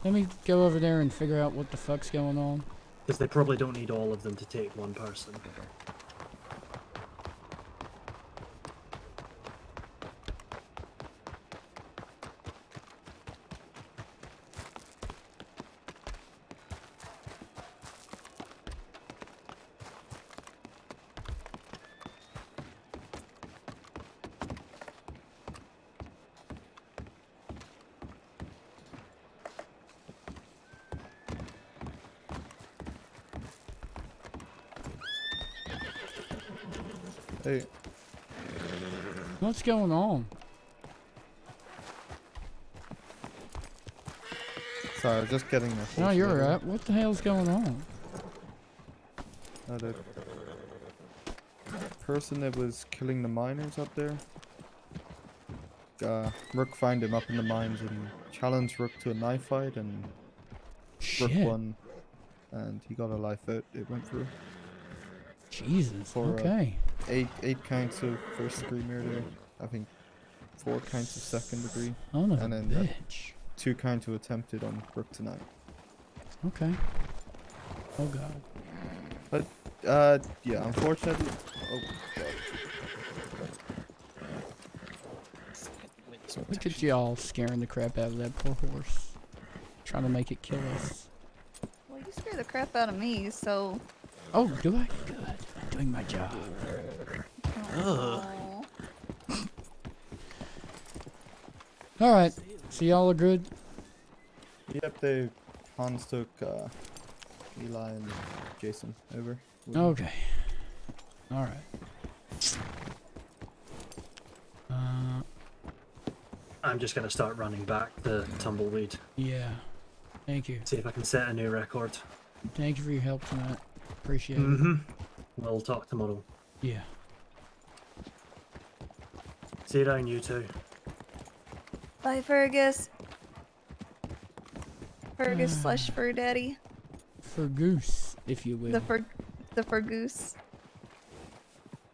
Speaker 1: Let me go over there and figure out what the fuck's going on.
Speaker 21: Because they probably don't need all of them to take one person.
Speaker 20: Hey.
Speaker 1: What's going on?
Speaker 20: Sorry, I was just getting this.
Speaker 1: No, you're alright. What the hell's going on?
Speaker 20: The person that was killing the miners up there. Rook found him up in the mines and challenged Rook to a knife fight, and Rook
Speaker 1: Shit.
Speaker 20: won, and he got a life out. It went through.
Speaker 1: Jesus.
Speaker 20: For,
Speaker 1: Okay.
Speaker 20: 8 counts of first degree murder. I think 4 counts of second degree.
Speaker 1: Son of
Speaker 20: and
Speaker 1: a
Speaker 20: then
Speaker 1: bitch.
Speaker 20: 2 counts of attempted on Rook tonight.
Speaker 1: Okay. Oh god.
Speaker 20: But yeah, unfortunately. Oh god.
Speaker 1: Look at y'all scaring the crap out of that poor horse. Trying to make it kill us.
Speaker 13: Well, you scare the crap out of me, so.
Speaker 1: Oh, do I? Good. I'm doing my job.
Speaker 13: Ugh.
Speaker 1: Alright. So y'all are good?
Speaker 20: Yep, Hans took Eli and Jason over.
Speaker 1: Okay. Alright.
Speaker 21: I'm just going to start running back the tumbleweed.
Speaker 1: Yeah. Thank you.
Speaker 21: See if I can set a new record.
Speaker 1: Thank you for your help tonight. Appreciate it.
Speaker 21: Mm-hmm. We'll talk tomorrow.
Speaker 1: Yeah.
Speaker 21: See you down, you two.
Speaker 13: Bye, Fergus. Fergus slash Fur Daddy.
Speaker 1: For goose, if you will.
Speaker 13: The Fergoose.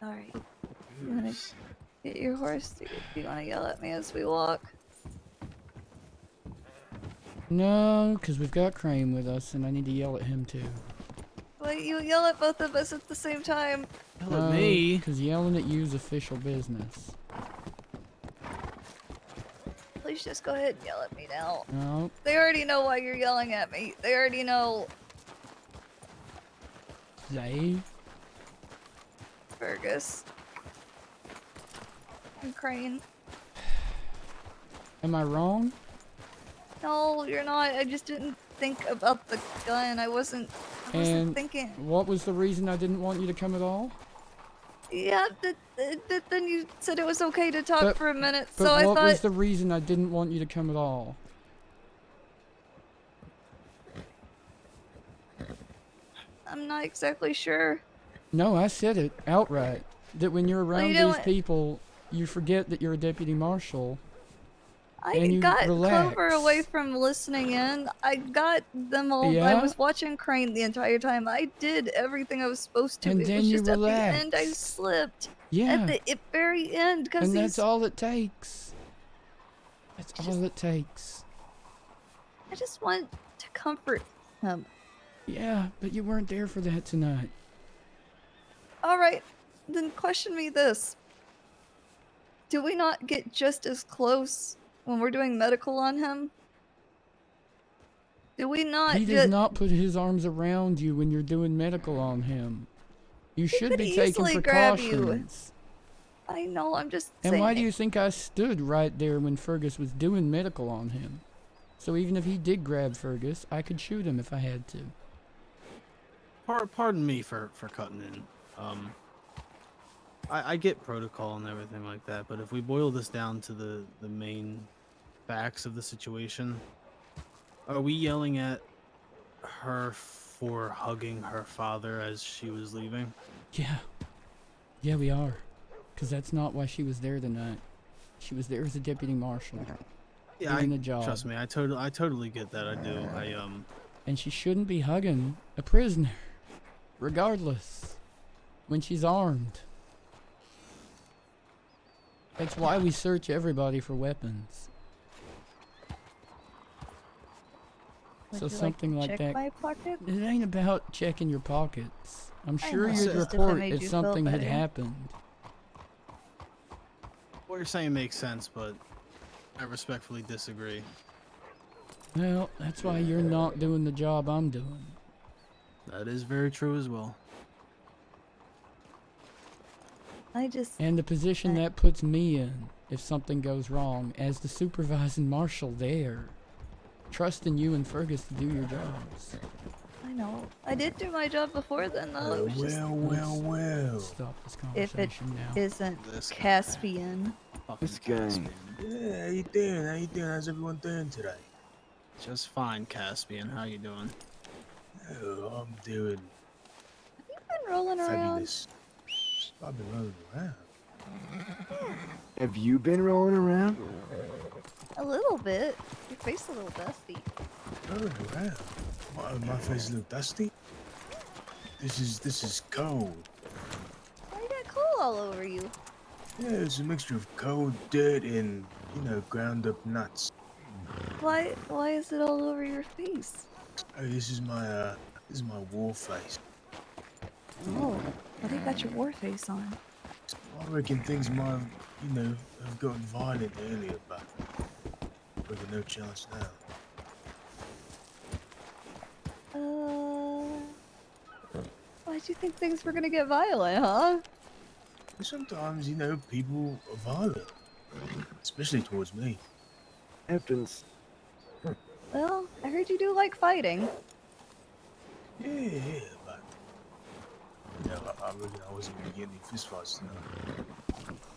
Speaker 13: Alright. You wanna get your horse? Do you wanna yell at me as we walk?
Speaker 1: No, because we've got Crane with us, and I need to yell at him too.
Speaker 13: Wait, you yell at both of us at the same time.
Speaker 10: Yell at me?
Speaker 1: Because yelling at you is official business.
Speaker 13: Please just go ahead and yell at me now.
Speaker 1: No.
Speaker 13: They already know why you're yelling at me. They already know.
Speaker 1: They?
Speaker 13: Fergus. And Crane.
Speaker 1: Am I wrong?
Speaker 13: No, you're not. I just didn't think about the gun. I wasn't
Speaker 1: And
Speaker 13: thinking.
Speaker 1: what was the reason I didn't want you to come at all?
Speaker 13: Yeah, then you said it was okay to talk
Speaker 1: But-
Speaker 13: for a minute,
Speaker 1: But
Speaker 13: so I
Speaker 1: what
Speaker 13: thought.
Speaker 1: was the reason I didn't want you to come at all?
Speaker 13: I'm not exactly sure.
Speaker 1: No, I said it outright. That when you're around
Speaker 13: you
Speaker 1: these
Speaker 13: don't-
Speaker 1: people, you forget that you're a deputy marshal.
Speaker 13: I
Speaker 1: and you
Speaker 13: got
Speaker 1: relax.
Speaker 13: Clover away from listening in. I got them all. I
Speaker 1: Yeah?
Speaker 13: was watching Crane the entire time. I did everything I was supposed to.
Speaker 1: And
Speaker 13: it
Speaker 1: then
Speaker 13: was
Speaker 1: you
Speaker 13: just at the end I
Speaker 1: relax.
Speaker 13: slipped.
Speaker 1: Yeah.
Speaker 13: At the very end, because
Speaker 1: And that's all it takes. That's all it takes.
Speaker 13: I just want to comfort him.
Speaker 1: Yeah, but you weren't there for that tonight.
Speaker 13: Alright, then question me this. Do we not get just as close when we're doing medical on him? Do we not
Speaker 1: He does
Speaker 13: just...
Speaker 1: not put his arms around you when you're doing medical on him. You should
Speaker 13: could
Speaker 1: be taking
Speaker 13: easily grab you.
Speaker 1: precautions.
Speaker 13: I know, I'm just
Speaker 1: And
Speaker 13: saying.
Speaker 1: why do you think I stood right there when Fergus was doing medical on him? So even if he did grab Fergus, I could shoot him if I had to.
Speaker 10: Pardon me for cutting in. I get protocol and everything like that, but if we boil this down to the main facts of the situation, are we yelling at her for hugging her father as she was leaving?
Speaker 1: Yeah. Yeah, we are. Because that's not why she was there tonight. She was there as a deputy marshal.
Speaker 10: Yeah,
Speaker 1: doing a job.
Speaker 10: trust me, I totally get that. I do.
Speaker 1: And she shouldn't be hugging a prisoner. Regardless. When she's armed. That's why we search everybody for weapons.
Speaker 13: Would
Speaker 1: So
Speaker 13: you
Speaker 1: something
Speaker 13: to
Speaker 1: like
Speaker 13: check
Speaker 1: that.
Speaker 13: my pocket?
Speaker 1: It ain't about checking your pockets. I'm
Speaker 13: I
Speaker 1: sure
Speaker 13: know,
Speaker 1: you'd
Speaker 13: just if it
Speaker 1: report
Speaker 13: made
Speaker 1: if
Speaker 13: you feel
Speaker 1: something had
Speaker 13: better.
Speaker 1: happened.
Speaker 10: What you're saying makes sense, but I respectfully disagree.
Speaker 1: Well, that's why you're not doing the job I'm doing.
Speaker 10: That is very true as well.
Speaker 13: I just...
Speaker 1: And the position that puts me in if something goes wrong as the supervising marshal there. Trusting you and Fergus to do your jobs.
Speaker 13: I know. I did do my job before then, though. It was just...
Speaker 16: Well.
Speaker 1: Stop this
Speaker 13: If it
Speaker 1: conversation now.
Speaker 13: isn't Caspian.
Speaker 16: This guy. Yeah, how you doing? How you doing? How's everyone doing today?
Speaker 10: Just fine, Caspian. How you doing?
Speaker 16: Oh, I'm doing
Speaker 13: Been rolling around.
Speaker 16: fabulous. I've been rolling around.
Speaker 18: Have you been rolling around?
Speaker 13: A little bit. Your face a little dusty.
Speaker 16: Rolling around? My face a little dusty? This is cold.
Speaker 13: Why you got coal all over you?
Speaker 16: Yeah, it's a mixture of cold, dirt, and, ground up nuts.
Speaker 13: Why is it all over your face?
Speaker 16: Hey, this is my war face.
Speaker 13: Oh, why do you got your war face on?
Speaker 16: I reckon things might have, have gotten violent earlier, but we've got no chance now.
Speaker 13: Why'd you think things were gonna get violent, huh?
Speaker 16: Sometimes, people are violent. Especially towards me.
Speaker 18: Happens.
Speaker 13: Well, I heard you do like fighting.
Speaker 16: Yeah, but... I reckon I wasn't gonna get any fistfights tonight.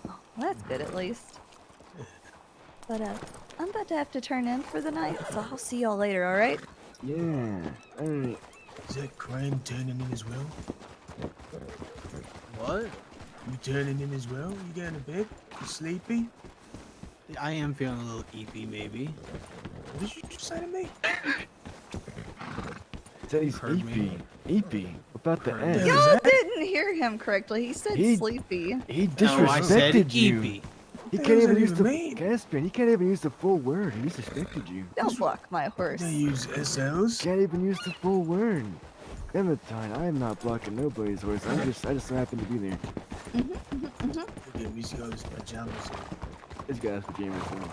Speaker 13: Well, that's good at least. But, I'm about to have to turn in for the night, so I'll see y'all later, alright?
Speaker 18: Yeah, alright.
Speaker 16: Is that Crane turning in as well?
Speaker 10: What? You turning in as well? You getting to bed? You sleepy? I am feeling a little eepy, maybe. What did you just say to me?
Speaker 18: Said he's
Speaker 10: Heard me.
Speaker 18: eepy. About the
Speaker 10: Heard
Speaker 18: end.
Speaker 10: me.
Speaker 13: Y'all didn't hear him correctly. He said
Speaker 18: He-
Speaker 13: sleepy.
Speaker 18: He
Speaker 10: No, I said
Speaker 18: disrespected you.
Speaker 10: eepy.
Speaker 18: He
Speaker 10: What
Speaker 18: can't
Speaker 10: does
Speaker 18: even
Speaker 10: that
Speaker 18: use
Speaker 10: even
Speaker 18: the
Speaker 10: mean?
Speaker 18: Caspian. He can't even use the full word. He disrespected you.
Speaker 13: Don't block my horse.
Speaker 10: They use SLs.
Speaker 18: Can't even use the full word. Clementine, I am not blocking nobody's horse. I just so happen to be there.
Speaker 10: Look at him, he's got his pajamas on.
Speaker 18: This guy's pajamas on.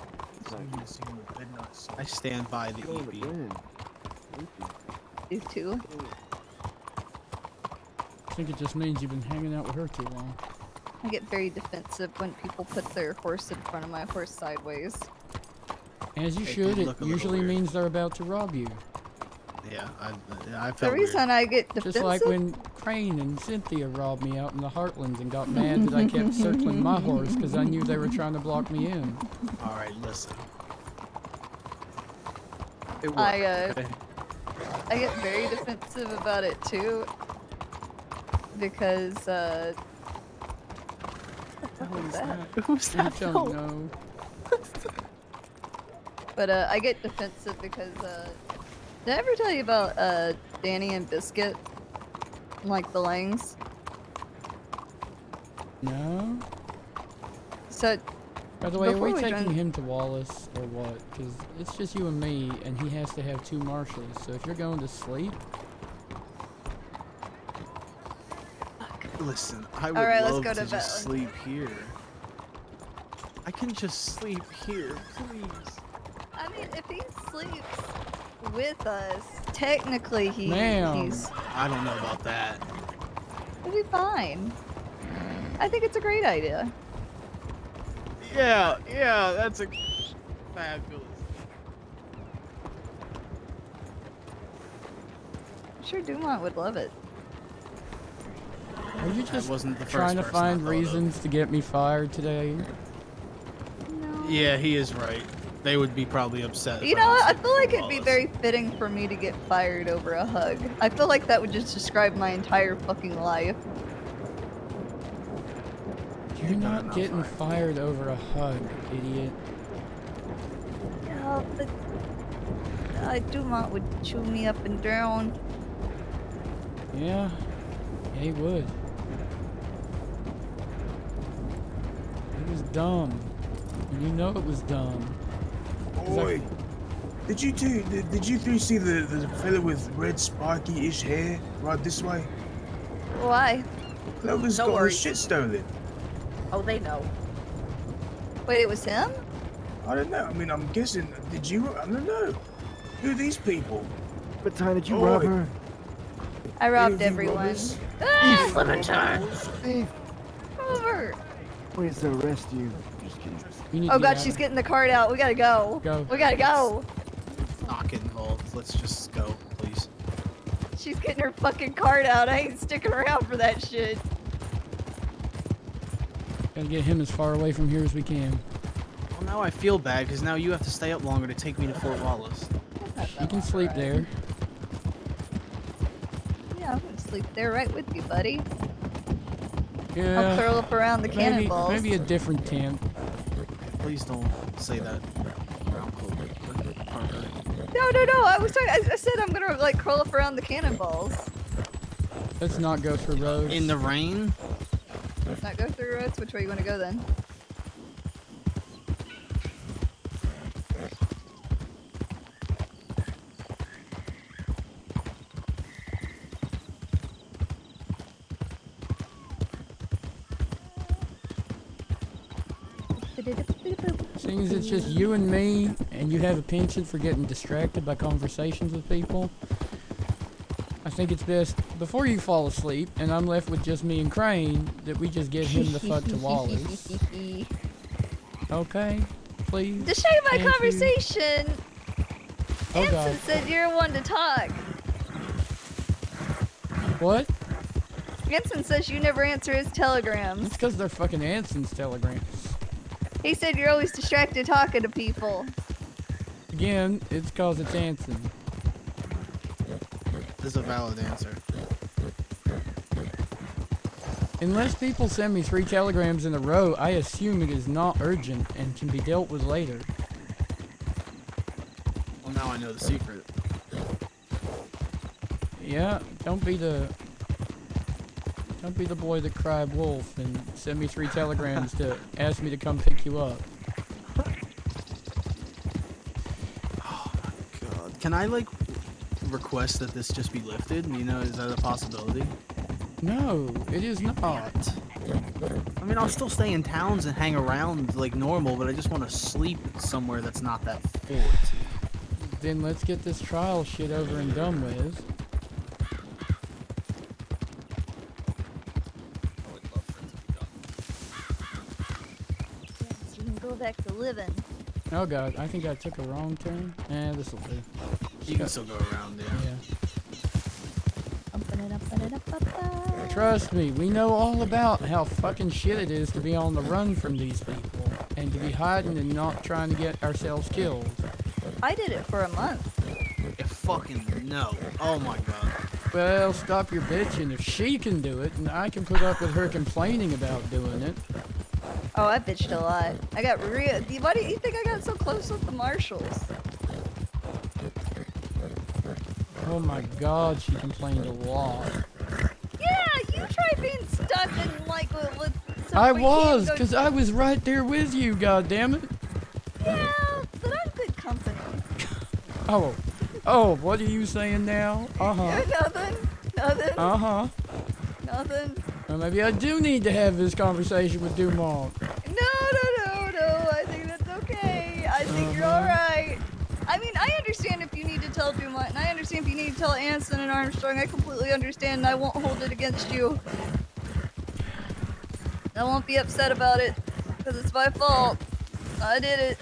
Speaker 10: So I'm gonna sing him a midnight song. I stand by the
Speaker 18: Go to
Speaker 10: EP.
Speaker 18: bed.
Speaker 13: You too.
Speaker 1: I think it just means you've been hanging out with her too long.
Speaker 13: I get very defensive when people put their horse in front of my horse sideways.
Speaker 1: As you
Speaker 10: It
Speaker 1: should,
Speaker 10: did
Speaker 1: it
Speaker 10: look a little
Speaker 1: usually
Speaker 10: weird.
Speaker 1: means they're about to rob you.
Speaker 10: Yeah, I
Speaker 13: The
Speaker 10: felt
Speaker 13: reason I get defensive.
Speaker 1: Just like when Crane and Cynthia robbed me out in the Heartlands and got mad that I kept circling my horse because I knew they were trying to block me in.
Speaker 10: All right, listen. It worked, okay?
Speaker 13: I get very defensive about it too, because what was that?
Speaker 1: Who's that? I don't know.
Speaker 13: But I get defensive because did I ever tell you about Danny and Biscuit, like the Langs?
Speaker 1: No?
Speaker 13: So
Speaker 1: By the way, are we
Speaker 13: before we
Speaker 1: taking
Speaker 13: joined-
Speaker 1: him to Wallace or what? Because it's just you and me, and he has to have 2 marshals. So if you're going to sleep,
Speaker 10: Listen, I would
Speaker 13: Alright, let's
Speaker 10: love
Speaker 13: go
Speaker 10: to
Speaker 13: to
Speaker 10: just
Speaker 13: bed.
Speaker 10: sleep here. I can just sleep here, please.
Speaker 13: I mean, if he sleeps with us, technically he's
Speaker 10: I don't know about that.
Speaker 13: he'll be fine. I think it's a great idea.
Speaker 10: Yeah, that's a fabulous.
Speaker 13: I'm sure Dumont would love it.
Speaker 1: are you
Speaker 10: That
Speaker 1: just
Speaker 10: wasn't the first
Speaker 1: trying to
Speaker 10: person I
Speaker 1: find
Speaker 10: thought of.
Speaker 1: reasons to get me fired today?
Speaker 10: Yeah, he is right. They would be probably upset.
Speaker 13: You know what? I feel like it'd be very fitting for me to get fired over a hug. I feel like that would just describe my entire fucking life.
Speaker 1: You're not getting fired over a hug, idiot.
Speaker 13: Yeah, but Dumont would chew me up and down.
Speaker 1: Yeah, he would. It was dumb. And you know it was dumb. 'Cause
Speaker 10: Boy, did you three see the fella with red spiky-ish hair right this way?
Speaker 13: Why?
Speaker 10: Clover's
Speaker 17: No
Speaker 10: got her
Speaker 17: worries.
Speaker 10: shit stolen.
Speaker 17: Oh, they know.
Speaker 13: Wait, it was him?
Speaker 10: I don't know. I mean, I'm guessing. Did you? I don't know. Who are these people?
Speaker 18: What time did you
Speaker 10: Oi.
Speaker 18: rob her?
Speaker 13: I robbed
Speaker 10: Anything
Speaker 13: everyone.
Speaker 10: robbers?
Speaker 13: Ah!
Speaker 10: Clementine.
Speaker 18: Hey,
Speaker 13: Over!
Speaker 18: please to arrest you. Just kidding.
Speaker 1: You need
Speaker 13: Oh
Speaker 1: to
Speaker 13: god,
Speaker 1: get
Speaker 13: she's getting the card out. We gotta go.
Speaker 1: Go.
Speaker 13: We gotta go.
Speaker 10: Not get involved. Let's just go, please.
Speaker 13: She's getting her fucking card out. I ain't sticking around for that shit.
Speaker 1: Gotta get him as far away from here as we can.
Speaker 10: Well, now I feel bad because now you have to stay up longer to take me to Fort Wallace.
Speaker 1: You can sleep there.
Speaker 13: Yeah, I'm gonna sleep there right with you, buddy.
Speaker 1: Yeah.
Speaker 13: I'll curl up around the cannonballs.
Speaker 1: Maybe a different tent.
Speaker 10: Please don't say that.
Speaker 13: No. I was talking. I said I'm gonna like curl up around the cannonballs.
Speaker 1: Let's not go through roads.
Speaker 10: In the rain?
Speaker 13: Let's not go through roads. Which way you wanna go then?
Speaker 1: Seeing as it's just you and me, and you have a penchant for getting distracted by conversations with people, I think it's best, before you fall asleep, and I'm left with just me and Crane, that we just get him the fuck to Wallace. Okay? Please?
Speaker 13: To show you my
Speaker 1: Thank you.
Speaker 13: conversation,
Speaker 1: Oh
Speaker 13: Anson
Speaker 1: god.
Speaker 13: said you're one to talk.
Speaker 1: What?
Speaker 13: Anson says you never answer his telegrams.
Speaker 1: It's because they're fucking Anson's telegrams.
Speaker 13: He said you're always distracted talking to people.
Speaker 1: Again, it's because it's Anson.
Speaker 10: This is a valid answer.
Speaker 1: Unless people send me 3 telegrams in a row, I assume it is not urgent and can be dealt with later.
Speaker 10: Well, now I know the secret.
Speaker 1: Yeah, don't be the boy that cried wolf and send me 3 telegrams to ask me to come pick you up.
Speaker 10: Oh my god. Can I, like, request that this just be lifted? You know, is that a possibility?
Speaker 1: No, it is not.
Speaker 10: I mean, I'll still stay in towns and hang around like normal, but I just want to sleep somewhere that's not that fort.
Speaker 1: Then let's get this trial shit over and done with.
Speaker 13: Yes, you can go back to living.
Speaker 1: Oh god, I think I took a wrong turn. This'll do.
Speaker 10: You can still go around there.
Speaker 1: Yeah. Trust me, we know all about how fucking shit it is to be on the run from these people and to be hiding and not trying to get ourselves killed.
Speaker 13: I did it for a month.
Speaker 10: Yeah, fucking no. Oh my god.
Speaker 1: Well, stop your bitching. If she can do it, and I can put up with her complaining about doing it.
Speaker 13: Oh, I bitched a lot. I got real. Why do you think I got so close with the Marshals?
Speaker 1: Oh my god, she complained a lot.
Speaker 13: Yeah, you try being stuck in like with.
Speaker 1: I was, because I was right there with you, goddammit.
Speaker 13: Yeah, but I'm good company.
Speaker 1: Oh, what are you saying now? Uh-huh.
Speaker 13: Nothing.
Speaker 1: Nothing. Well, maybe I do need to have this conversation with Dumont.
Speaker 13: No. I think that's okay. I think you're alright. I mean, I understand if you need to tell Dumont, and I understand if you need to tell Anson and Armstrong. I completely understand, and I won't hold it against you. I won't be upset about it, because it's my fault. I did it.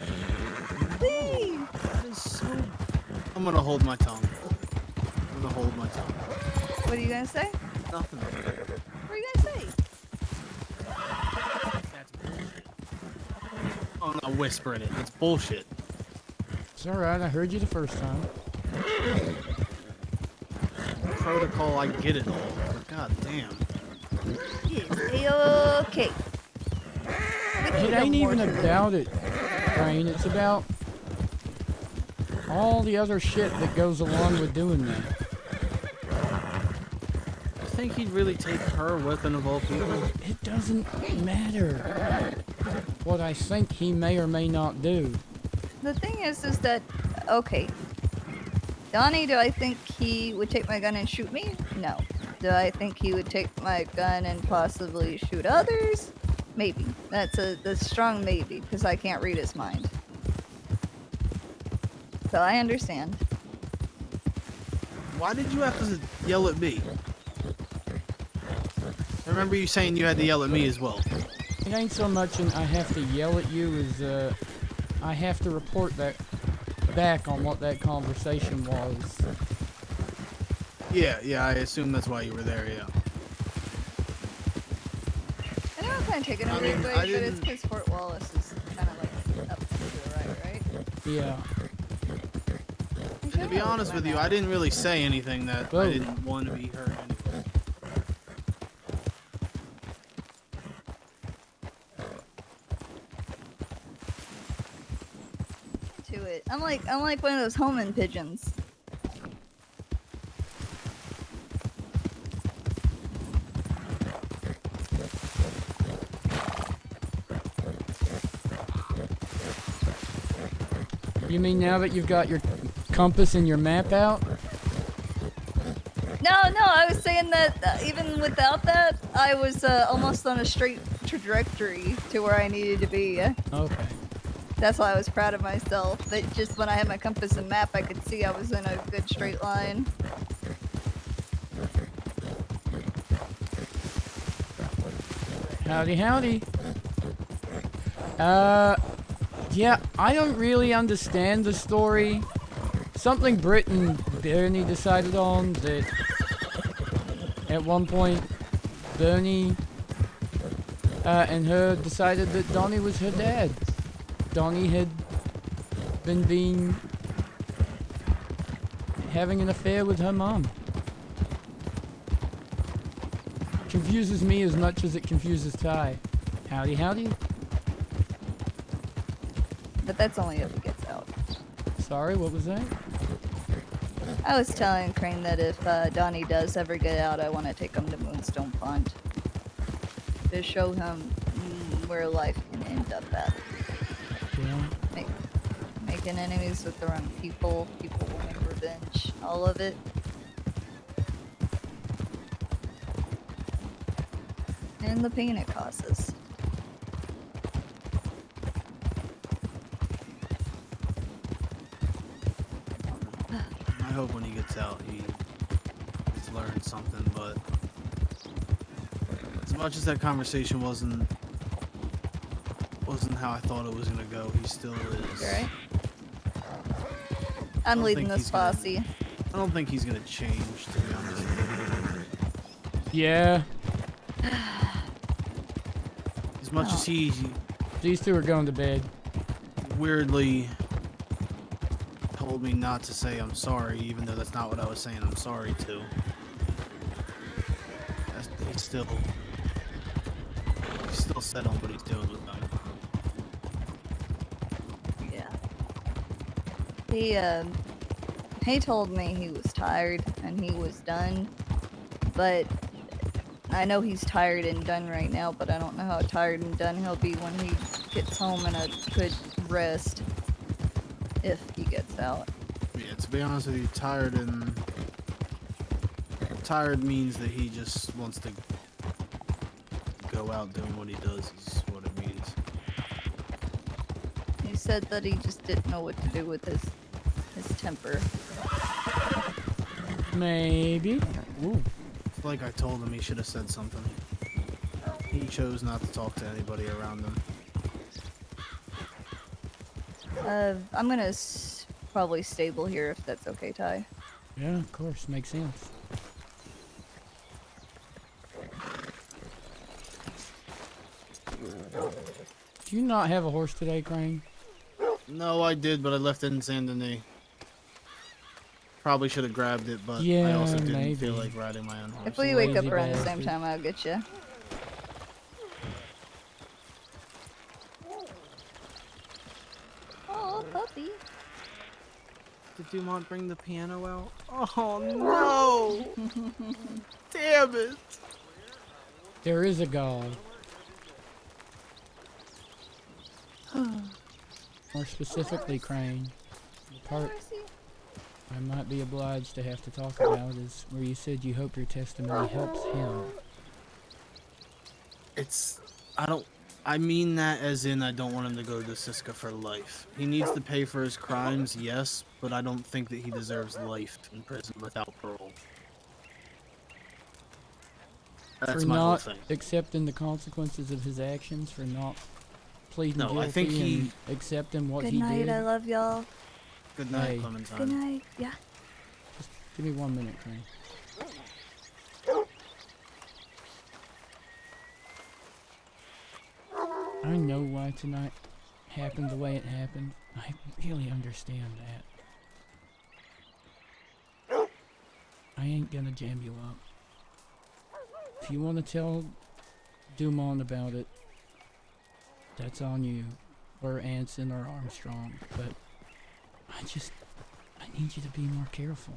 Speaker 13: Whee!
Speaker 10: That is so... I'm gonna hold my tongue.
Speaker 13: What are you gonna say?
Speaker 10: Nothing.
Speaker 13: What are you gonna say?
Speaker 10: Oh, no, whispering it. It's bullshit.
Speaker 1: It's alright, I heard you the first time.
Speaker 10: Protocol, I get it all, but god damn.
Speaker 13: Yes, okay.
Speaker 1: It ain't even about it, Brain. It's about all the other shit that goes along with doing that.
Speaker 10: I think he'd really take her weapon of all people.
Speaker 1: It doesn't matter what I think he may or may not do.
Speaker 13: The thing is that, okay. Donnie, do I think he would take my gun and shoot me? No. Do I think he would take my gun and possibly shoot others? Maybe. That's a strong maybe, because I can't read his mind. So I understand.
Speaker 10: Why did you have to yell at me? I remember you saying you had to yell at me as well.
Speaker 1: It ain't so much an I have to yell at you as I have to report that back on what that conversation was.
Speaker 10: Yeah, I assume that's why you were there, yeah.
Speaker 13: I know I'm kind of taking a weird way, but it's because Fort Wallace is kind of like up to the right, right?
Speaker 1: Yeah.
Speaker 10: And to be honest with you, I didn't really say anything that I didn't want to be heard anyway.
Speaker 13: To it. I'm like one of those homing pigeons.
Speaker 1: You mean now that you've got your compass and your map out?
Speaker 13: No, I was saying that even without that, I was almost on a straight trajectory to where I needed to be.
Speaker 1: Okay.
Speaker 13: That's why I was proud of myself. That just when I had my compass and map, I could see I was in a good straight line.
Speaker 1: Howdy. Yeah, I don't really understand the story. Something Britt and Bernie decided on that at one point Bernie and her decided that Donnie was her dad. Donnie had been having an affair with her mom. confuses me as much as it confuses Ty. Howdy, howdy.
Speaker 13: But that's only if he gets out.
Speaker 1: Sorry, what was that?
Speaker 13: I was telling Crane that if Donnie does ever get out, I want to take him to Moonstone Pond. To show him where life can end up at.
Speaker 1: Yeah.
Speaker 13: Making enemies with the wrong people, people wanting revenge, all of it. And the pain it causes.
Speaker 10: I hope when he gets out, he's learned something, but as much as that conversation wasn't how I thought it was gonna go, he still is.
Speaker 13: You alright? I'm leading this posse.
Speaker 10: I don't think he's gonna change, to be honest with you.
Speaker 1: Yeah.
Speaker 10: As much as he
Speaker 1: These two are going to bed.
Speaker 10: weirdly told me not to say I'm sorry, even though that's not what I was saying I'm sorry to. He's still set on what he's doing with them.
Speaker 13: Yeah. He told me he was tired and he was done, but I know he's tired and done right now, but I don't know how tired and done he'll be when he gets home and a good rest, if he gets out.
Speaker 10: Yeah, to be honest with you, tired means that he just wants to go out doing what he does is what it means.
Speaker 13: He said that he just didn't know what to do with his temper.
Speaker 1: Maybe. Ooh.
Speaker 10: It's like I told him he should have said something. He chose not to talk to anybody around him.
Speaker 13: I'm gonna probably stable here if that's okay, Ty.
Speaker 1: Yeah, of course. Makes sense. Do you not have a horse today, Crane?
Speaker 10: No, I did, but I left it in Saint Denis. Probably should have grabbed it, but I
Speaker 1: Yeah,
Speaker 10: also didn't
Speaker 1: maybe.
Speaker 10: feel like riding my own horse.
Speaker 13: If we wake up
Speaker 1: Lazy
Speaker 13: around the same
Speaker 1: bastard.
Speaker 13: time, I'll get you. Oh, puppy.
Speaker 10: Did Dumont bring the piano out? Oh no! Damn it!
Speaker 1: There is a God. More specifically, Crane, the part I might be obliged to have to talk about is where you said you hope your testimony helps him.
Speaker 10: I mean that as in I don't want him to go to Siska for life. He needs to pay for his crimes, yes, but I don't think that he deserves life in prison without parole. That's
Speaker 1: For
Speaker 10: my whole
Speaker 1: not
Speaker 10: thing.
Speaker 1: accepting the consequences of his actions, for not pleading
Speaker 10: No,
Speaker 1: guilty
Speaker 10: I think
Speaker 1: and accepting what
Speaker 13: Good
Speaker 1: he
Speaker 13: night,
Speaker 1: did.
Speaker 13: I love y'all.
Speaker 10: Good night,
Speaker 1: Hey.
Speaker 10: Clementine.
Speaker 13: Good night, yeah.
Speaker 1: Just give me 1 minute, Crane. I know why tonight happened the way it happened. I really understand that. I ain't gonna jam you up. If you want to tell Dumont about it, that's on you, or Anson or Armstrong, but I need you to be more careful.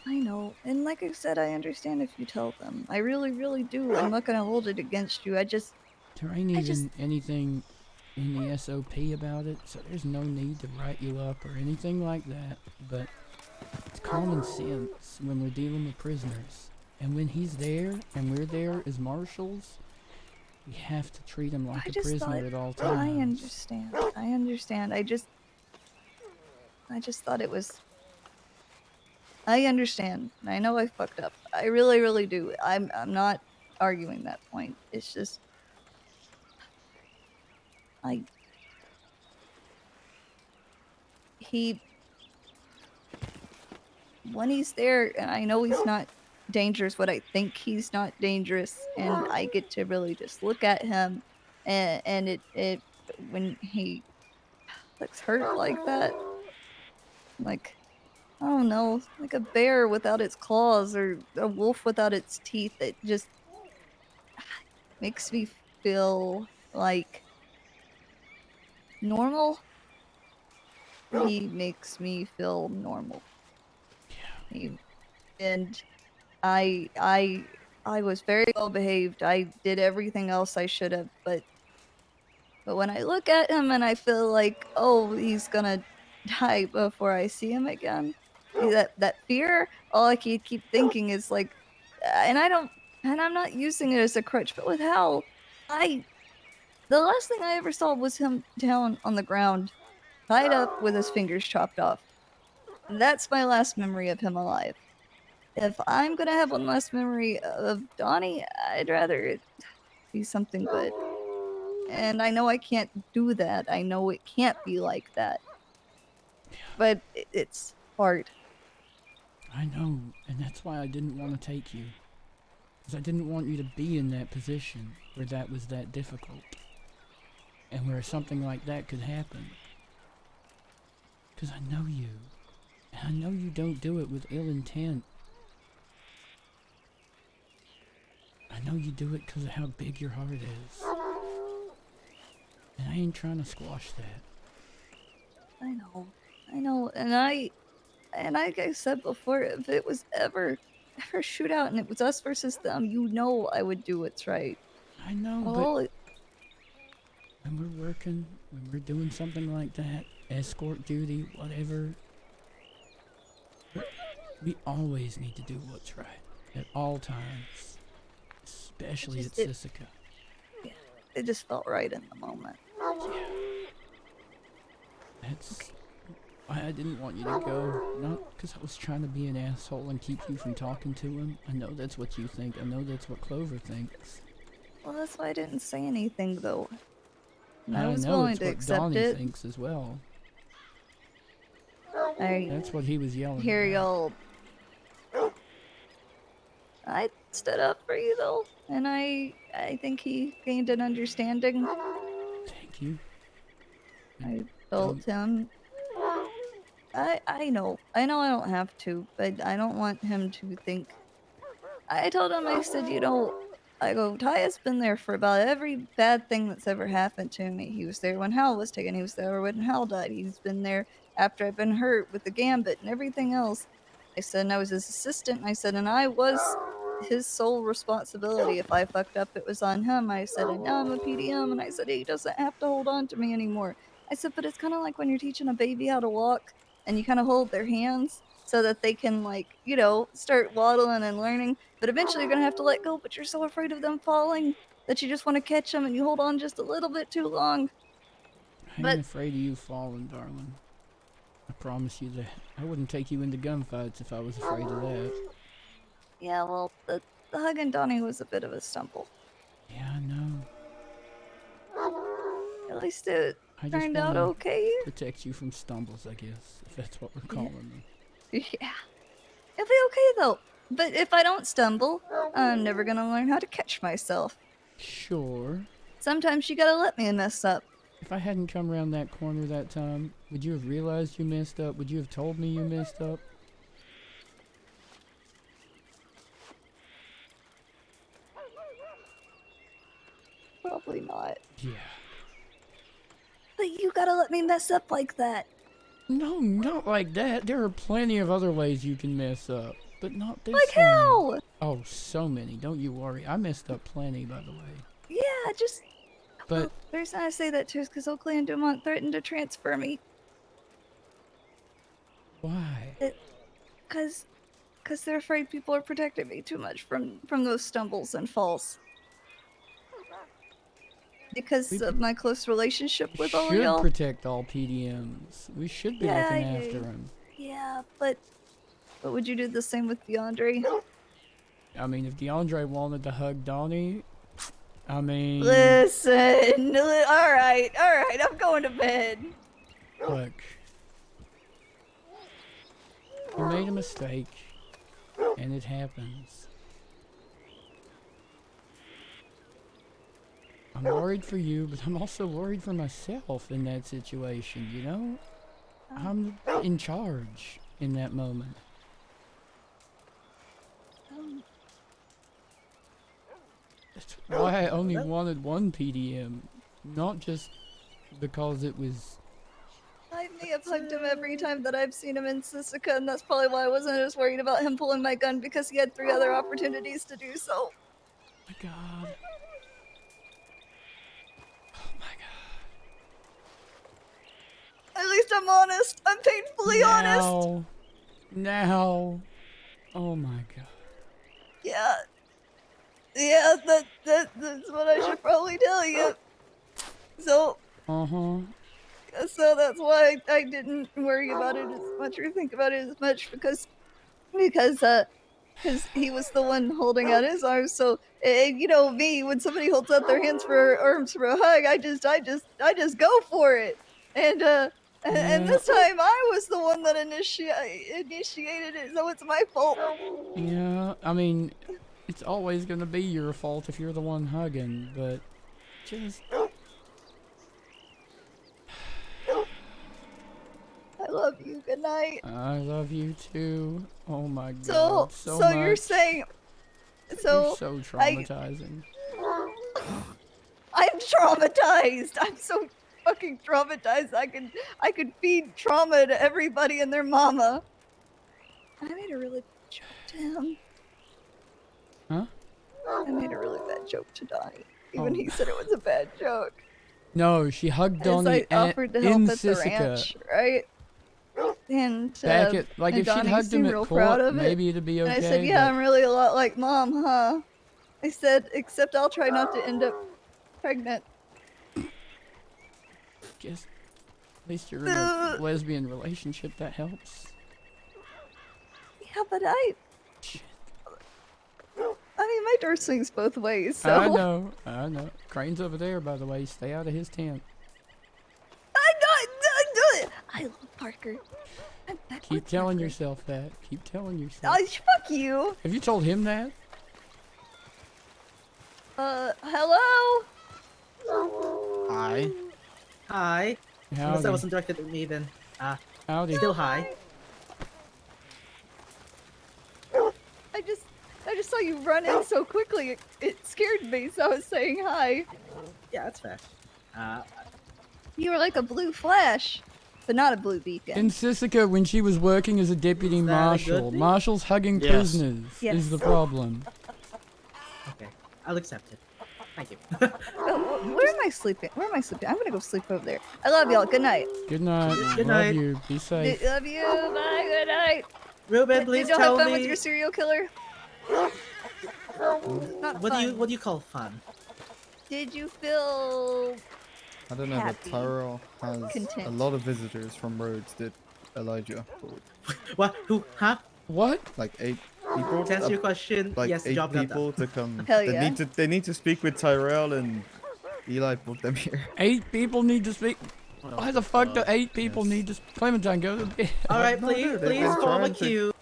Speaker 13: I know. And like I said, I understand if you tell them. I really, really do. I'm not gonna hold it against you.
Speaker 1: There ain't even anything in the SOP about it, so there's no need to write you up or anything like that, but it's common sense when we're dealing with prisoners. And when he's there, and we're there as marshals, we have to treat him like a prisoner at all times.
Speaker 13: I understand. I understand. I just thought it was. I understand. I know I fucked up. I really, really do. I'm not arguing that point. It's just when he's there, and I know he's not dangerous, but I think he's not dangerous, and I get to really just look at him, and it when he looks hurt like that, like, I don't know, like a bear without its claws or a wolf without its teeth. makes me feel like normal. He makes me feel normal. And I was very well behaved. I did everything else I should have, but when I look at him and I feel like, oh, he's gonna die before I see him again, that fear, all I keep thinking is like, and I'm not using it as a crutch, but with Hal, the last thing I ever saw was him down on the ground, tied up with his fingers chopped off. That's my last memory of him alive. If I'm gonna have one last memory of Donnie, I'd rather it be something good. And I know I can't do that. I know it can't be like that. But it's hard.
Speaker 1: I know, and that's why I didn't want to take you. Because I didn't want you to be in that position where that was that difficult. And where something like that could happen. Because I know you. And I know you don't do it with ill intent. I know you do it because of how big your heart is. And I ain't trying to squash that.
Speaker 13: I know, and like I said before, if it was ever a shootout and it was us versus them, you know I would do what's right.
Speaker 1: I know, but when we're working, when we're doing something like that, escort duty, whatever, we always need to do what's right at all times, especially at Sisika.
Speaker 13: It just felt right in the moment.
Speaker 1: That's why I didn't want you to go. Not because I was trying to be an asshole and keep you from talking to him. I know that's what you think. I know that's what Clover thinks.
Speaker 13: Well, that's why I didn't say anything, though. And
Speaker 1: I
Speaker 13: was
Speaker 1: know
Speaker 13: willing
Speaker 1: it's
Speaker 13: to
Speaker 1: what
Speaker 13: accept
Speaker 1: Donnie
Speaker 13: it.
Speaker 1: thinks as well.
Speaker 13: I
Speaker 1: That's what he was yelling
Speaker 13: hear
Speaker 1: about.
Speaker 13: y'all. I stood up for you, though, and I think he gained an understanding.
Speaker 1: Thank you.
Speaker 13: I told him. I know I don't have to, but I don't want him to think. I told him, I said, I go, Ty has been there for about every bad thing that's ever happened to me. He was there when Hal was taken. He was there when Hal died. He's been there after I've been hurt with the gambit and everything else. I said, and I was his assistant. And I said, and I was his sole responsibility. If I fucked up, it was on him. I said, and now I'm a PDM. And I said, he doesn't have to hold on to me anymore. I said, but it's kind of like when you're teaching a baby how to walk and you kind of hold their hands so that they can, like, start waddling and learning. But eventually you're going to have to let go, but you're so afraid of them falling that you just want to catch them and you hold on just a little bit too long.
Speaker 1: I ain't afraid of you falling, darling. I promise you that. I wouldn't take you into gunfights if I was afraid of that.
Speaker 13: Yeah, well, the hug and Donnie was a bit of a stumble.
Speaker 1: Yeah, I know.
Speaker 13: At least it
Speaker 1: I just
Speaker 13: turned out
Speaker 1: wanna
Speaker 13: okay.
Speaker 1: protect you from stumbles, I guess, if that's what we're calling them.
Speaker 13: Yeah. It'll be okay, though. But if I don't stumble, I'm never gonna learn how to catch myself.
Speaker 1: Sure.
Speaker 13: Sometimes you gotta let me mess up.
Speaker 1: If I hadn't come around that corner that time, would you have realized you messed up? Would you have told me you messed up?
Speaker 13: Probably not.
Speaker 1: Yeah.
Speaker 13: But you gotta let me mess up like that.
Speaker 1: No, not like that. There are plenty of other ways you can mess up, but not this
Speaker 13: Like
Speaker 1: one.
Speaker 13: how?
Speaker 1: Oh, so many. Don't you worry. I messed up plenty, by the way.
Speaker 13: Yeah, just...
Speaker 1: But...
Speaker 13: Well, the reason I say that, too, is because Oakley and Dumont threatened to transfer me.
Speaker 1: Why?
Speaker 13: Because they're afraid people are protecting me too much from those stumbles and falls. Because of my close relationship with all of
Speaker 1: should
Speaker 13: y'all.
Speaker 1: protect all PDMs. We should be looking after them.
Speaker 13: Yeah, but would you do the same with DeAndre?
Speaker 1: I mean, if DeAndre wanted to hug Donnie, I mean...
Speaker 13: Listen, alright, I'm going to bed.
Speaker 1: Look. You made a mistake, and it happens. I'm worried for you, but I'm also worried for myself in that situation, you know? I'm in charge in that moment. That's why I only wanted one PDM, not just because it was.
Speaker 13: I may have hugged him every time that I've seen him in Sisika, and that's probably why I wasn't as worried about him pulling my gun because he had 3 other opportunities to do so.
Speaker 1: Oh my god.
Speaker 13: At least I'm honest. I'm painfully honest.
Speaker 1: Now. Oh my god.
Speaker 13: Yeah. Yeah, that's what I should probably tell you. So,
Speaker 1: Uh-huh.
Speaker 13: so that's why I didn't worry about it as much or think about it as much because he was the one holding out his arms. So, you know me, when somebody holds out their arms for a hug, I just go for it. And
Speaker 1: Yeah.
Speaker 13: this time I was the one that initiated it, so it's my fault.
Speaker 1: Yeah, I mean, it's always gonna be your fault if you're the one hugging, but just.
Speaker 13: I love you. Good night.
Speaker 1: I love you too. Oh my
Speaker 13: So,
Speaker 1: god, so
Speaker 13: so you're
Speaker 1: much.
Speaker 13: saying,
Speaker 1: You're
Speaker 13: so
Speaker 1: so traumatizing.
Speaker 13: I'm traumatized. I'm so fucking traumatized. I could feed trauma to everybody and their mama. I made a really bad joke to him.
Speaker 1: Huh?
Speaker 13: I made a really bad joke to Donnie. Even
Speaker 1: Oh.
Speaker 13: he said it was a bad joke.
Speaker 1: No, she hugged
Speaker 13: As
Speaker 1: Donnie
Speaker 13: I offered to help
Speaker 1: in
Speaker 13: at the
Speaker 1: Sisika.
Speaker 13: ranch, right? And
Speaker 1: Back at, like,
Speaker 13: and
Speaker 1: if she'd
Speaker 13: Donnie
Speaker 1: hugged him
Speaker 13: seemed
Speaker 1: at
Speaker 13: real
Speaker 1: court,
Speaker 13: proud of
Speaker 1: maybe
Speaker 13: it.
Speaker 1: it'd be
Speaker 13: And I said,
Speaker 1: okay,
Speaker 13: "Yeah,
Speaker 1: but-
Speaker 13: I'm really a lot like Mom, huh?" I said, "Except I'll try not to end up pregnant."
Speaker 1: Guess at least you're in a lesbian relationship, that helps.
Speaker 13: Yeah, but I mean, my door swings both ways, so
Speaker 1: I know. Crane's over there, by the way. Stay out of his tent.
Speaker 13: I love Parker. I'm back
Speaker 1: Keep
Speaker 13: with
Speaker 1: telling
Speaker 13: Parker.
Speaker 1: yourself that. Keep telling yourself.
Speaker 13: Fuck you.
Speaker 1: Have you told him that?
Speaker 13: Hello?
Speaker 6: Hi. Hi. Unless
Speaker 1: Howdy.
Speaker 6: that wasn't directed at me, then.
Speaker 1: Howdy.
Speaker 6: Still hi.
Speaker 13: I just saw you run in so quickly. It scared me, so I was saying hi.
Speaker 6: Yeah, that's fair.
Speaker 13: You were like a blue flash, but not a blue beacon.
Speaker 1: In Sisika, when she was working as a deputy
Speaker 6: that a
Speaker 1: marshal,
Speaker 6: good thing?
Speaker 1: marshals hugging
Speaker 6: Yes.
Speaker 1: prisoners
Speaker 13: Yes.
Speaker 1: is the problem.
Speaker 6: Okay, I'll accept it. Thank you.
Speaker 13: Where am I sleeping? Where am I sleeping? I'm gonna go sleep over there. I love y'all. Good night.
Speaker 1: Good night.
Speaker 6: Good
Speaker 1: Love
Speaker 6: night.
Speaker 1: you. Be safe.
Speaker 13: Love you. Bye. Good night.
Speaker 6: Ruben, please
Speaker 13: Did y'all
Speaker 6: tell
Speaker 13: have fun
Speaker 6: me.
Speaker 13: with your serial killer? Not
Speaker 6: What
Speaker 13: fun.
Speaker 6: do you call fun?
Speaker 13: Did you feel
Speaker 20: I don't know, but
Speaker 13: happy?
Speaker 20: Tyrell has a
Speaker 13: Content.
Speaker 20: lot of visitors from Rhodes that Elijah.
Speaker 6: What? Who? Huh?
Speaker 1: What?
Speaker 20: Like 8 people.
Speaker 6: To answer your question,
Speaker 20: like
Speaker 6: yes, the
Speaker 20: 8
Speaker 6: job got done.
Speaker 20: people to come.
Speaker 13: Hell
Speaker 20: They
Speaker 13: yeah.
Speaker 20: need to speak with Tyrell, and Eli put them here.
Speaker 1: 8 people need to speak. Why the fuck do 8 people need to Clementine, go to bed.
Speaker 6: All right,
Speaker 20: No,
Speaker 6: please,
Speaker 20: no, they've
Speaker 6: please
Speaker 20: been
Speaker 6: follow my
Speaker 20: trying to-
Speaker 6: cue.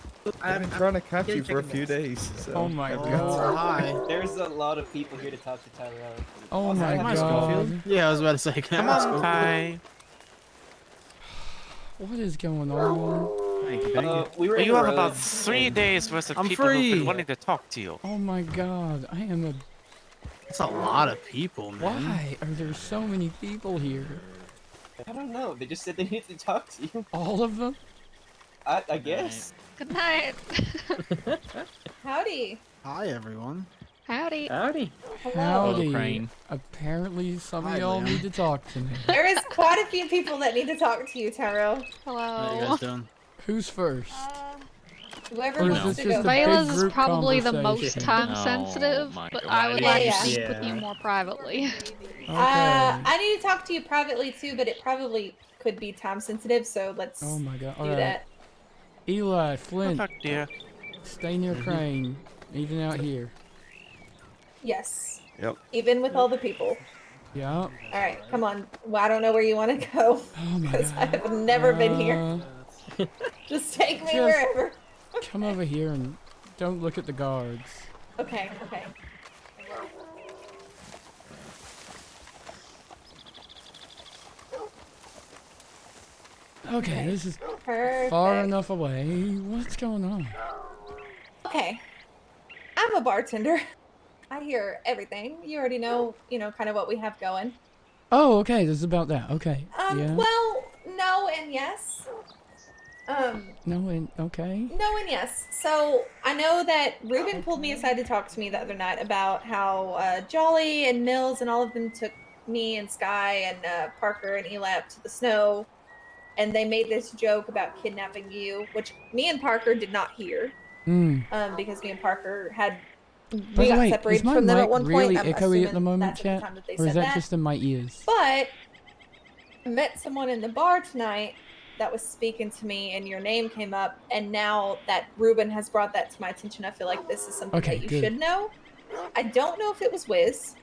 Speaker 20: I've been trying to catch
Speaker 6: getting
Speaker 20: you for a
Speaker 6: chicken
Speaker 20: few
Speaker 6: nuggets.
Speaker 20: days. So
Speaker 1: Oh my
Speaker 20: every-
Speaker 1: god.
Speaker 10: Hi.
Speaker 22: There's a lot of people here to talk to Tyrell.
Speaker 1: Oh my
Speaker 10: Hi,
Speaker 1: god.
Speaker 10: Schofield. Yeah, I was about to say,
Speaker 12: Come on, Ty.
Speaker 1: What is going on?
Speaker 10: Thank you, thank you.
Speaker 22: We were
Speaker 12: Well,
Speaker 22: in
Speaker 12: you have about
Speaker 22: Rhodes
Speaker 12: 3
Speaker 22: and-
Speaker 12: days worth of
Speaker 10: I'm
Speaker 12: people who've
Speaker 10: free.
Speaker 12: been wanting to talk to you.
Speaker 1: Oh my god. I am a.
Speaker 10: That's a lot of people, man.
Speaker 1: Why are there so many people here?
Speaker 22: I don't know. They just said they needed to talk to you.
Speaker 1: All of them?
Speaker 22: I guess.
Speaker 15: Good night.
Speaker 19: Howdy.
Speaker 10: Hi, everyone.
Speaker 15: Howdy.
Speaker 19: Hello.
Speaker 1: Howdy.
Speaker 10: Crane.
Speaker 1: Apparently some of
Speaker 10: Hi,
Speaker 1: y'all
Speaker 10: Liam.
Speaker 1: need to talk to me.
Speaker 19: There is quite a few people that need to talk to you, Tyrell.
Speaker 10: How you guys doing?
Speaker 1: Who's first?
Speaker 19: Whoever
Speaker 1: Or is
Speaker 19: wants
Speaker 1: this
Speaker 19: to
Speaker 1: just
Speaker 19: go.
Speaker 1: a big
Speaker 15: Vela's is
Speaker 1: group
Speaker 15: probably the most
Speaker 1: conversation?
Speaker 15: time
Speaker 12: Oh
Speaker 15: sensitive,
Speaker 12: my
Speaker 15: but
Speaker 12: God.
Speaker 15: I would
Speaker 19: Yeah,
Speaker 15: like
Speaker 19: yeah.
Speaker 15: to speak with
Speaker 19: Yeah.
Speaker 15: you more privately.
Speaker 1: Okay.
Speaker 19: I need to talk to you privately too, but it probably could be time sensitive, so let's
Speaker 1: Oh my god.
Speaker 19: do
Speaker 1: Alright.
Speaker 19: that.
Speaker 1: Eli, Flint,
Speaker 12: Fuck, dear.
Speaker 1: stay near Crane. Even out here.
Speaker 19: Yes.
Speaker 11: Yep.
Speaker 19: Even with all the people.
Speaker 1: Yeah.
Speaker 19: All right, come on. Well, I don't know where you want to go
Speaker 1: Oh my
Speaker 19: because I
Speaker 1: god.
Speaker 19: have never been here. Just take me
Speaker 1: just-
Speaker 19: wherever.
Speaker 1: Come over here and don't look at the guards.
Speaker 19: Okay. Okay.
Speaker 1: Okay, this is
Speaker 19: Perfect.
Speaker 1: far enough away. What's going on?
Speaker 19: Okay. I'm a bartender. I hear everything. You already know, kind of what we have going.
Speaker 1: Oh, okay. This is about that. Okay. Yeah.
Speaker 19: Well, no and yes.
Speaker 1: No, and okay.
Speaker 19: No and yes. So I know that Ruben pulled me aside to talk to me the other night about how Jolly and Mills and all of them took me and Sky and Parker and Eli up to the snow, and they made this joke about kidnapping you, which me and Parker did not hear, because me and Parker
Speaker 1: By
Speaker 19: we
Speaker 1: the
Speaker 19: got
Speaker 1: way, is
Speaker 19: separated
Speaker 1: my
Speaker 19: from them
Speaker 1: mic
Speaker 19: at one
Speaker 1: really
Speaker 19: point. I'm
Speaker 1: echoey at
Speaker 19: assuming
Speaker 1: the moment,
Speaker 19: that's at the
Speaker 1: chat?
Speaker 19: time that they
Speaker 1: Or is
Speaker 19: said
Speaker 1: that
Speaker 19: that.
Speaker 1: just in my ears?
Speaker 19: But I met someone in the bar tonight that was speaking to me, and your name came up. And now that Ruben has brought that to my attention, I feel like this is something
Speaker 1: Okay,
Speaker 19: that you
Speaker 1: good.
Speaker 19: should know. I don't know if it was Wiz,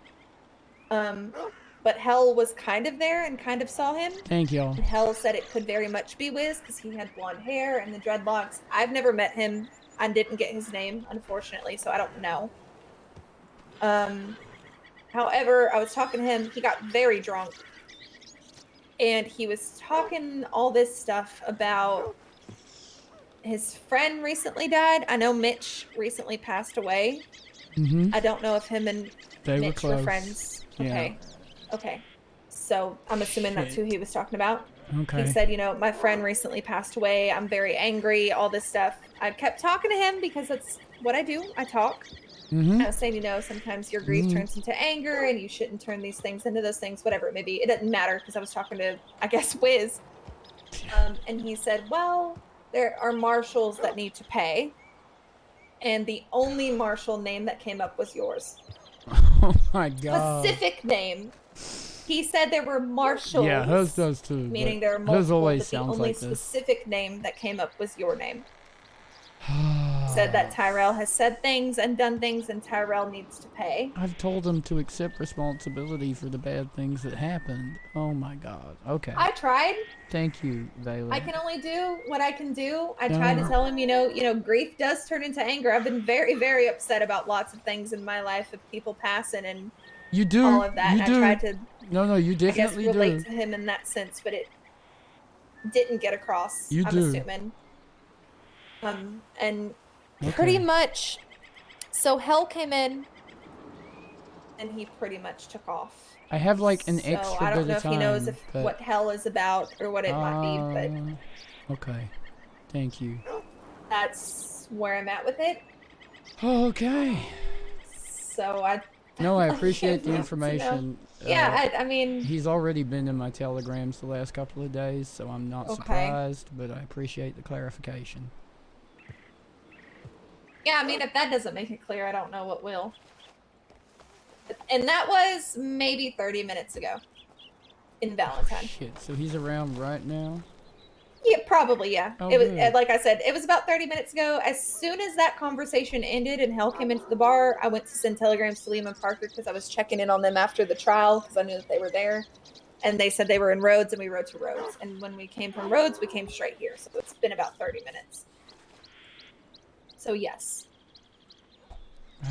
Speaker 19: but Hell was kind of there and kind of saw him.
Speaker 1: Thank y'all.
Speaker 19: And Hell said it could very much be Wiz because he had blonde hair and the dreadlocks. I've never met him. I didn't get his name, unfortunately, so I don't know. However, I was talking to him. He got very drunk. And he was talking all this stuff about his friend recently died. I know Mitch recently passed away. I don't know if him and
Speaker 1: They were
Speaker 19: Mitch were
Speaker 1: close.
Speaker 19: friends.
Speaker 1: Yeah.
Speaker 19: Okay. Okay. So I'm assuming that's who
Speaker 1: Shit.
Speaker 19: he was talking about.
Speaker 1: Okay.
Speaker 19: He said, my friend recently passed away. I'm very angry, all this stuff. I kept talking to him because that's what I do. I talk. I was saying, sometimes your grief turns into anger and you shouldn't turn these things into those things, whatever it may be. It doesn't matter because I was talking to, I guess, Wiz. And he said, well, there are marshals that need to pay. And the only marshal name that came up was yours.
Speaker 1: Oh my god.
Speaker 19: Specific name. He said there were marshals.
Speaker 1: Yeah, hers does too.
Speaker 19: Meaning
Speaker 1: but
Speaker 19: there are
Speaker 1: hers
Speaker 19: multiple,
Speaker 1: always
Speaker 19: but the
Speaker 1: sounds
Speaker 19: only
Speaker 1: like this.
Speaker 19: specific name that came up was your name. Said that Tyrell has said things and done things and Tyrell needs to pay.
Speaker 1: I've told him to accept responsibility for the bad things that happened. Oh my god. Okay.
Speaker 19: I tried.
Speaker 1: Thank you, Vayla.
Speaker 19: I can only do what I can do. I tried to tell him, grief does turn into anger. I've been very, very upset about lots of things in my life of people passing and
Speaker 1: You do.
Speaker 19: all of that.
Speaker 1: You
Speaker 19: And
Speaker 1: do.
Speaker 19: I tried to,
Speaker 1: No, you definitely
Speaker 19: I guess, relate
Speaker 1: do.
Speaker 19: to him in that sense, but it didn't get across.
Speaker 1: You
Speaker 19: I'm
Speaker 1: do.
Speaker 19: assuming. And
Speaker 1: Okay.
Speaker 19: pretty much, so Hell came in, and he pretty much took off.
Speaker 1: I have like an
Speaker 19: So
Speaker 1: extra
Speaker 19: I don't
Speaker 1: bit
Speaker 19: know
Speaker 1: of
Speaker 19: if he knows
Speaker 1: time, but
Speaker 19: what Hell is about or what it might be, but
Speaker 1: okay. Thank you.
Speaker 19: that's where I'm at with it.
Speaker 1: Okay.
Speaker 19: So I.
Speaker 1: No, I
Speaker 19: like
Speaker 1: appreciate the
Speaker 19: him to know.
Speaker 1: information.
Speaker 19: Yeah, I mean.
Speaker 1: He's already been in my telegrams the last couple of days, so I'm not surprised, but I appreciate the clarification.
Speaker 19: Yeah, I mean, if that doesn't make it clear, I don't know what will. And that was maybe 30 minutes ago in Valentine.
Speaker 1: Shit, so he's around right now?
Speaker 19: Yeah, probably, yeah.
Speaker 1: Oh,
Speaker 19: it was
Speaker 1: good.
Speaker 19: like I said, it was about 30 minutes ago. As soon as that conversation ended and Hell came into the bar, I went to send telegrams to Liam and Parker because I was checking in on them after the trial because I knew that they were there. And they said they were in Rhodes, and we rode to Rhodes. And when we came from Rhodes, we came straight here. So it's been about 30 minutes. So yes.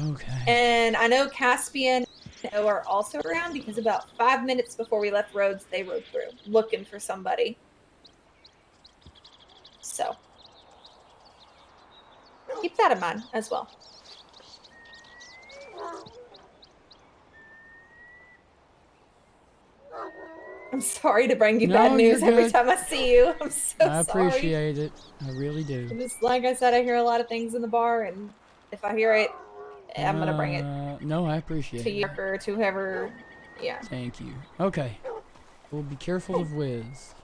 Speaker 1: Okay.
Speaker 19: And I know Caspian and Noah are also around because about 5 minutes before we left Rhodes, they rode through looking for somebody. So keep that in mind as well. I'm sorry to bring you bad news
Speaker 1: you're
Speaker 19: every
Speaker 1: good.
Speaker 19: time I see you. I'm so
Speaker 1: I
Speaker 19: sorry.
Speaker 1: appreciate it. I really do.
Speaker 19: Just like I said, I hear a lot of things in the bar, and if I hear it, I'm gonna bring it
Speaker 1: No, I appreciate
Speaker 19: to
Speaker 1: it.
Speaker 19: you or to whoever. Yeah.
Speaker 1: Thank you. Okay. We'll be careful of Wiz.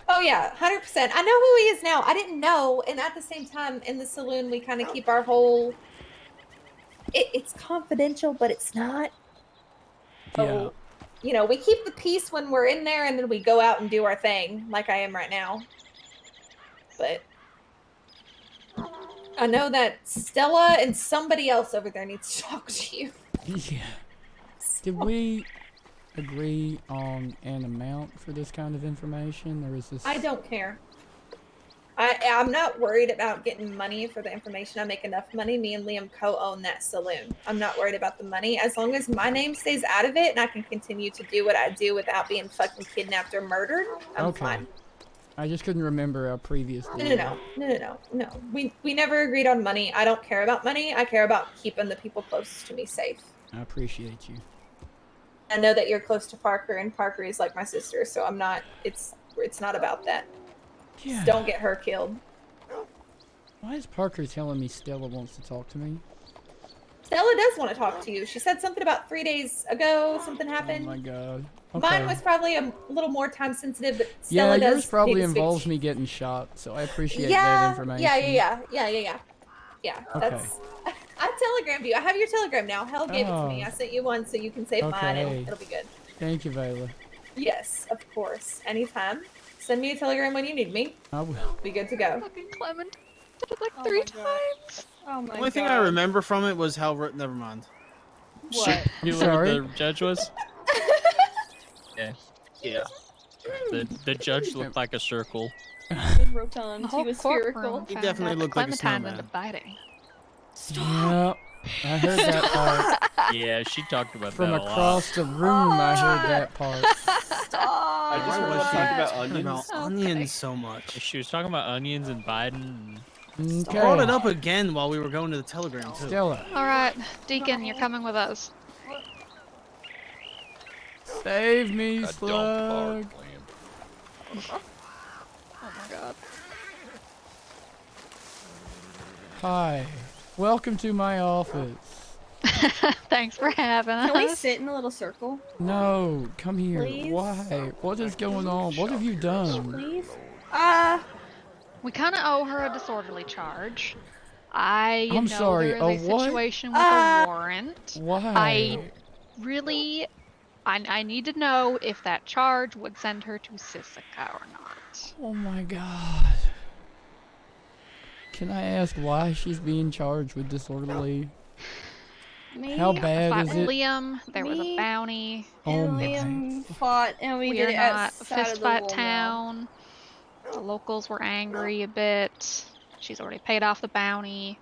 Speaker 19: Oh yeah, 100%. I know who he is now. I didn't know, and at the same time, in the saloon, we kind of keep our whole. It's confidential, but it's not. So, we keep the peace when we're in there, and then we go out and do our thing, like I am right now. But I know that Stella and somebody else over there needs to talk to you.
Speaker 1: Yeah. Did we agree on an amount for this kind of information, or is this?
Speaker 19: I don't care. I'm not worried about getting money for the information. I make enough money. Me and Liam co-own that saloon. I'm not worried about the money. As long as my name stays out of it and I can continue to do what I do without being fucking kidnapped or murdered, I'm fine.
Speaker 1: I just couldn't remember our previous deal.
Speaker 19: No. We never agreed on money. I don't care about money. I care about keeping the people closest to me safe.
Speaker 1: I appreciate you.
Speaker 19: I know that you're close to Parker, and Parker is like my sister, so I'm not. It's not about that.
Speaker 1: Yeah.
Speaker 19: Just don't get her killed.
Speaker 1: Why is Parker telling me Stella wants to talk to me?
Speaker 19: Stella does want to talk to you. She said something about 3 days ago. Something happened.
Speaker 1: Oh my god.
Speaker 19: Mine
Speaker 1: Okay.
Speaker 19: was probably a little more time sensitive, but
Speaker 1: Yeah,
Speaker 19: Stella does
Speaker 1: yours probably
Speaker 19: need to speak to
Speaker 1: involves
Speaker 19: you.
Speaker 1: me getting shot, so I appreciate that
Speaker 19: Yeah,
Speaker 1: information.
Speaker 19: Yeah.
Speaker 1: Okay.
Speaker 19: That's. I telegrammed you. I have your telegram now. Hell gave it to me.
Speaker 1: Oh.
Speaker 19: I sent you one so you can save mine, and
Speaker 1: Okay.
Speaker 19: it'll be good.
Speaker 1: Thank you, Vayla.
Speaker 19: Yes, of course. Anytime. Send me a telegram when you need me.
Speaker 1: I will.
Speaker 19: Be good to go.
Speaker 15: Fucking Clement did it like 3 times.
Speaker 19: Oh my
Speaker 10: The only thing I remember from it was how. Never mind.
Speaker 19: What?
Speaker 5: You know
Speaker 1: Sorry?
Speaker 5: who the judge was? Yeah.
Speaker 10: Yeah.
Speaker 5: The judge looked like a circle.
Speaker 19: Rotund.
Speaker 15: The
Speaker 19: He
Speaker 15: whole
Speaker 19: was
Speaker 15: courtroom
Speaker 19: spherical.
Speaker 10: He
Speaker 15: found
Speaker 10: definitely
Speaker 15: out
Speaker 10: looked like a
Speaker 15: Clementine
Speaker 10: snowman.
Speaker 15: into biting.
Speaker 1: Yep. I heard that part.
Speaker 5: Yeah, she talked about
Speaker 1: From
Speaker 5: that a lot.
Speaker 1: across the room, I heard that part.
Speaker 22: I just heard her talk about onions.
Speaker 10: Onions so much.
Speaker 5: She was talking about onions and Biden.
Speaker 1: Okay.
Speaker 10: Brought it up again while we were going to the telegram too.
Speaker 1: Stella.
Speaker 15: All right, Deacon, you're coming with us.
Speaker 1: Save me, Slug.
Speaker 15: Oh my god.
Speaker 1: Hi. Welcome to my office.
Speaker 15: Thanks for having us.
Speaker 19: Can we sit in a little circle?
Speaker 1: No, come here.
Speaker 19: Please?
Speaker 1: Why? What is going on? What have you done?
Speaker 19: Please?
Speaker 15: We kind of owe her a disorderly charge. I
Speaker 1: I'm
Speaker 15: know
Speaker 1: sorry,
Speaker 15: there is
Speaker 1: a
Speaker 15: a
Speaker 1: what?
Speaker 15: situation with a warrant.
Speaker 1: Why?
Speaker 15: I need to know if that charge would send her to Sisika or not.
Speaker 1: Oh my god. Can I ask why she's being charged with disorderly? How bad
Speaker 15: Fought
Speaker 1: is
Speaker 15: with
Speaker 1: it?
Speaker 15: Liam. There was a bounty.
Speaker 1: Oh
Speaker 19: And
Speaker 1: my.
Speaker 19: Liam fought, and we
Speaker 15: We
Speaker 19: did
Speaker 15: are
Speaker 19: it
Speaker 15: not a
Speaker 19: outside of
Speaker 15: fist
Speaker 19: the
Speaker 15: fight
Speaker 19: wall now.
Speaker 15: town. The locals were angry a bit. She's already paid off the bounty.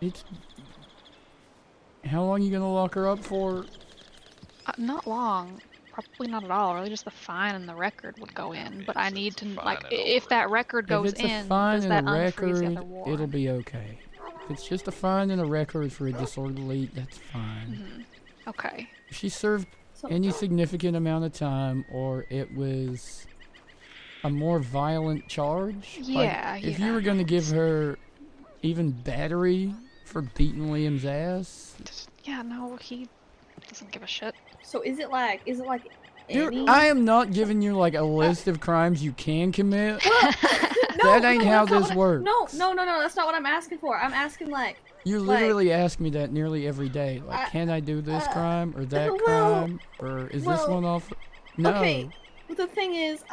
Speaker 1: It's. How long are you gonna lock her up for?
Speaker 15: Not long. Probably not at all. Really, just the fine and the record would go in. But I need to, like, if that record goes
Speaker 1: If it's a
Speaker 15: in,
Speaker 1: fine
Speaker 15: does
Speaker 1: and
Speaker 15: that
Speaker 1: a
Speaker 15: unfreeze the
Speaker 1: record,
Speaker 15: other warrant?
Speaker 1: it'll be okay. If it's just a fine and a record for a disorderly, that's fine.
Speaker 15: Okay.
Speaker 1: If she served any significant amount of time, or it was a more violent charge.
Speaker 15: Yeah,
Speaker 1: If
Speaker 15: yeah.
Speaker 1: you were gonna give her even battery for beating Liam's ass,
Speaker 15: Yeah, no, he doesn't give a shit.
Speaker 19: So is it like
Speaker 1: dude,
Speaker 19: any?
Speaker 1: I am not giving you like a list of crimes you can commit.
Speaker 19: No,
Speaker 1: that ain't
Speaker 19: no,
Speaker 1: how
Speaker 19: that's not
Speaker 1: this
Speaker 19: what
Speaker 1: works.
Speaker 19: No, that's not what I'm asking for. I'm asking like.
Speaker 1: You literally ask me that nearly every day. Like, can I do this crime or that crime, or is this one off? No.
Speaker 19: Okay. Well, the thing is,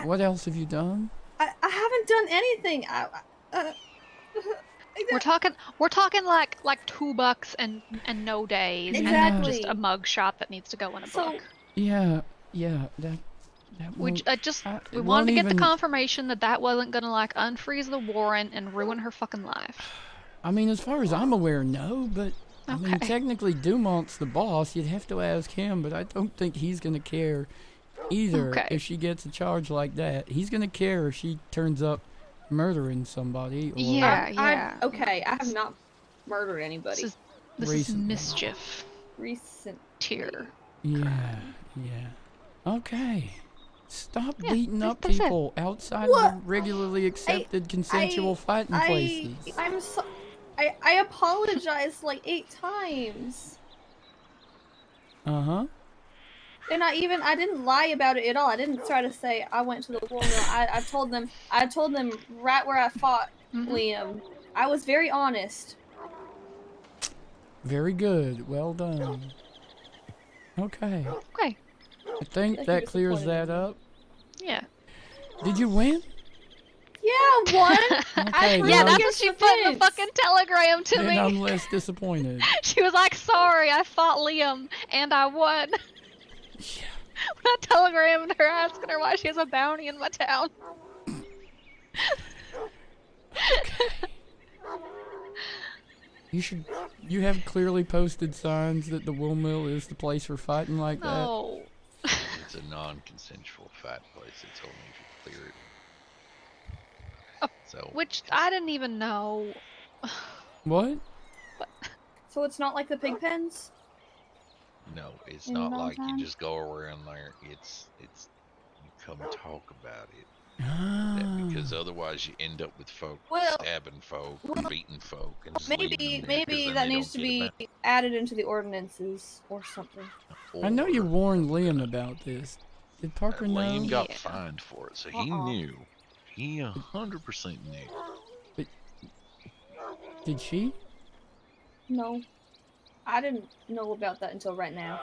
Speaker 1: What else have you done?
Speaker 19: I haven't done anything.
Speaker 15: We're talking like $2 and no days, and then just a mug shot that needs to go in a book.
Speaker 1: Yeah, that
Speaker 15: We
Speaker 1: won't-
Speaker 15: we
Speaker 1: it
Speaker 15: wanted to
Speaker 1: won't
Speaker 15: get the
Speaker 1: even-
Speaker 15: confirmation that wasn't gonna like unfreeze the warrant and ruin her fucking life.
Speaker 1: I mean, as far as I'm aware, no, but I mean,
Speaker 15: Okay.
Speaker 1: technically Dumont's the boss. You'd have to ask him, but I don't think he's gonna care either
Speaker 15: Okay.
Speaker 1: if she gets a charge like that. He's gonna care if she turns up murdering somebody. Or
Speaker 19: Okay, I have not murdered anybody.
Speaker 15: This is
Speaker 1: Recently.
Speaker 15: mischief.
Speaker 19: Recent
Speaker 15: tier.
Speaker 1: Yeah. Okay. Stop beating up
Speaker 19: that's it.
Speaker 1: people outside
Speaker 19: What?
Speaker 1: of the regularly accepted consensual fighting places.
Speaker 19: I'm so. I apologized like 8 times.
Speaker 1: Uh-huh.
Speaker 19: And I didn't lie about it at all. I didn't try to say I went to the war mill. I told them right where I fought Liam. I was very honest.
Speaker 1: Very good. Well done. Okay.
Speaker 15: Okay.
Speaker 1: I think that clears that up.
Speaker 15: Yeah.
Speaker 1: Did you win?
Speaker 19: Yeah, one.
Speaker 1: Okay,
Speaker 15: Yeah,
Speaker 1: then
Speaker 15: that's
Speaker 1: I'm-
Speaker 15: what she put in the fucking telegram to
Speaker 1: then
Speaker 15: me.
Speaker 1: I'm less disappointed.
Speaker 15: She was like, sorry, I fought Liam and I won. When I telegrammed her asking her why she has a bounty in my town.
Speaker 1: You have clearly posted signs that the Wool Mill is the place for fighting like
Speaker 15: No.
Speaker 2: It's a non-consensual fight place. It told me if you clear it. So
Speaker 15: Which I didn't even know.
Speaker 1: that. What?
Speaker 3: So it's not like the pig pens?
Speaker 2: No, it's
Speaker 3: In
Speaker 2: not like
Speaker 3: downtown?
Speaker 2: you just go around there. It's you come talk about it. Because otherwise you end up with folk
Speaker 3: Well-
Speaker 2: stabbing folk and beating folk and just leaving
Speaker 3: Maybe
Speaker 2: them there 'cause
Speaker 3: maybe
Speaker 2: then
Speaker 3: that
Speaker 2: they
Speaker 3: needs to
Speaker 2: don't get a
Speaker 3: be added into the ordinances or something.
Speaker 1: I know you warned Liam about this. Did Parker know?
Speaker 2: Liam got fined for it, so he
Speaker 3: Uh-uh.
Speaker 2: knew. He 100% knew.
Speaker 1: Did she?
Speaker 3: No. I didn't know about that until right now.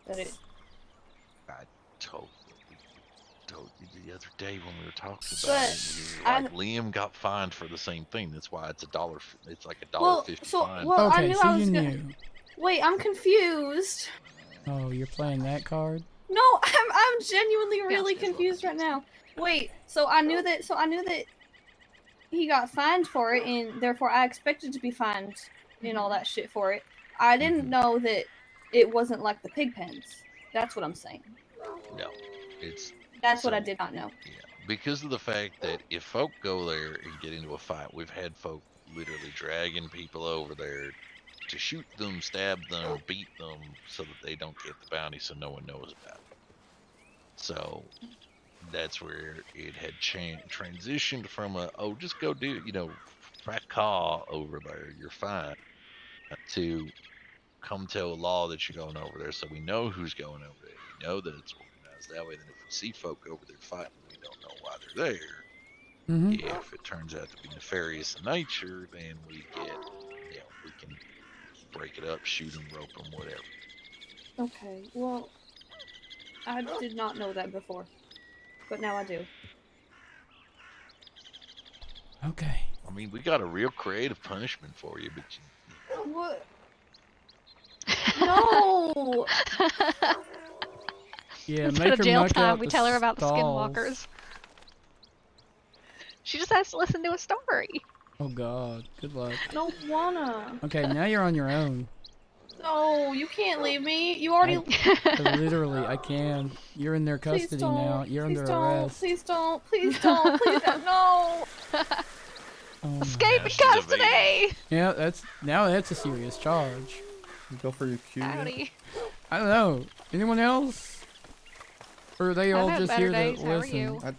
Speaker 3: That it
Speaker 2: I told you the other day when we were talking about
Speaker 3: But
Speaker 2: it. You were like, Liam got fined for the same thing. That's why it's $1. It's like $1.50 fine.
Speaker 3: well I
Speaker 1: Okay,
Speaker 3: knew
Speaker 1: so
Speaker 3: I was
Speaker 1: you
Speaker 3: gonna
Speaker 1: knew.
Speaker 3: Wait, I'm confused.
Speaker 1: Oh, you're playing that card?
Speaker 3: No, I'm genuinely really confused right now. Wait, so I knew that he got fined for it, and therefore I expected to be fined and all that shit for it. I didn't know that it wasn't like the pig pens. That's what I'm saying.
Speaker 2: No, it's
Speaker 3: That's what I did not know.
Speaker 2: because of the fact that if folk go there and get into a fight, we've had folk literally dragging people over there to shoot them, stab them, beat them, so that they don't get the bounty, so no one knows about it. So that's where it had transitioned from just go do fracas over there, you're fine, to come tell a law that you're going over there, so we know who's going over there. We know that it's organized. That way, then if we see folk over there fighting, we don't know why they're there. If it turns out to be nefarious in nature, then we we can break it up, shoot them, rope them, whatever.
Speaker 3: Okay, well, I did not know that before, but now I do.
Speaker 1: Okay.
Speaker 2: I mean, we got a real creative punishment for you, but
Speaker 3: What? No!
Speaker 1: Yeah,
Speaker 15: Instead
Speaker 1: make
Speaker 15: of
Speaker 1: her
Speaker 15: jail
Speaker 1: muck
Speaker 15: time,
Speaker 1: out
Speaker 15: we
Speaker 1: the
Speaker 15: tell her about the
Speaker 1: stalls.
Speaker 15: skinwalkers. She just has to listen to a story.
Speaker 1: Oh God, good luck.
Speaker 3: I don't wanna.
Speaker 1: Okay, now you're on your own.
Speaker 3: No, you can't leave me. You already.
Speaker 1: Literally, I can. You're in their
Speaker 3: Please
Speaker 1: custody
Speaker 3: don't.
Speaker 1: now. You're
Speaker 3: Please
Speaker 1: under
Speaker 3: don't.
Speaker 1: arrest.
Speaker 3: Please don't. Please don't. Please don't. No.
Speaker 1: Oh,
Speaker 15: Escape in custody.
Speaker 1: yeah, that's a serious charge.
Speaker 20: You go for your cue.
Speaker 15: Howdy.
Speaker 1: I don't know. Anyone else? Or are they
Speaker 15: I've
Speaker 1: all
Speaker 15: had
Speaker 1: just
Speaker 15: better
Speaker 1: here
Speaker 15: days.
Speaker 1: to
Speaker 15: How are
Speaker 1: listen?
Speaker 15: you?
Speaker 20: I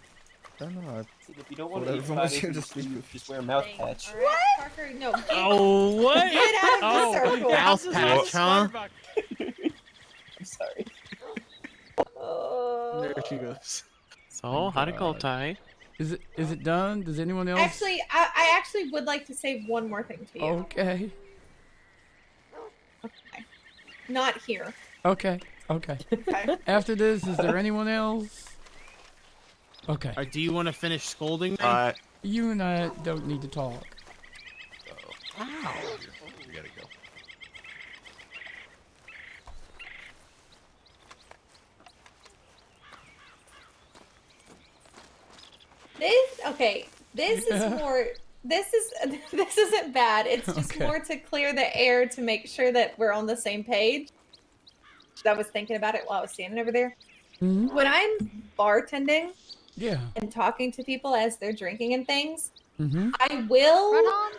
Speaker 20: don't know.
Speaker 22: If you don't want
Speaker 20: Well,
Speaker 22: to eat
Speaker 20: everyone's
Speaker 22: Friday
Speaker 20: here to
Speaker 22: food,
Speaker 20: speak
Speaker 22: you
Speaker 20: with
Speaker 22: just wear a mouth patch.
Speaker 19: What? Parker, no. Get,
Speaker 5: Oh, what?
Speaker 19: Get out of the circle.
Speaker 5: Mouth patch, huh?
Speaker 22: I'm sorry.
Speaker 10: There she goes.
Speaker 12: So, how'd it go, Ty?
Speaker 1: Is it done? Does anyone else?
Speaker 19: Actually, I actually would like to say one more thing to you.
Speaker 1: Okay.
Speaker 19: Not here.
Speaker 1: Okay. Okay. After this, is there anyone else? Okay.
Speaker 10: Do you want to finish scolding me?
Speaker 1: You and I don't need to talk.
Speaker 2: Ow. We gotta go.
Speaker 19: This is more. This isn't bad. It's just more to clear the air to make sure that we're on the same page. I was thinking about it while I was standing over there. When I'm bartending,
Speaker 1: Yeah.
Speaker 19: and talking to people as they're drinking and things, I
Speaker 15: Run
Speaker 19: will
Speaker 15: on.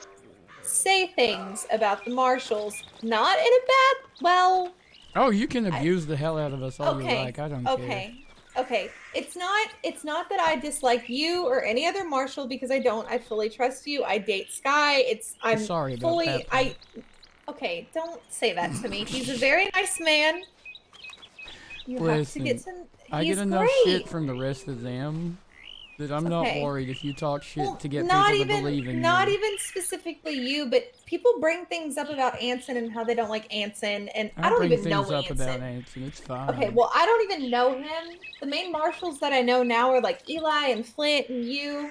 Speaker 19: say things about the Marshals, not in a bad. Well,
Speaker 1: Oh, you can abuse the hell out of us all you
Speaker 19: okay,
Speaker 1: like. I don't
Speaker 19: okay. It's not that I dislike you or any other Marshal because I don't. I fully trust you. I date Sky. I'm
Speaker 1: sorry about
Speaker 19: fully.
Speaker 1: that
Speaker 19: Okay, don't say that to me. He's a very nice man. You have to get some.
Speaker 1: I
Speaker 19: He's
Speaker 1: get enough
Speaker 19: great.
Speaker 1: shit from the rest of them that I'm not
Speaker 19: Okay.
Speaker 1: worried if you talk shit to get
Speaker 19: Not
Speaker 1: people
Speaker 19: even,
Speaker 1: to believe in
Speaker 19: not
Speaker 1: you.
Speaker 19: even specifically you, but people bring things up about Anson and how they don't like Anson, and I don't
Speaker 1: bring
Speaker 19: even know
Speaker 1: things up
Speaker 19: Anson.
Speaker 1: about Anson. It's fine.
Speaker 19: Okay, well, I don't even know him. The main Marshals that I know now are like Eli and Flint and you.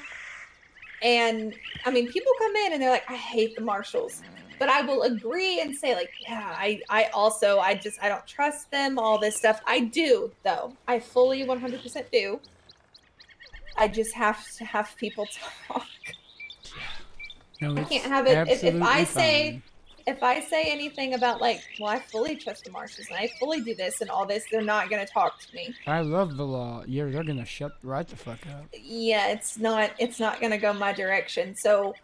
Speaker 19: And I mean, people come in and they're like, I hate the Marshals. But I will agree and say, like, yeah, I don't trust them, all this stuff. I do, though. I fully 100% do. I just have to have people talk.
Speaker 1: No,
Speaker 19: I
Speaker 1: it's
Speaker 19: can't have it. If I
Speaker 1: absolutely
Speaker 19: say,
Speaker 1: fine.
Speaker 19: if I say anything about like, well, I fully trust the Marshals and I fully do this and all this, they're not gonna talk to me.
Speaker 1: I love the law. Yeah, they're gonna shut right the fuck up.
Speaker 19: Yeah, it's not gonna go my direction. So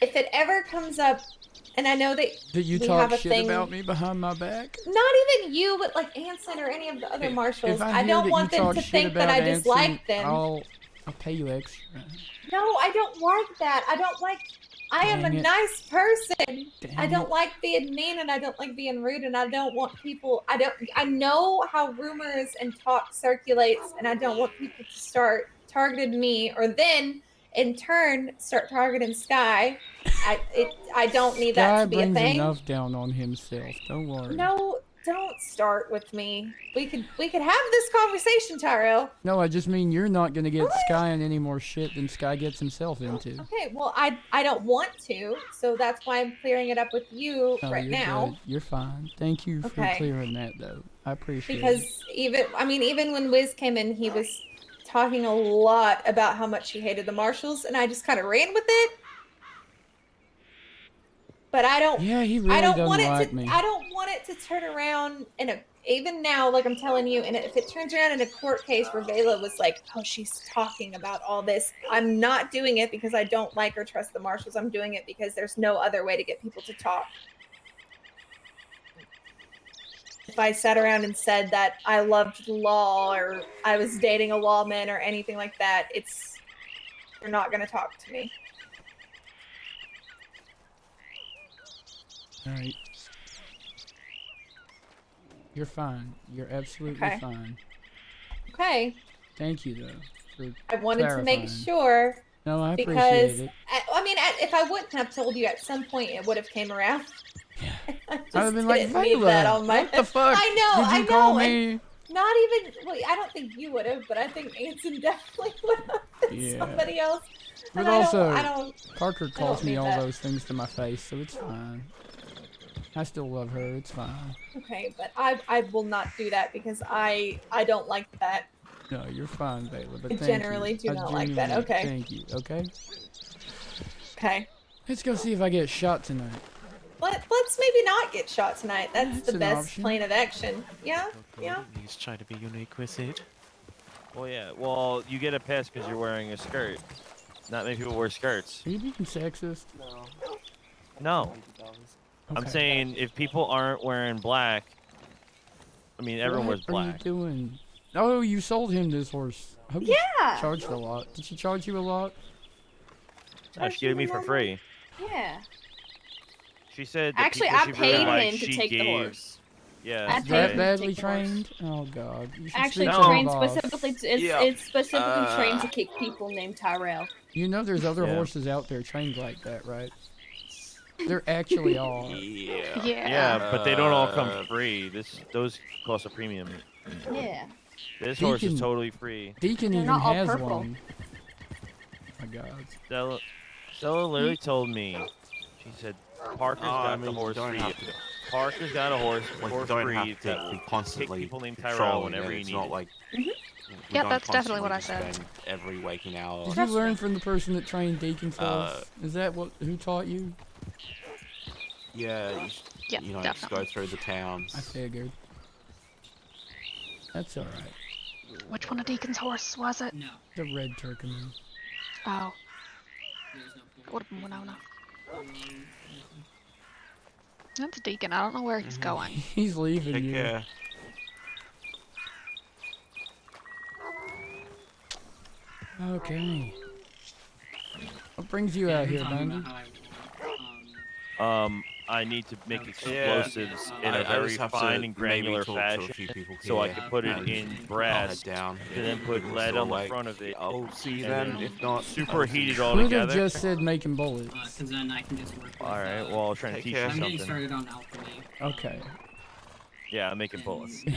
Speaker 19: if it ever comes up, and I know that
Speaker 1: Did you
Speaker 19: we
Speaker 1: talk
Speaker 19: have a
Speaker 1: shit
Speaker 19: thing,
Speaker 1: about me behind my back?
Speaker 19: not even you, but like Anson or any of the other marshals,
Speaker 1: If I
Speaker 19: I
Speaker 1: hear
Speaker 19: don't
Speaker 1: that
Speaker 19: want
Speaker 1: you
Speaker 19: them
Speaker 1: talk
Speaker 19: to
Speaker 1: shit
Speaker 19: think that
Speaker 1: about
Speaker 19: I
Speaker 1: Anson,
Speaker 19: dislike them.
Speaker 1: I'll pay you extra.
Speaker 19: No, I don't like that. I don't like. I am
Speaker 1: Dang
Speaker 19: a
Speaker 1: it.
Speaker 19: nice person. I
Speaker 1: Dang
Speaker 19: don't
Speaker 1: it.
Speaker 19: like being mean, and I don't like being rude, and I don't want people. I know how rumors and talk circulates, and I don't want people to start targeting me, or then in turn start targeting Sky. I don't need that
Speaker 1: Guy
Speaker 19: to be a
Speaker 1: brings
Speaker 19: thing.
Speaker 1: enough down on himself. Don't worry.
Speaker 19: No, don't start with me. We could have this conversation, Tyrell.
Speaker 1: No, I just mean you're not gonna get Sky in any more shit than Sky gets himself into.
Speaker 19: Okay, well, I don't want to, so that's why I'm clearing it up with you
Speaker 1: No,
Speaker 19: right
Speaker 1: you're
Speaker 19: now.
Speaker 1: good. You're fine. Thank you for
Speaker 19: Okay.
Speaker 1: clearing that, though. I appreciate it.
Speaker 19: Because even when Wiz came in, he was talking a lot about how much he hated the Marshals, and I just kind of ran with it. But I don't.
Speaker 1: Yeah, he really
Speaker 19: I don't
Speaker 1: doesn't
Speaker 19: want it
Speaker 1: like
Speaker 19: to.
Speaker 1: me.
Speaker 19: I don't want it to turn around even now, like I'm telling you, and if it turns around in a court case where Vela was like, "Oh, she's talking about all this," I'm not doing it because I don't like or trust the Marshals. I'm doing it because there's no other way to get people to talk. If I sat around and said that I loved the law or I was dating a lawman or anything like that, they're not going to talk to me.
Speaker 1: Alright. You're fine. You're absolutely
Speaker 19: Okay.
Speaker 1: fine.
Speaker 19: Okay.
Speaker 1: Thank you, though, for
Speaker 19: I wanted to make
Speaker 1: clarifying.
Speaker 19: sure.
Speaker 1: No, I
Speaker 19: because
Speaker 1: appreciate it.
Speaker 19: I mean, if I wouldn't have told you at some point, it would have came around. I just
Speaker 1: I'd have been like,
Speaker 19: didn't need that
Speaker 1: Vela,
Speaker 19: on my
Speaker 1: what the fuck?
Speaker 19: I know.
Speaker 1: Did you
Speaker 19: I
Speaker 1: call
Speaker 19: know.
Speaker 1: me?
Speaker 19: And not even. Well, I don't think you would have, but I think Anson definitely would have.
Speaker 1: Yeah.
Speaker 19: Somebody else.
Speaker 1: But
Speaker 19: And
Speaker 1: also,
Speaker 19: I don't.
Speaker 1: Parker calls me
Speaker 19: need
Speaker 1: all
Speaker 19: that.
Speaker 1: those things to my face, so it's fine. I still love her. It's fine.
Speaker 19: Okay, but I will not do that because I don't like that.
Speaker 1: No, you're fine, Vela. But
Speaker 19: I
Speaker 1: thank
Speaker 19: generally
Speaker 1: you.
Speaker 19: do
Speaker 1: I
Speaker 19: not like that.
Speaker 1: genuinely
Speaker 19: Okay.
Speaker 1: Thank you. Okay.
Speaker 19: Okay.
Speaker 1: Let's go see if I get shot tonight.
Speaker 19: Let's maybe not get shot tonight. That's
Speaker 1: That's
Speaker 19: the
Speaker 1: an
Speaker 19: best
Speaker 1: option.
Speaker 19: plan of action. Yeah. Yeah.
Speaker 12: Please try to be unique with it.
Speaker 8: Well, yeah. Well, you get a pass because you're wearing a skirt. Not many people wear skirts.
Speaker 1: Are you being sexist?
Speaker 8: No. I'm
Speaker 1: Okay.
Speaker 8: saying if people aren't wearing black, I mean, everyone wears
Speaker 1: What are you
Speaker 8: black.
Speaker 1: doing? Oh, you sold him this horse. I hope you charged a lot. Did she charge you a lot?
Speaker 8: No, she gave it me for free.
Speaker 3: Yeah.
Speaker 8: She said that
Speaker 3: Actually,
Speaker 8: people
Speaker 3: I
Speaker 8: she
Speaker 3: paid
Speaker 8: really liked,
Speaker 3: him to
Speaker 8: she
Speaker 3: take the
Speaker 8: gave-
Speaker 3: horse.
Speaker 8: Yeah.
Speaker 3: I
Speaker 1: Is
Speaker 3: paid
Speaker 1: that
Speaker 3: him to
Speaker 1: badly
Speaker 3: take the horse.
Speaker 1: trained? Oh god. You should
Speaker 3: Actually,
Speaker 1: speak to the
Speaker 3: trained
Speaker 1: boss.
Speaker 3: specifically.
Speaker 8: Yeah.
Speaker 3: It's specifically trained to kick people named Tyrell.
Speaker 1: You know there's other
Speaker 8: Yeah.
Speaker 1: horses out there trained like that, right? There actually are.
Speaker 8: Yeah.
Speaker 3: Yeah.
Speaker 8: Yeah, but they don't all come free. Those cost a premium.
Speaker 3: Yeah.
Speaker 8: This horse
Speaker 1: Deacon-
Speaker 8: is totally free.
Speaker 1: Deacon
Speaker 3: They're
Speaker 1: even
Speaker 3: not all
Speaker 1: has
Speaker 3: purple.
Speaker 1: one. Oh my god.
Speaker 8: Stella literally told me. She said Parker's got the horse free. Parker's got a horse for
Speaker 11: don't
Speaker 8: free
Speaker 11: have to
Speaker 8: that
Speaker 11: be
Speaker 8: kick
Speaker 11: constantly
Speaker 8: people named Tyrell
Speaker 11: patrolling
Speaker 8: whenever
Speaker 11: it.
Speaker 8: you
Speaker 11: It's
Speaker 8: need
Speaker 11: not
Speaker 8: it.
Speaker 11: like
Speaker 15: Mm-hmm.
Speaker 11: we
Speaker 15: Yeah,
Speaker 11: don't
Speaker 15: that's definitely what I
Speaker 11: constantly
Speaker 15: said.
Speaker 11: spend every waking hour.
Speaker 1: Did you learn from the person that trained Deacon for us?
Speaker 11: Uh,
Speaker 1: Is that who taught you?
Speaker 11: Yeah,
Speaker 15: Yeah,
Speaker 11: you know, just go through the towns.
Speaker 1: I figured. That's alright.
Speaker 15: Which one of Deacon's horse was it?
Speaker 14: No.
Speaker 1: The red Turkmen.
Speaker 15: Oh.
Speaker 14: There's no point.
Speaker 15: Would have been Winona. That's Deacon. I don't know where he's going.
Speaker 1: He's leaving
Speaker 11: Take
Speaker 1: you.
Speaker 11: care.
Speaker 1: Okay. What brings you out here, Bundy?
Speaker 8: I need to make explosives in a
Speaker 11: I
Speaker 8: very
Speaker 11: just have
Speaker 8: fine
Speaker 11: to
Speaker 8: and granular
Speaker 11: maybe talk to a
Speaker 8: fashion,
Speaker 11: few people
Speaker 8: so I
Speaker 11: here,
Speaker 8: can put it
Speaker 11: and
Speaker 8: in
Speaker 11: I'll
Speaker 8: brass,
Speaker 11: head down.
Speaker 8: and then put
Speaker 11: People
Speaker 8: lead
Speaker 11: still
Speaker 8: on the
Speaker 11: awake.
Speaker 8: front of it.
Speaker 11: I'll see you
Speaker 8: and
Speaker 11: then. If not,
Speaker 8: superheat it all
Speaker 1: Would have
Speaker 8: together.
Speaker 1: just said making bullets.
Speaker 14: Because then I can just work with,
Speaker 8: All right. Well, I'll try to
Speaker 11: Take
Speaker 8: teach
Speaker 11: care.
Speaker 8: you
Speaker 14: I'm getting
Speaker 8: something.
Speaker 14: started on alchemy.
Speaker 1: Okay.
Speaker 8: Yeah, I'm making bullets.
Speaker 14: Like,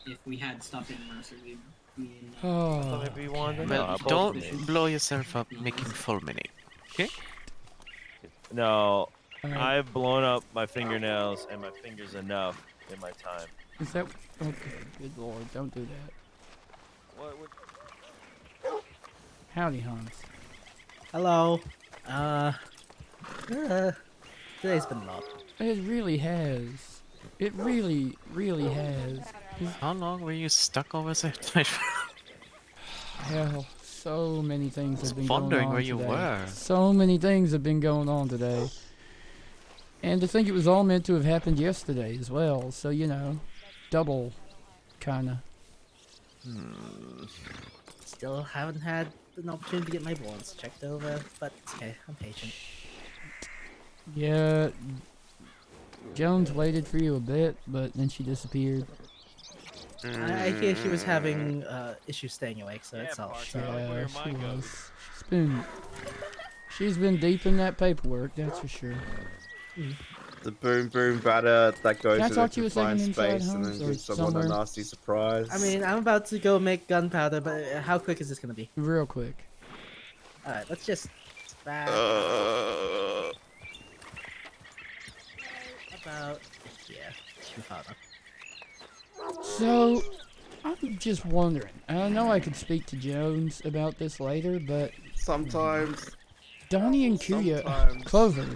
Speaker 14: if we had stuff in Mercer, me and
Speaker 1: Oh.
Speaker 8: Maybe you wanted to
Speaker 12: But
Speaker 8: know.
Speaker 12: don't blow yourself up making fulminate. Okay?
Speaker 8: No,
Speaker 1: Alright.
Speaker 8: I've blown up my fingernails and my fingers enough in my time.
Speaker 1: Is that okay? Good lord, don't do that. Howdy, Hans.
Speaker 6: Hello. Today's been a lot.
Speaker 1: It really has. It really, really has.
Speaker 12: How long were you stuck over there?
Speaker 1: Hell, So many things have been going
Speaker 12: wondering
Speaker 1: on
Speaker 12: where
Speaker 1: today.
Speaker 12: you were.
Speaker 1: So many things have been going on today. And to think it was all meant to have happened yesterday as well. So, you know, double, kinda.
Speaker 6: Still haven't had an opportunity to get my warrants checked over, but it's okay. I'm patient.
Speaker 1: Yeah, Jones waited for you a bit, but then she disappeared.
Speaker 6: I hear she was having issues staying awake, so it's all.
Speaker 1: Yeah, she was. She's been deep in that paperwork, that's for sure.
Speaker 11: The boom boom batter that goes
Speaker 1: Can I
Speaker 11: in a
Speaker 1: talk to you a second
Speaker 11: confined
Speaker 1: inside
Speaker 11: space and
Speaker 1: homes
Speaker 11: then
Speaker 1: or
Speaker 11: gives someone
Speaker 1: somewhere?
Speaker 11: a nasty surprise.
Speaker 6: I mean, I'm about to go make gunpowder, but how quick is this gonna be?
Speaker 1: Real quick.
Speaker 6: Alright, let's just back about too far enough.
Speaker 1: So, I'm just wondering. And I know I could speak to Jones about this later, but
Speaker 11: sometimes
Speaker 1: Donnie and Kuya, Clover,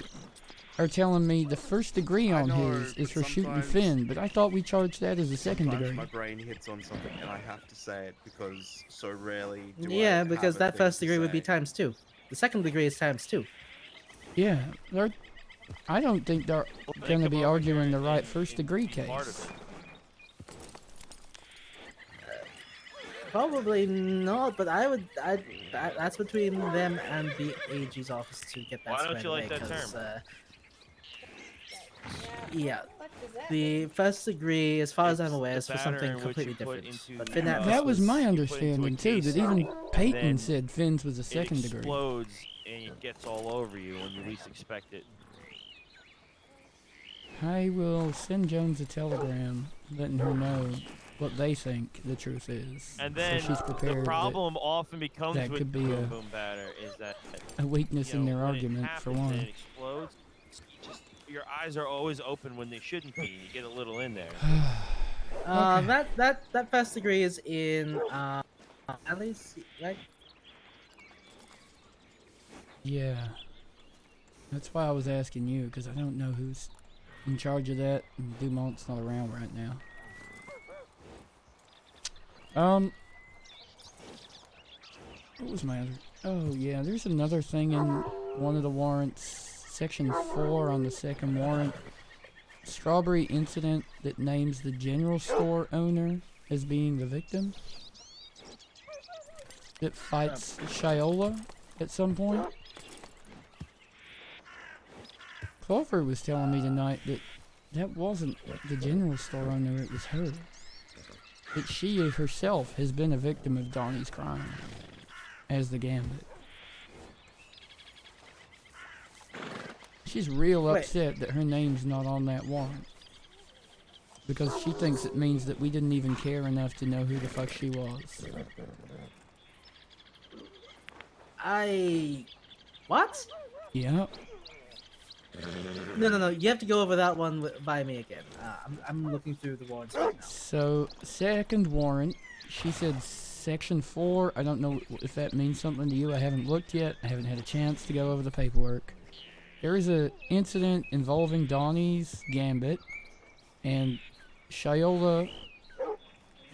Speaker 1: are telling me the first degree on his is for shooting Finn, but I thought we charged that as a second
Speaker 11: Sometimes
Speaker 1: degree.
Speaker 11: my brain hits on something and I have to say it because so rarely do I
Speaker 6: Yeah,
Speaker 11: have
Speaker 6: because
Speaker 11: a
Speaker 6: that
Speaker 11: thing
Speaker 6: first
Speaker 11: to
Speaker 6: degree would be
Speaker 11: say.
Speaker 6: ×2. The second degree is ×2.
Speaker 1: Yeah, I don't think they're going to be arguing the right first degree case.
Speaker 6: Probably not, but that's between them and the AG's office to get that
Speaker 8: Why don't
Speaker 6: squared
Speaker 8: you like
Speaker 6: away,
Speaker 8: that
Speaker 6: 'cause,
Speaker 8: term?
Speaker 6: yeah, the first degree, as far as I'm aware, is for
Speaker 8: batter
Speaker 6: something
Speaker 8: in which
Speaker 6: completely
Speaker 8: you put
Speaker 6: different.
Speaker 8: into
Speaker 6: But
Speaker 8: the,
Speaker 6: Finn Atlas
Speaker 1: That was my
Speaker 8: into a
Speaker 1: understanding too, that
Speaker 8: case,
Speaker 1: even
Speaker 8: and
Speaker 1: Peyton
Speaker 8: then
Speaker 1: said Finn's was a second
Speaker 8: it
Speaker 1: degree.
Speaker 8: explodes and it gets all over you when you least expect it.
Speaker 1: I will send Jones a telegram letting her know what they think the truth is.
Speaker 8: And then
Speaker 1: so she's prepared
Speaker 8: the
Speaker 1: that
Speaker 8: problem often becomes
Speaker 1: that
Speaker 8: with
Speaker 1: could
Speaker 8: the
Speaker 1: be
Speaker 8: boom
Speaker 1: a-
Speaker 8: boom batter is that
Speaker 1: a weakness
Speaker 8: you
Speaker 1: in
Speaker 8: know,
Speaker 1: their
Speaker 8: when
Speaker 1: argument,
Speaker 8: it
Speaker 1: for
Speaker 8: happens
Speaker 1: one.
Speaker 8: and it explodes, your eyes are always open when they shouldn't be. You get a little in there.
Speaker 6: that first degree is in at least, right?
Speaker 1: Yeah. That's why I was asking you, because I don't know who's in charge of that, and Dumont's not around right now. What was my other... Oh, yeah, there's another thing in one of the warrants. Section 4 on the second warrant. Strawberry incident that names the general store owner as being the victim. That fights Shiola at some point. Clover was telling me tonight that that wasn't the general store owner, it was her. That she herself has been a victim of Donnie's crime as the Gambit. She's real upset that her name's not on that warrant. Because she thinks it means that we didn't even care enough to know who the fuck she was.
Speaker 6: What?
Speaker 1: Yeah.
Speaker 6: No. You have to go over that one by me again. I'm looking through the warrants right now.
Speaker 1: So, second warrant, she said section 4. I don't know if that means something to you. I haven't looked yet. I haven't had a chance to go over the paperwork. There is an incident involving Donnie's Gambit and Shiola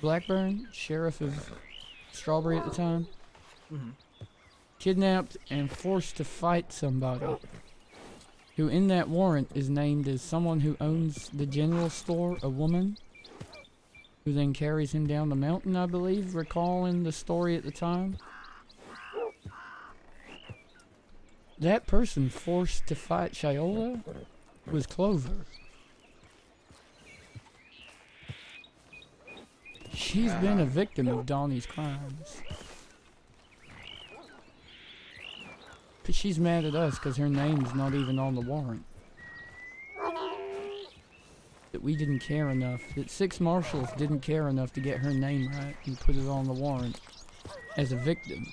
Speaker 1: Blackburn, sheriff of Strawberry at the time, kidnapped and forced to fight somebody who in that warrant is named as someone who owns the general store, a woman, who then carries him down the mountain, I believe, recalling the story at the time. That person forced to fight Shiola was Clover. She's been a victim of Donnie's crimes. But she's mad at us because her name's not even on the warrant. That we didn't care enough, that 6 marshals didn't care enough to get her name right and put it on the warrant as a victim.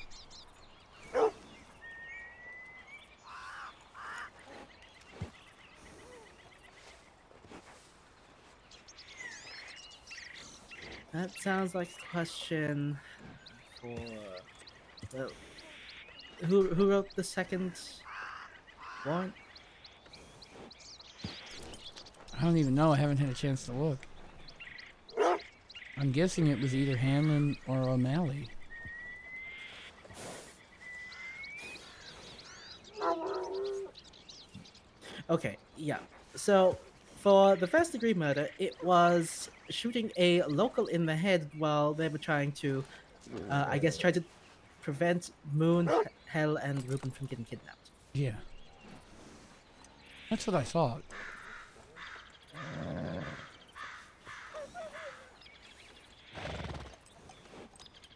Speaker 6: That sounds like a question for... well, who wrote the second warrant?
Speaker 1: I don't even know, I haven't had a chance to look. I'm guessing it was either Hanlon or O'Malley.
Speaker 6: Okay, yeah. So for the first degree murder, it was shooting a local in the head while they were trying to, I guess, try to prevent Moon, Hell, and Ruben from getting kidnapped.
Speaker 1: Yeah. That's what I thought.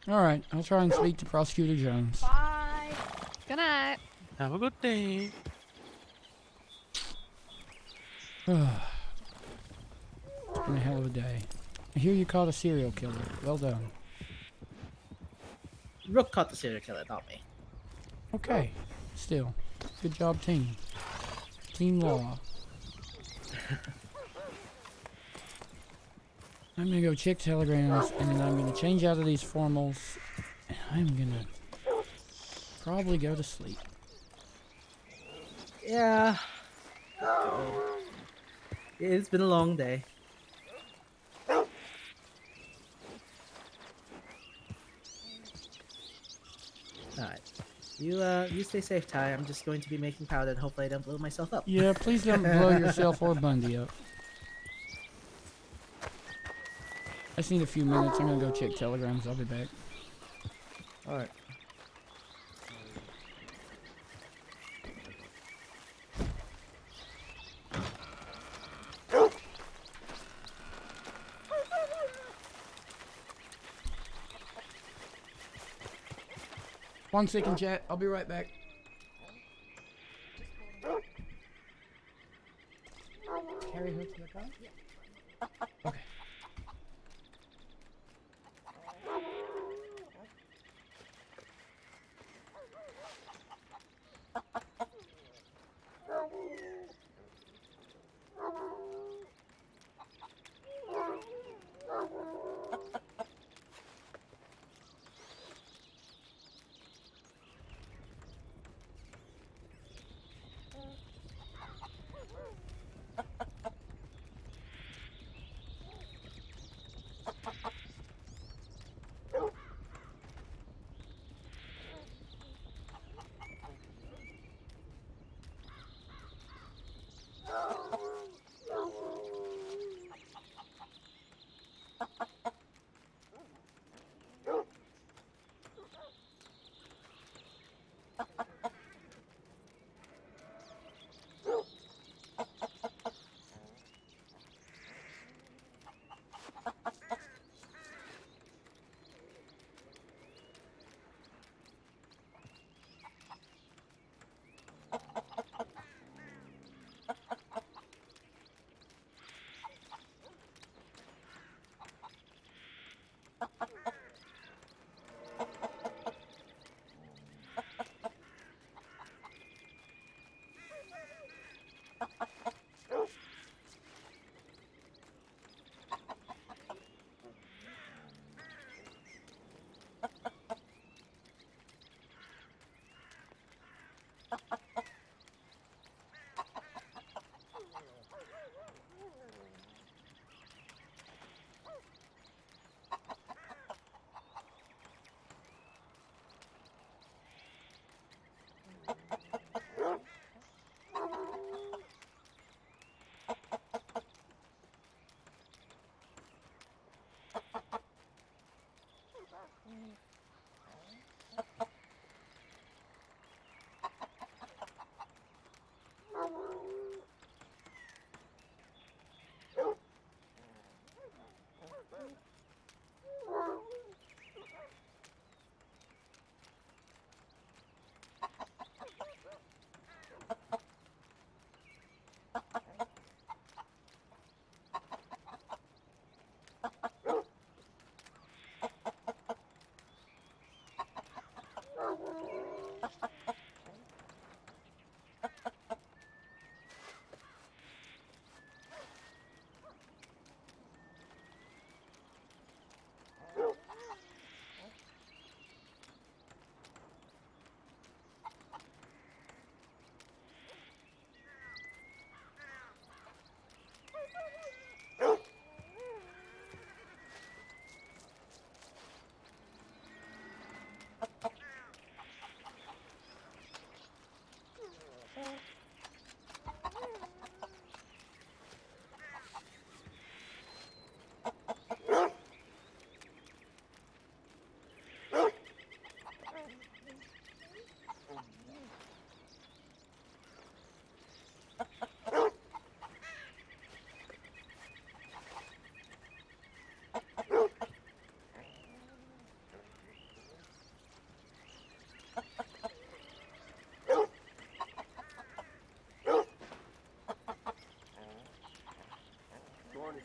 Speaker 1: Alright, I'll try and speak to Prosecutor Jones.
Speaker 3: Bye.
Speaker 15: Good night.
Speaker 12: Have a good day.
Speaker 1: It's been a hell of a day. I hear you caught a serial killer. Well done.
Speaker 6: Rook caught the serial killer, not me.
Speaker 1: Okay. Still. Good job, team. Team law. I'm gonna go check telegrams, and then I'm gonna change out of these formals, and I'm gonna probably go to sleep.
Speaker 6: Yeah. Good. It's been a long day. Alright. You stay safe, Ty. I'm just going to be making powder and hopefully I don't blow myself up.
Speaker 1: Yeah, please don't blow yourself or Bundy up. I just need a few minutes. I'm gonna go check telegrams. I'll be back.
Speaker 20: Alright.
Speaker 1: One second, chat. I'll be right back. Carry her to the car? Okay.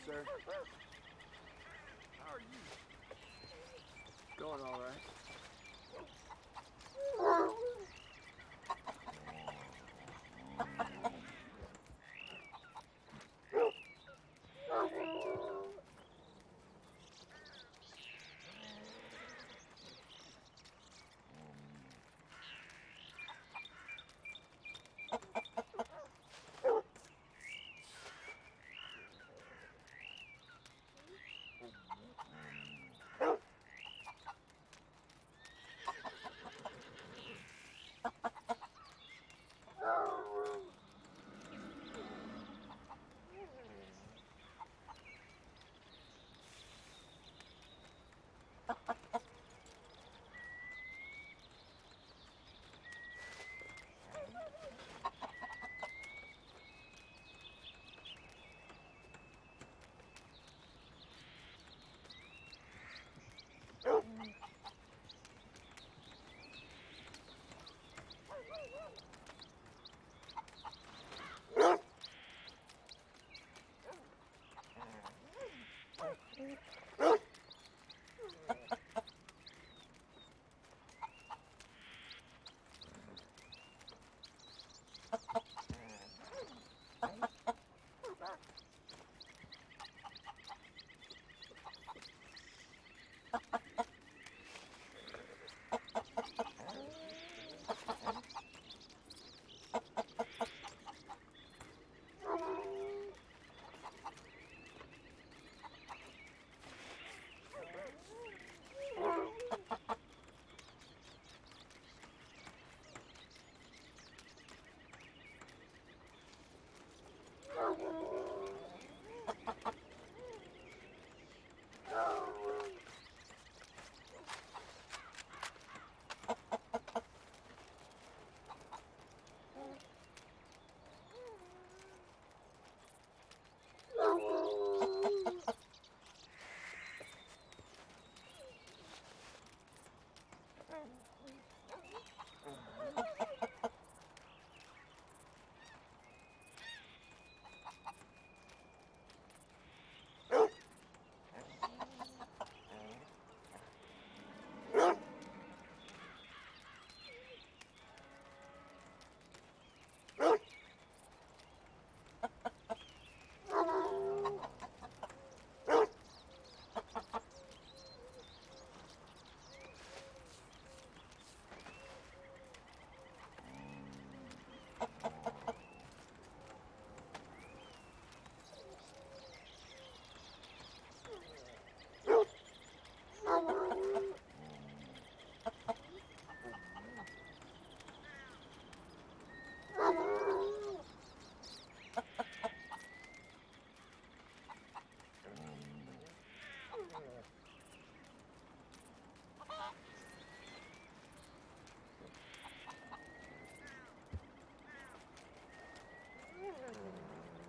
Speaker 4: sir. How are you? Going all right.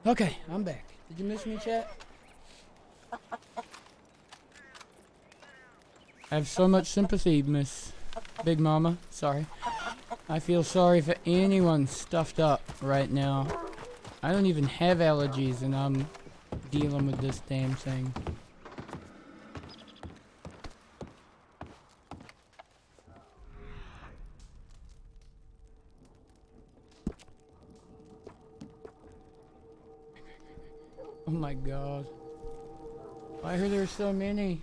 Speaker 1: Okay, I'm back. Did you miss me, chat? I have so much sympathy, Miss Big Mama. Sorry. I feel sorry for anyone stuffed up right now. I don't even have allergies and I'm dealing with this damn thing. Oh my god. I heard there's so many.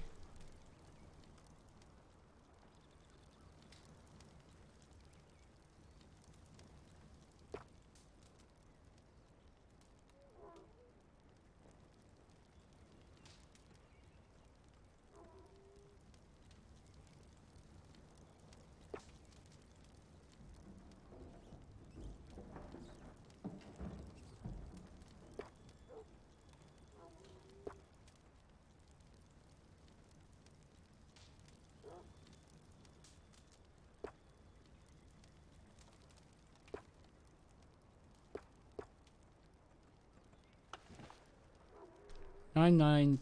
Speaker 1: Nine nine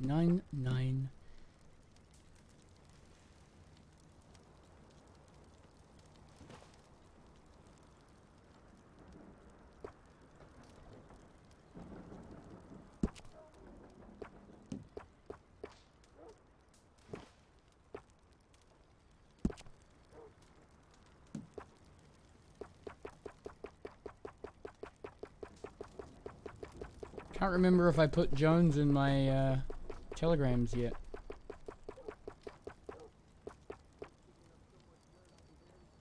Speaker 1: 99. Can't remember if I put Jones in my telegrams yet.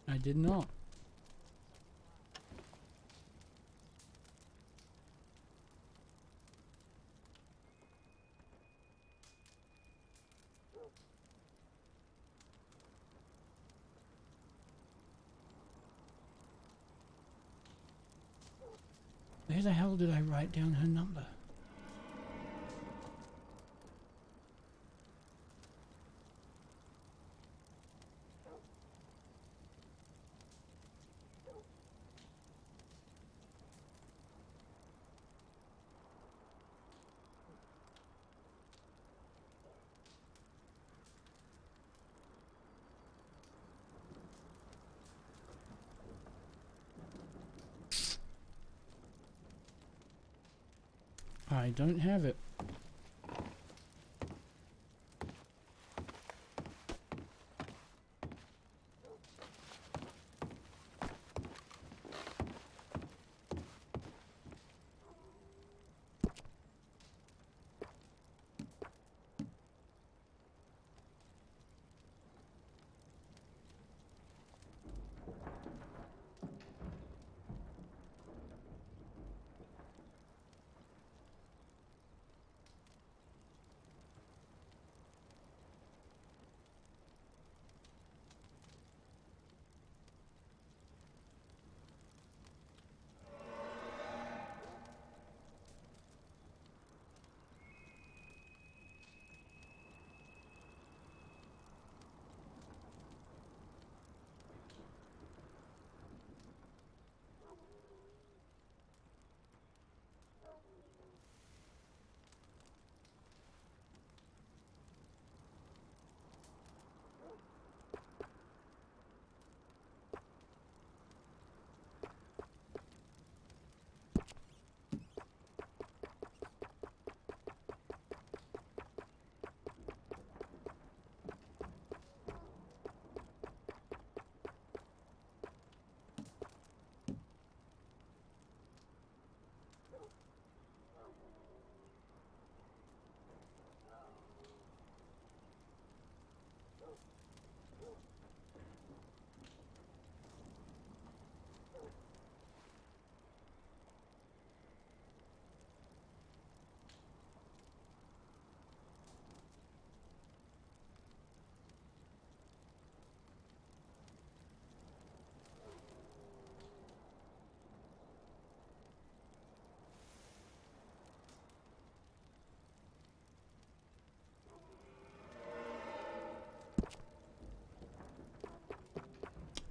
Speaker 1: I did not. Where the hell did I write down her number? I don't have it.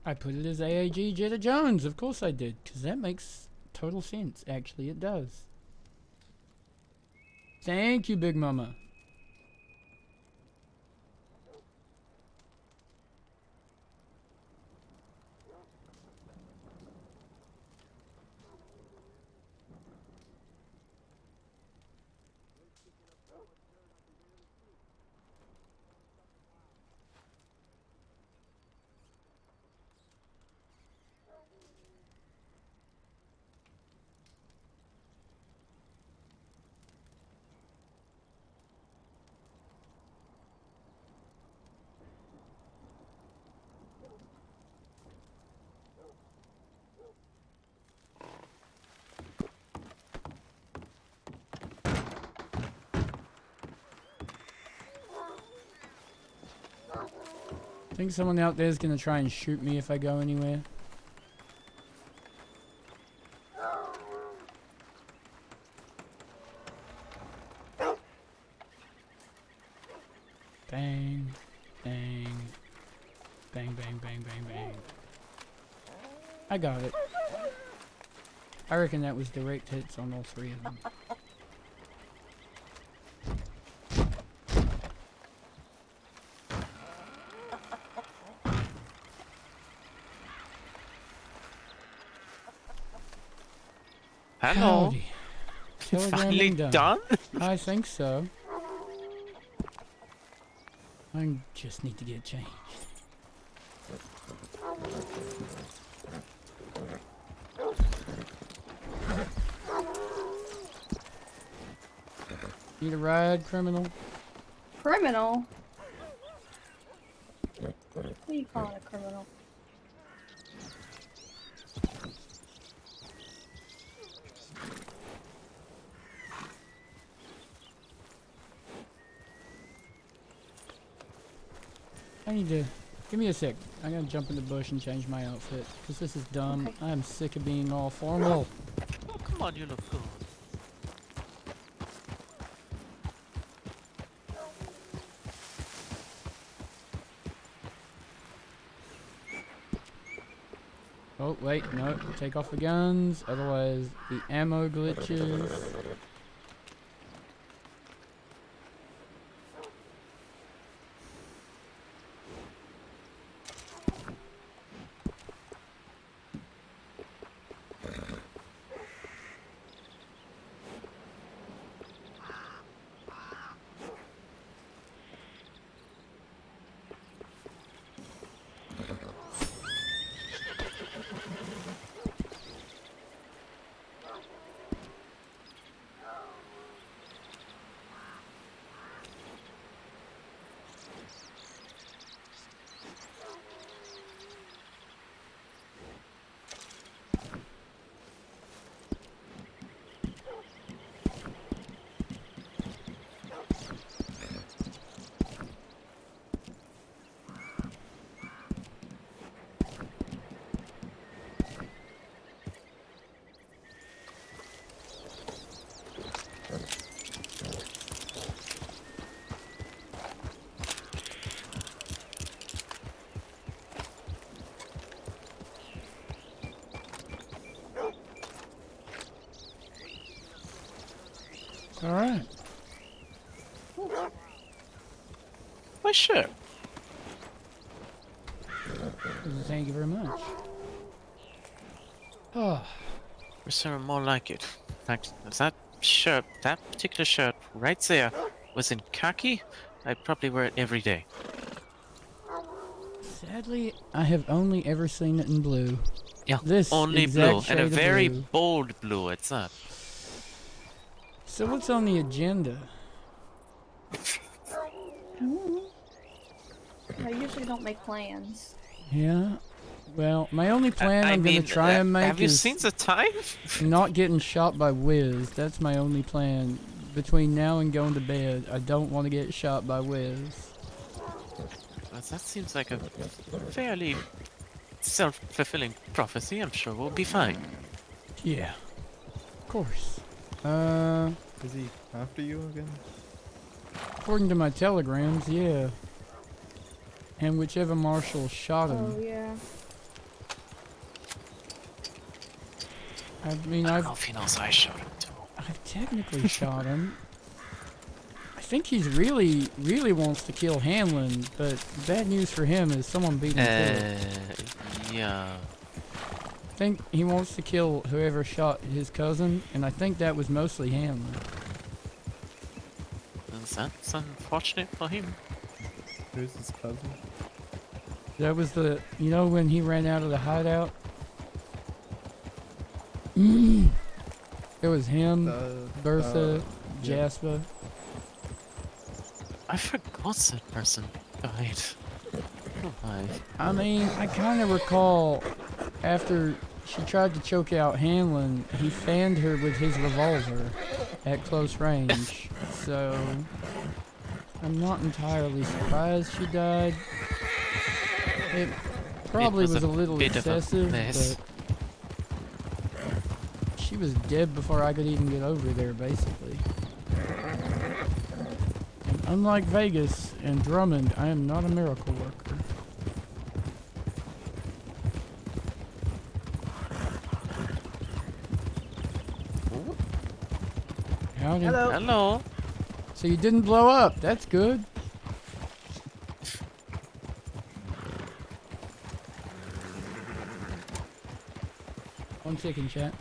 Speaker 1: I put it as AAG Jetta Jones. Of course I did, because that makes total sense. Actually, it does. Thank you, Big Mama. I think someone out there is going to try and shoot me if I go anywhere. Bang, bang, bang, bang, bang, bang, bang. I got it. I reckon that was direct hits on all three of them.
Speaker 12: Hello.
Speaker 1: Howdy.
Speaker 12: Finally
Speaker 1: Telegramming
Speaker 12: done?
Speaker 1: I think so. I just need to get changed. Need a ride, criminal?
Speaker 3: Criminal? What are you calling a criminal?
Speaker 1: I need to... Give me a sec. I gotta jump in the bush and change my outfit. Because this is dumb.
Speaker 3: Okay.
Speaker 1: I am sick of being all formal.
Speaker 12: Oh, come on, you look good.
Speaker 1: Oh, wait, no. Take off the guns. Otherwise, the ammo glitches. Alright.
Speaker 12: My shirt.
Speaker 1: Thank you very much. Oh.
Speaker 12: Wish there were more like it. In fact, if that shirt, that particular shirt right there, was in khaki, I'd probably wear it every day.
Speaker 1: Sadly, I have only ever seen it in blue.
Speaker 12: Yeah,
Speaker 1: This
Speaker 12: only
Speaker 1: exact
Speaker 12: blue,
Speaker 1: shade
Speaker 12: and a
Speaker 1: of
Speaker 12: very
Speaker 1: blue.
Speaker 12: bold blue at that.
Speaker 1: So what's on the agenda?
Speaker 3: I usually don't make plans.
Speaker 1: Yeah. Well, my only plan
Speaker 12: I
Speaker 1: I'm gonna
Speaker 12: mean,
Speaker 1: try and make
Speaker 12: have you
Speaker 1: is
Speaker 12: seen the time?
Speaker 1: not getting shot by Wiz. That's my only plan. Between now and going to bed, I don't want to get shot by Wiz.
Speaker 12: Well, that seems like a fairly self-fulfilling prophecy. I'm sure we'll be fine.
Speaker 1: Yeah. Of course.
Speaker 20: Is he after you again?
Speaker 1: According to my telegrams, yeah. And whichever Marshal shot him.
Speaker 3: Oh, yeah.
Speaker 1: I mean,
Speaker 12: I don't know if he knows I shot him too.
Speaker 1: I've technically shot him. I think he's really wants to kill Hanlon, but bad news for him is someone beat him to it.
Speaker 12: Yeah.
Speaker 1: I think he wants to kill whoever shot his cousin, and I think that was mostly Hanlon.
Speaker 12: That's unfortunate for him.
Speaker 20: Who's his cousin?
Speaker 1: That was the, you know, when he ran out of the hideout? It was him, Bertha, Jasper.
Speaker 12: I forgot that person died. Oh my.
Speaker 1: I mean, I kind of recall after she tried to choke out Hanlon, he fanned her with his revolver at close range. So, I'm not entirely surprised she died. It probably was a little excessive, but she was dead before I could even get over there, basically. And unlike Vegas and Drummond, I am not a miracle worker. Howdy.
Speaker 6: Hello.
Speaker 12: Hello.
Speaker 1: So you didn't blow up. That's good. One second, chat.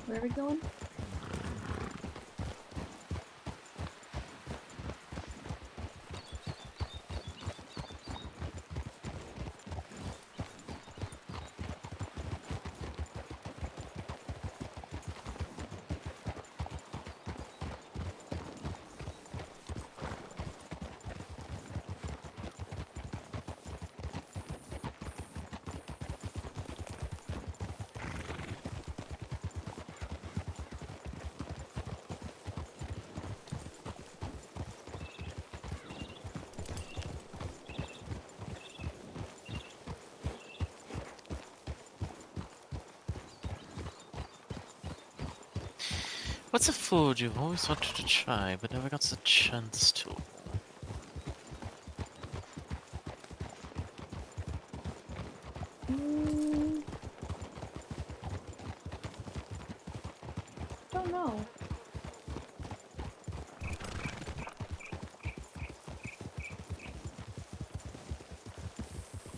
Speaker 3: Where are we going?
Speaker 12: What's a food you've always wanted to try but never got the chance to?
Speaker 3: Don't know.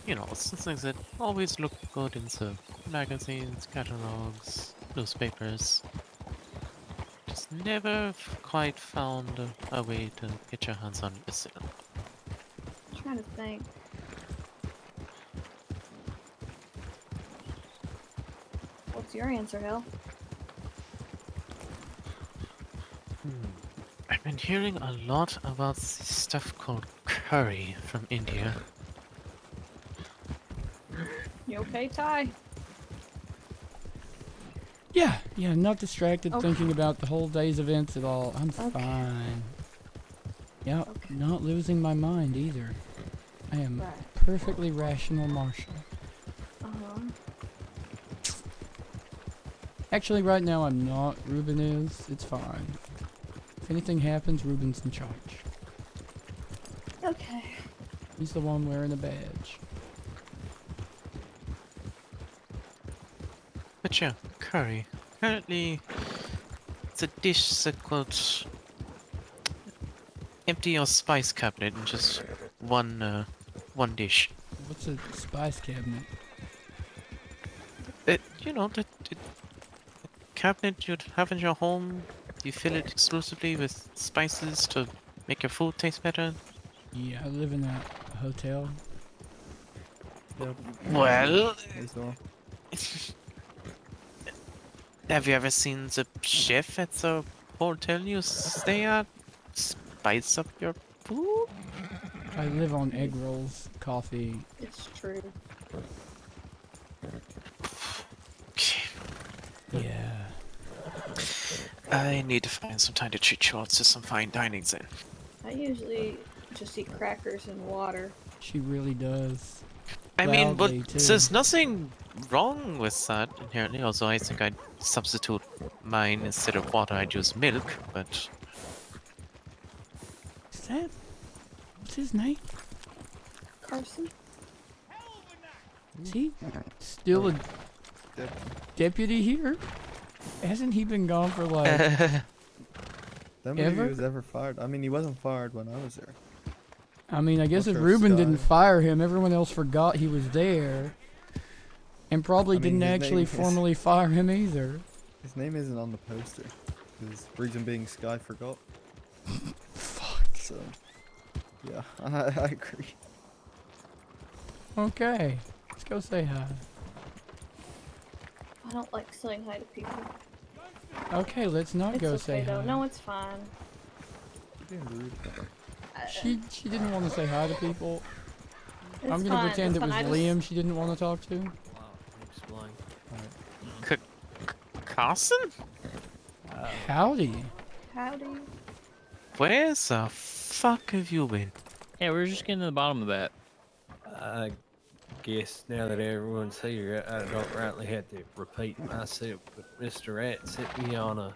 Speaker 12: You know, some things that always look good in the magazines, catalogs, newspapers. Just never quite found a way to get your hands on it.
Speaker 3: I'm trying to think. What's your answer, Hill?
Speaker 12: I've been hearing a lot about this stuff called curry from India.
Speaker 3: You okay, Ty?
Speaker 1: Yeah, not distracted
Speaker 3: Okay.
Speaker 1: thinking about the whole day's events at all. I'm
Speaker 3: Okay.
Speaker 1: fine. Yep, not losing my mind either. I am
Speaker 3: Right.
Speaker 1: perfectly rational Marshal.
Speaker 3: Uh-huh.
Speaker 1: Actually, right now I'm not. Ruben is. It's fine. If anything happens, Ruben's in charge.
Speaker 3: Okay.
Speaker 1: He's the one wearing a badge.
Speaker 12: But yeah, curry. Apparently, it's a dish that could empty your spice cabinet in just one dish.
Speaker 1: What's a spice cabinet?
Speaker 12: You know, the cabinet you'd have in your home, you fill it exclusively with spices to make your food taste better.
Speaker 1: Yeah, I live in a hotel.
Speaker 20: Yep.
Speaker 12: Well,
Speaker 20: As well.
Speaker 12: have you ever seen the chef at the hotel you stay at spice up your food?
Speaker 1: I live on egg rolls, coffee.
Speaker 3: It's true.
Speaker 1: Yeah.
Speaker 12: I need to find some time to treat you all to some fine dining then.
Speaker 3: I usually just eat crackers and water.
Speaker 1: She really does.
Speaker 12: I mean, but
Speaker 1: Loudly, too.
Speaker 12: there's nothing wrong with that inherently, although I think I'd substitute mine instead of water, I'd use milk, but...
Speaker 1: Is that... What's his name?
Speaker 3: Carson?
Speaker 1: Is he still a deputy here? Hasn't he been gone for like...
Speaker 20: Don't believe
Speaker 1: ever?
Speaker 20: he was ever fired. I mean, he wasn't fired when I was there.
Speaker 1: I mean, I guess if
Speaker 20: After
Speaker 1: Ruben
Speaker 20: Sky.
Speaker 1: didn't fire him, everyone else forgot he was there. And probably
Speaker 20: I mean,
Speaker 1: didn't
Speaker 20: his
Speaker 1: actually
Speaker 20: name is-
Speaker 1: formally fire him either.
Speaker 20: His name isn't on the poster. His reason being Sky forgot.
Speaker 1: Fuck.
Speaker 20: So, yeah, I agree.
Speaker 1: Okay, let's go say hi.
Speaker 3: I don't like saying hi to people.
Speaker 1: Okay, let's not
Speaker 3: It's
Speaker 1: go
Speaker 3: okay
Speaker 1: say
Speaker 3: though.
Speaker 1: hi.
Speaker 3: No, it's fine.
Speaker 20: Being rude.
Speaker 1: She didn't want to say hi to people.
Speaker 3: It's
Speaker 1: I'm gonna
Speaker 3: fine,
Speaker 1: pretend
Speaker 3: it's
Speaker 1: it was
Speaker 3: fine, I
Speaker 1: Liam she didn't want to talk to.
Speaker 10: Explain.
Speaker 12: Carson?
Speaker 1: Howdy.
Speaker 3: Howdy.
Speaker 12: Where the fuck have you been?
Speaker 5: Yeah, we're just getting to the bottom of that.
Speaker 4: I guess now that everyone's here, I don't rightly have to repeat myself, but Mr. Rat sent me on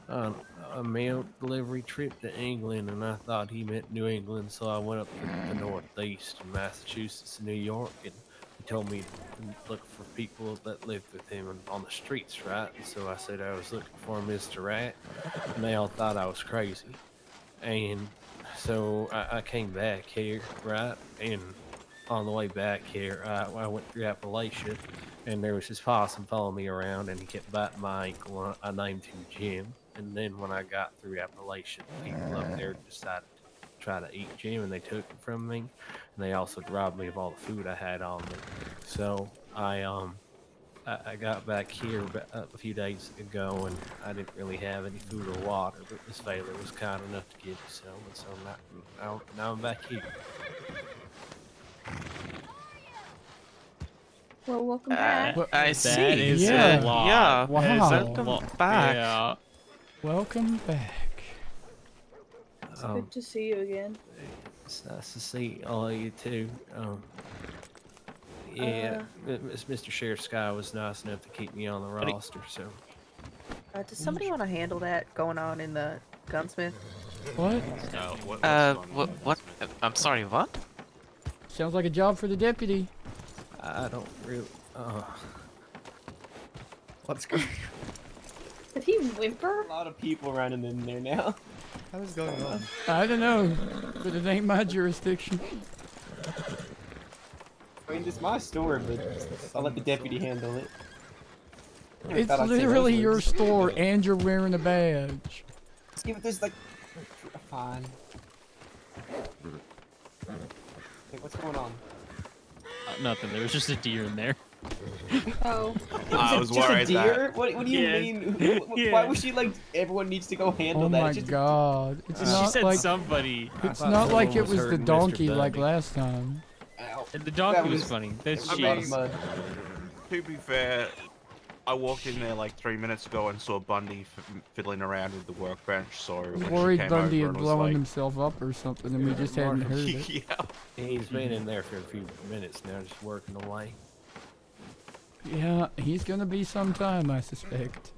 Speaker 4: a mail delivery trip to England, and I thought he meant New England, so I went up to the Northeast, in Massachusetts and New York, and he told me to look for people that lived with him on the streets, right? And so I said I was looking for Mr. Rat, and they all thought I was crazy. And so I came back here, right? And on the way back here, I went through Appalachia, and there was this possum following me around, and he kept biting my ankle. And I named him Jim. And then when I got through Appalachian, people up there decided to try to eat Jim, and they took it from me. And they also robbed me of all the food I had on me. So I got back here a few days ago, and I didn't really have any food or water, but Miss Baylor was kind enough to give me some, and so now I'm back here.
Speaker 3: Well, welcome back.
Speaker 12: I see.
Speaker 1: That is a lot.
Speaker 12: Yeah.
Speaker 1: Wow.
Speaker 12: Welcome back.
Speaker 1: Yeah. Welcome back.
Speaker 3: It's good to see you again.
Speaker 4: It's nice to see all of you too. Yeah, Mr. Sheriff Sky was nice enough to keep me on the roster. So,
Speaker 17: does somebody want to handle that going on in the gunsmith?
Speaker 1: What?
Speaker 12: What? I'm sorry, what?
Speaker 1: Sounds like a job for the deputy.
Speaker 4: I don't really.
Speaker 20: What's going on?
Speaker 3: Did he whimper?
Speaker 22: A lot of people running in there now.
Speaker 20: What is going on?
Speaker 1: I don't know, but it ain't my jurisdiction.
Speaker 22: I mean, it's my store, but I'll let the deputy handle it. I
Speaker 1: It's
Speaker 22: thought I'd say those
Speaker 1: literally your
Speaker 22: words.
Speaker 1: store, and you're wearing a badge.
Speaker 22: Let's give it this, like, fine. Hey, what's going on?
Speaker 5: Nothing. There was just a deer in there.
Speaker 3: Oh.
Speaker 22: I
Speaker 5: was
Speaker 22: just
Speaker 5: worried
Speaker 22: a deer?
Speaker 5: that-
Speaker 22: What do you
Speaker 5: Yeah.
Speaker 22: mean? Why was she like, everyone needs to go handle
Speaker 1: Oh
Speaker 22: that?
Speaker 1: my
Speaker 22: It's just
Speaker 1: god. It's
Speaker 5: She
Speaker 1: not
Speaker 5: said
Speaker 1: like
Speaker 5: somebody.
Speaker 1: It's
Speaker 4: thought
Speaker 1: not like
Speaker 4: someone
Speaker 1: it
Speaker 4: was
Speaker 1: was the
Speaker 4: hurting Mr.
Speaker 1: donkey like
Speaker 4: Dundee.
Speaker 1: last time.
Speaker 5: And the donkey
Speaker 22: That
Speaker 5: was
Speaker 22: was-
Speaker 5: funny. That's
Speaker 22: I mean,
Speaker 5: cheese.
Speaker 7: To be fair, I walked in there like 3 minutes ago and saw Bundy fiddling around with the workbench. So
Speaker 1: I was
Speaker 7: when she
Speaker 1: worried
Speaker 7: came
Speaker 1: Bundy
Speaker 7: over
Speaker 1: had
Speaker 7: and was
Speaker 1: blown
Speaker 7: like,
Speaker 1: himself up or something, and we just hadn't heard it.
Speaker 7: yeah.
Speaker 4: He's been in there for a few minutes now, just working away.
Speaker 1: Yeah, he's gonna be some time, I suspect.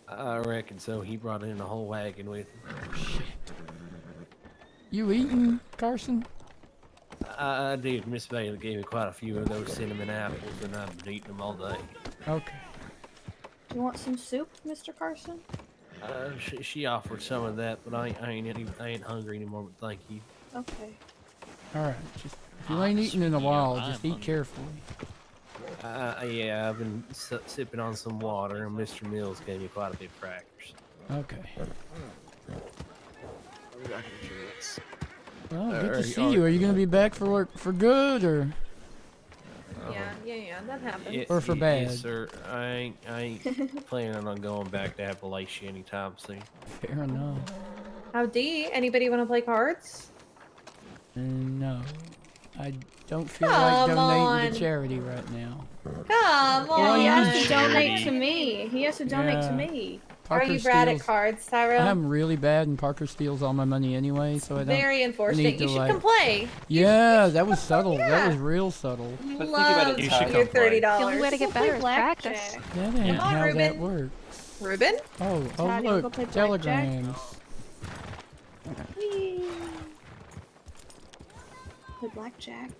Speaker 4: I reckon so. He brought in a whole wagon with him.
Speaker 1: Shit. You eating, Carson?
Speaker 4: I did. Miss Bailey gave me quite a few of those cinnamon apples, and I've been eating them all day.
Speaker 1: Okay.
Speaker 3: Do you want some soup, Mr. Carson?
Speaker 4: She offered some of that, but I ain't hungry anymore. But thank you.
Speaker 3: Okay.
Speaker 1: Alright, just if you ain't eating in a while, just eat carefully.
Speaker 4: Yeah, I've been sipping on some water, and Mr. Mills gave me quite a bit of crackers.
Speaker 1: Okay.
Speaker 22: I'll be back in 2 minutes.
Speaker 1: Well, good to see you. Are you gonna be back for work for good, or
Speaker 19: Yeah, that happens.
Speaker 1: Or for bad?
Speaker 4: Yes, sir. I ain't planning on going back to Appalachia anytime soon.
Speaker 1: Fair enough.
Speaker 19: Howdy. Anybody want to play cards?
Speaker 1: No. I don't feel
Speaker 19: Come
Speaker 1: like donating
Speaker 19: on.
Speaker 1: to charity right now.
Speaker 19: Come
Speaker 3: Well,
Speaker 19: on.
Speaker 3: he has to donate to me. He has to donate
Speaker 1: Yeah.
Speaker 3: to me.
Speaker 19: Are you bad at
Speaker 1: steals-
Speaker 19: cards, Tyrell?
Speaker 1: I'm really bad, and Parker steals all my money anyway, so I don't.
Speaker 19: Very
Speaker 1: need
Speaker 19: unfortunate.
Speaker 1: to,
Speaker 19: You should
Speaker 1: like-
Speaker 19: come play.
Speaker 1: Yeah, that was subtle. That was real subtle.
Speaker 19: Love
Speaker 5: You should
Speaker 19: your
Speaker 5: come play.
Speaker 19: $30.
Speaker 15: The only way to get
Speaker 3: Go play
Speaker 15: better is practice.
Speaker 3: blackjack.
Speaker 1: That ain't
Speaker 19: on,
Speaker 1: how that
Speaker 19: Ruben.
Speaker 1: works.
Speaker 19: Ruben?
Speaker 1: Oh,
Speaker 3: Tad, you wanna go
Speaker 1: look,
Speaker 3: play blackjack?
Speaker 1: telegrams.
Speaker 3: Whee! Play blackjack.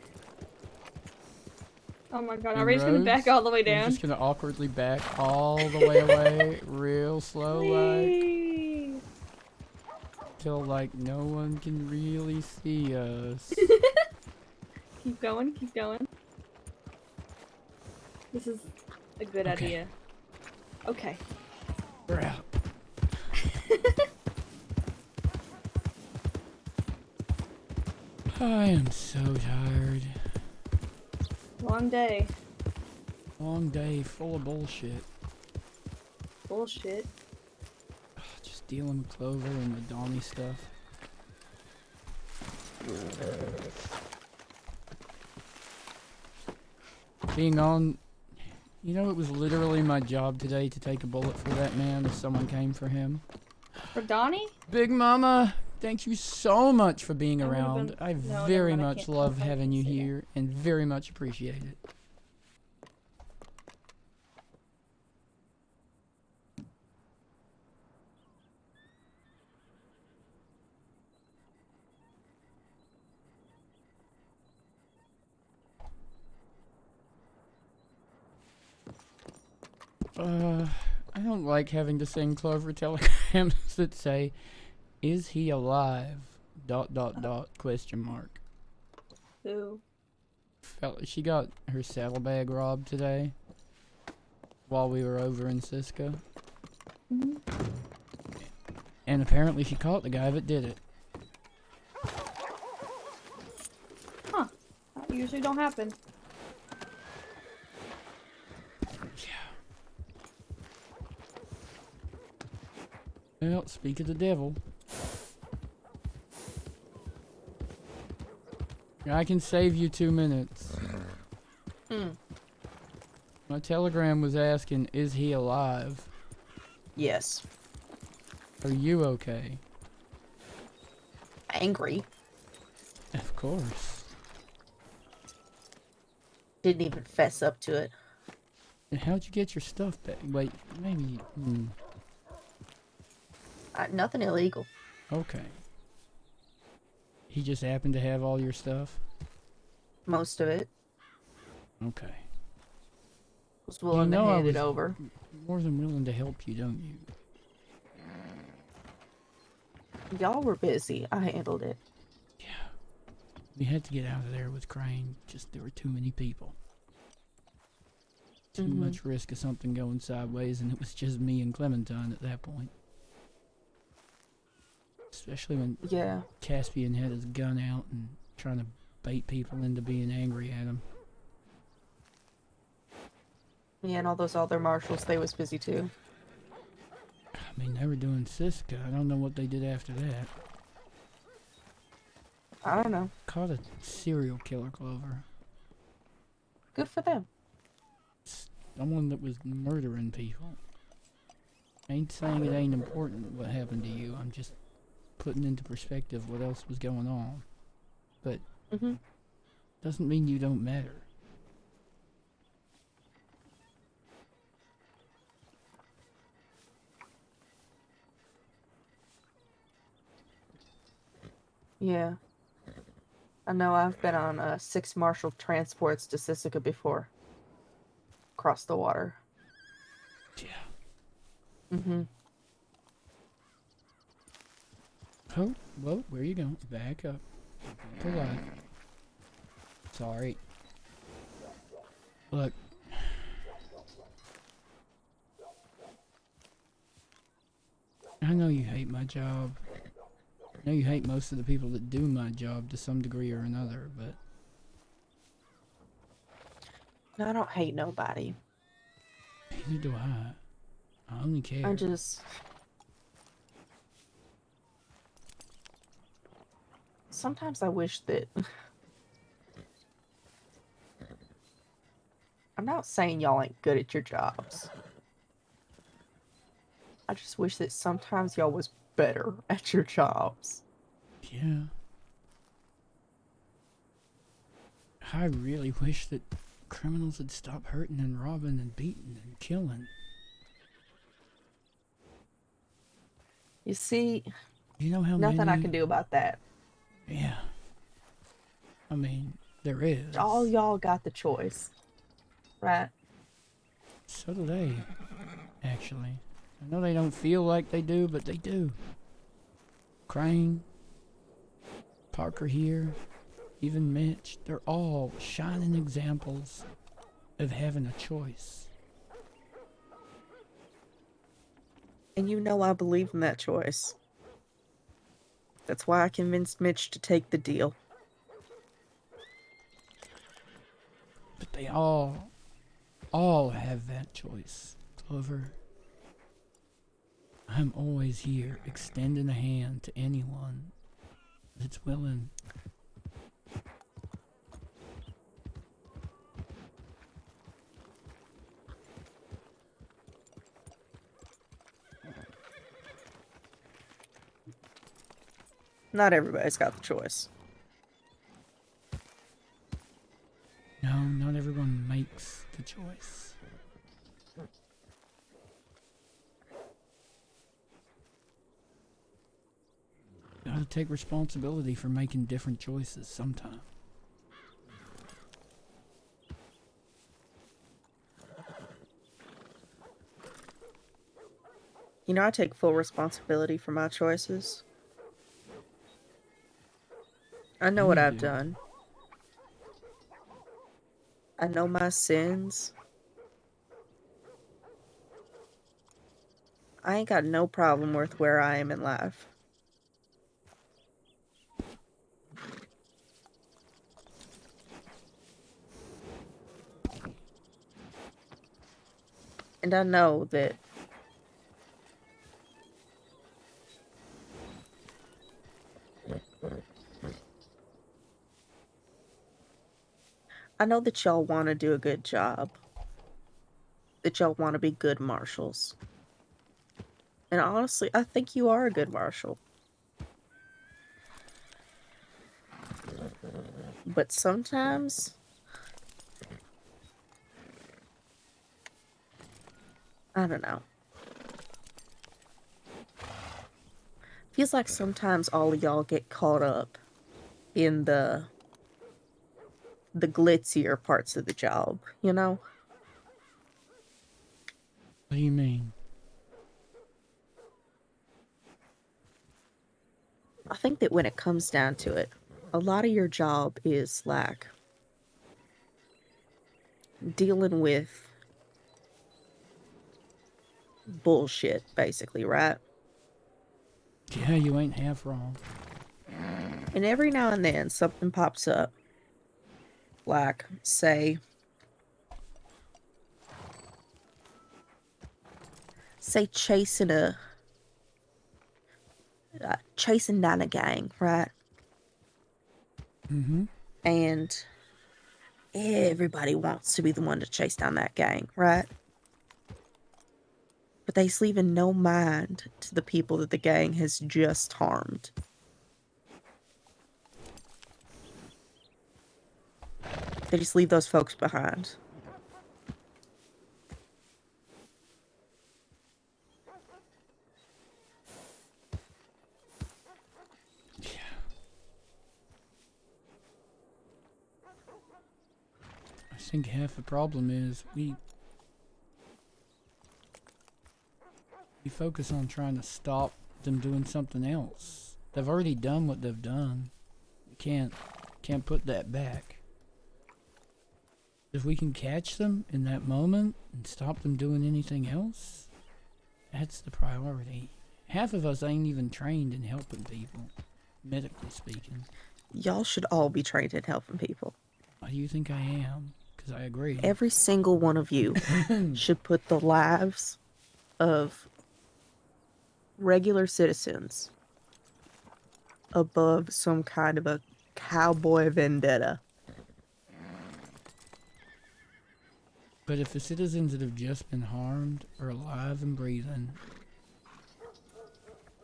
Speaker 3: Oh my god, Ari's gonna back all the way
Speaker 1: I'm
Speaker 3: down.
Speaker 1: just gonna awkwardly back all the way away, real slow, like,
Speaker 3: Whee!
Speaker 1: till like no one can really see us.
Speaker 3: Keep going, keep going. This is a good
Speaker 1: Okay.
Speaker 3: idea. Okay.
Speaker 1: We're out. I am so tired.
Speaker 3: Long day.
Speaker 1: Long day full of bullshit.
Speaker 3: Bullshit.
Speaker 1: Just dealing with Clover and the Donnie stuff. Being on... You know, it was literally my job today to take a bullet for that man if someone came for him.
Speaker 3: For Donnie?
Speaker 1: Big Mama, thank you so much for being
Speaker 3: I would've
Speaker 1: around.
Speaker 3: been-
Speaker 1: I
Speaker 3: no,
Speaker 1: very
Speaker 3: never mind, I
Speaker 1: much
Speaker 3: can't-
Speaker 1: love
Speaker 3: I
Speaker 1: having
Speaker 3: can't
Speaker 1: you
Speaker 3: say that.
Speaker 1: here and very much appreciate it. I don't like having to send Clover telegrams that say, "Is he alive?" ... Question mark.
Speaker 3: Who?
Speaker 1: she got her saddlebag robbed today while we were over in Cisco. And apparently she caught the guy that did it.
Speaker 3: Huh. That usually don't happen.
Speaker 1: Well, speak of the devil. I can save you 2 minutes. My telegram was asking, is he alive?
Speaker 17: Yes.
Speaker 1: Are you okay?
Speaker 17: Angry.
Speaker 1: Of course.
Speaker 17: Didn't even fess up to it.
Speaker 1: And how'd you get your stuff back? Wait, maybe...
Speaker 17: Nothing illegal.
Speaker 1: Okay. He just happened to have all your stuff?
Speaker 17: Most of it.
Speaker 1: Okay.
Speaker 17: Was willing to
Speaker 1: I
Speaker 17: hand
Speaker 1: was
Speaker 17: it over.
Speaker 1: more than willing to help you, don't you?
Speaker 17: Y'all were busy. I handled it.
Speaker 1: We had to get out of there with Crane. Just there were too many people. Too much risk of something going sideways, and it was just me and Clementine at that point. Especially when Caspian had his gun out and trying to bait people into being angry at him.
Speaker 17: Yeah, and all those other marshals, they was busy too.
Speaker 1: I mean, they were doing Cisco. I don't know what they did after that.
Speaker 17: I don't know.
Speaker 1: Caught a serial killer, Clover.
Speaker 17: Good for them.
Speaker 1: Someone that was murdering people. I ain't saying it ain't important what happened to you. I'm just putting into perspective what else was going on. But doesn't mean you don't matter.
Speaker 17: Yeah. I know I've been on 6 Marshal transports to Sisika before. Across the water.
Speaker 1: Yeah. Oh, whoa, where you going? Back up. Back alive. Sorry. Look. I know you hate my job. I know you hate most of the people that do my job to some degree or another, but...
Speaker 17: No, I don't hate nobody.
Speaker 1: Neither do I. I only care.
Speaker 17: I just... Sometimes I wish that... I'm not saying y'all ain't good at your jobs. I just wish that sometimes y'all was better at your jobs.
Speaker 1: Yeah. I really wish that criminals would stop hurting and robbing and beating and killing.
Speaker 17: You see,
Speaker 1: you know how
Speaker 17: nothing
Speaker 1: many...
Speaker 17: I can do about that.
Speaker 1: Yeah. I mean, there is.
Speaker 17: All y'all got the choice, right?
Speaker 1: So do they, actually. I know they don't feel like they do, but they do. Crane, Parker here, even Mitch, they're all shining examples of having a choice.
Speaker 17: And you know I believe in that choice. That's why I convinced Mitch to take the deal.
Speaker 1: But they all have that choice, Clover. I'm always here, extending a hand to anyone that's willing.
Speaker 17: Not everybody's got the choice.
Speaker 1: No, not everyone makes the choice. Gotta take responsibility for making different choices sometime.
Speaker 17: You know, I take full responsibility for my choices. I know what I've done. I know my sins. I ain't got no problem with where I am in life. And I know that y'all want to do a good job. That y'all want to be good marshals. And honestly, I think you are a good marshal. But sometimes I don't know. Feels like sometimes all of y'all get caught up in the glitzier parts of the job, you know?
Speaker 1: What do you mean?
Speaker 17: I think that when it comes down to it, a lot of your job is like dealing with bullshit, basically, right?
Speaker 1: Yeah, you ain't half wrong.
Speaker 17: And every now and then something pops up. Like, say chasing down a gang, right?
Speaker 1: Mm-hmm.
Speaker 17: And everybody wants to be the one to chase down that gang, right? But they leaving no mind to the people that the gang has just harmed. They just leave those folks behind.
Speaker 1: I think half the problem is we focus on trying to stop them doing something else. They've already done what they've done. We can't put that back. If we can catch them in that moment and stop them doing anything else, that's the priority. Half of us ain't even trained in helping people, medically speaking.
Speaker 17: Y'all should all be trained in helping people.
Speaker 1: Why do you think I am? Because I agree.
Speaker 17: Every single one of you should put the lives of regular citizens above some kind of a cowboy vendetta.
Speaker 1: But if the citizens that have just been harmed are alive and breathing,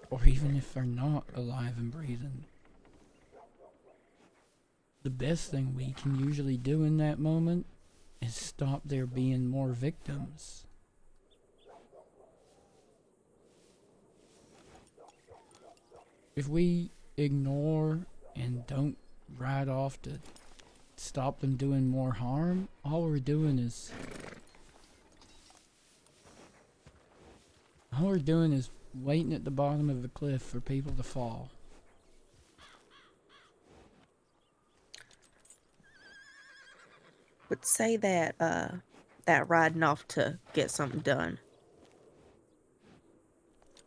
Speaker 1: or even if they're not alive and breathing, the best thing we can usually do in that moment is stop there being more victims. If we ignore and don't ride off to stop them doing more harm, all we're doing is waiting at the bottom of the cliff for people to fall.
Speaker 17: But say that that riding off to get something done,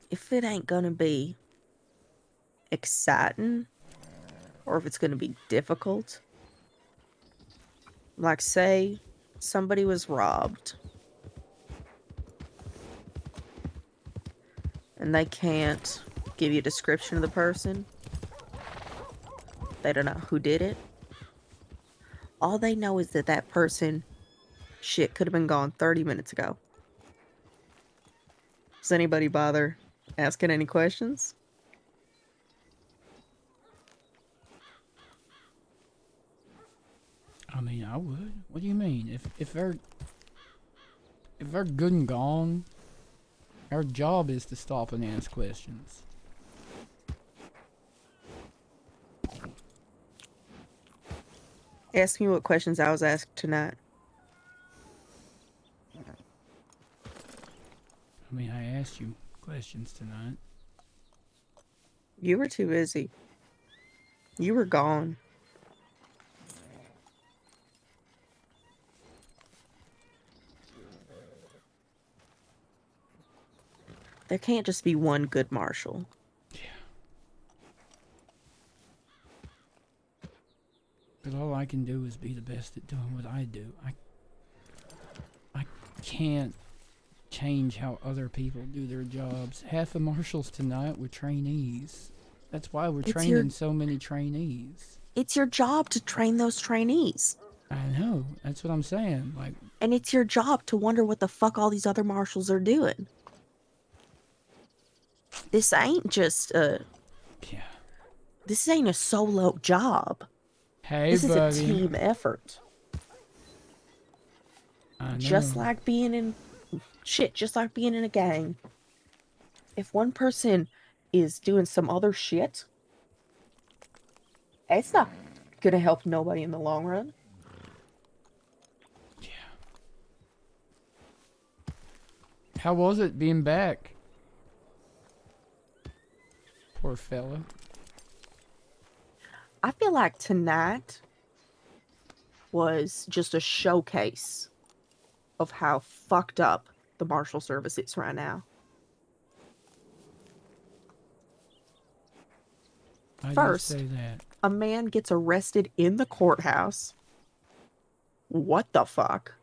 Speaker 17: if it ain't gonna be exciting or if it's gonna be difficult, like say somebody was robbed and they can't give you a description of the person, they don't know who did it, all they know is that that person shit could have been gone 30 minutes ago. Does anybody bother asking any questions?
Speaker 1: I mean, I would. What do you mean? If they're good and gone, our job is to stop and ask questions.
Speaker 17: Ask me what questions I was asked tonight.
Speaker 1: I mean, I asked you questions tonight.
Speaker 17: You were too busy. You were gone. There can't just be one good marshal.
Speaker 1: But all I can do is be the best at doing what I do. I can't change how other people do their jobs. Half the marshals tonight were trainees. That's why we're training so many trainees.
Speaker 17: It's your job to train those trainees.
Speaker 1: I know. That's what I'm saying. Like,
Speaker 17: and it's your job to wonder what the fuck all these other marshals are doing. This ain't just a...
Speaker 1: Yeah.
Speaker 17: This ain't a solo job.
Speaker 1: Hey,
Speaker 17: this
Speaker 1: buddy.
Speaker 17: is a team effort.
Speaker 1: I know.
Speaker 17: Just like being in... Shit, just like being in a gang. If one person is doing some other shit, it's not gonna help nobody in the long run.
Speaker 1: Yeah. How was it being back? Poor fella.
Speaker 17: I feel like tonight was just a showcase of how fucked up the Marshal Service is right now. First,
Speaker 1: say that.
Speaker 17: A man gets arrested in the courthouse. What the fuck?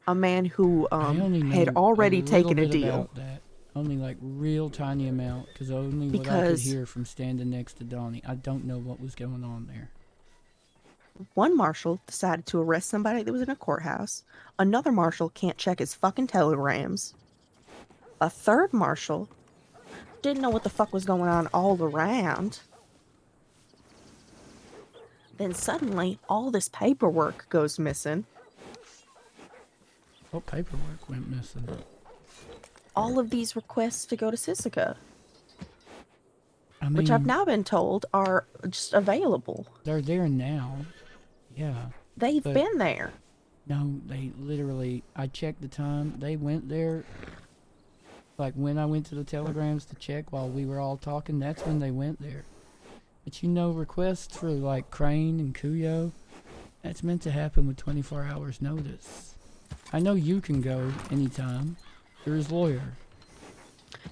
Speaker 17: A man who had already taken a deal.
Speaker 1: About that. Only like real tiny amount, because only what I could hear from standing next to Donnie. I don't know what was going on there.
Speaker 17: One marshal decided to arrest somebody that was in a courthouse. Another marshal can't check his fucking telegrams. A third marshal didn't know what the fuck was going on all around. Then suddenly, all this paperwork goes missing.
Speaker 1: What paperwork went missing?
Speaker 17: All of these requests to go to Sisika.
Speaker 1: I mean,
Speaker 17: which I've now been told are just available.
Speaker 1: They're there now. Yeah.
Speaker 17: They've been there.
Speaker 1: No, they literally, I checked the time. They went there. Like when I went to the telegrams to check while we were all talking, that's when they went there. But you know, requests for like Crane and Kuyo, that's meant to happen with 24 hours notice. I know you can go anytime. You're his lawyer.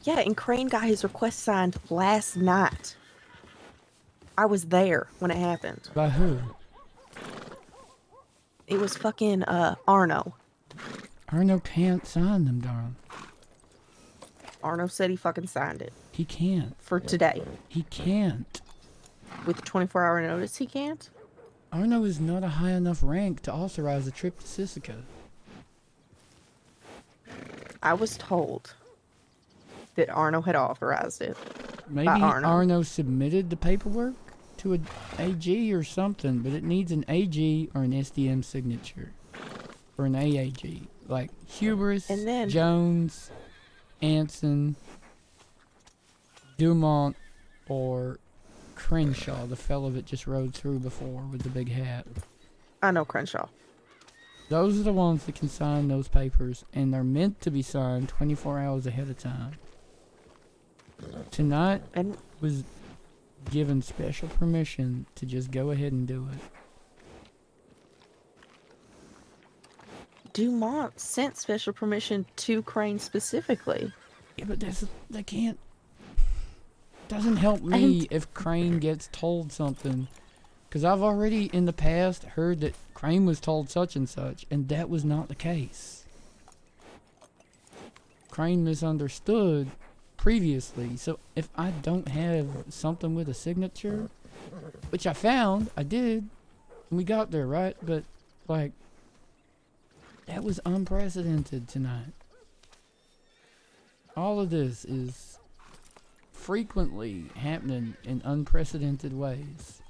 Speaker 17: Yeah, and Crane got his request signed last night. I was there when it happened.
Speaker 1: By who?
Speaker 17: It was fucking Arno.
Speaker 1: Arno can't sign them, darling.
Speaker 17: Arno said he fucking signed it.
Speaker 1: He can't.
Speaker 17: For today.
Speaker 1: He can't.
Speaker 17: With 24-hour notice, he can't?
Speaker 1: Arno is not a high enough rank to authorize a trip to Sisika.
Speaker 17: I was told that Arno had authorized it.
Speaker 1: Maybe Arno submitted the paperwork to an AG or something, but it needs an AG or an SDM signature. Or an AAG. Like Hubris, Jones, Anson, Dumont, or Crenshaw, the fellow that just rode through before with the big hat.
Speaker 17: I know Crenshaw.
Speaker 1: Those are the ones that can sign those papers, and they're meant to be signed 24 hours ahead of time. Tonight was given special permission to just go ahead and do it.
Speaker 17: Dumont sent special permission to Crane specifically.
Speaker 1: Yeah, but they can't. Doesn't help me if Crane gets told something. Because I've already in the past heard that Crane was told such and such, and that was not the case. Crane misunderstood previously, so if I don't have something with a signature, which I found, I did, and we got there, right? But, like, that was unprecedented tonight. All of this is frequently happening in unprecedented ways.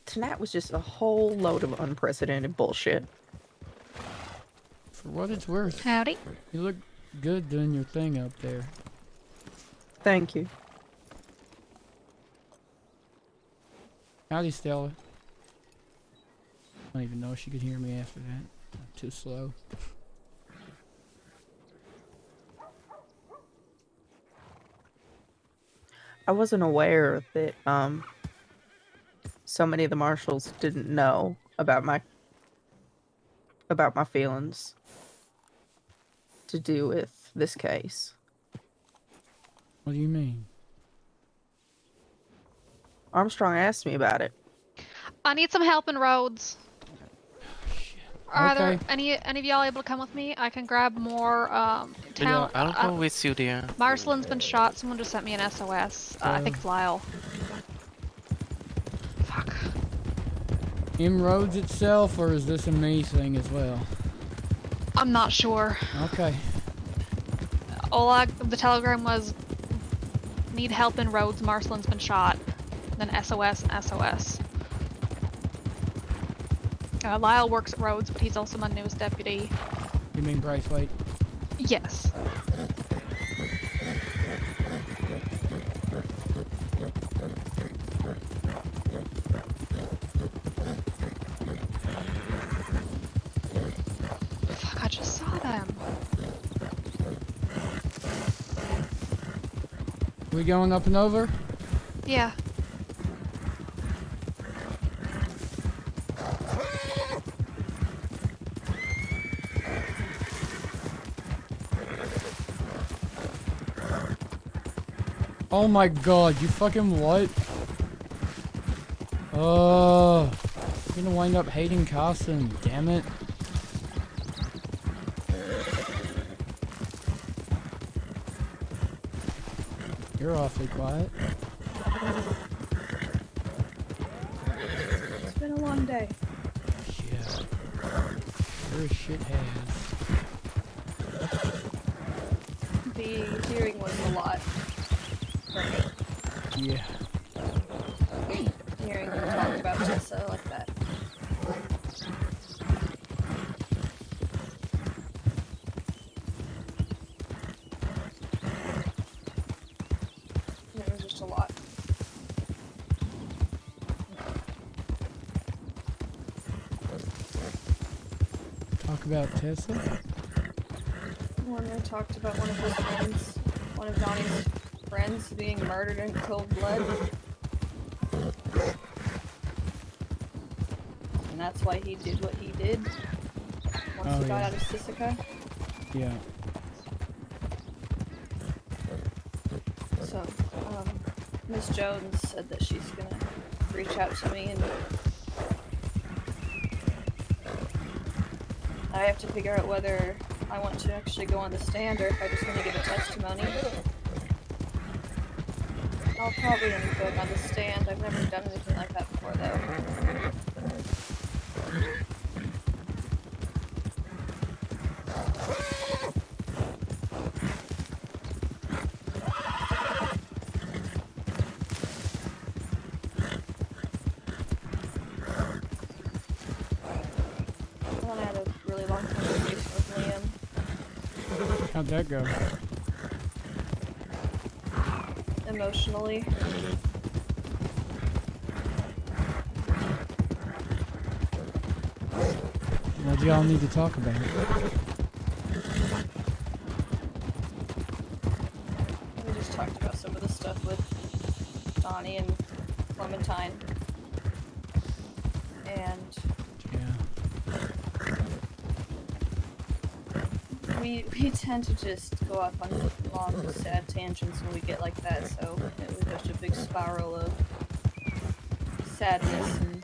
Speaker 17: Tonight was just a whole load of unprecedented bullshit.
Speaker 1: For what it's worth.
Speaker 15: Howdy.
Speaker 1: You look good doing your thing up there.
Speaker 17: Thank you.
Speaker 1: Howdy, Stella. I don't even know if she could hear me after that. I'm too slow.
Speaker 17: I wasn't aware that so many of the marshals didn't know about my feelings to do with this case?
Speaker 1: What do you mean?
Speaker 17: Armstrong asked me about it.
Speaker 15: I need some help in roads. Are there
Speaker 1: Okay.
Speaker 15: any of y'all able to come with me? I can grab more town.
Speaker 12: I'll go with you, dear.
Speaker 15: Marshal's been shot. Someone just sent me an SOS. I think it's Lyle.
Speaker 1: In roads itself, or is this a me thing as well?
Speaker 15: I'm not sure.
Speaker 1: Okay.
Speaker 15: All the telegram was need help in roads. Marshal's been shot. Then SOS and SOS. Lyle works at roads, but he's also my newest deputy.
Speaker 1: You mean Braithwaite?
Speaker 15: Yes. Fuck, I just saw them.
Speaker 1: We going up and over?
Speaker 15: Yeah.
Speaker 1: Oh my god, you fucking what? Oh, I'm gonna wind up hating Carson, damn it. You're awfully quiet.
Speaker 3: It's been a long day.
Speaker 1: Yeah. You're a shithead.
Speaker 3: The hearing was a lot for me.
Speaker 1: Yeah.
Speaker 3: Hearing them talk about Tessa like that. It was just a lot.
Speaker 1: Talk about Tessa?
Speaker 3: When they talked about one of his friends, one of Donnie's friends being murdered in cold blood. And that's why he did what he did once he got out of Sisika.
Speaker 1: Yeah.
Speaker 3: So, Miss Jones said that she's gonna reach out to me, and I have to figure out whether I want to actually go on the stand or if I just want to give a testimony. I'll probably end up going on the stand. I've never done anything like that before, though. I had a really long conversation with Liam.
Speaker 1: How'd that go?
Speaker 3: Emotionally.
Speaker 1: What do y'all need to talk about?
Speaker 3: We just talked about some of the stuff with Donnie and Clementine. And we tend to just go off on long, sad tangents when we get like that, so it was just a big spiral of sadness and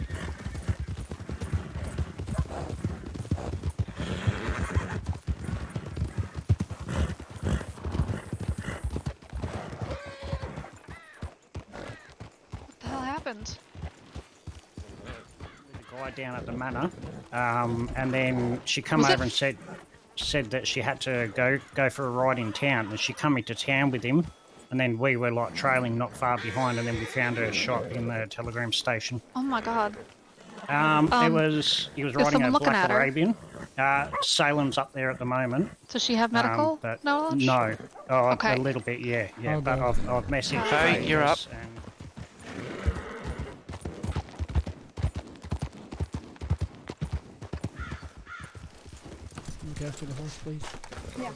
Speaker 15: What the hell happened?
Speaker 9: The guy down at the manor, and then she come
Speaker 15: Was it
Speaker 9: over and said that she had to go for a ride in town, and she come into town with him, and then we were like trailing not far behind, and then we found her shot in the telegram station.
Speaker 15: Oh my god.
Speaker 9: He was
Speaker 15: is
Speaker 9: riding
Speaker 15: someone
Speaker 9: a
Speaker 15: looking
Speaker 9: Black
Speaker 15: at her?
Speaker 9: Arabian. Salem's up there at the moment.
Speaker 15: Does she have medical
Speaker 9: but
Speaker 15: knowledge?
Speaker 9: No. Oh,
Speaker 15: Okay.
Speaker 9: a little bit, yeah.
Speaker 1: Oh,
Speaker 9: but
Speaker 1: God.
Speaker 9: I've messaged
Speaker 12: Hey,
Speaker 9: her
Speaker 12: you're up.
Speaker 9: and
Speaker 1: Look after the horse, please.
Speaker 3: yeah.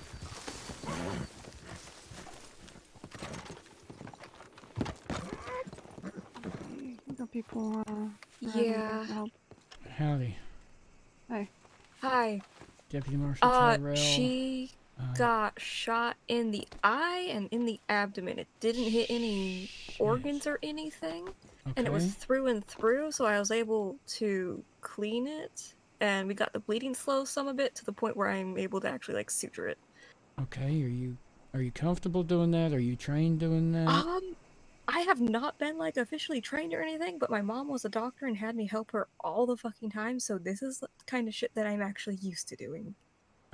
Speaker 21: People,
Speaker 23: Yeah.
Speaker 21: help.
Speaker 1: Howdy.
Speaker 21: Hi.
Speaker 23: Hi.
Speaker 1: Deputy Marshal Tyrell.
Speaker 23: She
Speaker 16: got shot in the eye and in the abdomen. It didn't hit any organs or anything. And it was
Speaker 1: Okay.
Speaker 16: through and through, so I was able to clean it. And we got the bleeding slow some of it to the point where I'm able to actually like suture it.
Speaker 1: Okay, are you comfortable doing that? Are you trained doing that?
Speaker 16: I have not been like officially trained or anything, but my mom was a doctor and had me help her all the fucking time, so this is the kind of shit that I'm actually used to doing.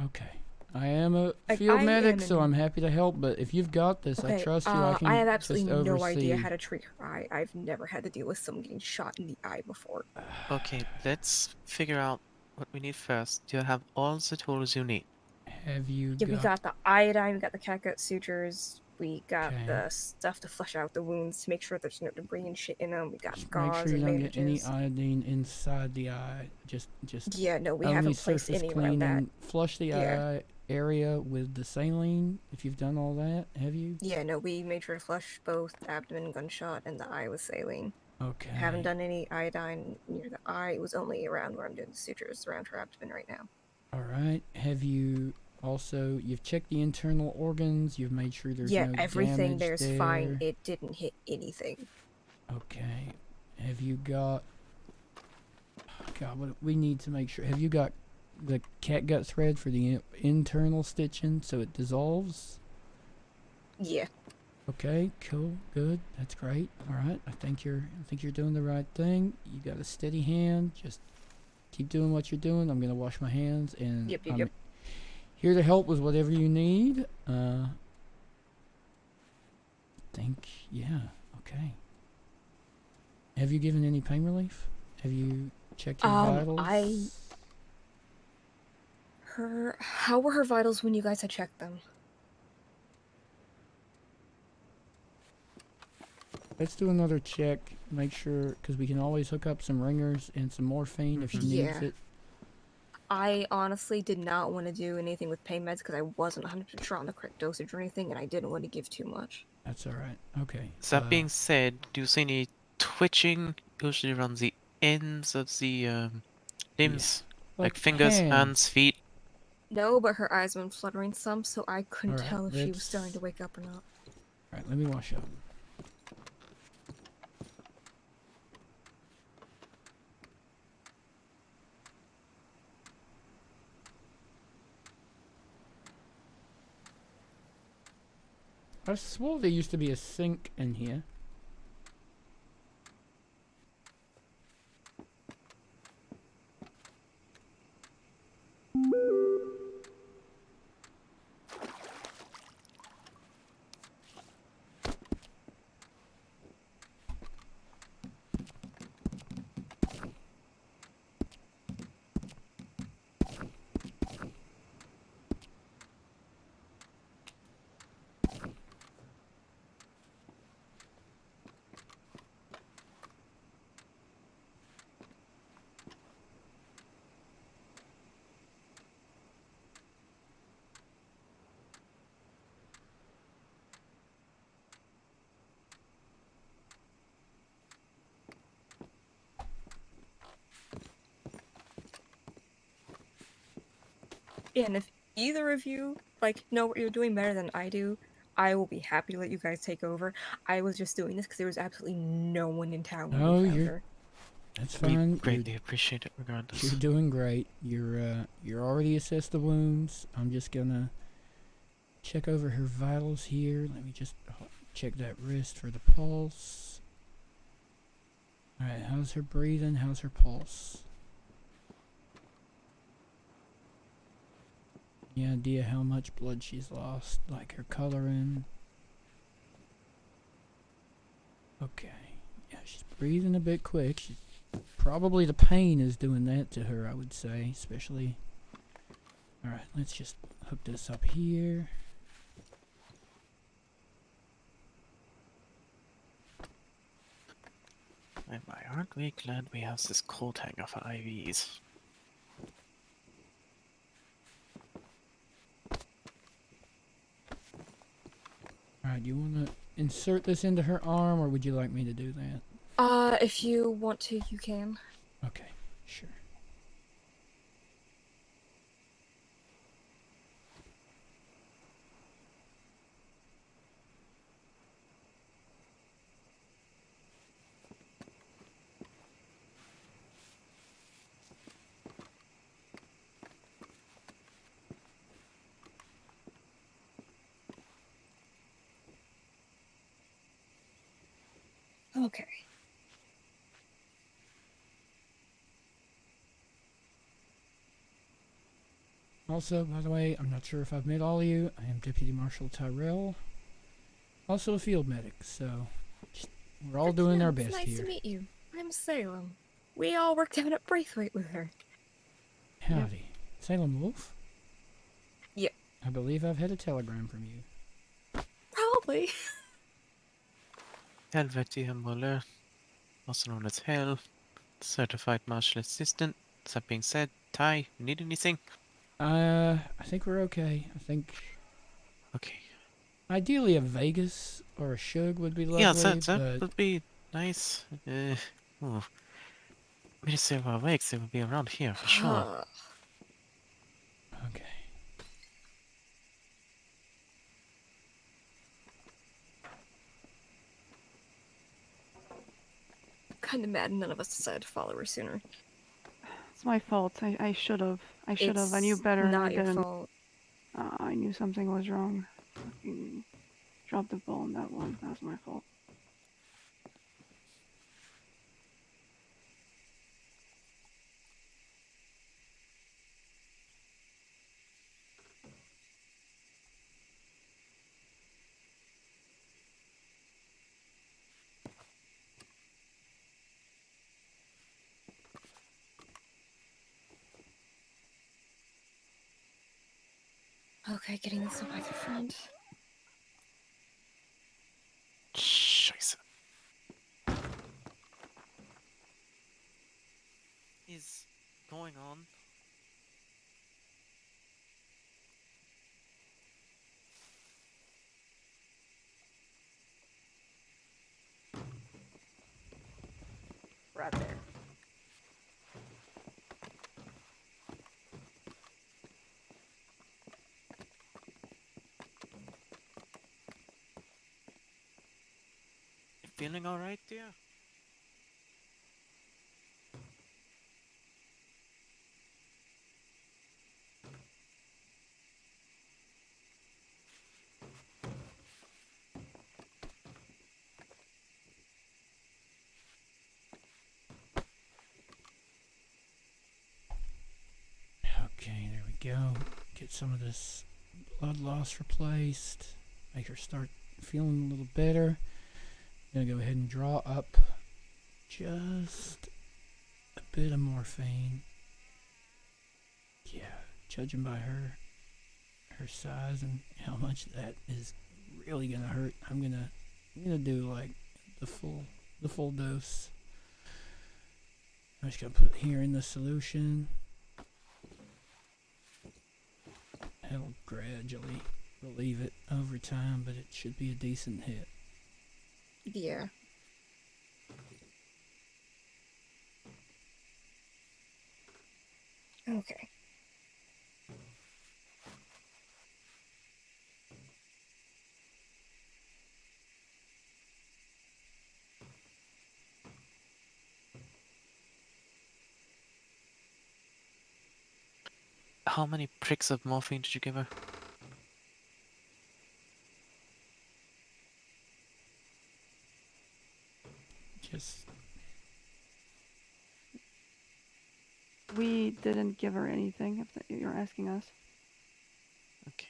Speaker 1: Okay. I am a
Speaker 16: Like,
Speaker 1: field
Speaker 16: I
Speaker 1: medic,
Speaker 16: am
Speaker 1: so I'm happy to help, but if you've got this, I
Speaker 16: Okay,
Speaker 1: trust you. I can
Speaker 16: I have
Speaker 1: just
Speaker 16: absolutely
Speaker 1: oversee.
Speaker 16: no idea how to treat her eye. I've never had to deal with someone getting shot in the eye before.
Speaker 12: Okay, let's figure out what we need first. Do you have all the tools you need?
Speaker 1: Have you
Speaker 16: Yeah, we got the iodine, we got the catgut sutures, we got
Speaker 1: Okay.
Speaker 16: the stuff to flush out the wounds to make sure there's no debris and shit in them. We got
Speaker 1: Make
Speaker 16: gauze
Speaker 1: sure you
Speaker 16: and
Speaker 1: don't get any
Speaker 16: bandages.
Speaker 1: iodine inside the eye. Just
Speaker 16: Yeah, no, we
Speaker 1: only
Speaker 16: haven't placed
Speaker 1: surface
Speaker 16: any around that.
Speaker 1: cleaning. Flush the
Speaker 16: Yeah.
Speaker 1: eye area with the saline. If you've done all that, have you?
Speaker 16: Yeah, no, we made sure to flush both the abdomen gunshot and the eye with saline.
Speaker 1: Okay.
Speaker 16: Haven't done any iodine near the eye. It was only around where I'm doing the sutures around her abdomen right now.
Speaker 1: All right. Have you also you've checked the internal organs? You've made sure there's
Speaker 16: Yeah,
Speaker 1: no
Speaker 16: everything
Speaker 1: damage
Speaker 16: there's
Speaker 1: there.
Speaker 16: fine. It didn't hit anything.
Speaker 1: Okay. Have you got? God, what we need to make sure. Have you got the catgut thread for the internal stitching so it dissolves?
Speaker 16: Yeah.
Speaker 1: Okay, cool, good, that's great. All right, I think you're doing the right thing. You got a steady hand. Just keep doing what you're doing. I'm gonna wash my hands, and
Speaker 16: Yep.
Speaker 1: I'm here to help with whatever you need. Yeah, okay. Have you given any pain relief? Have you checked your vitals?
Speaker 16: How were her vitals when you guys had checked them?
Speaker 1: Let's do another check. Make sure, because we can always hook up some ringers and some morphine if she needs it.
Speaker 16: I honestly did not want to do anything with pain meds because I wasn't 100% sure on the correct dosage or anything, and I didn't want to give too much.
Speaker 1: That's all right. Okay.
Speaker 12: That being said, do you see any twitching usually around the ends of the limbs? Like fingers, hands, feet?
Speaker 16: No, but her eyes were fluttering some, so I couldn't
Speaker 1: Alright,
Speaker 16: tell if she was
Speaker 1: let's-
Speaker 16: starting to wake up or not.
Speaker 1: Alright, let me wash up. I swore there used to be a sink in here.
Speaker 16: And if either of you know what you're doing better than I do, I will be happy to let you guys take over. I was just doing this because there was absolutely no one in town when we found her.
Speaker 1: That's fine.
Speaker 12: We greatly appreciate it regardless.
Speaker 1: You're doing great. You're already assessed the wounds. I'm just gonna check over her vitals here. Let me just check that wrist for the pulse. Alright, how's her breathing? How's her pulse? Any idea how much blood she's lost? Like her coloring? Okay. Yeah, she's breathing a bit quick. Probably the pain is doing that to her, I would say, especially. Alright, let's just hook this up here.
Speaker 12: And why aren't we glad we have this coat hanger for IVs?
Speaker 1: Alright, do you want to insert this into her arm, or would you like me to do that?
Speaker 16: If you want to, you can.
Speaker 1: Okay, sure.
Speaker 16: Okay.
Speaker 1: Also, by the way, I'm not sure if I've met all of you. I am Deputy Marshal Tyrell. Also a field medic, so we're all doing our best
Speaker 16: It's nice
Speaker 1: here.
Speaker 16: to meet you. I'm Salem. We all worked down at Braithwaite with her.
Speaker 1: Howdy. Salem Wolf?
Speaker 16: Yep.
Speaker 1: I believe I've had a telegram from you.
Speaker 16: Probably.
Speaker 12: Helvetia Muller, also known as Hell, certified martial assistant. That being said, Ty, you need anything?
Speaker 1: I think we're okay. I think.
Speaker 12: Okay.
Speaker 1: Ideally, a Vegas or a Shug would be lovely.
Speaker 12: Yeah, that
Speaker 1: but
Speaker 12: would be nice. Ministry of Awakes, they will be around here for sure.
Speaker 1: Okay.
Speaker 16: Kind of mad none of us decided to follow her sooner.
Speaker 21: It's my fault. I should have. I should have. I knew better and I
Speaker 16: Not your
Speaker 21: didn't.
Speaker 16: fault.
Speaker 21: I knew something was wrong. Fucking dropped the ball on that one. That was my fault.
Speaker 16: Okay, getting this up by the front.
Speaker 12: Scheiße. Is going on?
Speaker 17: Right there.
Speaker 12: You feeling alright, dear?
Speaker 1: Okay, there we go. Get some of this blood loss replaced. Make her start feeling a little better. Gonna go ahead and draw up just a bit of morphine. Yeah, judging by her size and how much that is really gonna hurt, I'm gonna do like the full dose. I'm just gonna put it here in the solution. It'll gradually relieve it over time, but it should be a decent hit.
Speaker 16: Yeah. Okay.
Speaker 12: How many pricks of morphine did you give her?
Speaker 1: Just
Speaker 21: We didn't give her anything. If you're asking us.
Speaker 12: Okay.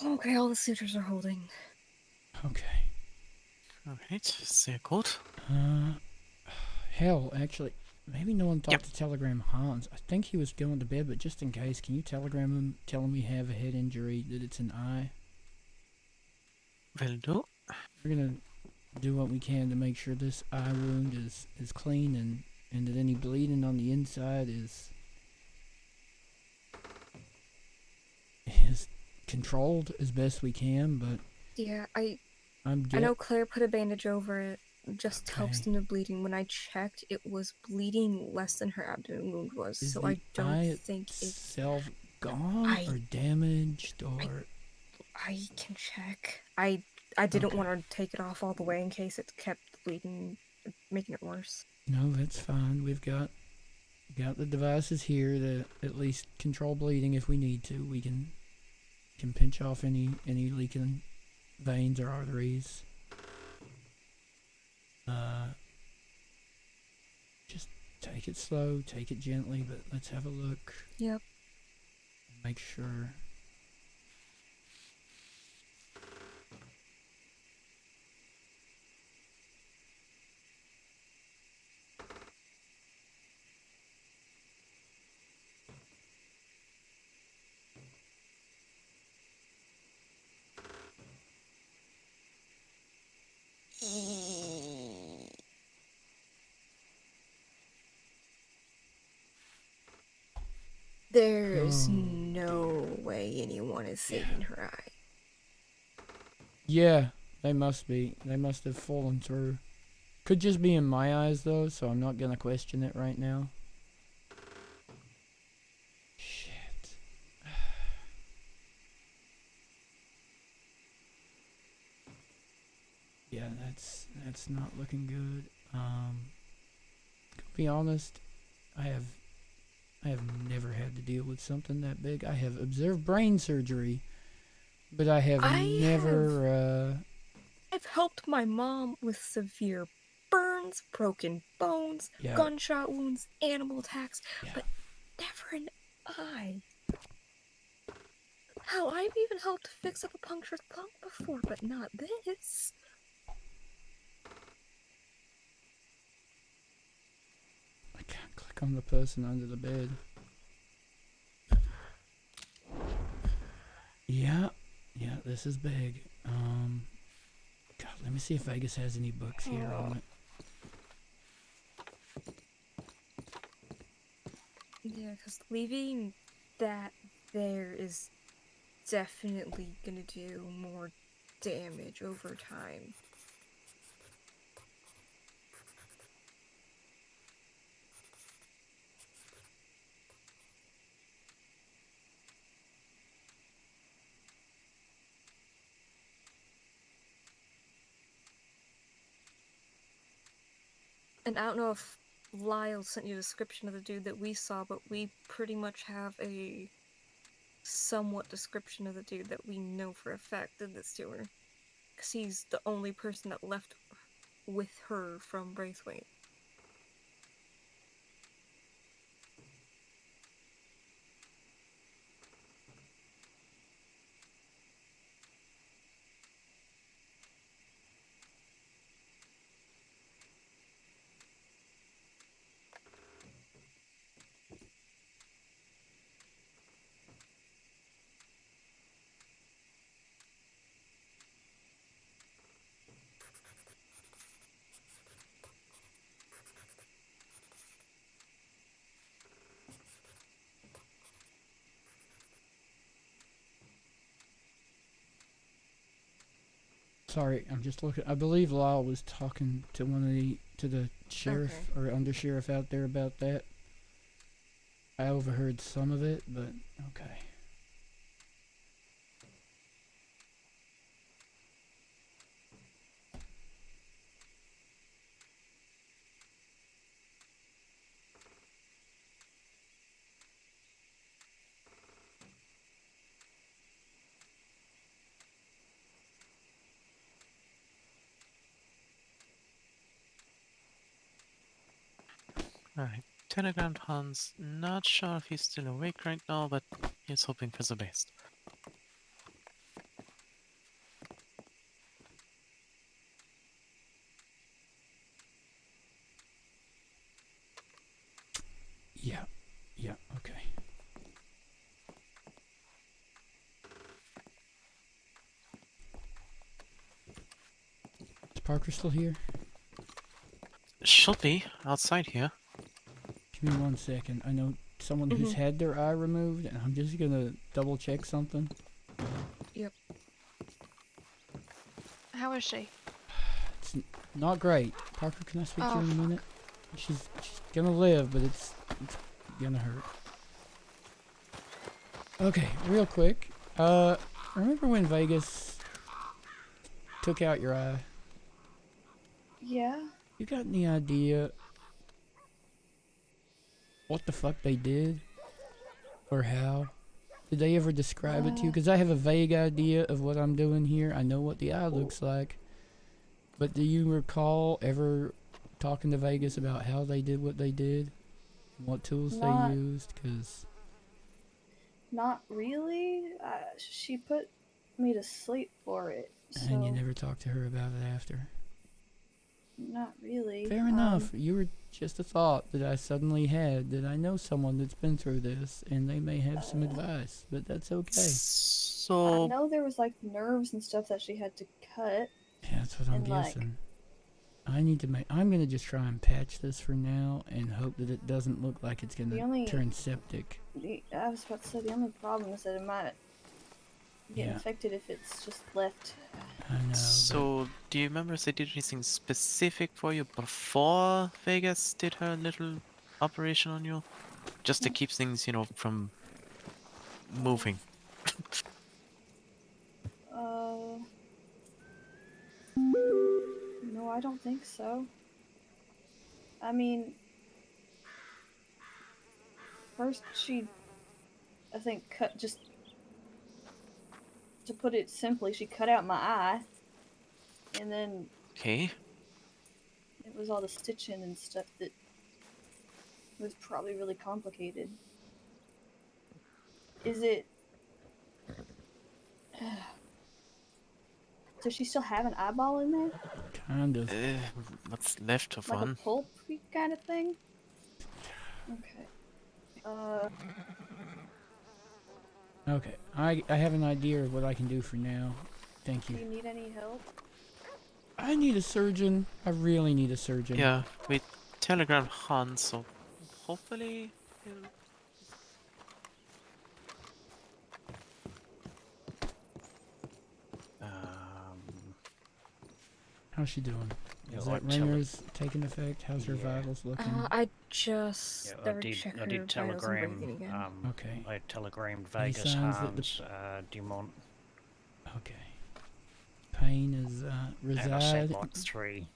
Speaker 16: Okay, all the suitors are holding.
Speaker 1: Okay.
Speaker 12: Alright, sehr gut.
Speaker 1: Hell, actually, maybe no one thought to telegram Hans. I think he was going to bed, but just in case, can you telegram him, tell him we have a head injury, that it's an eye?
Speaker 12: Will do.
Speaker 1: We're gonna do what we can to make sure this eye wound is clean and that any bleeding on the inside is controlled as best we can, but
Speaker 16: Yeah, I
Speaker 1: I'm
Speaker 16: know Claire put a bandage over it just to help stem the bleeding. When I checked, it was bleeding less than her abdomen wound was,
Speaker 1: Is
Speaker 16: so
Speaker 1: the
Speaker 16: I don't
Speaker 1: eye
Speaker 16: think it's
Speaker 1: itself gone or damaged or
Speaker 16: I can check. I didn't want to take it off all the way in case it kept bleeding, making it worse.
Speaker 1: no, that's fine. We've got the devices here to at least control bleeding if we need to. We can pinch off any leaking veins or arteries. Just take it slow, take it gently, but let's have a look.
Speaker 16: Yep.
Speaker 1: Make sure.
Speaker 16: There's no way anyone is saving her eye.
Speaker 1: Yeah, they must be. They must have fallen through. Could just be in my eyes though, so I'm not gonna question it right now. Shit. Yeah, that's not looking good. To be honest, I have never had to deal with something that big. I have observed brain surgery, but I have never.
Speaker 16: I've helped my mom with severe burns, broken bones,
Speaker 1: Yeah.
Speaker 16: gunshot wounds, animal attacks, but never an eye. Hell, I've even helped fix up a punctured thumb before, but not this.
Speaker 1: I can't click on the person under the bed. Yeah, this is big. God, let me see if Vegas has any books here on it.
Speaker 16: Yeah, because leaving that there is definitely gonna do more damage over time. And I don't know if Lyle sent you a description of the dude that we saw, but we pretty much have a somewhat description of the dude that we know for a fact did this to her. Because he's the only person that left with her from Braithwaite.
Speaker 1: Sorry, I'm just looking. I believe Lyle was talking to the sheriff or undersheriff out there about that. I overheard some of it, but okay.
Speaker 12: Alright, telegrammed Hans. Not sure if he's still awake right now, but he's hoping for the best.
Speaker 1: Yeah. Yeah, okay. Is Parker still here?
Speaker 12: Should be outside here.
Speaker 1: Give me 1 second. I know someone who's had their eye removed, and I'm just gonna double check something.
Speaker 16: Yep.
Speaker 15: How is she?
Speaker 1: It's not great. Parker, can I speak to you
Speaker 15: Oh,
Speaker 1: in a minute? She's gonna live, but it's gonna hurt. Okay, real quick. Remember when Vegas took out your eye?
Speaker 3: Yeah.
Speaker 1: You got any idea what the fuck they did? Or how? Did they ever describe it to you? Because I have a vague idea of what I'm doing here. I know what the eye looks like. But do you recall ever talking to Vegas about how they did what they did? And what tools they used? Because...
Speaker 3: Not really. She put me to sleep for it. So
Speaker 1: And you never talked to her about it after?
Speaker 3: not really.
Speaker 1: Fair enough. You were just a thought that I suddenly had that I know someone that's been through this and they may have some advice, but that's okay.
Speaker 3: I know there was like nerves and stuff that she had to cut.
Speaker 1: Yeah, that's what I'm guessing. I'm gonna just try and patch this for now and hope that it doesn't look like it's gonna turn septic.
Speaker 3: I was about to say the only problem is that it might get infected if it's just left.
Speaker 1: I know.
Speaker 12: So, do you remember if they did anything specific for you before Vegas did her little operation on you? Just to keep things, you know, from moving.
Speaker 3: No, I don't think so. I mean, first she, I think, to put it simply, she cut out my eye, and then
Speaker 12: Okay.
Speaker 3: it was all the stitching and stuff that was probably really complicated. Is it... Does she still have an eyeball in there?
Speaker 1: Kind of.
Speaker 12: What's left of
Speaker 3: Like
Speaker 12: one?
Speaker 3: a pulpy kind of thing? Okay.
Speaker 1: Okay, I have an idea of what I can do for now. Thank
Speaker 3: Do
Speaker 1: you.
Speaker 3: you need any help?
Speaker 1: I need a surgeon. I really need a surgeon.
Speaker 12: Yeah, we telegraphed Hans, so hopefully he'll...
Speaker 1: How's she doing? Is
Speaker 9: Yeah,
Speaker 1: that ringer's taking effect? How's her vitals looking?
Speaker 16: I just
Speaker 9: I did telegram.
Speaker 1: Okay.
Speaker 9: I telegrammed
Speaker 1: Any
Speaker 9: Vegas,
Speaker 1: signs that the-
Speaker 9: Hans, Dumont.
Speaker 1: Okay. Pain is
Speaker 9: And I
Speaker 1: reside.
Speaker 9: sent like 3.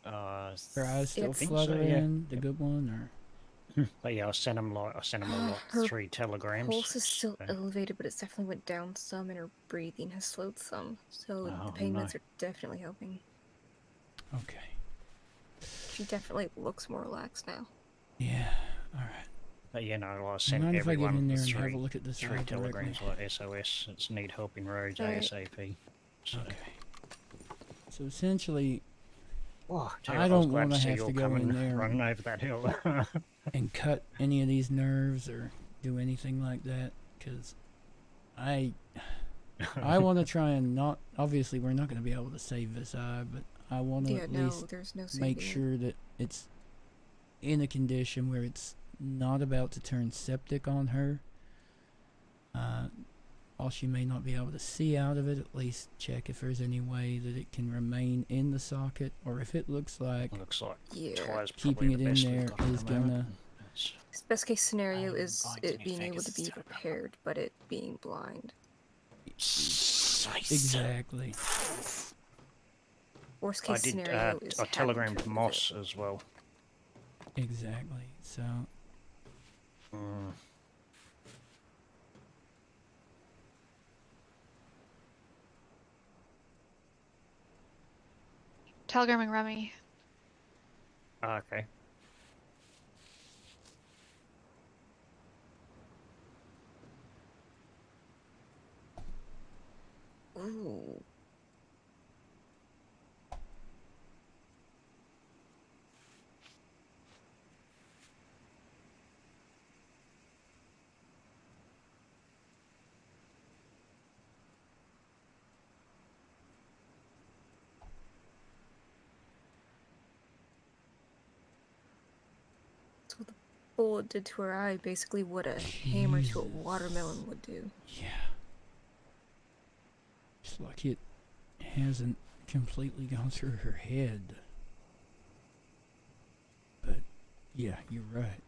Speaker 1: Her eyes still
Speaker 9: think so,
Speaker 1: fluttering.
Speaker 9: yeah.
Speaker 1: The good one, or
Speaker 9: But yeah, I sent them all like
Speaker 16: Her
Speaker 9: 3 telegrams.
Speaker 16: pulse is still
Speaker 9: so-
Speaker 16: elevated, but it's definitely went down some, and her breathing has slowed some. So
Speaker 9: Oh,
Speaker 16: the pain
Speaker 9: no.
Speaker 16: meds are definitely helping.
Speaker 1: Okay.
Speaker 16: She definitely looks more relaxed now.
Speaker 1: Yeah. All right.
Speaker 9: But you know, I sent
Speaker 1: Mind if I get
Speaker 9: everyone
Speaker 1: in there
Speaker 9: the
Speaker 1: and have a
Speaker 9: 3,
Speaker 1: look at this
Speaker 9: 3
Speaker 1: eye
Speaker 9: telegrams
Speaker 1: directly?
Speaker 9: like SOS. It's need help in roads
Speaker 16: Right.
Speaker 9: ASAP. So.
Speaker 1: Okay. So essentially,
Speaker 9: Terry,
Speaker 1: I
Speaker 9: was
Speaker 1: don't
Speaker 9: glad
Speaker 1: want to
Speaker 9: see
Speaker 1: have
Speaker 9: you
Speaker 1: to go
Speaker 9: coming
Speaker 1: in there
Speaker 9: running over that hill.
Speaker 1: and cut any of these nerves or do anything like that, because I want to try and not. Obviously, we're not going to be able to save this eye, but I want to
Speaker 16: Yeah,
Speaker 1: at
Speaker 16: no,
Speaker 1: least
Speaker 16: there's no
Speaker 1: make
Speaker 16: saving it.
Speaker 1: sure that it's in a condition where it's not about to turn septic on her. While she may not be able to see out of it, at least check if there's any way that it can remain in the socket, or if it looks like
Speaker 16: Yeah.
Speaker 1: keeping it in there is gonna.
Speaker 16: His best case scenario is it being able to be repaired, but it being blind.
Speaker 1: Exactly.
Speaker 16: Worst
Speaker 9: I
Speaker 16: case
Speaker 9: did.
Speaker 16: scenario is
Speaker 9: I
Speaker 16: having
Speaker 9: telegrammed
Speaker 16: to remove
Speaker 9: Moss as well.
Speaker 1: Exactly. So.
Speaker 15: Telegramming Remy.
Speaker 9: Okay.
Speaker 16: Ooh. bullet did to her eye basically what a hammer to a watermelon would do.
Speaker 1: Yeah. It's like it hasn't completely gone through her head. But, yeah, you're right.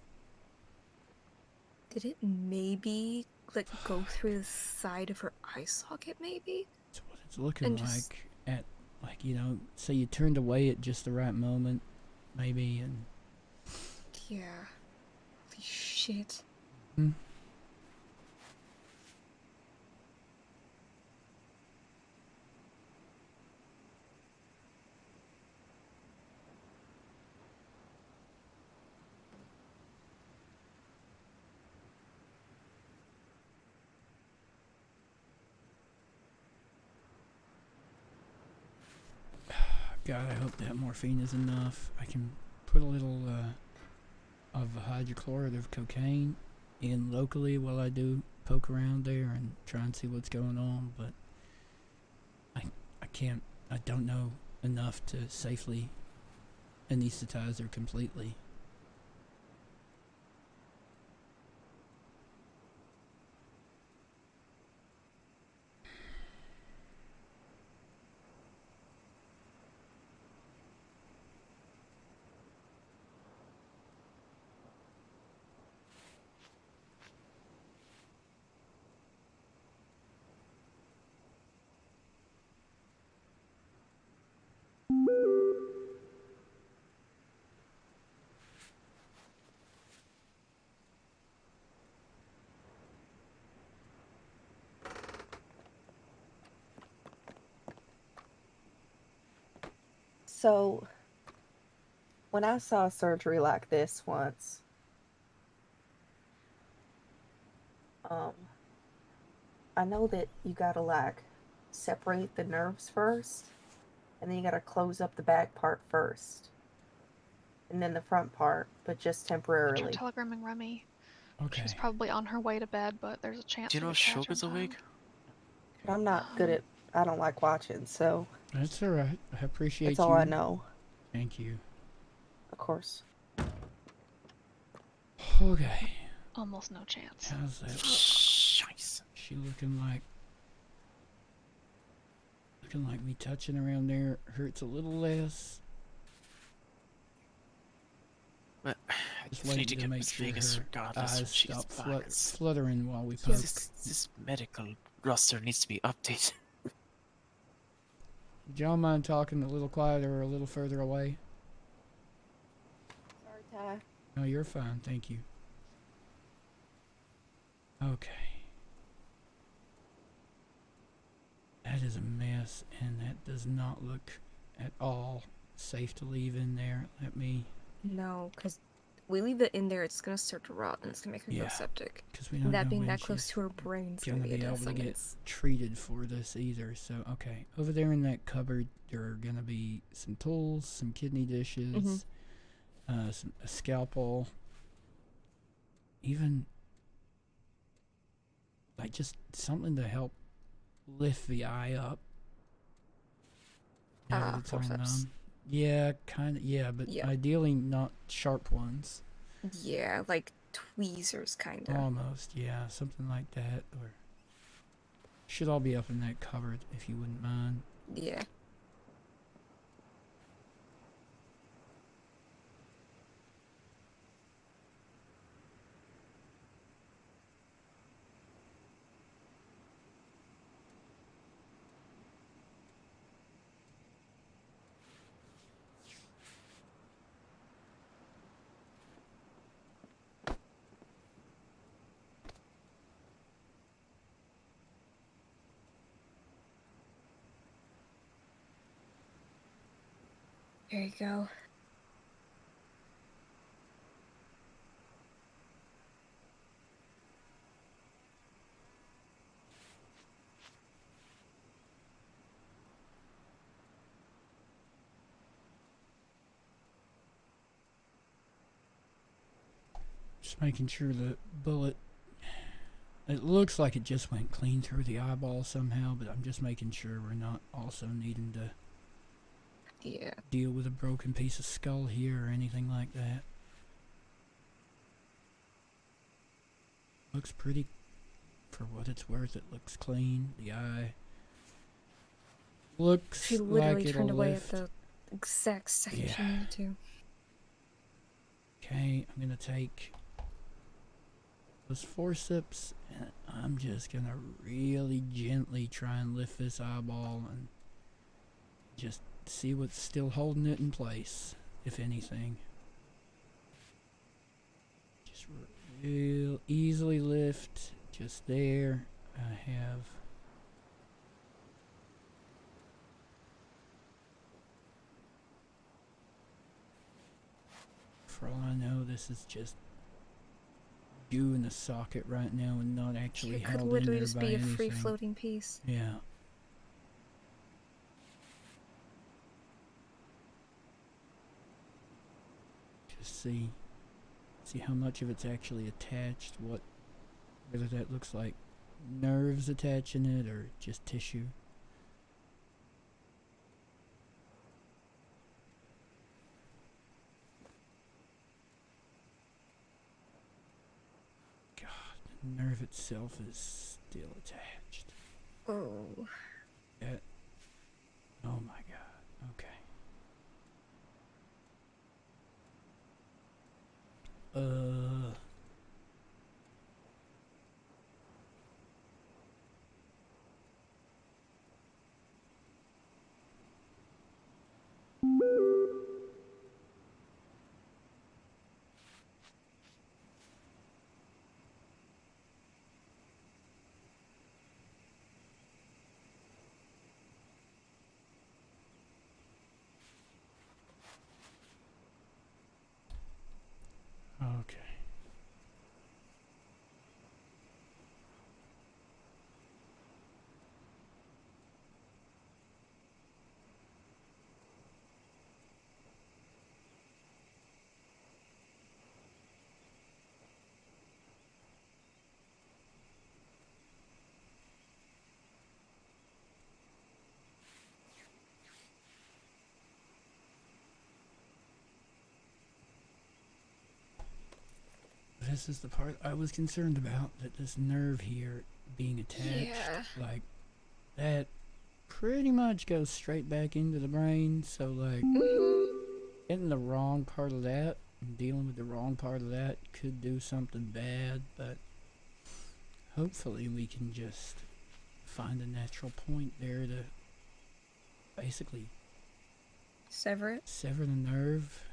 Speaker 16: Did it maybe, like, go through the side of her eye socket, maybe?
Speaker 1: That's what it's looking
Speaker 16: And
Speaker 1: like
Speaker 16: just-
Speaker 1: at, like, you know, say you turned away at just the right moment, maybe, and...
Speaker 16: Yeah. Holy shit.
Speaker 1: Hmm. God, I hope that morphine is enough. I can put a little of hydrochloride of cocaine in locally while I do poke around there and try and see what's going on, but I don't know enough to safely anesthetize her completely.
Speaker 17: So, when I saw surgery like this once, I know that you gotta like separate the nerves first, and then you gotta close up the back part first, and then the front part, but just
Speaker 15: Try
Speaker 17: temporarily.
Speaker 15: telegramming Remy.
Speaker 1: Okay.
Speaker 15: She's probably on her way to bed, but there's a chance.
Speaker 12: Do you know
Speaker 15: she'll
Speaker 12: if
Speaker 15: get
Speaker 12: Shoga's awake?
Speaker 17: But I'm not good at. I don't like watching, so
Speaker 1: That's alright. I appreciate
Speaker 17: that's all I know.
Speaker 1: Thank you.
Speaker 17: Of course.
Speaker 1: Okay.
Speaker 15: Almost no chance.
Speaker 1: How's that?
Speaker 12: Shice.
Speaker 1: She looking like me touching around there hurts a little less.
Speaker 12: But
Speaker 1: Just
Speaker 12: I need
Speaker 1: waiting
Speaker 12: to
Speaker 1: to
Speaker 12: get
Speaker 1: make
Speaker 12: Miss
Speaker 1: sure
Speaker 12: Vegas
Speaker 1: her
Speaker 12: regardless when
Speaker 1: eyes
Speaker 12: she's
Speaker 1: stop
Speaker 12: back.
Speaker 1: fluttering while we poke.
Speaker 12: This medical roster needs to be updated.
Speaker 1: Do y'all mind talking a little quieter or a little further away?
Speaker 17: Sorry, Ty.
Speaker 1: No, you're fine, thank you. Okay. That is a mess, and that does not look at all safe to leave in there. Let me...
Speaker 16: No, because we leave it in there, it's gonna start to rot and it's gonna make her go septic.
Speaker 1: Because we don't
Speaker 16: That
Speaker 1: know
Speaker 16: being
Speaker 1: when
Speaker 16: that close
Speaker 1: she's
Speaker 16: to her brain's
Speaker 1: gonna
Speaker 16: gonna be a
Speaker 1: be able
Speaker 16: death
Speaker 1: to get
Speaker 16: sentence.
Speaker 1: treated for this either. So, okay. Over there in that cupboard, there are gonna be some tools, some kidney dishes, a scalpel, even like just something to help lift the eye up. Now that it's all
Speaker 16: Forceps.
Speaker 1: numb. Yeah, kind of. Yeah, but ideally not sharp ones.
Speaker 16: Yeah, like tweezers, kinda.
Speaker 1: Almost, yeah, something like that. Or should all be up in that cupboard, if you wouldn't mind.
Speaker 16: Yeah. There you go.
Speaker 1: Just making sure the bullet... It looks like it just went clean through the eyeball somehow, but I'm just making sure we're not also needing to deal with a broken piece of skull here or anything like that. looks pretty, for what it's worth, it looks clean. The eye looks
Speaker 16: She literally
Speaker 1: like it'll
Speaker 16: turned away
Speaker 1: lift.
Speaker 16: at the exact second she
Speaker 1: Yeah.
Speaker 16: needed to.
Speaker 1: Okay, I'm gonna take those forceps and I'm just gonna really gently try and lift this eyeball and just see what's still holding it in place, if anything. Just real easily lift, just there. I have for all I know, this is just goo in the socket right now and not actually
Speaker 16: It could
Speaker 1: held in
Speaker 16: literally
Speaker 1: there
Speaker 16: just
Speaker 1: by
Speaker 16: be a
Speaker 1: anything.
Speaker 16: free floating piece.
Speaker 1: Yeah. Just see how much of it's actually attached, whether that looks like nerves attaching it or just tissue. God, the nerve itself is still attached.
Speaker 16: Oh.
Speaker 1: That, oh my God, okay. Okay. This is the part I was concerned about, that this nerve here being attached,
Speaker 16: Yeah.
Speaker 1: like, that pretty much goes straight back into the brain, so, like, getting the wrong part of that, and dealing with the wrong part of that could do something bad, but hopefully we can just find a natural point there to basically
Speaker 16: Sever it?
Speaker 1: sever the nerve,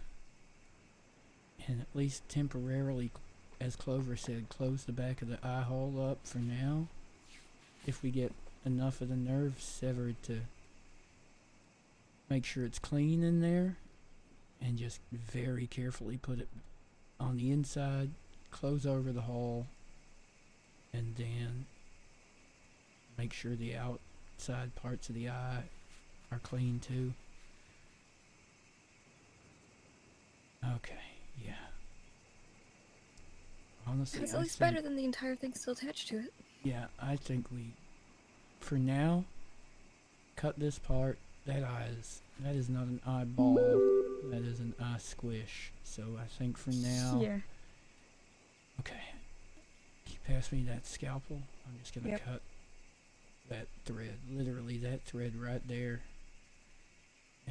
Speaker 1: and at least temporarily, as Clover said, close the back of the eye hole up for now. If we get enough of the nerve severed to make sure it's clean in there, and just very carefully put it on the inside, close over the hole, and then make sure the outside parts of the eye are clean too. Okay, yeah. Honestly,
Speaker 16: That's at least better than the entire thing still attached to it.
Speaker 1: Yeah, I think we, for now, cut this part. That is not an eyeball. That is an eye squish. So I think for now.
Speaker 16: Yeah.
Speaker 1: Okay. Can you pass me that scalpel? I'm just gonna cut that thread. Literally that thread right there.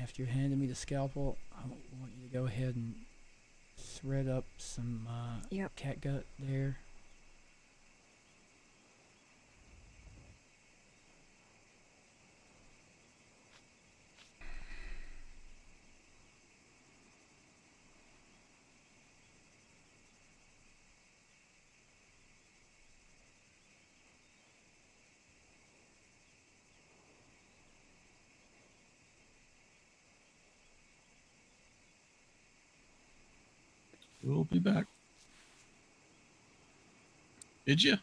Speaker 1: After you're handing me the scalpel, I want you to go ahead and thread up some catgut there.
Speaker 13: We'll be back. Did you?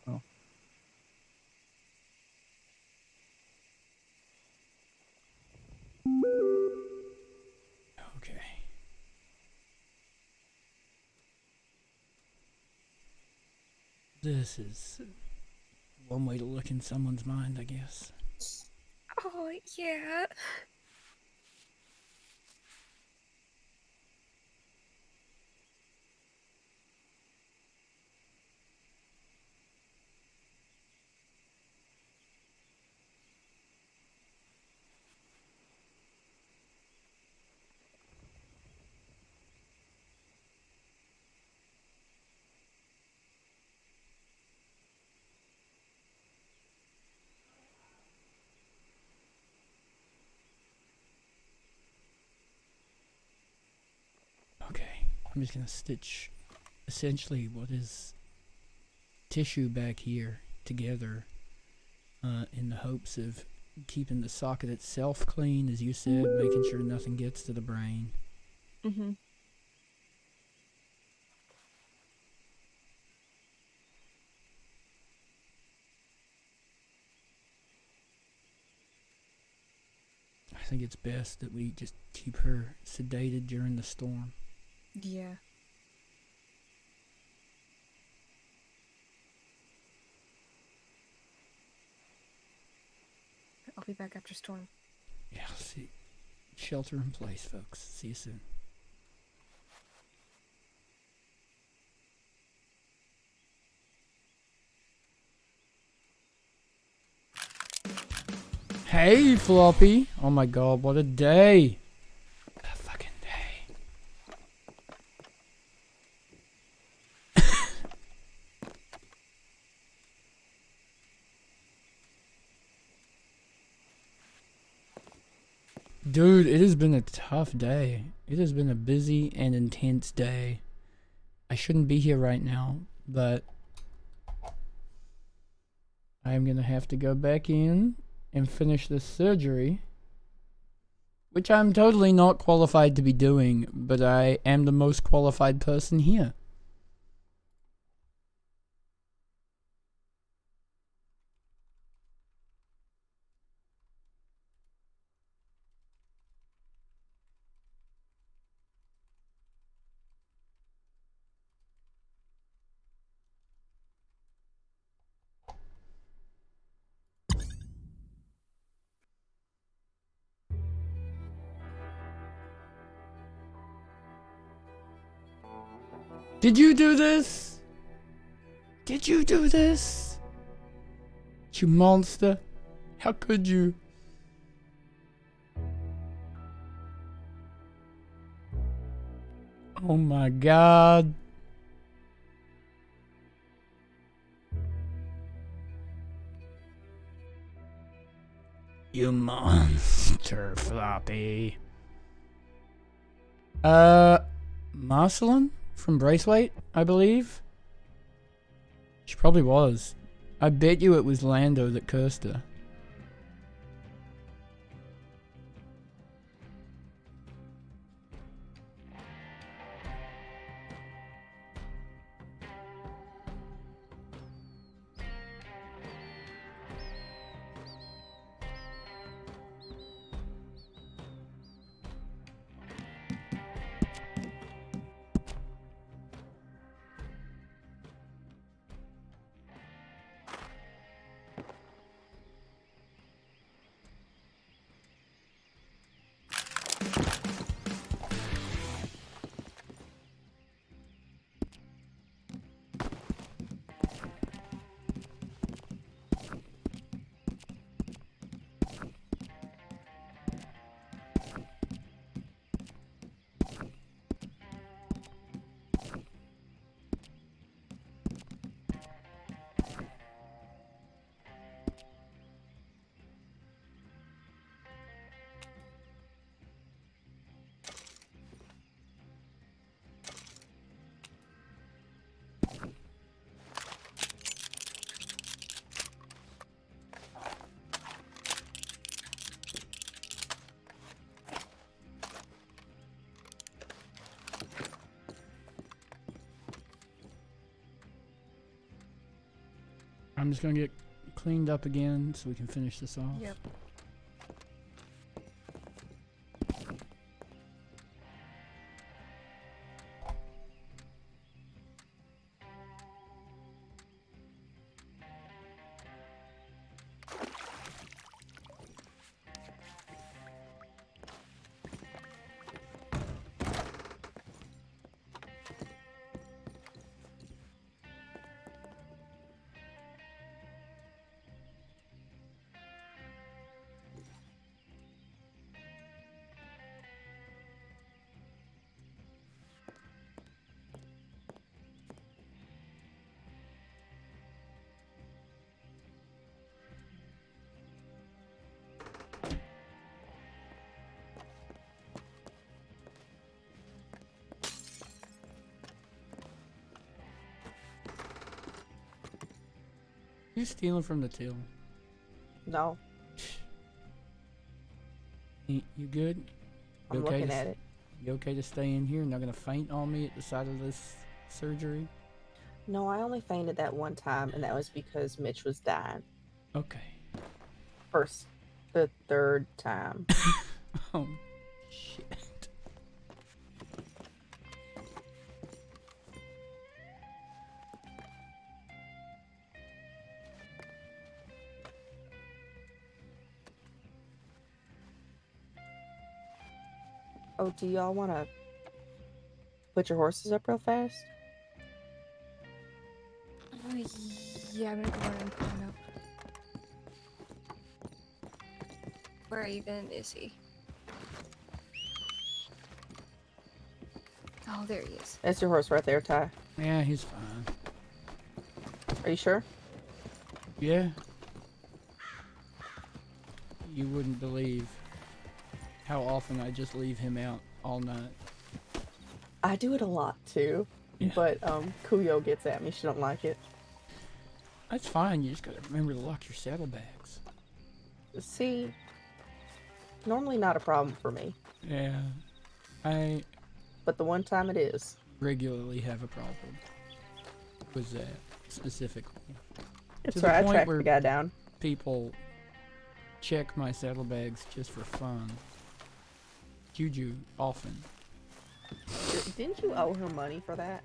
Speaker 13: Oh.
Speaker 1: Okay. This is one way to look in someone's mind, I guess.
Speaker 16: Oh, yeah.
Speaker 1: I'm just gonna stitch essentially what is tissue back here together in the hopes of keeping the socket itself clean, as you said, making sure nothing gets to the brain.
Speaker 16: Mm-hmm.
Speaker 1: I think it's best that we just keep her sedated during the storm.
Speaker 16: Yeah. I'll be back after storm.
Speaker 1: Yeah, see. Shelter in place, folks. See you soon. Hey, Floppy! Oh my god, what a day! A fucking day. Dude, it has been a tough day. It has been a busy and intense day. I shouldn't be here right now, but I'm gonna have to go back in and finish this surgery, which I'm totally not qualified to be doing, but I am the most qualified person here. Did you do this? Did you do this? You monster. How could you? Oh my god. You monster, Floppy. Marcelin from Braithwaite, I believe? She probably was. I bet you it was Lando that cursed her. I'm just gonna get cleaned up again so we can finish this off.
Speaker 16: Yep.
Speaker 1: Who's stealing from the till?
Speaker 17: No.
Speaker 1: You good?
Speaker 17: I'm looking at it.
Speaker 1: You okay to stay in here? Not gonna faint on me at the side of this surgery?
Speaker 17: No, I only fainted that one time, and that was because Mitch was dying.
Speaker 1: Okay.
Speaker 17: The third time.
Speaker 1: Oh, shit.
Speaker 17: Oh, do y'all want to put your horses up real fast?
Speaker 16: Yeah, I'm gonna go ahead and put him up. Where even is he? Oh, there he is.
Speaker 17: That's your horse right there, Ty.
Speaker 1: Yeah, he's fine.
Speaker 17: Are you sure?
Speaker 1: Yeah. You wouldn't believe how often I just leave him out all night.
Speaker 17: I do it a lot too, but Kuyo gets at me. She don't like it.
Speaker 1: That's fine. You just gotta remember to lock your saddlebags.
Speaker 17: See, normally not a problem for me,
Speaker 1: Yeah,
Speaker 17: but the one time it is.
Speaker 1: regularly have a problem with that specifically.
Speaker 17: It's
Speaker 1: To the
Speaker 17: right. I
Speaker 1: point
Speaker 17: tracked
Speaker 1: where
Speaker 17: the guy down.
Speaker 1: people check my saddlebags just for fun. Juju often.
Speaker 17: Didn't you owe her money for that?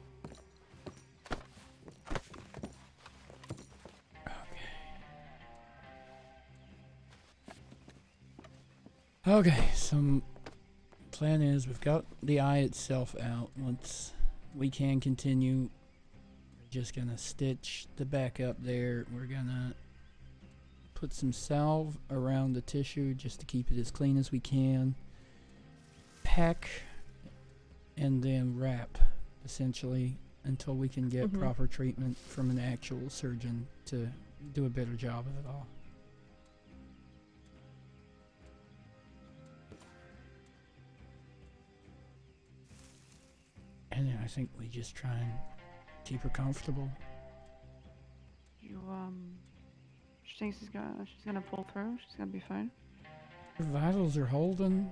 Speaker 1: Okay, so plan is we've got the eye itself out. Once we can continue, we're just gonna stitch the back up there. We're gonna put some salve around the tissue just to keep it as clean as we can. Pack and then wrap, essentially, until we can get proper treatment from an actual surgeon to do a better job of it all. And then I think we just try and keep her comfortable.
Speaker 21: You she thinks she's gonna pull through. She's gonna be fine.
Speaker 1: Her vitals are holding.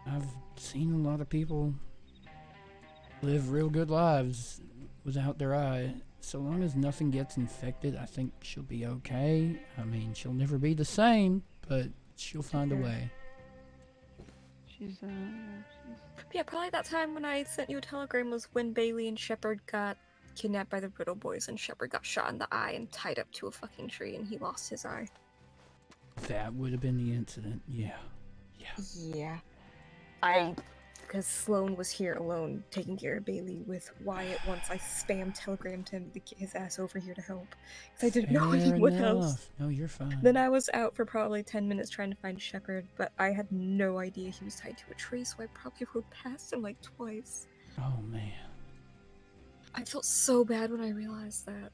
Speaker 1: I've seen a lot of people live real good lives without their eye. So long as nothing gets infected, I think she'll be okay. I mean, she'll never be the same, but she'll find a way.
Speaker 21: She's
Speaker 16: Yeah, probably that time when I sent you a telegram was when Bailey and Shepard got kidnapped by the Brittle Boys and Shepard got shot in the eye and tied up to a fucking tree and he lost his eye.
Speaker 1: That would have been the incident, yeah.
Speaker 16: Yeah. Because Sloan was here alone taking care of Bailey with Wyatt once I spam telegrammed him to get his ass over here to help. Because I didn't know
Speaker 1: Fair
Speaker 16: anyone
Speaker 1: enough.
Speaker 16: else.
Speaker 1: No, you're fine.
Speaker 16: Then I was out for probably 10 minutes trying to find Shepard, but I had no idea he was tied to a tree, so I probably rode past him like twice.
Speaker 1: Oh, man.
Speaker 16: I felt so bad when I realized that.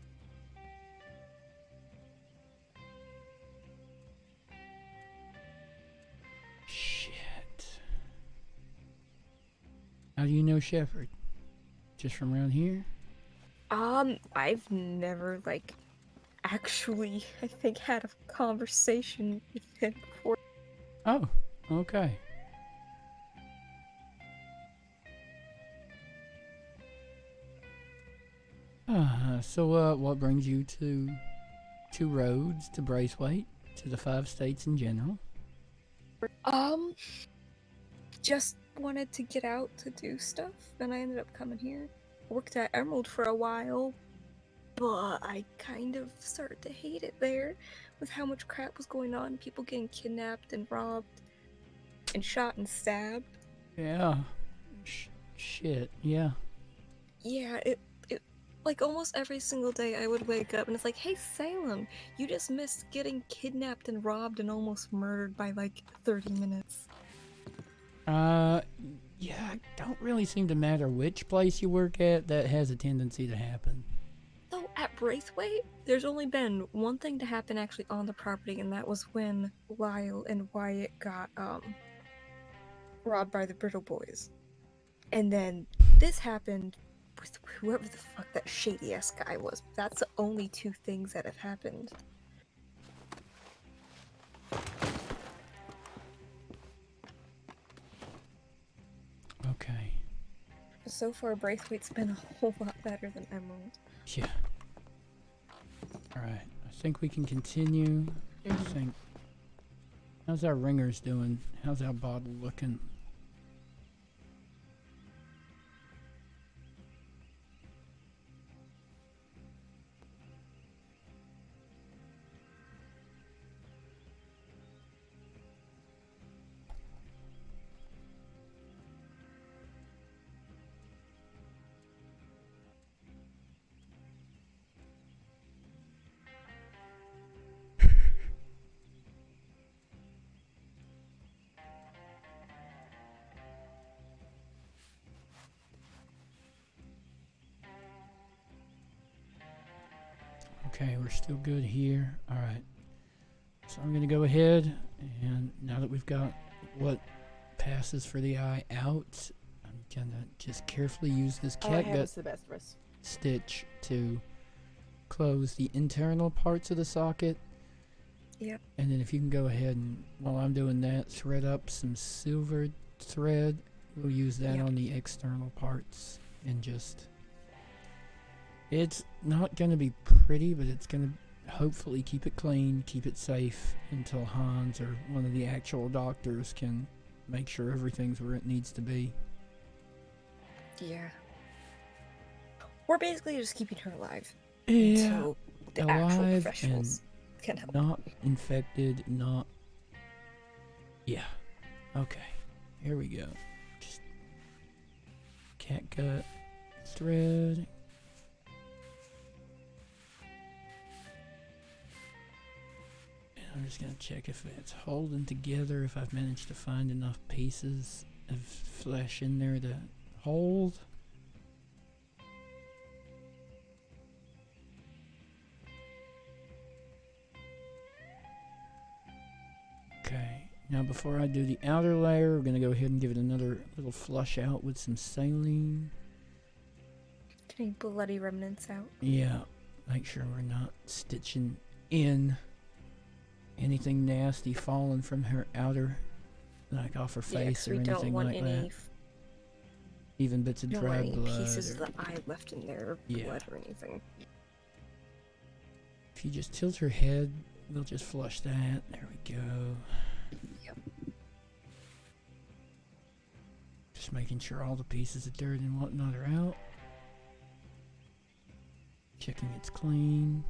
Speaker 1: Shit. How do you know Shepard? Just from around here?
Speaker 16: I've never, actually, I think, had a conversation with him before.
Speaker 1: Oh, okay. So, what brings you to Rhodes, to Braithwaite, to the 5 states in general?
Speaker 16: Just wanted to get out to do stuff, and I ended up coming here. Worked at Emerald for a while, but I kind of started to hate it there with how much crap was going on, people getting kidnapped and robbed and shot and stabbed.
Speaker 1: Yeah. Shit, yeah.
Speaker 16: Yeah, it like almost every single day I would wake up and it's like, hey Salem, you just missed getting kidnapped and robbed and almost murdered by 30 minutes.
Speaker 1: Yeah, it don't really seem to matter which place you work at, that has a tendency to happen.
Speaker 16: Though at Braithwaite, there's only been one thing to happen actually on the property, and that was when Lyle and Wyatt got robbed by the Brittle Boys. And then this happened with whoever the fuck that shady ass guy was. That's the only two things that have happened.
Speaker 1: Okay.
Speaker 16: So far, Braithwaite's been a whole lot better than Emerald.
Speaker 1: Yeah. Alright, I think we can continue. I think. How's our ringers doing? How's our bottle looking? Okay, we're still good here. Alright. So I'm going to go ahead, and now that we've got what passes for the eye out, I'm going to just carefully use this catgut
Speaker 17: the best of us.
Speaker 1: stitch to close the internal parts of the socket.
Speaker 16: Yep.
Speaker 1: And then if you can go ahead and, while I'm doing that, thread up some silver thread. We'll use that on the external parts and just... It's not going to be pretty, but it's going to hopefully keep it clean, keep it safe until Hans or one of the actual doctors can make sure everything's where it needs to be.
Speaker 16: Yeah. We're basically just keeping her alive.
Speaker 1: Yeah.
Speaker 16: Until the actual
Speaker 1: Alive
Speaker 16: professionals
Speaker 1: and
Speaker 16: can help.
Speaker 1: not infected, not... Yeah. Okay. Here we go. Just catgut thread. I'm just going to check if it's holding together, if I've managed to find enough pieces of flesh in there to hold. Okay, now before I do the outer layer, we're going to go ahead and give it another little flush out with some saline.
Speaker 16: Getting bloody remnants out.
Speaker 1: Yeah, make sure we're not stitching in anything nasty falling from her outer, like off her face or anything like that. Even bits of dry blood.
Speaker 16: Pieces of the eye left in there, blood or anything.
Speaker 1: If you just tilt her head, we'll just flush that. There we go.
Speaker 16: Yep.
Speaker 1: Just making sure all the pieces of dirt and whatnot are out. Checking it's clean.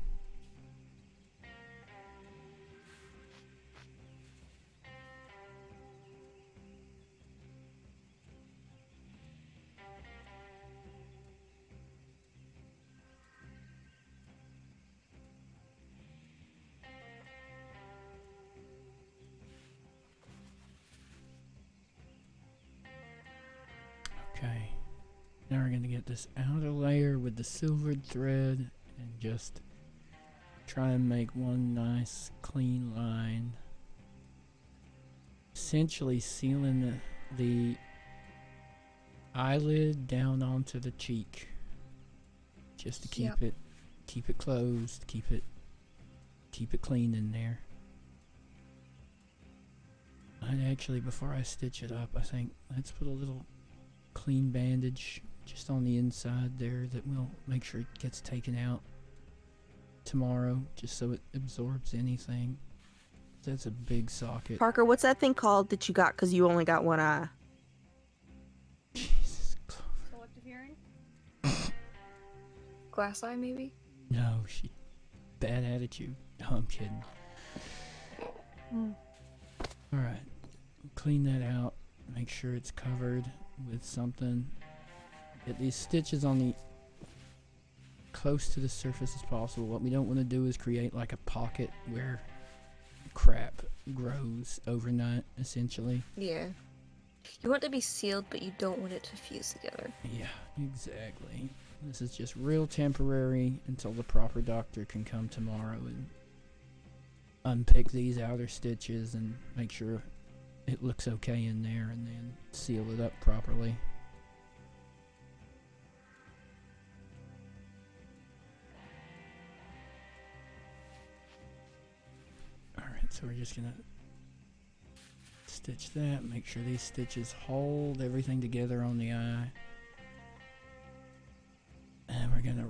Speaker 1: Okay, now we're going to get this outer layer with the silvered thread and just try and make one nice clean line. Essentially sealing the eyelid down onto the cheek. Just to keep it closed, keep it clean in there. I'd actually, before I stitch it up, I think let's put a little clean bandage just on the inside there that will make sure it gets taken out tomorrow, just so it absorbs anything. That's a big socket.
Speaker 17: Parker, what's that thing called that you got because you only got one eye?
Speaker 3: Selective hearing?
Speaker 16: Glass eye, maybe?
Speaker 1: No, bad attitude. No, I'm kidding. Alright, clean that out, make sure it's covered with something. Get these stitches on the close to the surface as possible. What we don't want to do is create like a pocket where crap grows overnight, essentially.
Speaker 16: Yeah. You want it to be sealed, but you don't want it to fuse together.
Speaker 1: Yeah, exactly. This is just real temporary until the proper doctor can come tomorrow and unpick these outer stitches and make sure it looks okay in there and then seal it up properly. So we're just gonna stitch that, make sure these stitches hold everything together on the eye. And we're gonna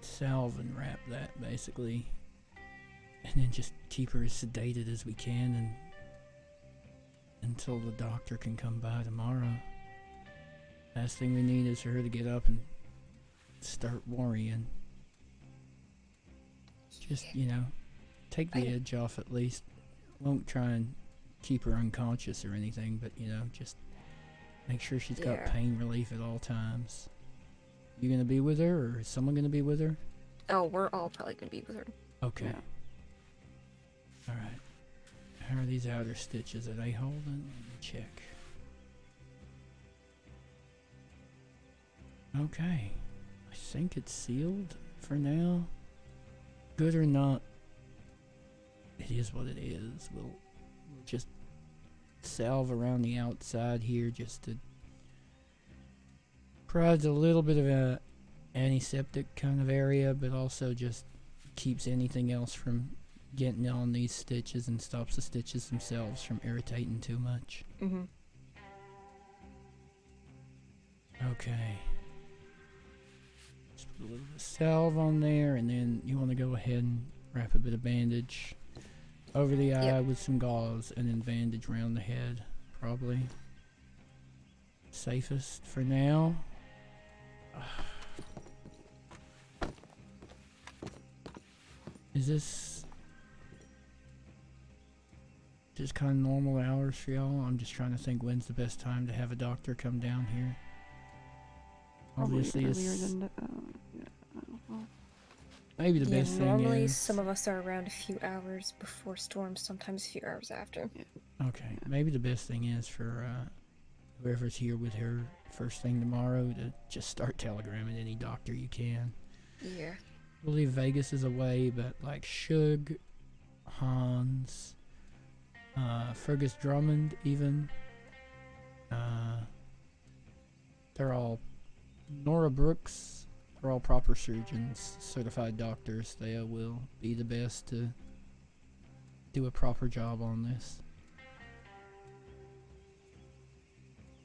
Speaker 1: salve and wrap that basically. And then just keep her as sedated as we can and until the doctor can come by tomorrow. Last thing we need is for her to get up and start worrying. Just, take the edge off at least. Won't try and keep her unconscious or anything, but, just make sure she's got pain relief at all times. You gonna be with her, or is someone gonna be with her?
Speaker 16: Oh, we're all probably gonna be with her.
Speaker 1: Okay.
Speaker 16: Yeah.
Speaker 1: Alright. How are these outer stitches? Are they holding? Let me check. Okay. I think it's sealed for now. Good or not, it is what it is. We'll just salve around the outside here just to provides a little bit of a antiseptic kind of area, but also just keeps anything else from getting on these stitches and stops the stitches themselves from irritating too much.
Speaker 16: Mm-hmm.
Speaker 1: Okay. Just put a little bit of salve on there, and then you want to go ahead and wrap a bit of bandage over the eye with some gauze, and then bandage around the head. Probably safest for now. Is this just kind of normal hours for y'all? I'm just trying to think when's the best time to have a doctor come down here.
Speaker 21: Probably
Speaker 1: Obviously,
Speaker 21: earlier
Speaker 1: it's
Speaker 21: than well,
Speaker 1: maybe the best thing
Speaker 16: normally
Speaker 1: is
Speaker 16: some of us are around a few hours before storms, sometimes a few hours after.
Speaker 1: okay. Maybe the best thing is for whoever's here with her first thing tomorrow to just start telegramming any doctor you can.
Speaker 16: Yeah.
Speaker 1: I believe Vegas is away, but like Shug, Hans, Fergus Drummond even, they're all, Nora Brooks, they're all proper surgeons, certified doctors. They will be the best to do a proper job on this.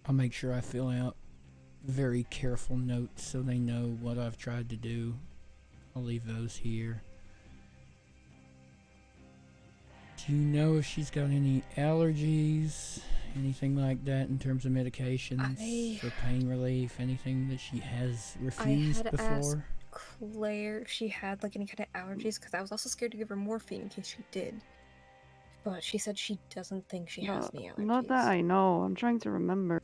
Speaker 1: I'll make sure I fill out very careful notes so they know what I've tried to do. I'll leave those here. Do you know if she's got any allergies, anything like that in terms of medications for pain relief, anything that she has refused
Speaker 16: I had
Speaker 1: before?
Speaker 16: asked Claire if she had like any kind of allergies, because I was also scared to give her morphine in case she did. But she said she doesn't think she has any allergies.
Speaker 21: not that I know. I'm trying to remember.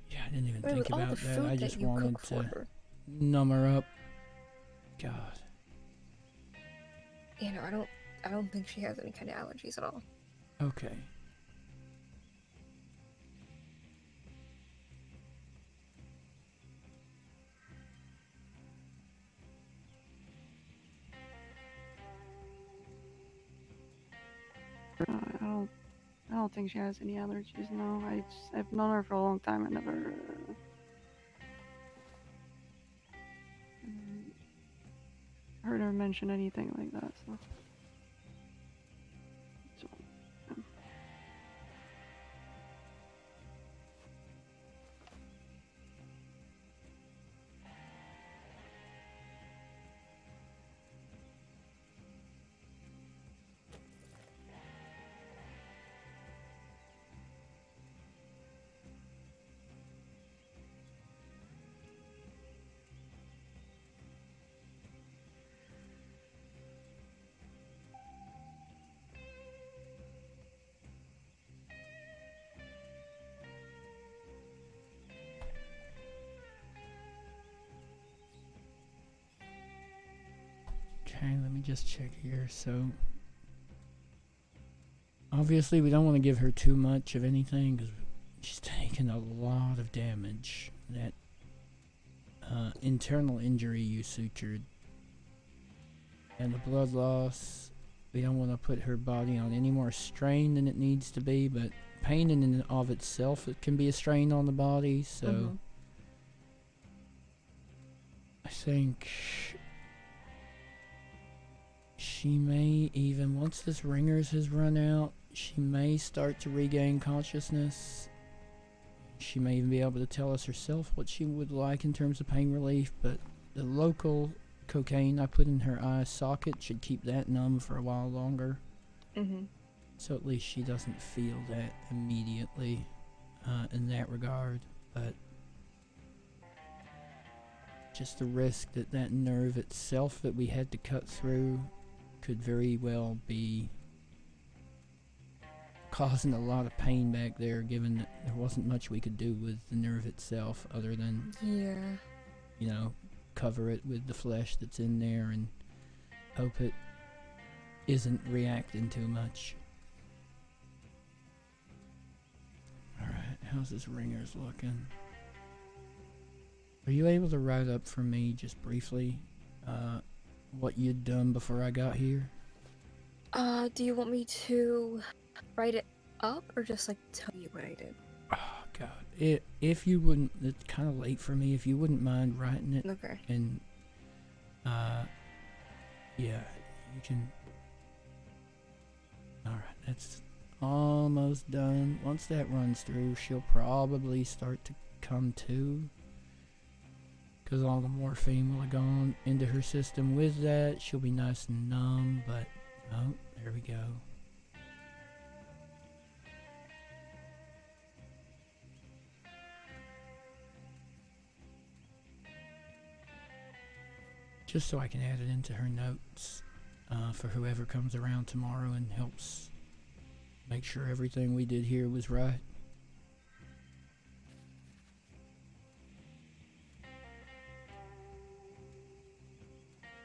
Speaker 1: Yeah, I didn't even
Speaker 16: With
Speaker 1: think
Speaker 16: all
Speaker 1: about
Speaker 16: the
Speaker 1: that.
Speaker 16: food
Speaker 1: I just
Speaker 16: you
Speaker 1: wanted
Speaker 16: cook for
Speaker 1: to
Speaker 16: her.
Speaker 1: numb her up. God.
Speaker 16: I don't think she has any kind of allergies at all.
Speaker 1: Okay.
Speaker 21: I don't think she has any allergies. No, I've known her for a long time. I never heard her mention anything like that. So. Okay, let me just check here. So, obviously we don't want to give her too much of anything because she's taken a lot of damage. That internal injury you sutured and the blood loss, we don't want to put her body on any more strain than it needs to be, but pain in and of itself, it can be a strain on the body, so I think
Speaker 1: She may even, once this ringers has run out, she may start to regain consciousness. She may even be able to tell us herself what she would like in terms of pain relief, but the local cocaine I put in her eye socket should keep that numb for a while longer.
Speaker 16: Mm-hmm.
Speaker 1: So at least she doesn't feel that immediately in that regard. But just the risk that that nerve itself that we had to cut through could very well be causing a lot of pain back there, given that there wasn't much we could do with the nerve itself other than,
Speaker 16: Yeah.
Speaker 1: you know, cover it with the flesh that's in there and hope it isn't reacting too much. Alright, how's this ringers looking? Are you able to write up for me, just briefly, what you'd done before I got here?
Speaker 16: Do you want me to write it up or just like tell you what I did?
Speaker 1: Oh god, if you wouldn't, it's kind of late for me, if you wouldn't mind writing it.
Speaker 16: Okay.
Speaker 1: And yeah, you can. Alright, that's almost done. Once that runs through, she'll probably start to come to, because all the morphine will have gone into her system with that. She'll be nice and numb, but oh, there we go. Just so I can add it into her notes for whoever comes around tomorrow and helps make sure everything we did here was right.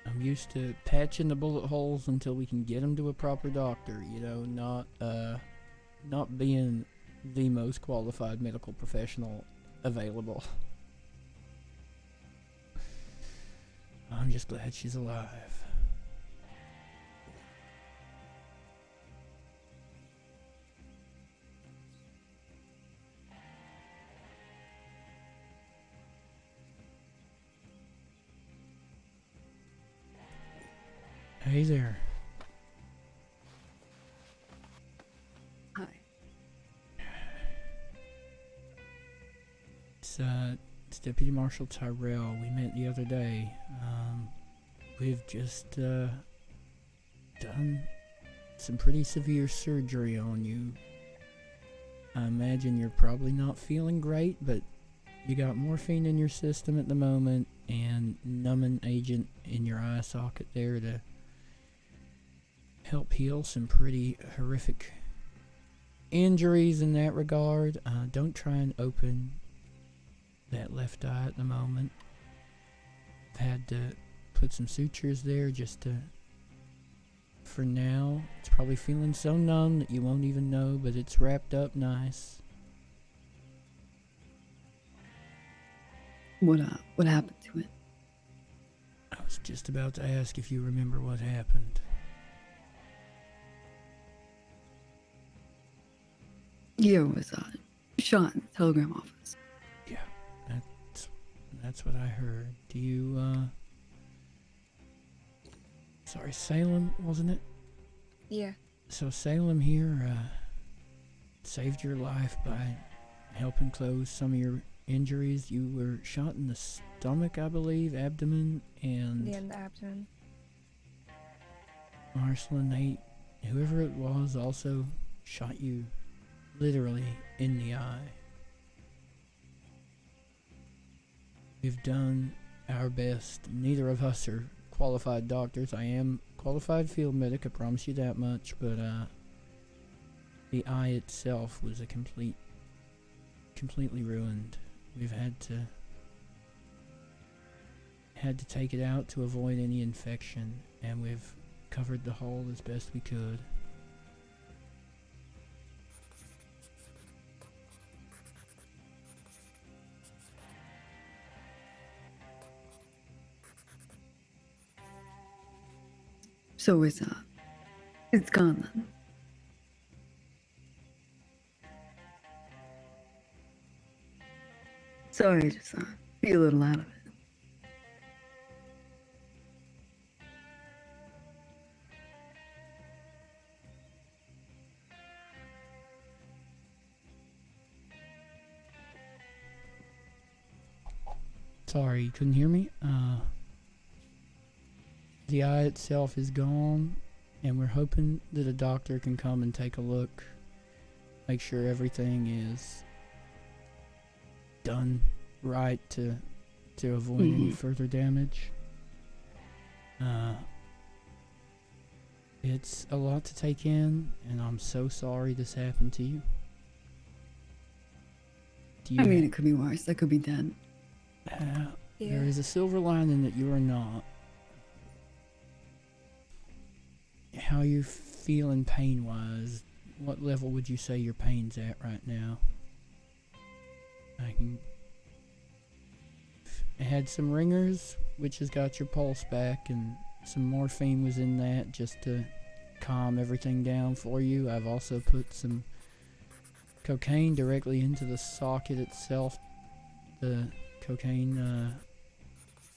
Speaker 1: I'm used to patching the bullet holes until we can get them to a proper doctor, you know, not being the most qualified medical professional available. I'm just glad she's alive. Hey there.
Speaker 2: Hi.
Speaker 1: It's Deputy Marshal Tyrell. We met the other day. We've just done some pretty severe surgery on you. I imagine you're probably not feeling great, but you got morphine in your system at the moment and numbing agent in your eye socket there to help heal some pretty horrific injuries in that regard. Don't try and open that left eye at the moment. I've had to put some sutures there just to, for now. It's probably feeling so numb that you won't even know, but it's wrapped up nice.
Speaker 2: What happened to it?
Speaker 1: I was just about to ask if you remember what happened.
Speaker 2: Gio was shot in the telegram office.
Speaker 1: Yeah, that's what I heard. Do you, sorry, Salem, wasn't it?
Speaker 16: Yeah.
Speaker 1: So Salem here, saved your life by helping close some of your injuries. You were shot in the stomach, I believe, abdomen, and...
Speaker 16: Yeah, in the abdomen.
Speaker 1: Marshal and whoever it was, also shot you literally in the eye. We've done our best. Neither of us are qualified doctors. I am qualified field medic, I promise you that much, but the eye itself was completely ruined. We've had to take it out to avoid any infection, and we've covered the hole as best we could.
Speaker 2: So it's gone then. Sorry, I just feel a little out of it.
Speaker 1: Sorry, you couldn't hear me? The eye itself is gone, and we're hoping that a doctor can come and take a look, make sure everything is done right to avoid any further damage. It's a lot to take in, and I'm so sorry this happened to you.
Speaker 2: I mean, it could be worse. I could be dead.
Speaker 1: There is a silver lining that you are not. How you feeling pain-wise? What level would you say your pain's at right now? I had some ringers, which has got your pulse back, and some morphine was in that just to calm everything down for you. I've also put some cocaine directly into the socket itself. The cocaine,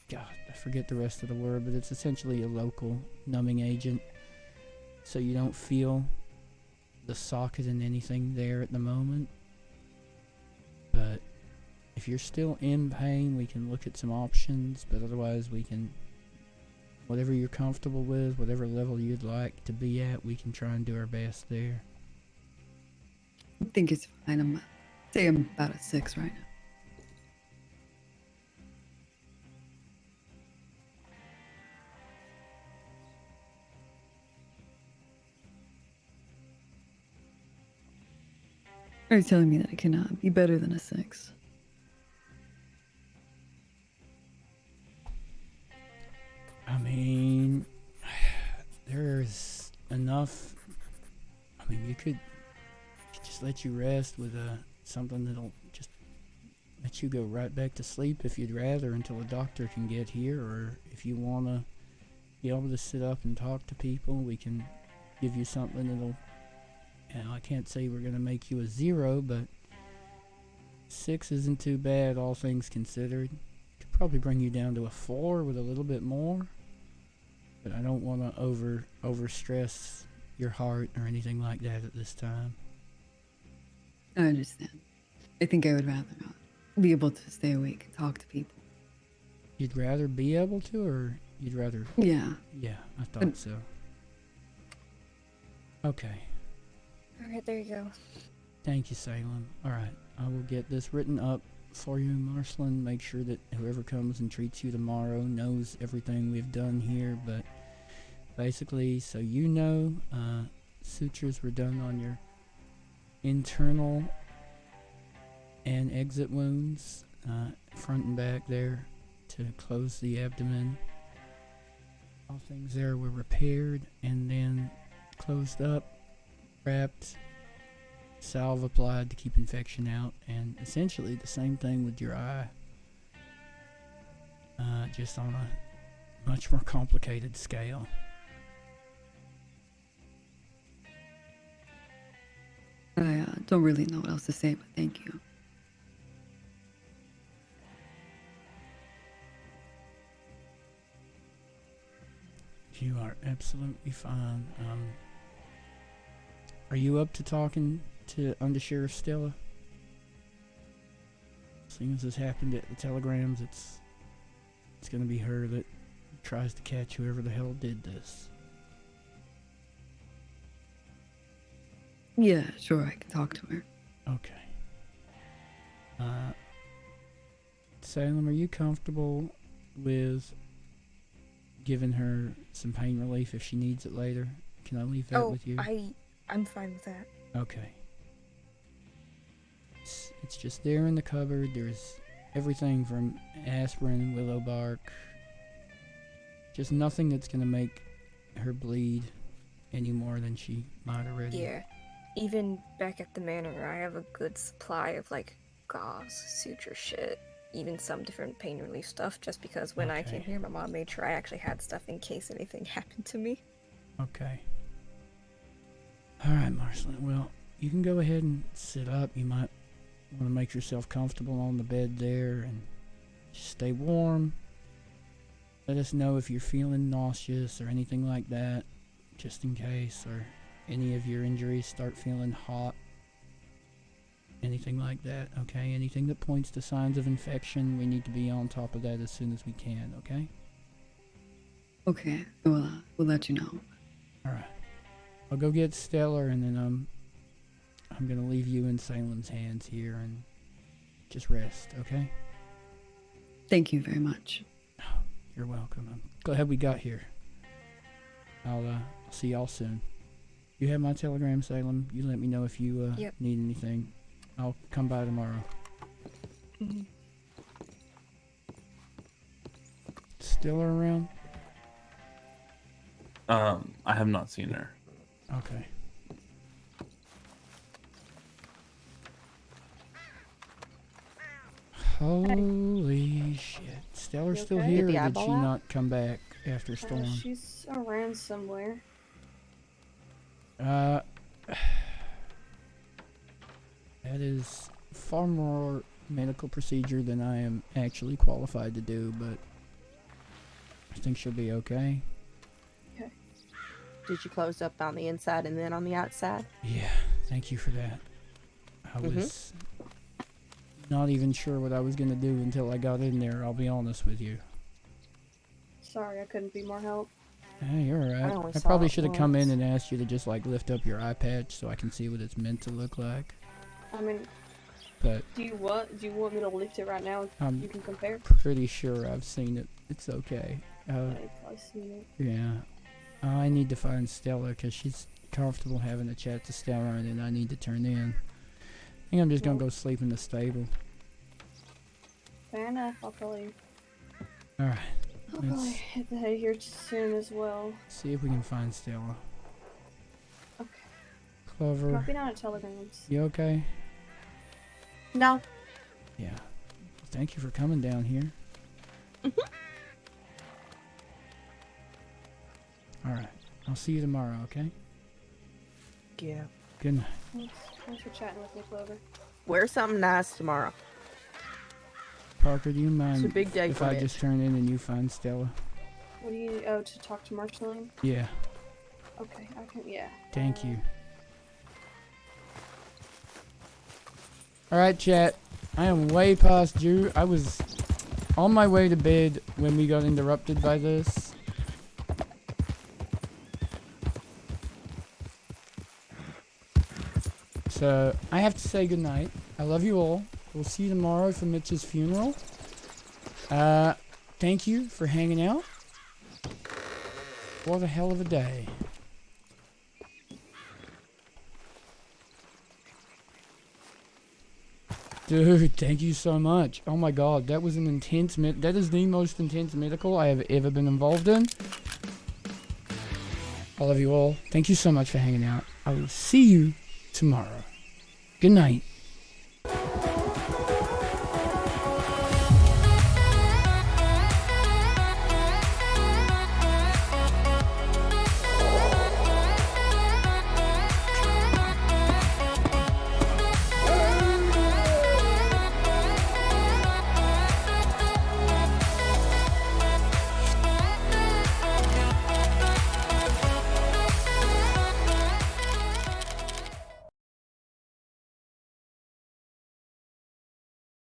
Speaker 1: God, I forget the rest of the word, but it's essentially a local numbing agent, so you don't feel the socket and anything there at the moment. But if you're still in pain, we can look at some options, but otherwise we can, whatever you're comfortable with, whatever level you'd like to be at, we can try and do our best there.
Speaker 2: I think it's fine. I'm about a 6 right now. Are you telling me that I cannot be better than a 6?
Speaker 1: I mean, there's enough. I mean, you could just let you rest with something that'll just let you go right back to sleep if you'd rather, until a doctor can get here, or if you want to be able to sit up and talk to people, we can give you something that'll, I can't say we're going to make you a 0, but 6 isn't too bad, all things considered. Could probably bring you down to a 4 with a little bit more, but I don't want to over stress your heart or anything like that at this time.
Speaker 2: I understand. I think I would rather not be able to stay awake and talk to people.
Speaker 1: You'd rather be able to, or you'd rather...
Speaker 2: Yeah.
Speaker 1: Yeah, I thought so. Okay.
Speaker 16: Alright, there you go.
Speaker 1: Thank you, Salem. Alright, I will get this written up for you, Marshal, and make sure that whoever comes and treats you tomorrow knows everything we've done here, but basically, so you know, sutures were done on your internal and exit wounds, front and back there, to close the abdomen. All things there were repaired and then closed up, wrapped, salve applied to keep infection out, and essentially the same thing with your eye, just on a much more complicated scale.
Speaker 2: I don't really know what else to say, but thank you.
Speaker 1: You are absolutely fine. Are you up to talking to Undersheriff Stella? Seeing as this happened at the telegrams, it's gonna be her that tries to catch whoever the hell did this.
Speaker 2: Yeah, sure, I can talk to her.
Speaker 1: Okay. Salem, are you comfortable with giving her some pain relief if she needs it later? Can I leave that with you?
Speaker 16: I'm fine with that.
Speaker 1: Okay. It's just there in the cupboard. There's everything from aspirin, willow bark. Just nothing that's gonna make her bleed any more than she might already.
Speaker 16: Yeah. Even back at the manor, I have a good supply of like gauze, suture shit, even some different pain relief stuff, just because when I came here, my mom made sure I actually had stuff in case anything happened to me.
Speaker 1: Okay. Alright, Marshal. Well, you can go ahead and sit up. You might want to make yourself comfortable on the bed there and just stay warm. Let us know if you're feeling nauseous or anything like that, just in case, or any of your injuries start feeling hot. anything like that, okay? Anything that points to signs of infection, we need to be on top of that as soon as we can, okay?
Speaker 2: Okay, we'll let you know.
Speaker 1: Alright. I'll go get Stellar, and then I'm gonna leave you in Salem's hands here and just rest, okay?
Speaker 2: Thank you very much.
Speaker 1: You're welcome. I'm glad we got here. I'll see y'all soon. You have my telegram, Salem. You let me know if you
Speaker 16: Yep.
Speaker 1: need anything. I'll come by tomorrow.
Speaker 16: Mm-hmm.
Speaker 1: Still around?
Speaker 14: I have not seen her.
Speaker 1: Okay. Holy shit. Stellar's
Speaker 3: You
Speaker 1: still
Speaker 3: okay?
Speaker 1: here,
Speaker 3: Did the
Speaker 1: or did she
Speaker 3: eyeball out?
Speaker 1: not come back after Storm?
Speaker 3: She's around somewhere.
Speaker 1: That is far more medical procedure than I am actually qualified to do, but I think she'll be okay.
Speaker 17: Okay. Did you close up on the inside and then on the outside?
Speaker 1: Yeah, thank you for that. I was not even sure what I was going to do until I got in there, I'll be honest with you.
Speaker 3: Sorry, I couldn't be more help.
Speaker 1: Hey, you're
Speaker 3: I
Speaker 1: alright.
Speaker 3: only
Speaker 1: I
Speaker 3: saw
Speaker 1: probably
Speaker 3: it
Speaker 1: should have come
Speaker 3: once.
Speaker 1: in and asked you to just like lift up your eye patch so I can see what it's meant to look like.
Speaker 3: I mean,
Speaker 1: But
Speaker 3: do you want me to lift it right now? You can compare.
Speaker 1: pretty sure I've seen it. It's okay.
Speaker 3: I've seen it.
Speaker 1: Yeah. I need to find Stella because she's comfortable having a chat to Stella, and then I need to turn in. I think I'm just gonna go sleep in the stable.
Speaker 3: Fair enough. I'll probably
Speaker 1: Alright.
Speaker 3: hit the head here soon as well.
Speaker 1: See if we can find Stella.
Speaker 3: Okay.
Speaker 1: Clover.
Speaker 3: Copy down at telegrams.
Speaker 1: You okay?
Speaker 17: No.
Speaker 1: Yeah. Thank you for coming down here. Alright. I'll see you tomorrow, okay?
Speaker 17: Yeah.
Speaker 1: Good night.
Speaker 3: Thanks for chatting with me, Clover.
Speaker 17: Wear something nice tomorrow.
Speaker 1: Parker, do you mind
Speaker 17: It's a big day
Speaker 1: if
Speaker 17: for
Speaker 1: I
Speaker 17: Mitch.
Speaker 1: just turn in and you find Stella?
Speaker 3: What do you to talk to Marshal?
Speaker 1: Yeah.
Speaker 3: Okay, I can. Yeah.
Speaker 1: Thank you. Alright, chat. I am way past due. I was on my way to bed when we got interrupted by this. So, I have to say goodnight. I love you all. We'll see you tomorrow for Mitch's funeral. Thank you for hanging out. What a hell of a day. Dude, thank you so much. Oh my god, that was an intense that is the most intense medical I have ever been involved in. I love you all. Thank you so much for hanging out. I will see you tomorrow. Good night.